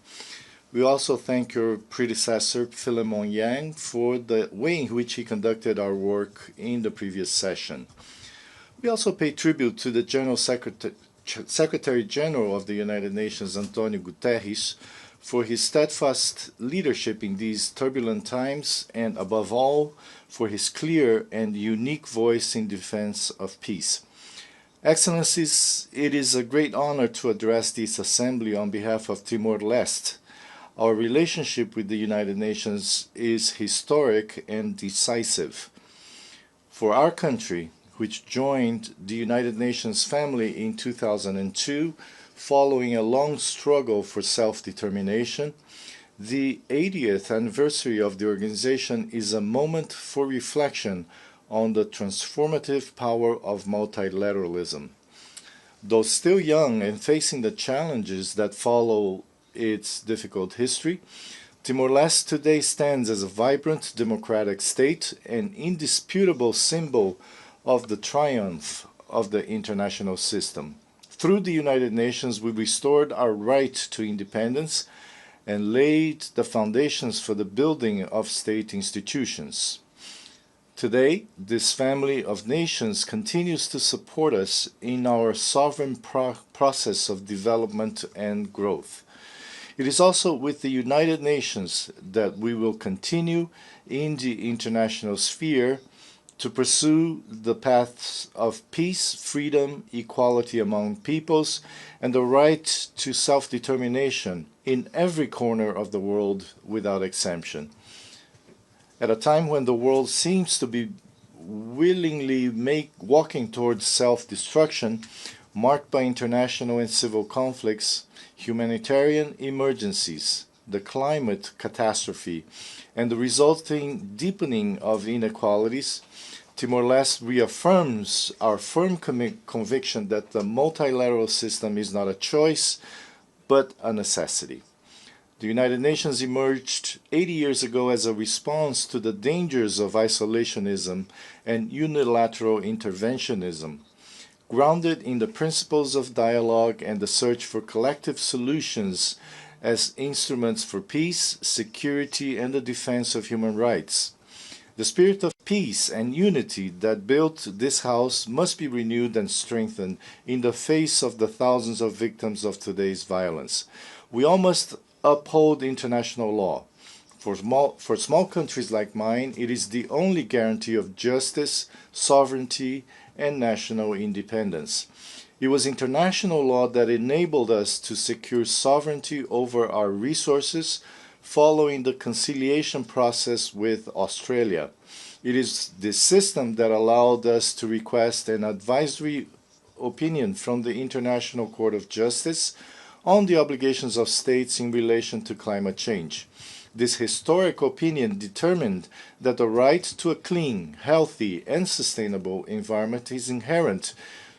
We also thank your predecessor, Philemon Yang, for the way in which he conducted our work in the previous session. We also pay tribute to the General Secretary General of the United Nations, Antonio Guterres, for his steadfast leadership in these turbulent times, and above all, for his clear and unique voice in defense of peace. Excellencies, it is a great honor to address this assembly on behalf of Timor-Leste. Our relationship with the United Nations is historic and decisive. For our country, which joined the United Nations family in 2002, following a long struggle for self-determination, the 80th anniversary of the organization is a moment for reflection on the transformative power of multilateralism. Though still young and facing the challenges that follow its difficult history, Timor-Leste today stands as a vibrant democratic state, an indisputable symbol of the triumph of the international system. Through the United Nations, we restored our right to independence and laid the foundations for the building of state institutions. Today, this family of nations continues to support us in our sovereign process of development and growth. It is also with the United Nations that we will continue in the international sphere to pursue the paths of peace, freedom, equality among peoples, and the right to self-determination in every corner of the world without exemption. At a time when the world seems to be willingly walking towards self-destruction, marked by international and civil conflicts, humanitarian emergencies, the climate catastrophe, and the resulting deepening of inequalities, Timor-Leste reaffirms our firm conviction that the multilateral system is not a choice, but a necessity. The United Nations emerged 80 years ago as a response to the dangers of isolationism and unilateral interventionism, grounded in the principles of dialogue and the search for collective solutions as instruments for peace, security, and the defense of human rights. The spirit of peace and unity that built this house must be renewed and strengthened in the face of the thousands of victims of today's violence. We all must uphold international law. For small countries like mine, it is the only guarantee of justice, sovereignty, and national independence. It was international law that enabled us to secure sovereignty over our resources following the conciliation process with Australia. It is this system that allowed us to request an advisory opinion from the International Court of Justice on the obligations of states in relation to climate change. This historic opinion determined that the right to a clean, healthy, and sustainable environment is inherent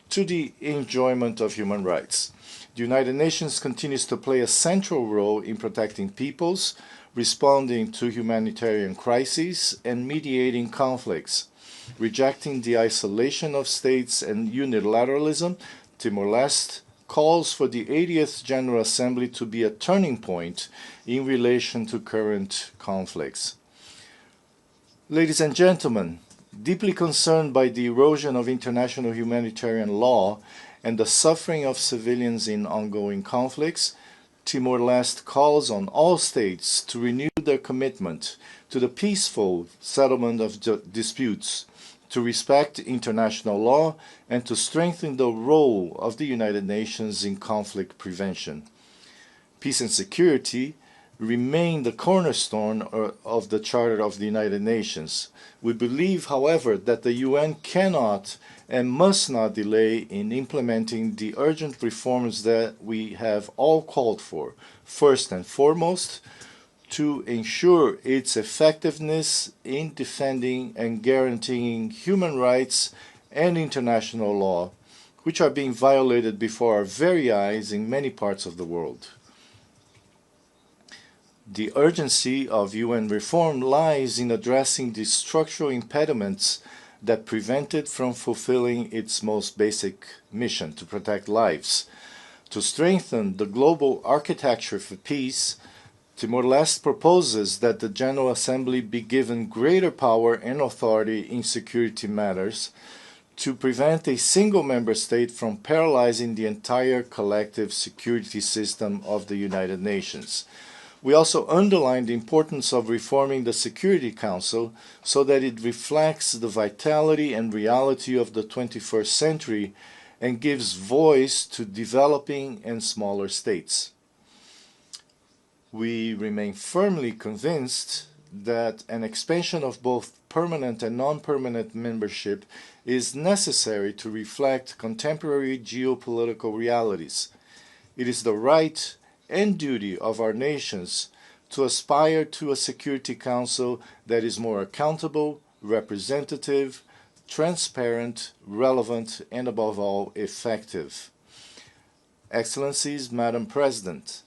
to the enjoyment of human rights. The United Nations continues to play a central role in protecting peoples, responding to humanitarian crises, and mediating conflicts. Rejecting the isolation of states and unilateralism, Timor-Leste calls for the 80th General Assembly to be a turning point in relation to current conflicts. Ladies and gentlemen, deeply concerned by the erosion of international humanitarian law and the suffering of civilians in ongoing conflicts, Timor-Leste calls on all states to renew their commitment to the peaceful settlement of disputes, to respect international law, and to strengthen the role of the United Nations in conflict prevention. Peace and security remain the cornerstone of the Charter of the United Nations. We believe, however, that the UN cannot and must not delay in implementing the urgent reforms that we have all called for. First and foremost, to ensure its effectiveness in defending and guaranteeing human rights and international law, which are being violated before our very eyes in many parts of the world. The urgency of UN reform lies in addressing the structural impediments that prevent it from fulfilling its most basic mission, to protect lives. To strengthen the global architecture for peace, Timor-Leste proposes that the General Assembly be given greater power and authority in security matters to prevent a single member state from paralyzing the entire collective security system of the United Nations. We also underline the importance of reforming the Security Council so that it reflects the vitality and reality of the 21st century and gives voice to developing and smaller states. We remain firmly convinced that an expansion of both permanent and non-permanent membership is necessary to reflect contemporary geopolitical realities. It is the right and duty of our nations to aspire to a Security Council that is more accountable, representative, transparent, relevant, and above all, effective. Excellencies, Madam President,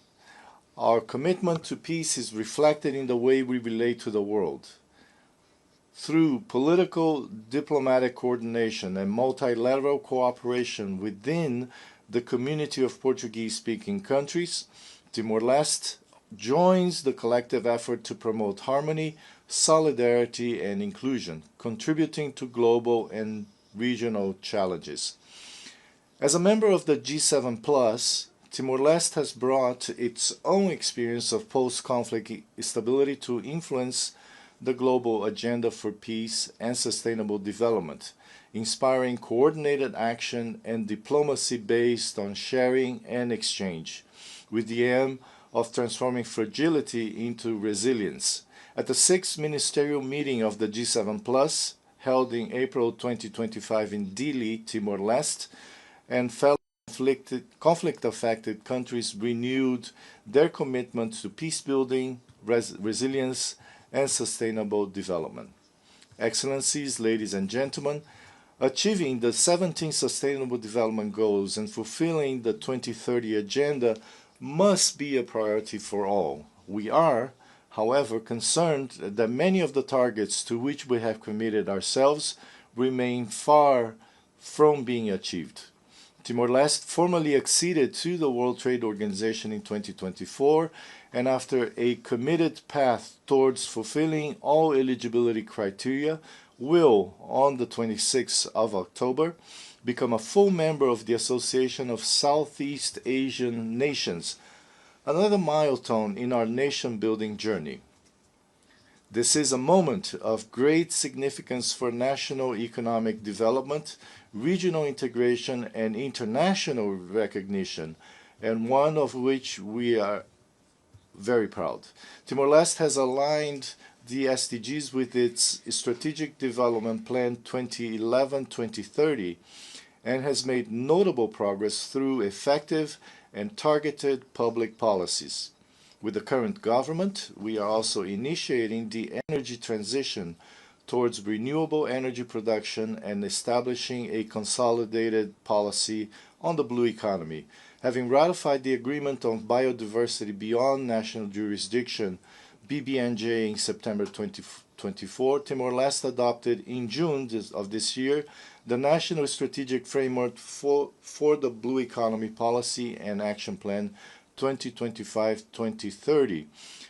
our commitment to peace is reflected in the way we relate to the world. Through political, diplomatic coordination and multilateral cooperation within the community of Portuguese-speaking countries, Timor-Leste joins the collective effort to promote harmony, solidarity, and inclusion, contributing to global and regional challenges. As a member of the G7+, Timor-Leste has brought its own experience of post-conflict stability to influence the global agenda for peace and sustainable development, inspiring coordinated action and diplomacy based on sharing and exchange, with the aim of transforming fragility into resilience. At the 6th Ministerial Meeting of the G7+, held in April 2025 in Dili, Timor-Leste, and fellow conflict-affected countries renewed their commitment to peace-building, resilience, and sustainable development. Excellencies, ladies and gentlemen, achieving the 17 Sustainable Development Goals and fulfilling the 2030 Agenda must be a priority for all. We are, however, concerned that many of the targets to which we have committed ourselves remain far from being achieved. Timor-Leste formally acceded to the World Trade Organization in 2024, and after a committed path towards fulfilling all eligibility criteria, will, on the 26th of October, become a full member of the Association of Southeast Asian Nations, another milestone in our nation-building journey. This is a moment of great significance for national economic development, regional integration, and international recognition, and one of which we are very proud. Timor-Leste has aligned the SDGs with its Strategic Development Plan 2011-2030 and has made notable progress through effective and targeted public policies. With the current government, we are also initiating the energy transition towards renewable energy production and establishing a consolidated policy on the blue economy, having ratified the agreement on biodiversity beyond national jurisdiction BBNJ in September 2024, Timor-Leste adopted in June of this year the National Strategic Framework for the Blue Economy Policy and Action Plan 2025-2030,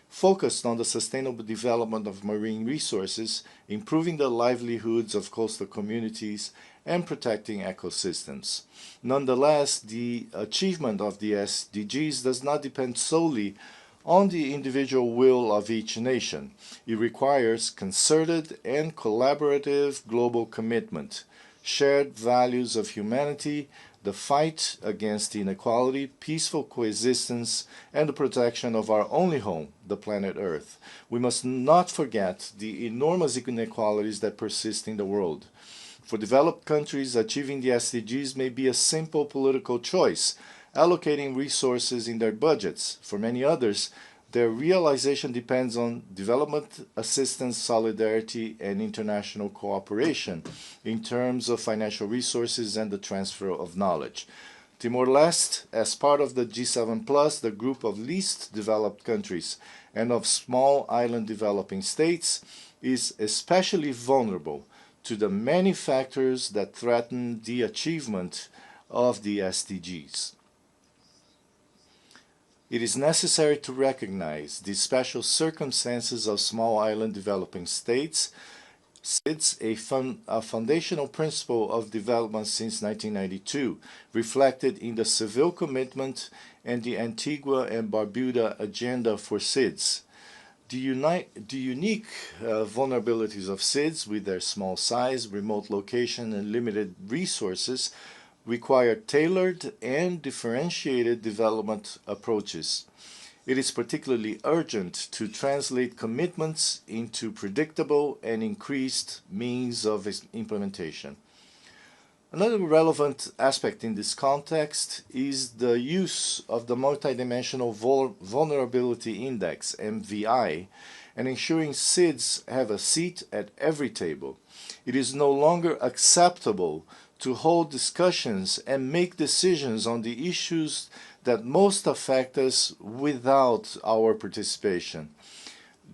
focused on the sustainable development of marine resources, improving the livelihoods of coastal communities, and protecting ecosystems. Nonetheless, the achievement of the SDGs does not depend solely on the individual will of each nation. It requires concerted and collaborative global commitment, shared values of humanity, the fight against inequality, peaceful coexistence, and the protection of our only home, the planet Earth. We must not forget the enormous inequalities that persist in the world. For developed countries, achieving the SDGs may be a simple political choice, allocating resources in their budgets. For many others, their realization depends on development assistance, solidarity, and international cooperation in terms of financial resources and the transfer of knowledge. Timor-Leste, as part of the G7+, the group of least developed countries and of small island developing states, is especially vulnerable to the many factors that threaten the achievement of the SDGs. It is necessary to recognize the special circumstances of small island developing states. It's a foundational principle of development since 1992, reflected in the Seville Commitment and the Antigua and Barbuda Agenda for SIDS. The unique vulnerabilities of SIDS, with their small size, remote location, and limited resources, require tailored and differentiated development approaches. It is particularly urgent to translate commitments into predictable and increased means of implementation. Another relevant aspect in this context is the use of the Multidimensional Vulnerability Index, MVI, and ensuring SIDS have a seat at every table. It is no longer acceptable to hold discussions and make decisions on the issues that most affect us without our participation.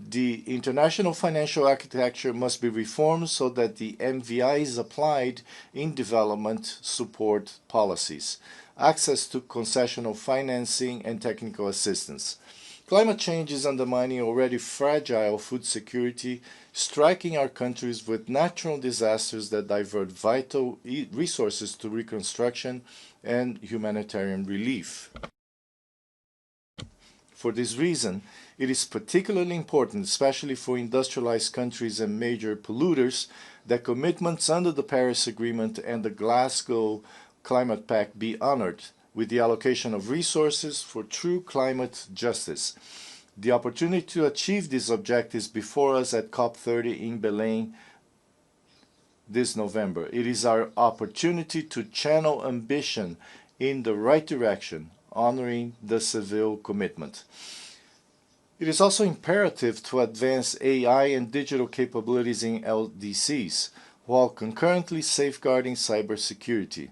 The international financial architecture must be reformed so that the MVI is applied in development support policies, access to concessional financing and technical assistance. Climate change is undermining already fragile food security, striking our countries with natural disasters that divert vital resources to reconstruction and humanitarian relief. For this reason, it is particularly important, especially for industrialized countries and major polluters, that commitments under the Paris Agreement and the Glasgow Climate Pact be honored, with the allocation of resources for true climate justice. The opportunity to achieve these objectives before us at COP30 in Benin this November. It is our opportunity to channel ambition in the right direction, honoring the Seville Commitment. It is also imperative to advance AI and digital capabilities in LDCs, while concurrently safeguarding cybersecurity.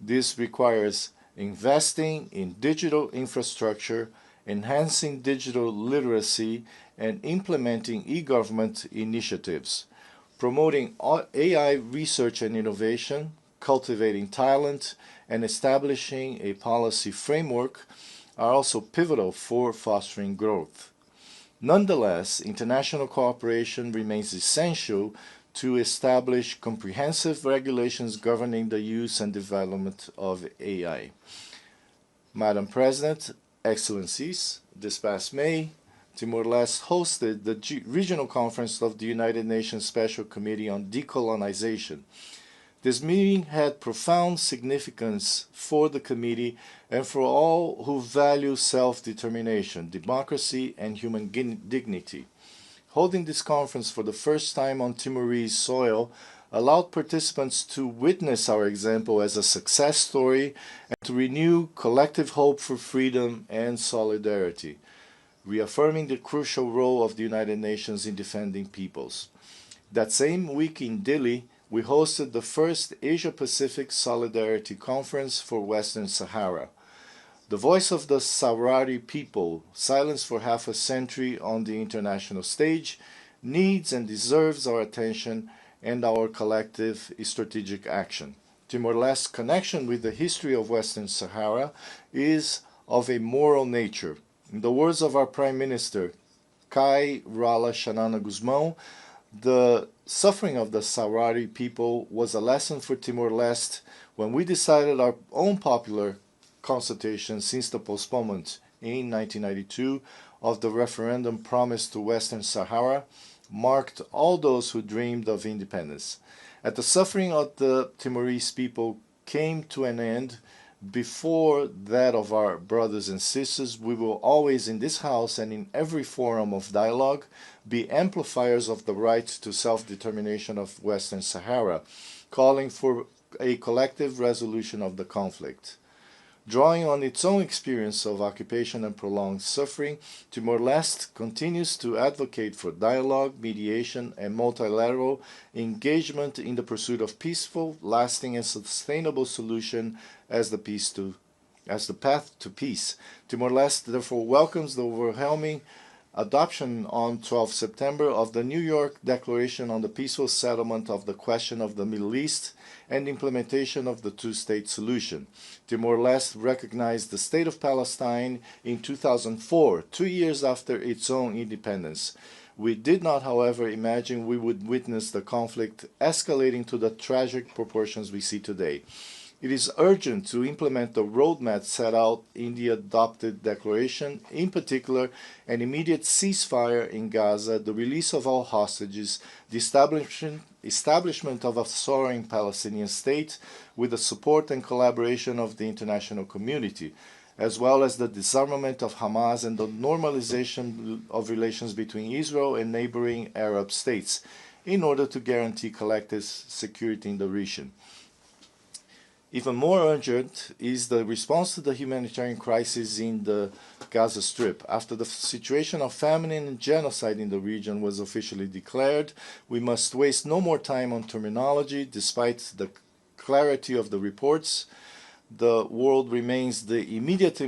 This requires investing in digital infrastructure, enhancing digital literacy, and implementing e-government initiatives. Promoting AI research and innovation, cultivating talent, and establishing a policy framework are also pivotal for fostering growth. Nonetheless, international cooperation remains essential to establish comprehensive regulations governing the use and development of AI. Madam President, Excellencies, this past May, Timor-Leste hosted the Regional Conference of the United Nations Special Committee on Decolonization. This meeting had profound significance for the committee and for all who value self-determination, democracy, and human dignity. Holding this conference for the first time on Timorese soil allowed participants to witness our example as a success story and to renew collective hope for freedom and solidarity, reaffirming the crucial role of the United Nations in defending peoples. That same week in Dili, we hosted the first Asia-Pacific Solidarity Conference for Western Sahara. The voice of the Sahrawi people, silenced for half a century on the international stage, needs and deserves our attention and our collective strategic action. Timor-Leste's connection with the history of Western Sahara is of a moral nature. In the words of our Prime Minister, Kai Rala Shanana Guzmão, the suffering of the Sahrawi people was a lesson for Timor-Leste when we decided our own popular consultation since the postponement in 1992 of the referendum promised to Western Sahara marked all those who dreamed of independence. As the suffering of the Timorese people came to an end before that of our brothers and sisters, we will always in this House and in every forum of dialogue be amplifiers of the right to self-determination of Western Sahara, calling for a collective resolution of the conflict. Drawing on its own experience of occupation and prolonged suffering, Timor-Leste continues to advocate for dialogue, mediation, and multilateral engagement in the pursuit of peaceful, lasting, and sustainable solution as the path to peace. Timor-Leste therefore welcomes the overwhelming adoption on 12 September of the New York Declaration on the Peaceful Settlement of the Question of the Middle East and implementation of the two-state solution. Timor-Leste recognized the State of Palestine in 2004, 2 years after its own independence. We did not, however, imagine we would witness the conflict escalating to the tragic proportions we see today. It is urgent to implement the roadmap set out in the adopted declaration, in particular an immediate ceasefire in Gaza, the release of all hostages, the establishment of a sovereign Palestinian state with the support and collaboration of the international community, as well as the disarmament of Hamas and the normalization of relations between Israel and neighboring Arab states, in order to guarantee collective security in the region. Even more urgent is the response to the humanitarian crisis in the Gaza Strip. After the situation of famine and genocide in the region was officially declared, we must waste no more time on terminology. Despite the clarity of the reports, the world demands the immediate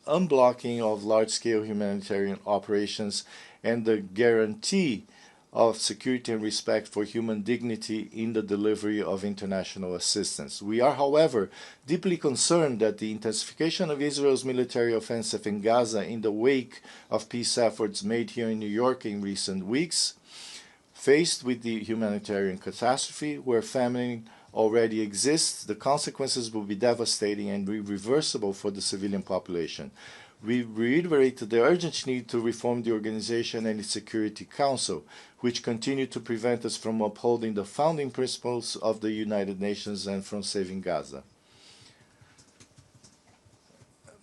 unblocking of large-scale humanitarian operations and the guarantee of security and respect for human dignity in the delivery of international assistance. We are, however, deeply concerned that the intensification of Israel's military offensive in Gaza in the wake of peace efforts made here in New York in recent weeks, faced with the humanitarian catastrophe where famine already exists, the consequences will be devastating and irreversible for the civilian population. We reiterate the urgent need to reform the organization and its Security Council, which continue to prevent us from upholding the founding principles of the United Nations and from saving Gaza.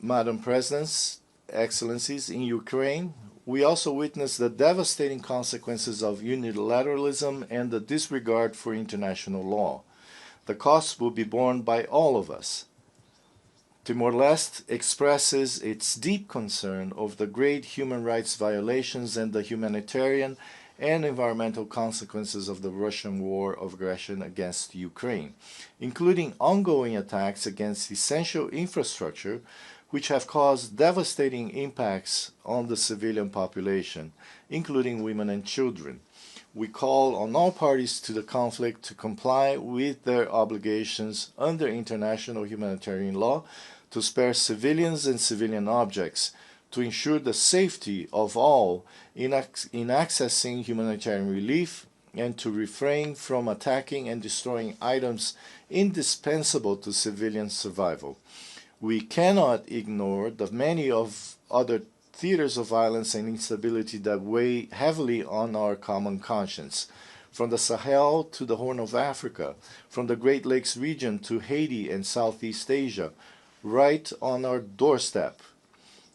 Madam Presidents, Excellencies, in Ukraine, we also witness the devastating consequences of unilateralism and the disregard for international law. The costs will be borne by all of us. Timor-Leste expresses its deep concern over the great human rights violations and the humanitarian and environmental consequences of the Russian war of aggression against Ukraine, including ongoing attacks against essential infrastructure, which have caused devastating impacts on the civilian population, including women and children. We call on all parties to the conflict to comply with their obligations under international humanitarian law, to spare civilians and civilian objects, to ensure the safety of all in accessing humanitarian relief, and to refrain from attacking and destroying items indispensable to civilian survival. We cannot ignore the many of other theaters of violence and instability that weigh heavily on our common conscience. From the Sahel to the Horn of Africa, from the Great Lakes region to Haiti and Southeast Asia, right on our doorstep.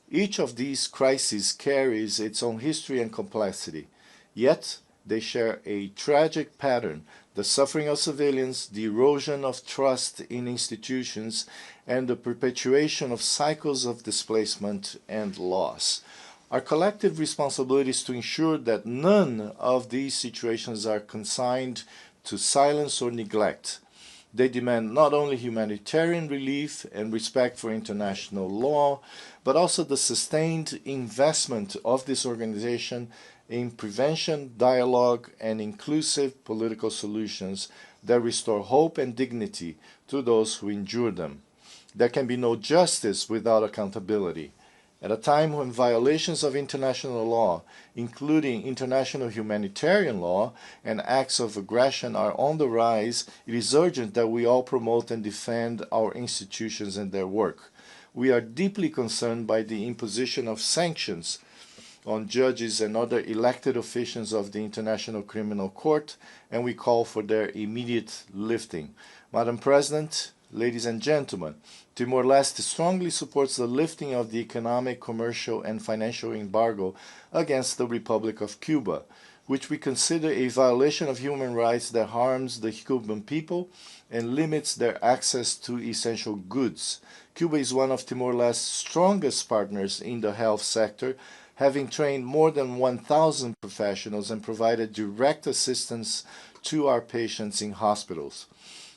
Each of these crises carries its own history and complexity, yet they share a tragic pattern: the suffering of civilians, the erosion of trust in institutions, and the perpetuation of cycles of displacement and loss. Our collective responsibility is to ensure that none of these situations are consigned to silence or neglect. They demand not only humanitarian relief and respect for international law, but also the sustained investment of this organization in prevention, dialogue, and inclusive political solutions that restore hope and dignity to those who endure them. There can be no justice without accountability. At a time when violations of international law, including international humanitarian law and acts of aggression, are on the rise, it is urgent that we all promote and defend our institutions and their work. We are deeply concerned by the imposition of sanctions on judges and other elected officials of the International Criminal Court, and we call for their immediate lifting. Madam President, ladies and gentlemen, Timor-Leste strongly supports the lifting of the economic, commercial, and financial embargo against the Republic of Cuba, which we consider a violation of human rights that harms the Cuban people and limits their access to essential goods. Cuba is one of Timor-Leste's strongest partners in the health sector, having trained more than 1,000 professionals and provided direct assistance to our patients in hospitals.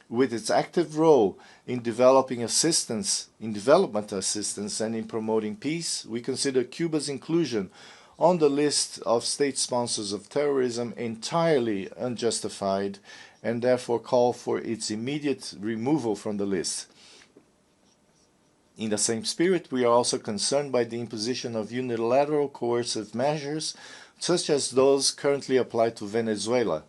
With its active role in development assistance and in promoting peace, we consider Cuba's inclusion on the list of state sponsors of terrorism entirely unjustified and therefore call for its immediate removal from the list. In the same spirit, we are also concerned by the imposition of unilateral coercive measures, such as those currently applied to Venezuela.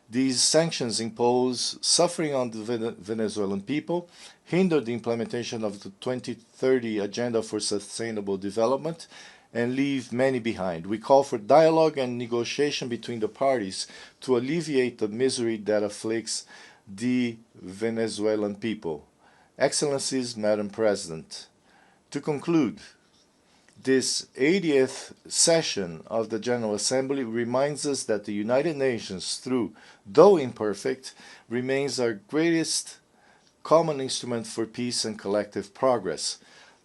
These sanctions impose suffering on the Venezuelan people, hinder the implementation of the 2030 Agenda for Sustainable Development, and leave many behind. We call for dialogue and negotiation between the parties to alleviate the misery that afflicts the Venezuelan people. Excellencies, Madam President, to conclude, this 80th session of the General Assembly reminds us that the United Nations, though imperfect, remains our greatest common instrument for peace and collective progress.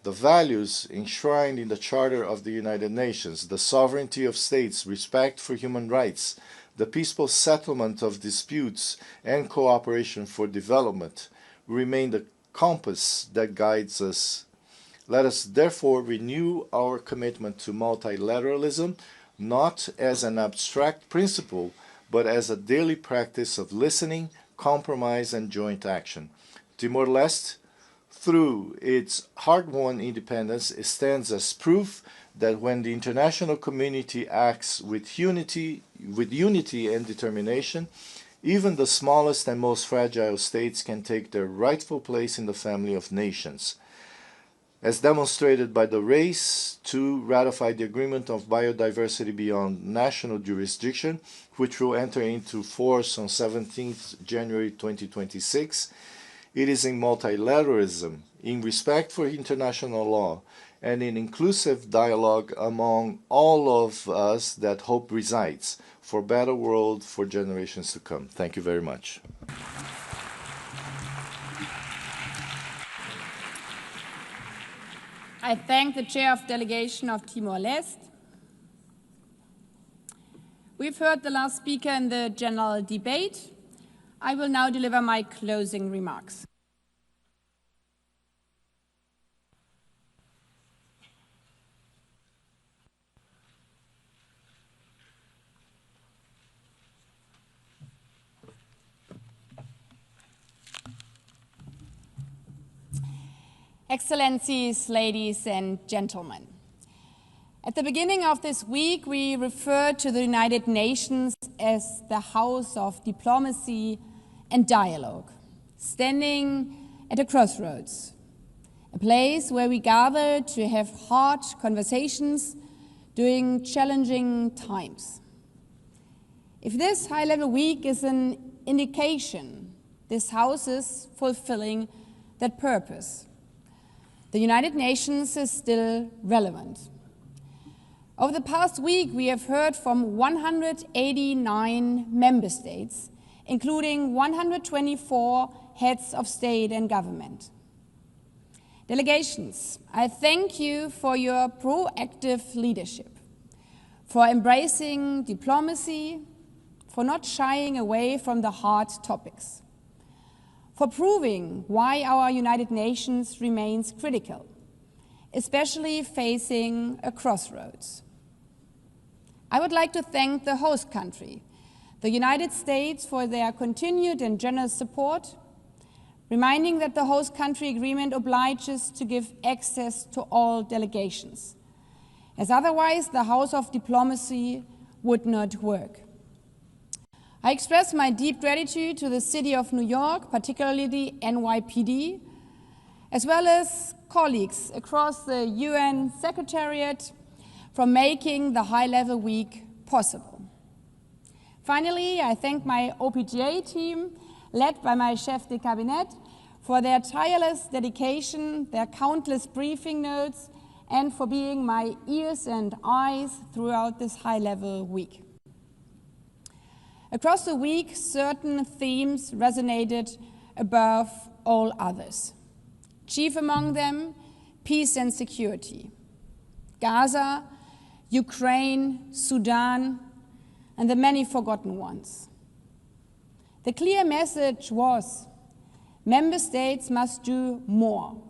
The values enshrined in the Charter of the United Nations, the sovereignty of states, respect for human rights, the peaceful settlement of disputes, and cooperation for development remain the compass that guides us. Let us therefore renew our commitment to multilateralism, not as an abstract principle, but as a daily practice of listening, compromise, and joint action. Timor-Leste, through its hard-won independence, stands as proof that when the international community acts with unity and determination, even the smallest and most fragile states can take their rightful place in the family of nations. As demonstrated by the race to ratify the Agreement of Biodiversity Beyond National Jurisdiction, which will enter into force on 17th January 2026, it is in multilateralism, in respect for international law, and in inclusive dialogue among all of us that hope resides for a better world for generations to come. Thank you very much. I thank the Chair of Delegation of Timor-Leste. We've heard the last speaker in the general debate. I will now deliver my closing remarks. Excellencies, ladies and gentlemen, at the beginning of this week, we referred to the United Nations as the house of diplomacy and dialogue, standing at a crossroads, a place where we gather to have hard conversations during challenging times. If this high-level week is an indication, this house is fulfilling that purpose. The United Nations is still relevant. Over the past week, we have heard from 189 member states, including 124 heads of state and government. Delegations, I thank you for your proactive leadership, for embracing diplomacy, for not shying away from the hard topics, for proving why our United Nations remains critical, especially facing a crossroads. I would like to thank the host country, the United States, for their continued and generous support, reminding that the host country agreement obliges to give access to all delegations, as otherwise the House of Diplomacy would not work. I express my deep gratitude to the City of New York, particularly the NYPD, as well as colleagues across the UN Secretariat for making the high-level week possible. Finally, I thank my OPGA team, led by my chef de cabinet, for their tireless dedication, their countless briefing notes, and for being my ears and eyes throughout this high-level week. Across the week, certain themes resonated above all others. Chief among them, peace and security. Gaza, Ukraine, Sudan, and the many forgotten ones. The clear message was, member states must do more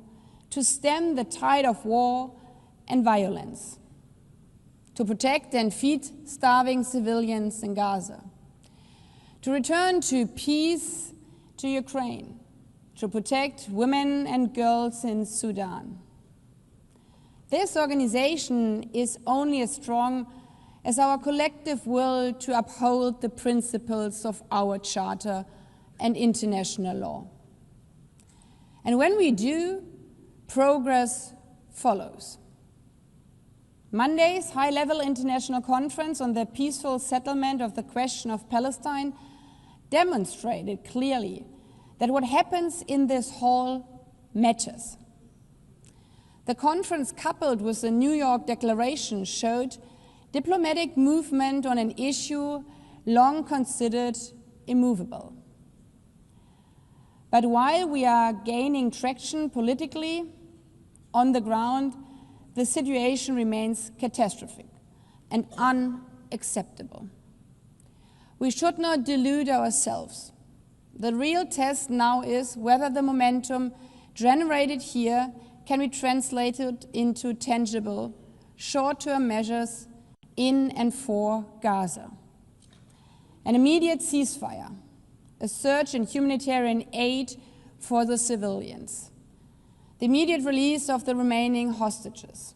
to stem the tide of war and violence, to protect and feed starving civilians in Gaza, to return to peace to Ukraine, to protect women and girls in Sudan. This organization is only as strong as our collective will to uphold the principles of our Charter and international law. And when we do, progress follows. Monday's high-level international conference on the peaceful settlement of the question of Palestine demonstrated clearly that what happens in this hall matters. The conference, coupled with the New York Declaration, showed diplomatic movement on an issue long considered immovable. But while we are gaining traction politically, on the ground, the situation remains catastrophic and unacceptable. We should not delude ourselves. The real test now is whether the momentum generated here can be translated into tangible, short-term measures in and for Gaza. An immediate ceasefire, a surge in humanitarian aid for the civilians, the immediate release of the remaining hostages,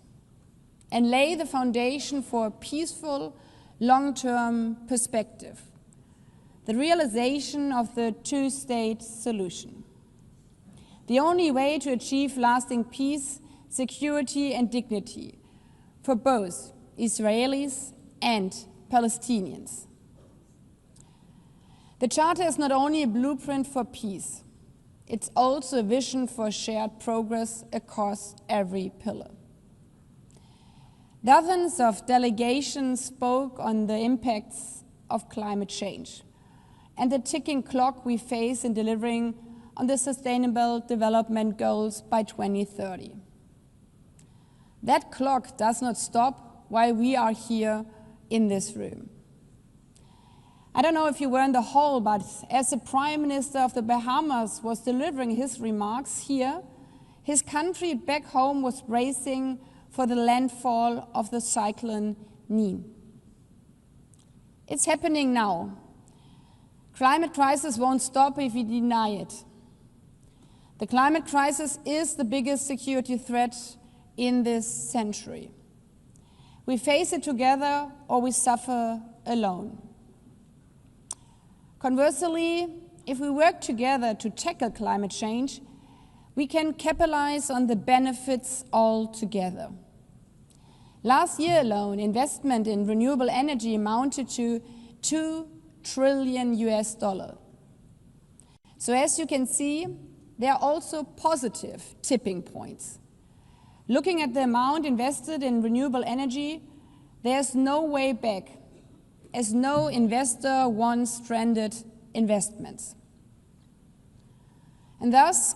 and lay the foundation for a peaceful, long-term perspective, the realization of the two-state solution. The only way to achieve lasting peace, security, and dignity for both Israelis and Palestinians. The Charter is not only a blueprint for peace, it's also a vision for shared progress across every pillar. Dozens of delegations spoke on the impacts of climate change and the ticking clock we face in delivering on the Sustainable Development Goals by 2030. That clock does not stop while we are here in this room. I don't know if you were in the hall, but as the Prime Minister of the Bahamas was delivering his remarks here, his country back home was bracing for the landfall of the cyclone Nene. It's happening now. Climate crisis won't stop if we deny it. The climate crisis is the biggest security threat in this century. We face it together or we suffer alone. Conversely, if we work together to tackle climate change, we can capitalize on the benefits all together. Last year alone, investment in renewable energy amounted to $2 trillion. So as you can see, there are also positive tipping points. Looking at the amount invested in renewable energy, there's no way back, as no investor wants stranded investments. And thus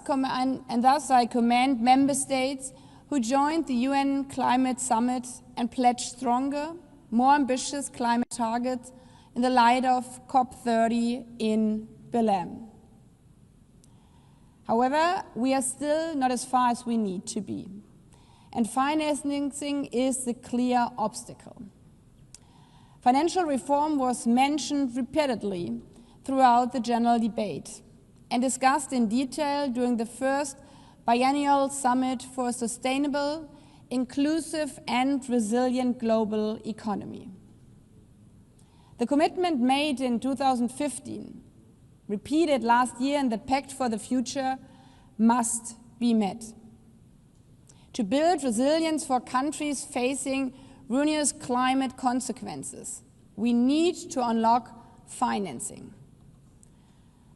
I commend member states who joined the UN Climate Summit and pledged stronger, more ambitious climate targets in the light of COP30 in Belém. However, we are still not as far as we need to be. And financing is the clear obstacle. Financial reform was mentioned repeatedly throughout the general debate and discussed in detail during the first biennial summit for a sustainable, inclusive and resilient global economy. The commitment made in 2015, repeated last year in the Pact for the Future, must be met. To build resilience for countries facing ruinous climate consequences, we need to unlock financing.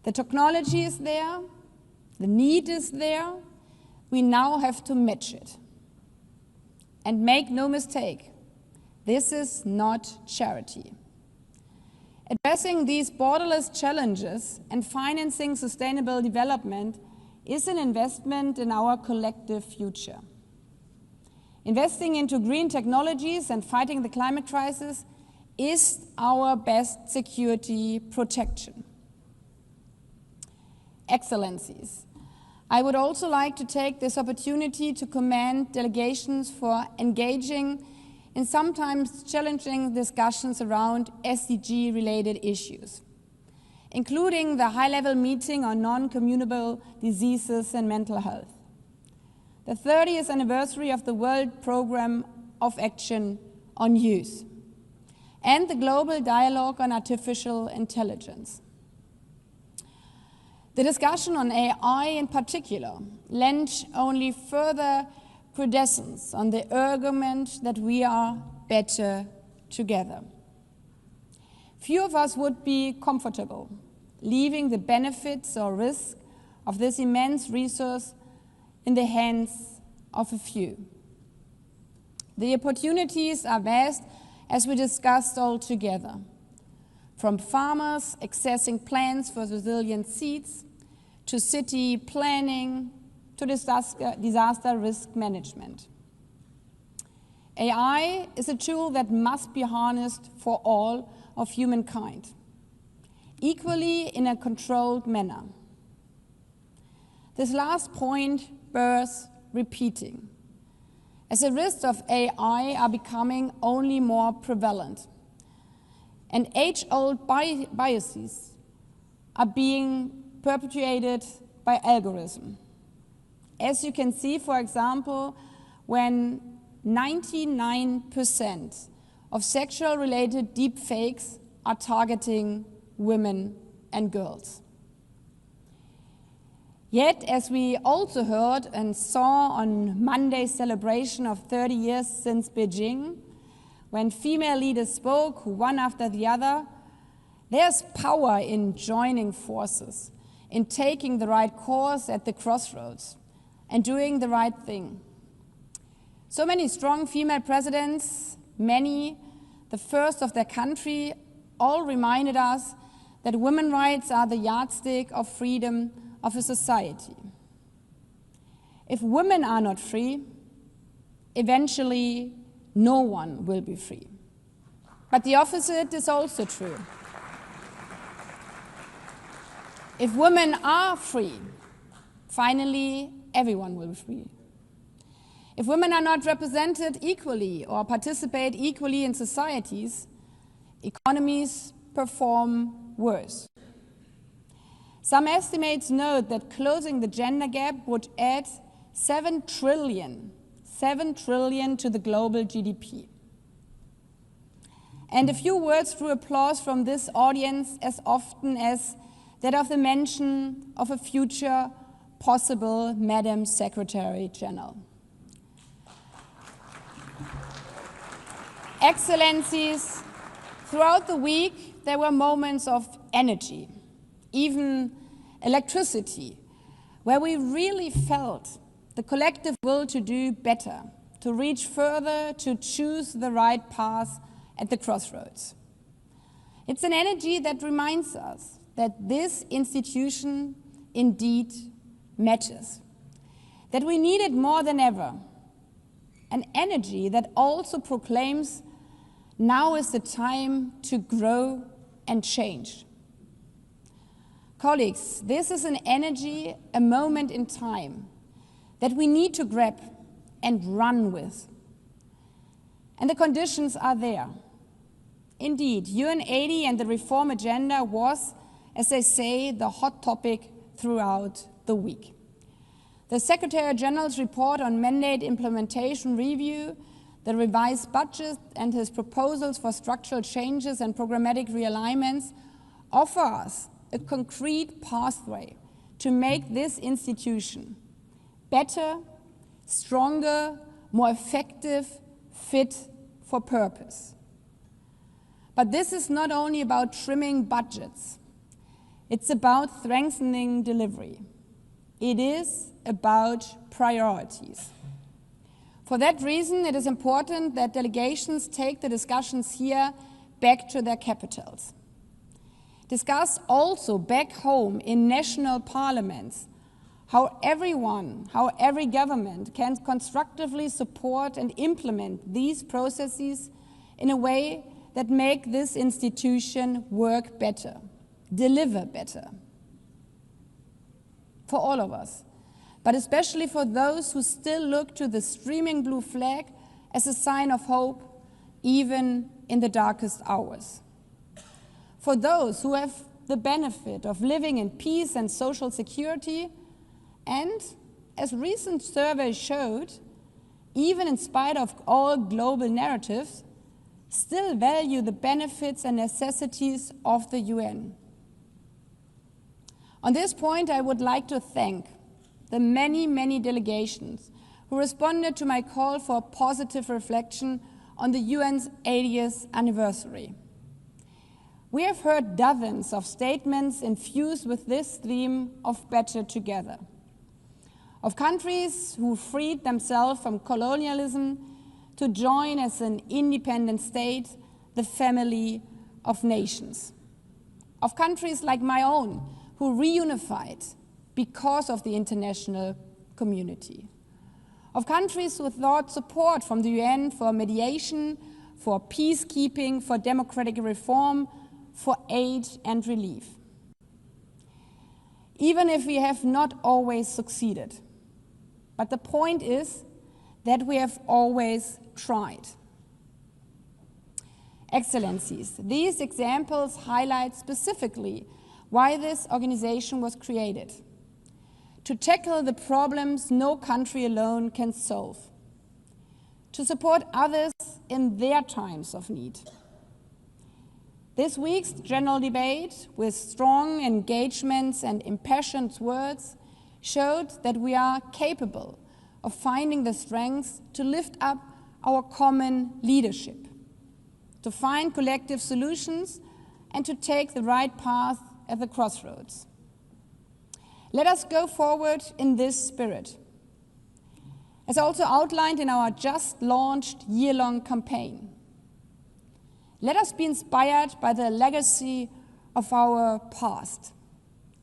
The technology is there, the need is there, we now have to match it. And make no mistake, this is not charity. Addressing these borderless challenges and financing sustainable development is an investment in our collective future. Investing into green technologies and fighting the climate crisis is our best security protection. Excellencies, I would also like to take this opportunity to commend delegations for engaging in sometimes challenging discussions around SDG-related issues, including the high-level meeting on non-communicable diseases and mental health, the 30th anniversary of the World Programme of Action on Youth, and the Global Dialogue on Artificial Intelligence. The discussion on AI in particular lent only further credence on the argument that we are better together. Few of us would be comfortable leaving the benefits or risk of this immense resource in the hands of a few. The opportunities are vast, as we discussed all together, from farmers accessing plans for resilient seeds, to city planning, to disaster risk management. AI is a tool that must be harnessed for all of humankind, equally in a controlled manner. This last point bears repeating, as the risks of AI are becoming only more prevalent, and age-old biases are being perpetuated by algorithm. As you can see, for example, when 99% of sexual-related deepfakes are targeting women and girls. Yet, as we also heard and saw on Monday's celebration of 30 years since Beijing, when female leaders spoke, one after the other, there's power in joining forces, in taking the right course at the crossroads, and doing the right thing. So many strong female presidents, many the first of their country, all reminded us that women's rights are the yardstick of freedom of a society. If women are not free, eventually no one will be free. But the opposite is also true. If women are free, finally everyone will be free. If women are not represented equally or participate equally in societies, economies perform worse. Some estimates note that closing the gender gap would add 7 trillion to the global GDP. And a few words drew applause from this audience as often as that of the mention of a future possible Madam Secretary General. Excellencies, throughout the week there were moments of energy, even electricity, where we really felt the collective will to do better, to reach further, to choose the right path at the crossroads. It's an energy that reminds us that this institution indeed matters, that we need it more than ever, an energy that also proclaims now is the time to grow and change. Colleagues, this is an energy, a moment in time that we need to grab and run with. And the conditions are there. Indeed, UN80 and the reform agenda was, as they say, the hot topic throughout the week. The Secretary General's report on mandate implementation review, the revised budget and his proposals for structural changes and programmatic realignments offer us a concrete pathway to make this institution better, stronger, more effective, fit for purpose. But this is not only about trimming budgets. It's about strengthening delivery. It is about priorities. For that reason, it is important that delegations take the discussions here back to their capitals. Discuss also back home in national parliaments how every government can constructively support and implement these processes in a way that make this institution work better, deliver better. For all of us, but especially for those who still look to the streaming blue flag as a sign of hope, even in the darkest hours. For those who have the benefit of living in peace and social security, and, as recent surveys showed, even in spite of all global narratives, still value the benefits and necessities of the UN. On this point, I would like to thank the many, many delegations who responded to my call for a positive reflection on the UN's 80th anniversary. We have heard dozens of statements infused with this theme of better together, of countries who freed themselves from colonialism to join as an independent state, the family of nations, of countries like my own who reunified because of the international community, of countries who sought support from the UN for mediation, for peacekeeping, for democratic reform, for aid and relief. Even if we have not always succeeded. But the point is that we have always tried. Excellencies, these examples highlight specifically why this organization was created: to tackle the problems no country alone can solve, to support others in their times of need. This week's general debate, with strong engagements and impassioned words, showed that we are capable of finding the strength to lift up our common leadership, to find collective solutions, and to take the right path at the crossroads. Let us go forward in this spirit. As also outlined in our just launched year-long campaign, let us be inspired by the legacy of our past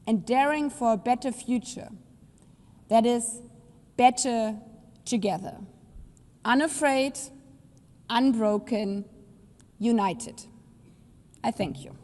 and daring for a better future, that is, better together, unafraid, unbroken, united. I thank you.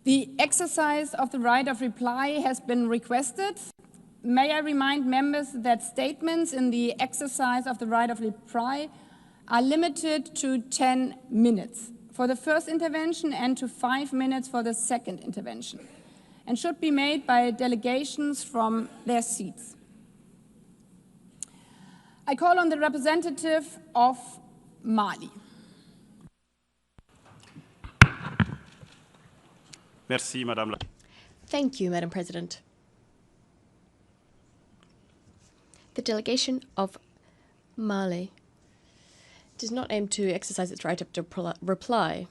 The exercise of the right of reply has been requested. May I remind members that statements in the exercise of the right of reply are limited to 10 minutes for the first intervention and to 5 minutes for the second intervention, and should be made by delegations from their seats. I call on the representative of Mali. Merci, Madame la. Thank you, Madam President. The delegation of Mali does not aim to exercise its right of reply.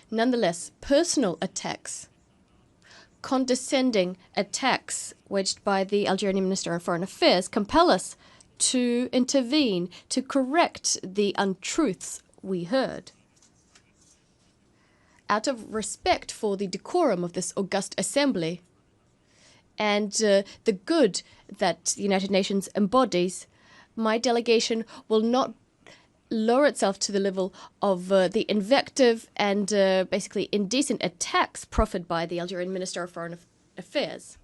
Nonetheless, personal attacks, condescending attacks waged by the Algerian Minister of Foreign Affairs compel us to intervene, to correct the untruths we heard. out of respect for the decorum of this august assembly and the good that the United Nations embodies, my delegation will not lower itself to the level of the invective and basically indecent attacks proffered by the Algerian Minister of Foreign Affairs.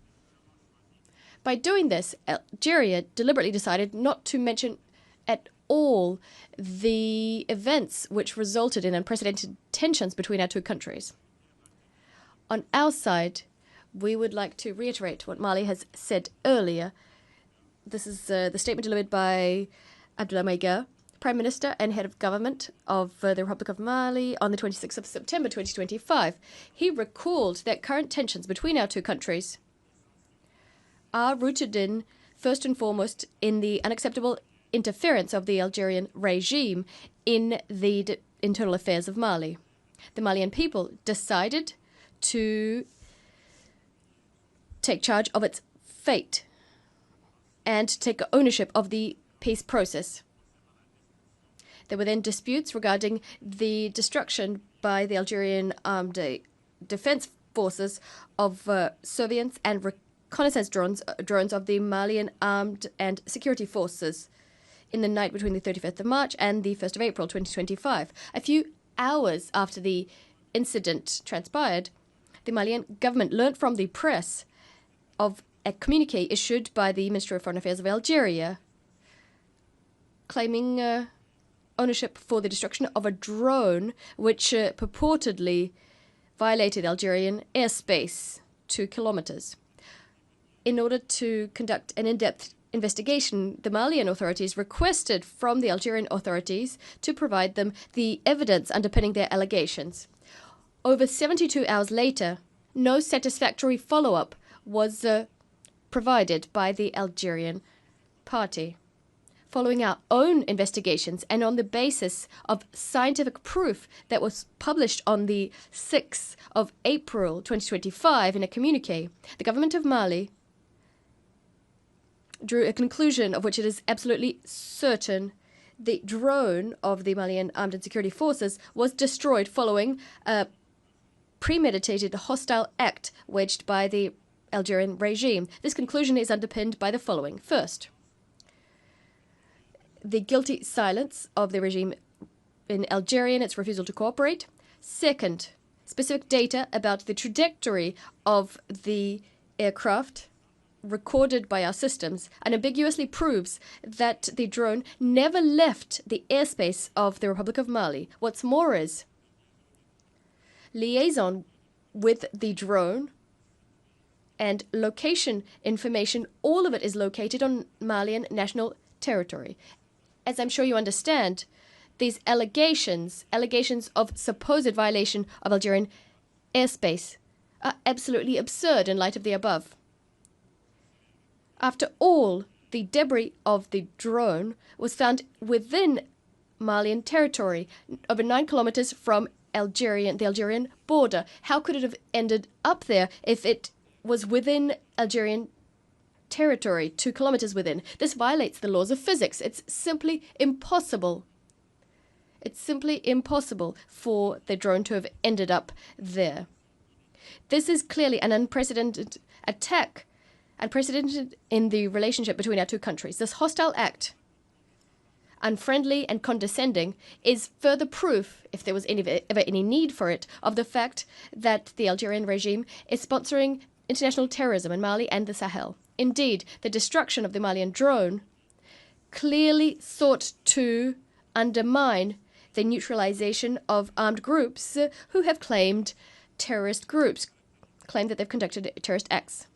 By doing this, Algeria deliberately decided not to mention at all the events which resulted in unprecedented tensions between our two countries. On our side, we would like to reiterate what Mali has said earlier. This is the statement delivered by Abdoulaye Gueye, Prime Minister and Head of Government of the Republic of Mali on the 26th of September 2025. He recalled that current tensions between our two countries are rooted in, first and foremost, in the unacceptable interference of the Algerian regime in the internal affairs of Mali. The Malian people decided to take charge of its fate and take ownership of the peace process. There were then disputes regarding the destruction by the Algerian armed defense forces of surveillance and reconnaissance drones of the Malian armed and security forces in the night between the 31st of March and the 1st of April 2025. A few hours after the incident transpired, the Malian government learned from the press of a communique issued by the Ministry of Foreign Affairs of Algeria claiming ownership for the destruction of a drone which purportedly violated Algerian airspace 2 kilometers. In order to conduct an in-depth investigation, the Malian authorities requested from the Algerian authorities to provide them the evidence underpinning their allegations. Over 72 hours later, no satisfactory follow-up was provided by the Algerian party. Following our own investigations and on the basis of scientific proof that was published on the 6th of April 2025 in a communique, the government of Mali drew a conclusion of which it is absolutely certain the drone of the Malian Armed and Security Forces was destroyed following a premeditated hostile act waged by the Algerian regime. This conclusion is underpinned by the following. First, the guilty silence of the regime in Algeria and its refusal to cooperate. Second, specific data about the trajectory of the aircraft recorded by our systems unambiguously proves that the drone never left the airspace of the Republic of Mali. What's more is liaison with the drone and location information, all of it is located on Malian national territory. As I'm sure you understand, these allegations of supposed violation of Algerian airspace are absolutely absurd in light of the above. After all, the debris of the drone was found within Malian territory, over 9 kilometers from the Algerian border. How could it have ended up there if it was within Algerian territory, 2 kilometers within? This violates the laws of physics. It's simply impossible. It's simply impossible for the drone to have ended up there. This is clearly an unprecedented attack, unprecedented in the relationship between our two countries. This hostile act, unfriendly and condescending, is further proof, if there was ever any need for it, of the fact that the Algerian regime is sponsoring international terrorism in Mali and the Sahel. Indeed, the destruction of the Malian drone clearly sought to undermine the neutralization of armed groups who have claimed that they've conducted terrorist acts.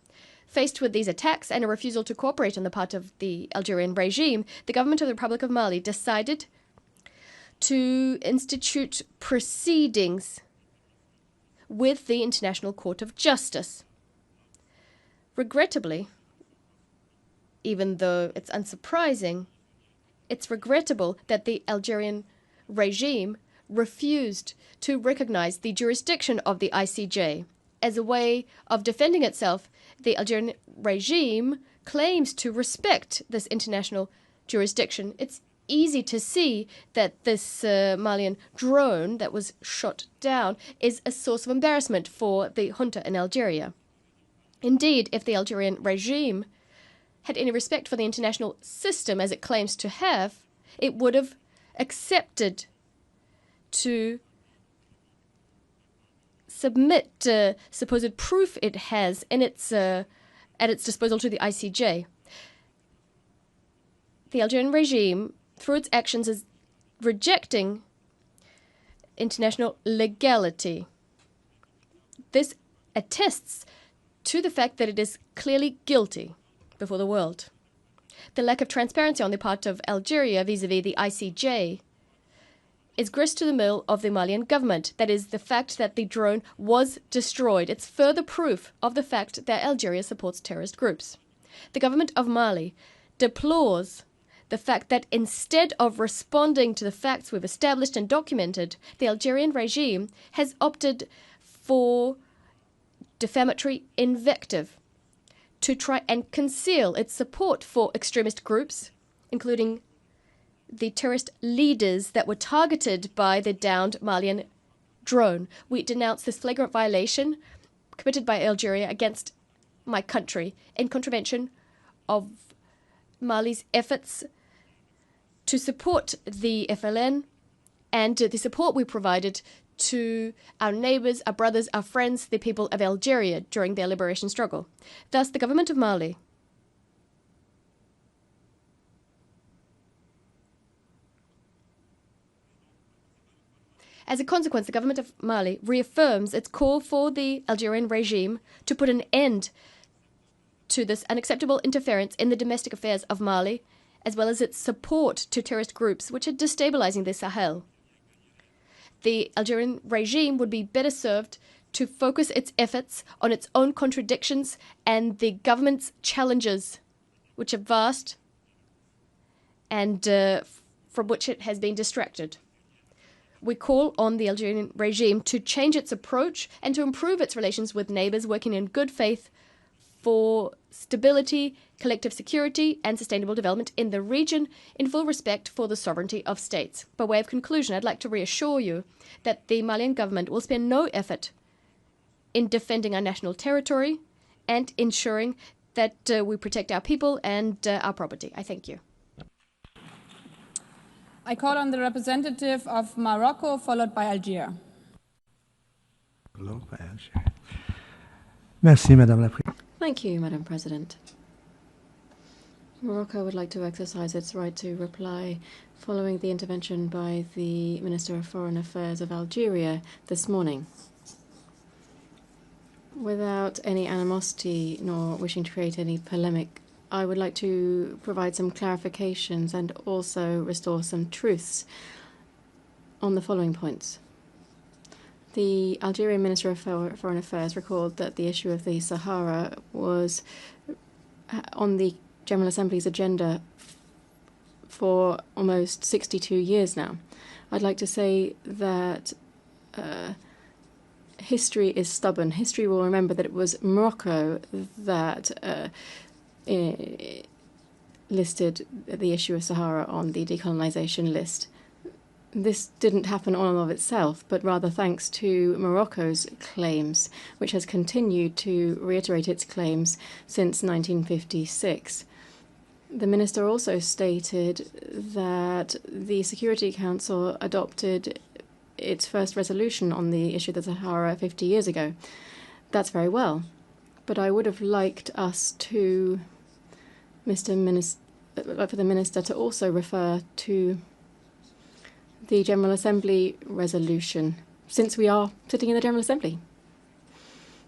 Faced with these attacks and a refusal to cooperate on the part of the Algerian regime, the government of the Republic of Mali decided to institute proceedings with the International Court of Justice. Regrettably, even though it's unsurprising, it's regrettable that the Algerian regime refused to recognize the jurisdiction of the ICJ. As a way of defending itself, the Algerian regime claims to respect this international jurisdiction. It's easy to see that this Malian drone that was shot down is a source of embarrassment for the junta in Algeria. Indeed, if the Algerian regime had any respect for the international system as it claims to have, it would have accepted to submit supposed proof it has in its at its disposal to the ICJ. The Algerian regime, through its actions, is rejecting international legality. This attests to the fact that it is clearly guilty before the world. The lack of transparency on the part of Algeria vis-à-vis the ICJ is grist to the mill of the Malian government. That is, the fact that the drone was destroyed. It's further proof of the fact that Algeria supports terrorist groups. The government of Mali deplores the fact that instead of responding to the facts we've established and documented, the Algerian regime has opted for defamatory invective to try and conceal its support for extremist groups, including the terrorist leaders that were targeted by the downed Malian drone. We denounce this flagrant violation committed by Algeria against my country in contravention of Mali's efforts to support the FLN and the support we provided to our neighbours, our brothers, our friends, the people of Algeria during their liberation struggle. Thus, the government of Mali As a consequence, the government of Mali reaffirms its call for the Algerian regime to put an end to this unacceptable interference in the domestic affairs of Mali, as well as its support to terrorist groups which are destabilizing the Sahel. The Algerian regime would be better served to focus its efforts on its own contradictions and the government's challenges, which are vast and from which it has been distracted. We call on the Algerian regime to change its approach and to improve its relations with neighbours working in good faith for stability, collective security and sustainable development in the region in full respect for the sovereignty of states. By way of conclusion, I'd like to reassure you that the Malian government will spare no effort in defending our national territory and ensuring that we protect our people and our property. I thank you. I call on the representative of Morocco, followed by Algeria. Merci, Madame la Présidente. Thank you, Madam President. Morocco would like to exercise its right to reply following the intervention by the Minister of Foreign Affairs of Algeria this morning. Without any animosity nor wishing to create any polemic, I would like to provide some clarifications and also restore some truths on the following points. The Algerian Minister of Foreign Affairs recalled that the issue of the Sahara was on the General Assembly's agenda for almost 62 years now. I'd like to say that history is stubborn. History will remember that it was Morocco that listed the issue of Sahara on the decolonization list. This didn't happen on and of itself, but rather thanks to Morocco's claims, which has continued to reiterate its claims since 1956. The minister also stated that the Security Council adopted its first resolution on the issue of the Sahara 50 years ago. That's very well, but I would have liked us to, for the minister to also refer to the General Assembly resolution, since we are sitting in the General Assembly.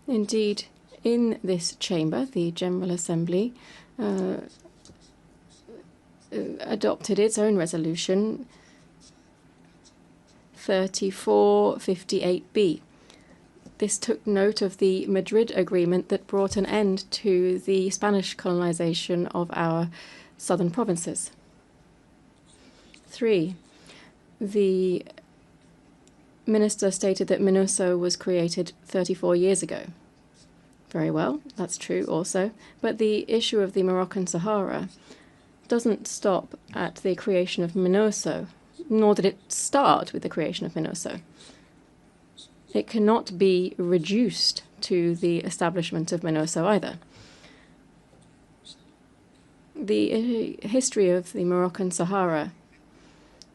Indeed, in this chamber, the General Assembly adopted its own resolution 3458B. This took note of the Madrid Agreement that brought an end to the Spanish colonization of our southern provinces. 3. The minister stated that MINUSO was created 34 years ago. Very well, that's true also. But the issue of the Moroccan Sahara doesn't stop at the creation of MINURSO, nor did it start with the creation of MINURSO. It cannot be reduced to the establishment of MINURSO either. The history of the Moroccan Sahara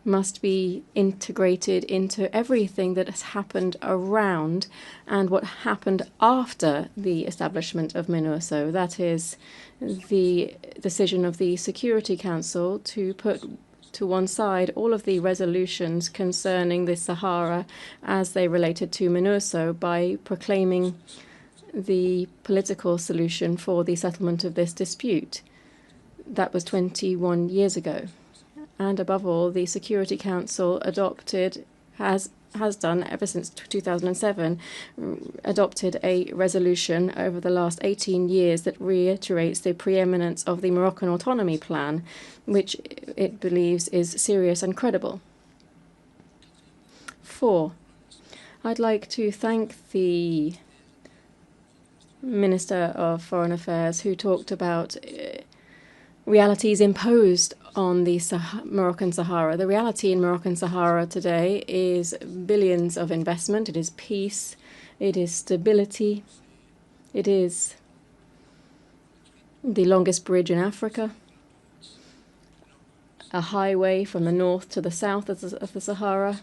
must be integrated into everything that has happened around and what happened after the establishment of MINURSO. That is the decision of the Security Council to put to one side all of the resolutions concerning the Sahara as they related to MINURSO by proclaiming the political solution for the settlement of this dispute. That was 21 years ago. And above all, the Security Council has done ever since 2007, adopted a resolution over the last 18 years that reiterates the preeminence of the Moroccan autonomy plan, which it believes is serious and credible. 4, I'd like to thank the Minister of Foreign Affairs who talked about realities imposed on the Moroccan Sahara. The reality in Moroccan Sahara today is billions of investment. It is peace. It is stability. It is the longest bridge in Africa, a highway from the north to the south of the Sahara.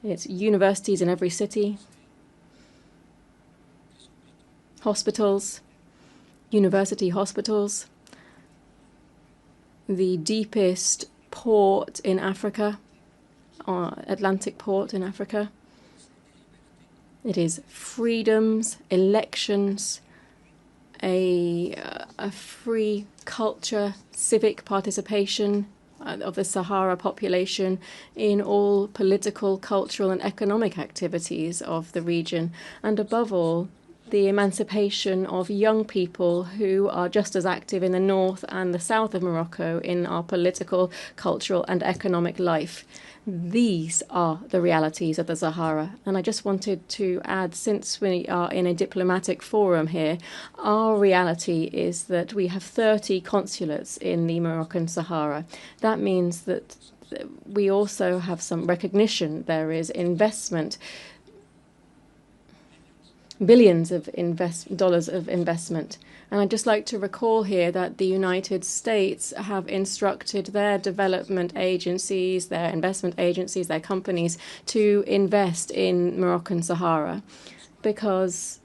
It's universities in every city, hospitals, university hospitals, the deepest port in Africa, Atlantic port in Africa. It is freedoms, elections, a free culture, civic participation of the Sahara population in all political, cultural and economic activities of the region, and above all, the emancipation of young people who are just as active in the north and the south of Morocco in our political, cultural and economic life. These are the realities of the Sahara. And I just wanted to add, since we are in a diplomatic forum here, our reality is that we have 30 consulates in the Moroccan Sahara. That means that we also have some recognition. There is investment, billions of dollars of investment. And I'd just like to recall here that the United States have instructed their development agencies, their investment agencies, their companies to invest in Moroccan Sahara, because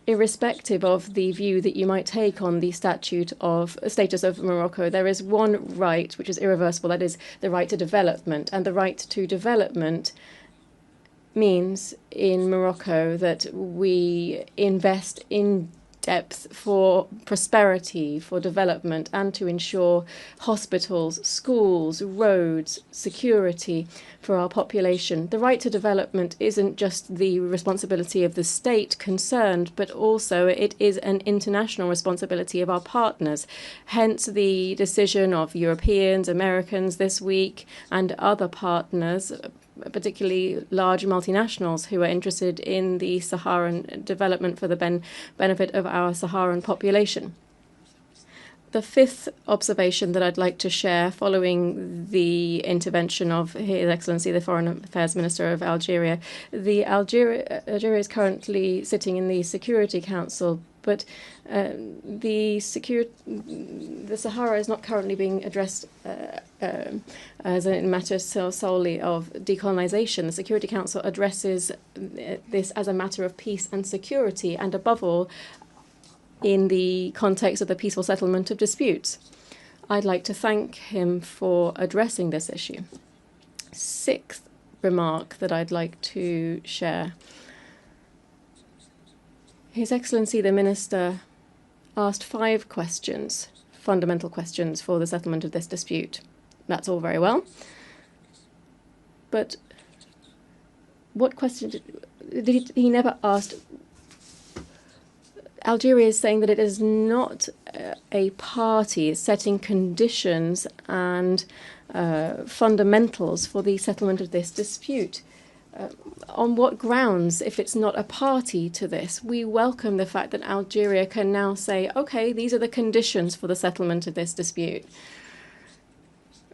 irrespective of the view that you might take on the status of Morocco, there is one right which is irreversible, that is the right to development. And the right to development means in Morocco that we invest in depth for prosperity, for development, and to ensure hospitals, schools, roads, security for our population. The right to development isn't just the responsibility of the state concerned, but also it is an international responsibility of our partners. Hence the decision of Europeans, Americans this week, and other partners, particularly large multinationals who are interested in the Saharan development for the benefit of our Saharan population. The 5th observation that I'd like to share following the intervention of His Excellency the Foreign Affairs Minister of Algeria. Algeria is currently sitting in the Security Council, but the Sahara is not currently being addressed as a matter solely of decolonization. The Security Council addresses this as a matter of peace and security, and above all, in the context of the peaceful settlement of disputes. I'd like to thank him for addressing this issue. 6th remark that I'd like to share. His Excellency the Minister asked 5 questions, fundamental questions for the settlement of this dispute. That's all very well. But what question did he never asked? Algeria is saying that it is not a party setting conditions and fundamentals for the settlement of this dispute. On what grounds, if it's not a party to this? We welcome the fact that Algeria can now say, okay, these are the conditions for the settlement of this dispute.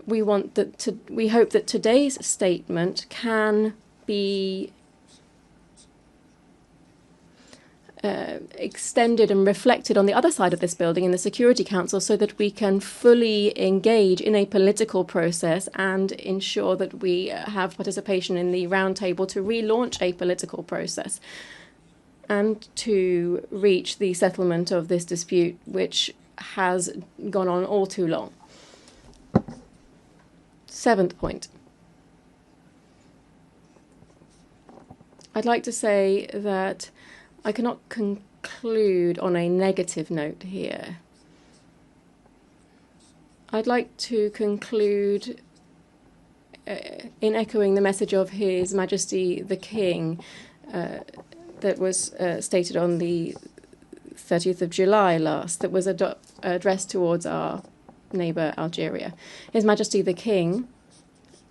we hope that today's statement can be extended and reflected on the other side of this building in the Security Council, so that we can fully engage in a political process and ensure that we have participation in the round table to relaunch a political process and to reach the settlement of this dispute, which has gone on all too long. 7th point. I'd like to say that I cannot conclude on a negative note here. I'd like to conclude in echoing the message of His Majesty the King that was stated on the 30th of July last, that was addressed towards our neighbour Algeria. His Majesty the King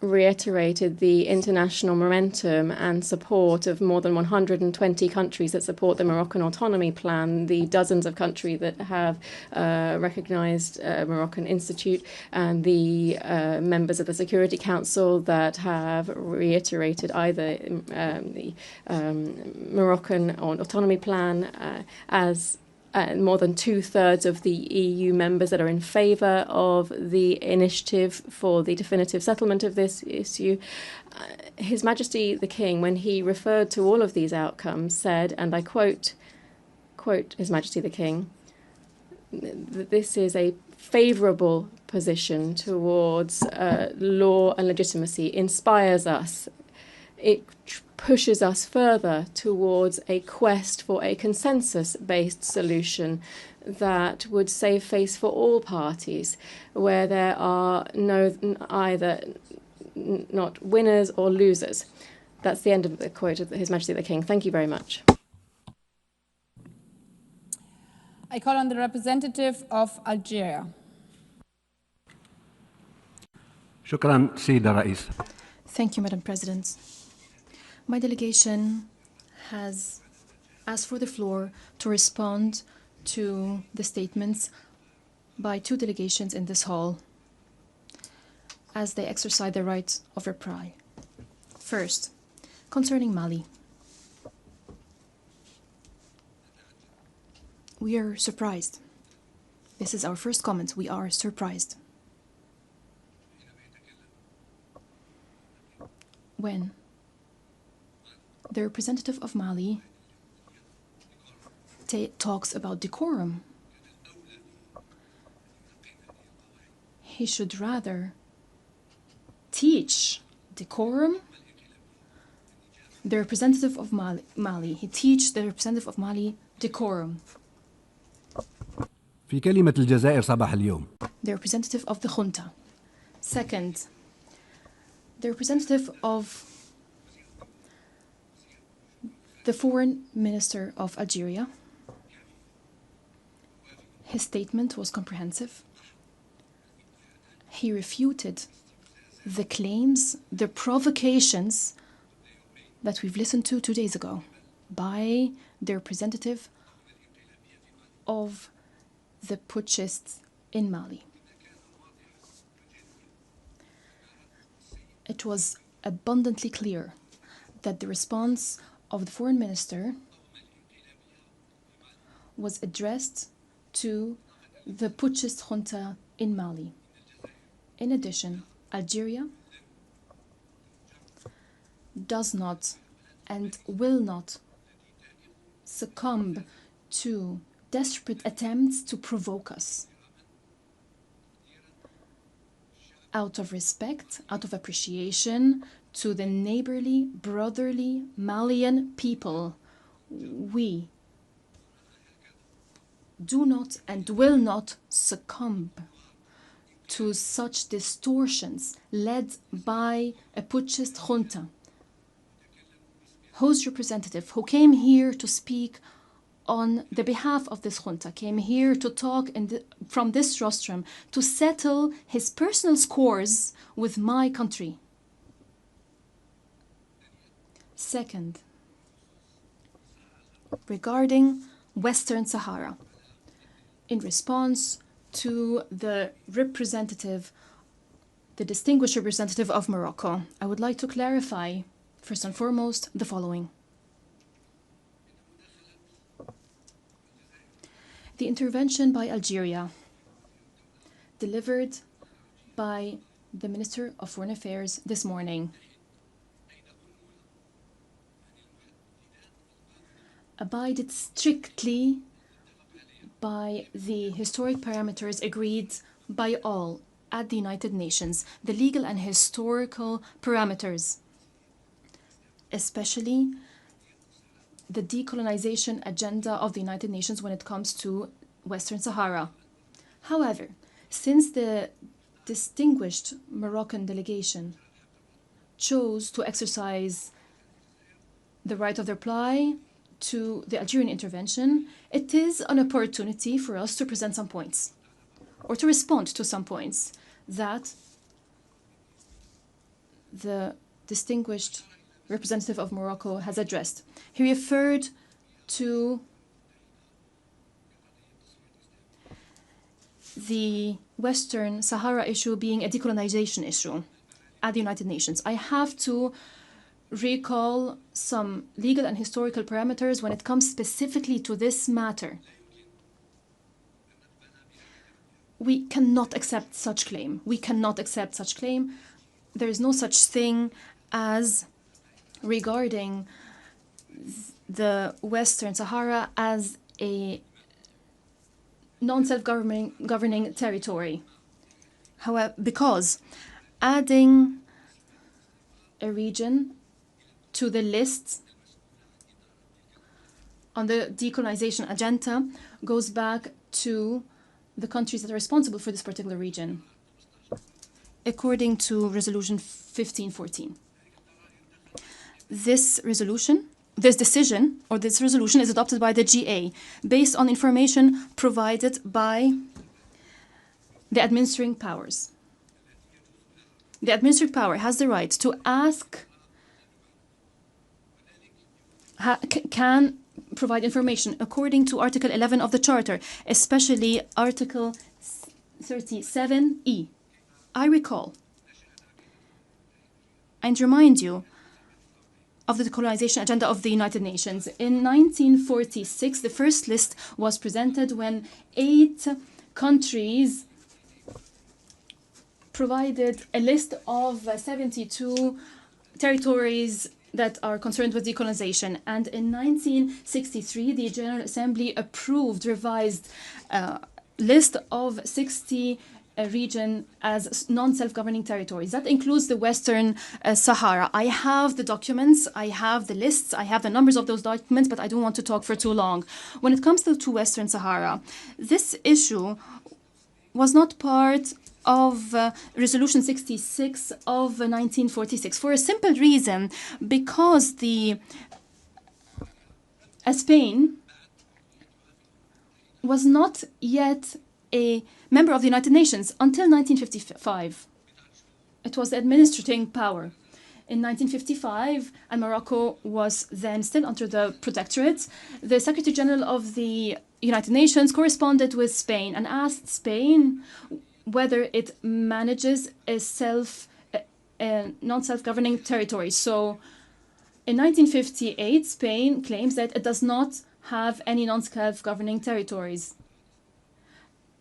reiterated the international momentum and support of more than 120 countries that support the Moroccan autonomy plan, the dozens of countries that have recognized Moroccan Institute, and the members of the Security Council that have reiterated either the Moroccan autonomy plan as more than 2/3 of the EU members that are in favour of the initiative for the definitive settlement of this issue. His Majesty the King, when he referred to all of these outcomes, said, and I quote His Majesty the King, that this is a favourable position towards law and legitimacy, inspires us. It pushes us further towards a quest for a consensus-based solution that would save face for all parties, where there are not winners or losers. That's the end of the quote of His Majesty the King. Thank you very much. I call on the representative of Algeria. شكرا سيدة رئيس. Thank you, Madam President. My delegation has asked for the floor to respond to the statements by two delegations in this hall as they exercise their right of reply. First, concerning Mali. We are surprised. This is our first comment. We are surprised. When the representative of Mali talks about decorum, he should rather teach decorum. The representative of Mali, he teach the representative of Mali decorum. في كلمة الجزائر صباح اليوم. The representative of the junta. Second, the representative of the Foreign Minister of Algeria. His statement was comprehensive. He refuted the claims, the provocations that we've listened to 2 days ago by the representative of the putschists in Mali. It was abundantly clear that the response of the Foreign Minister was addressed to the putschist junta in Mali. In addition, Algeria does not and will not succumb to desperate attempts to provoke us. Out of respect, out of appreciation to the neighborly, brotherly Malian people, we do not and will not succumb to such distortions led by a putschist junta, whose representative, who came here to speak on the behalf of this junta, came here to talk from this rostrum to settle his personal scores with my country. Second, regarding Western Sahara, in response to the representative the distinguished representative of Morocco, I would like to clarify, first and foremost, the following. The intervention by Algeria, delivered by the Minister of Foreign Affairs this morning, abided strictly by the historic parameters agreed by all at the United Nations, the legal and historical parameters, especially the decolonization agenda of the United Nations when it comes to Western Sahara. However, since the distinguished Moroccan delegation chose to exercise the right of reply to the Algerian intervention, it is an opportunity for us to present some points, or to respond to some points that the distinguished representative of Morocco has addressed. He referred to the Western Sahara issue being a decolonization issue at the United Nations. I have to recall some legal and historical parameters when it comes specifically to this matter. We cannot accept such claim. We cannot accept such claim. There is no such thing as regarding the Western Sahara as a non-self-governing territory. However, because adding a region to the list on the decolonization agenda goes back to the countries that are responsible for this particular region, according to Resolution 1514. This resolution is adopted by the GA based on information provided by the administering powers. The administering power has the right to ask, can provide information according to Article 11 of the Charter, especially Article 37E. I recall and remind you of the decolonization agenda of the United Nations. In 1946, the first list was presented when 8 countries provided a list of 72 territories that are concerned with decolonization. And in 1963, the General Assembly approved revised list of 60 region as non-self-governing territories. That includes the Western Sahara. I have the documents, I have the lists, I have the numbers of those documents, but I don't want to talk for too long. When it comes to Western Sahara, this issue was not part of Resolution 66 of 1946 for a simple reason, because Spain was not yet a member of the United Nations until 1955. It was the administrating power. In 1955, and Morocco was then still under the protectorate, the Secretary General of the United Nations corresponded with Spain and asked Spain whether it manages a non-self-governing territory. So in 1958, Spain claims that it does not have any non-self-governing territories.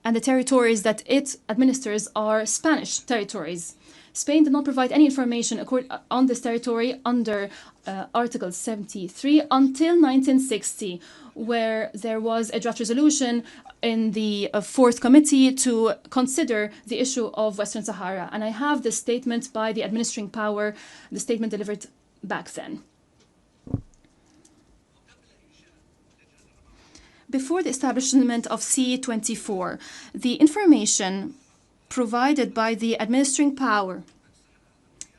And the territories that it administers are Spanish territories. Spain did not provide any information on this territory under Article 73 until 1960, where there was a draft resolution in the Fourth Committee to consider the issue of Western Sahara. And I have the statement by the administering power, the statement delivered back then. Before the establishment of C24, the information provided by the administering power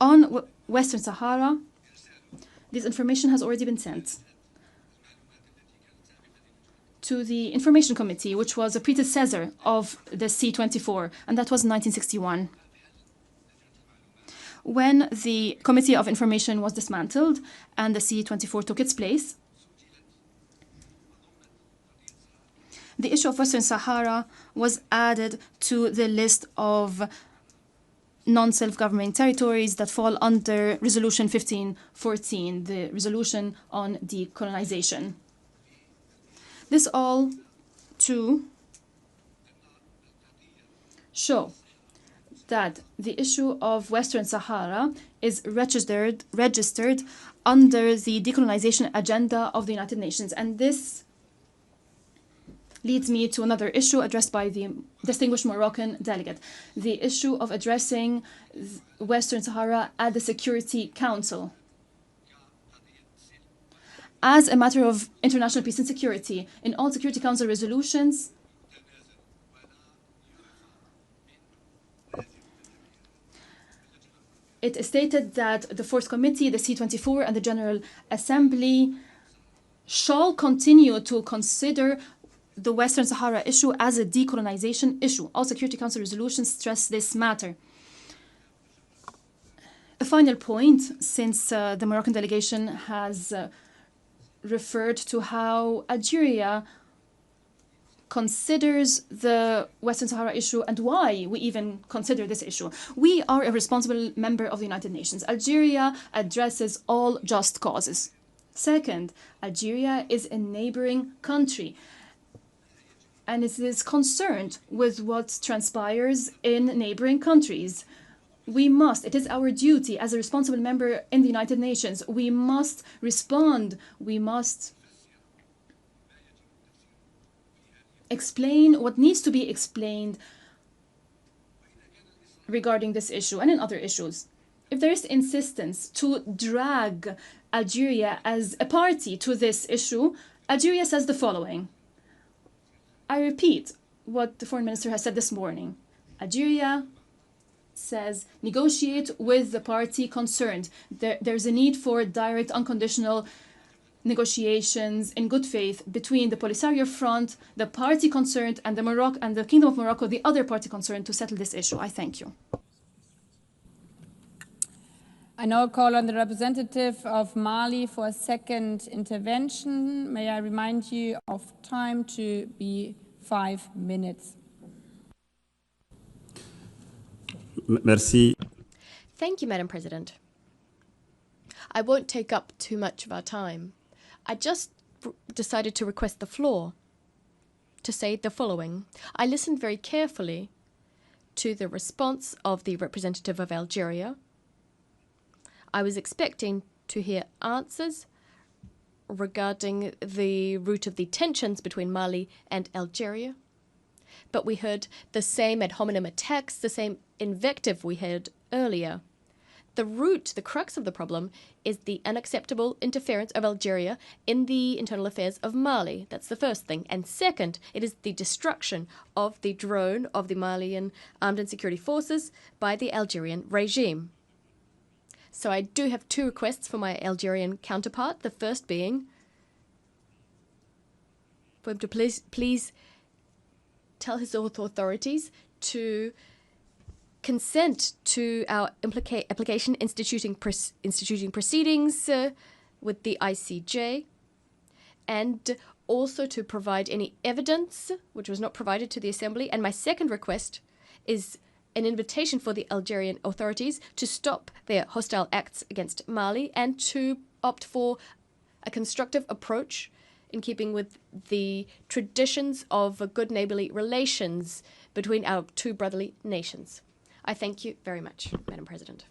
on Western Sahara, this information has already been sent to the Information Committee, which was a predecessor of the C24, and that was in 1961. When the Committee of Information was dismantled and the C24 took its place, the issue of Western Sahara was added to the list of non-self-governing territories that fall under Resolution 1514, the resolution on decolonization. This all to show that the issue of Western Sahara is registered under the decolonization agenda of the United Nations. And this leads me to another issue addressed by the distinguished Moroccan delegate, the issue of addressing Western Sahara at the Security Council. As a matter of international peace and security, in all Security Council resolutions, it is stated that the Fourth Committee, the C24, and the General Assembly shall continue to consider the Western Sahara issue as a decolonization issue. All Security Council resolutions stress this matter. A final point, since the Moroccan delegation has referred to how Algeria considers the Western Sahara issue and why we even consider this issue. We are a responsible member of the United Nations. Algeria addresses all just causes. Second, Algeria is a neighboring country, and it is concerned with what transpires in neighboring countries. We must, it is our duty as a responsible member in the United Nations, we must respond, we must explain what needs to be explained regarding this issue and in other issues. If there is insistence to drag Algeria as a party to this issue, Algeria says the following. I repeat what the Foreign Minister has said this morning. Algeria says negotiate with the party concerned. There's a need for direct, unconditional negotiations in good faith between the Polisario Front, the party concerned, and the Kingdom of Morocco, the other party concerned, to settle this issue. I thank you. I now call on the representative of Mali for a second intervention. May I remind you of time to be 5 minutes. Merci. Thank you, Madam President. I won't take up too much of our time. I just decided to request the floor to say the following. I listened very carefully to the response of the representative of Algeria. I was expecting to hear answers regarding the root of the tensions between Mali and Algeria, but we heard the same ad hominem attacks, the same invective we heard earlier. The root, the crux of the problem, is the unacceptable interference of Algeria in the internal affairs of Mali. That's the first thing. And second, it is the destruction of the drone of the Malian armed and security forces by the Algerian regime. So I do have two requests for my Algerian counterpart. The first being for him to please tell his authorities to consent to our application instituting proceedings with the ICJ, and also to provide any evidence which was not provided to the Assembly. And my second request is an invitation for the Algerian authorities to stop their hostile acts against Mali and to opt for a constructive approach in keeping with the traditions of good neighborly relations between our two brotherly nations. I thank you very much, Madam President.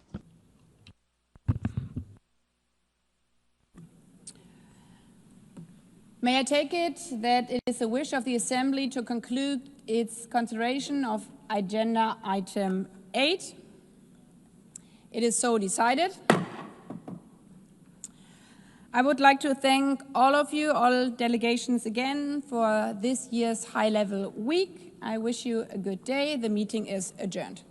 May I take it that it is the wish of the Assembly to conclude its consideration of agenda item 8? It is so decided. I would like to thank all of you, all delegations again, for this year's high-level week. I wish you a good day. The meeting is adjourned.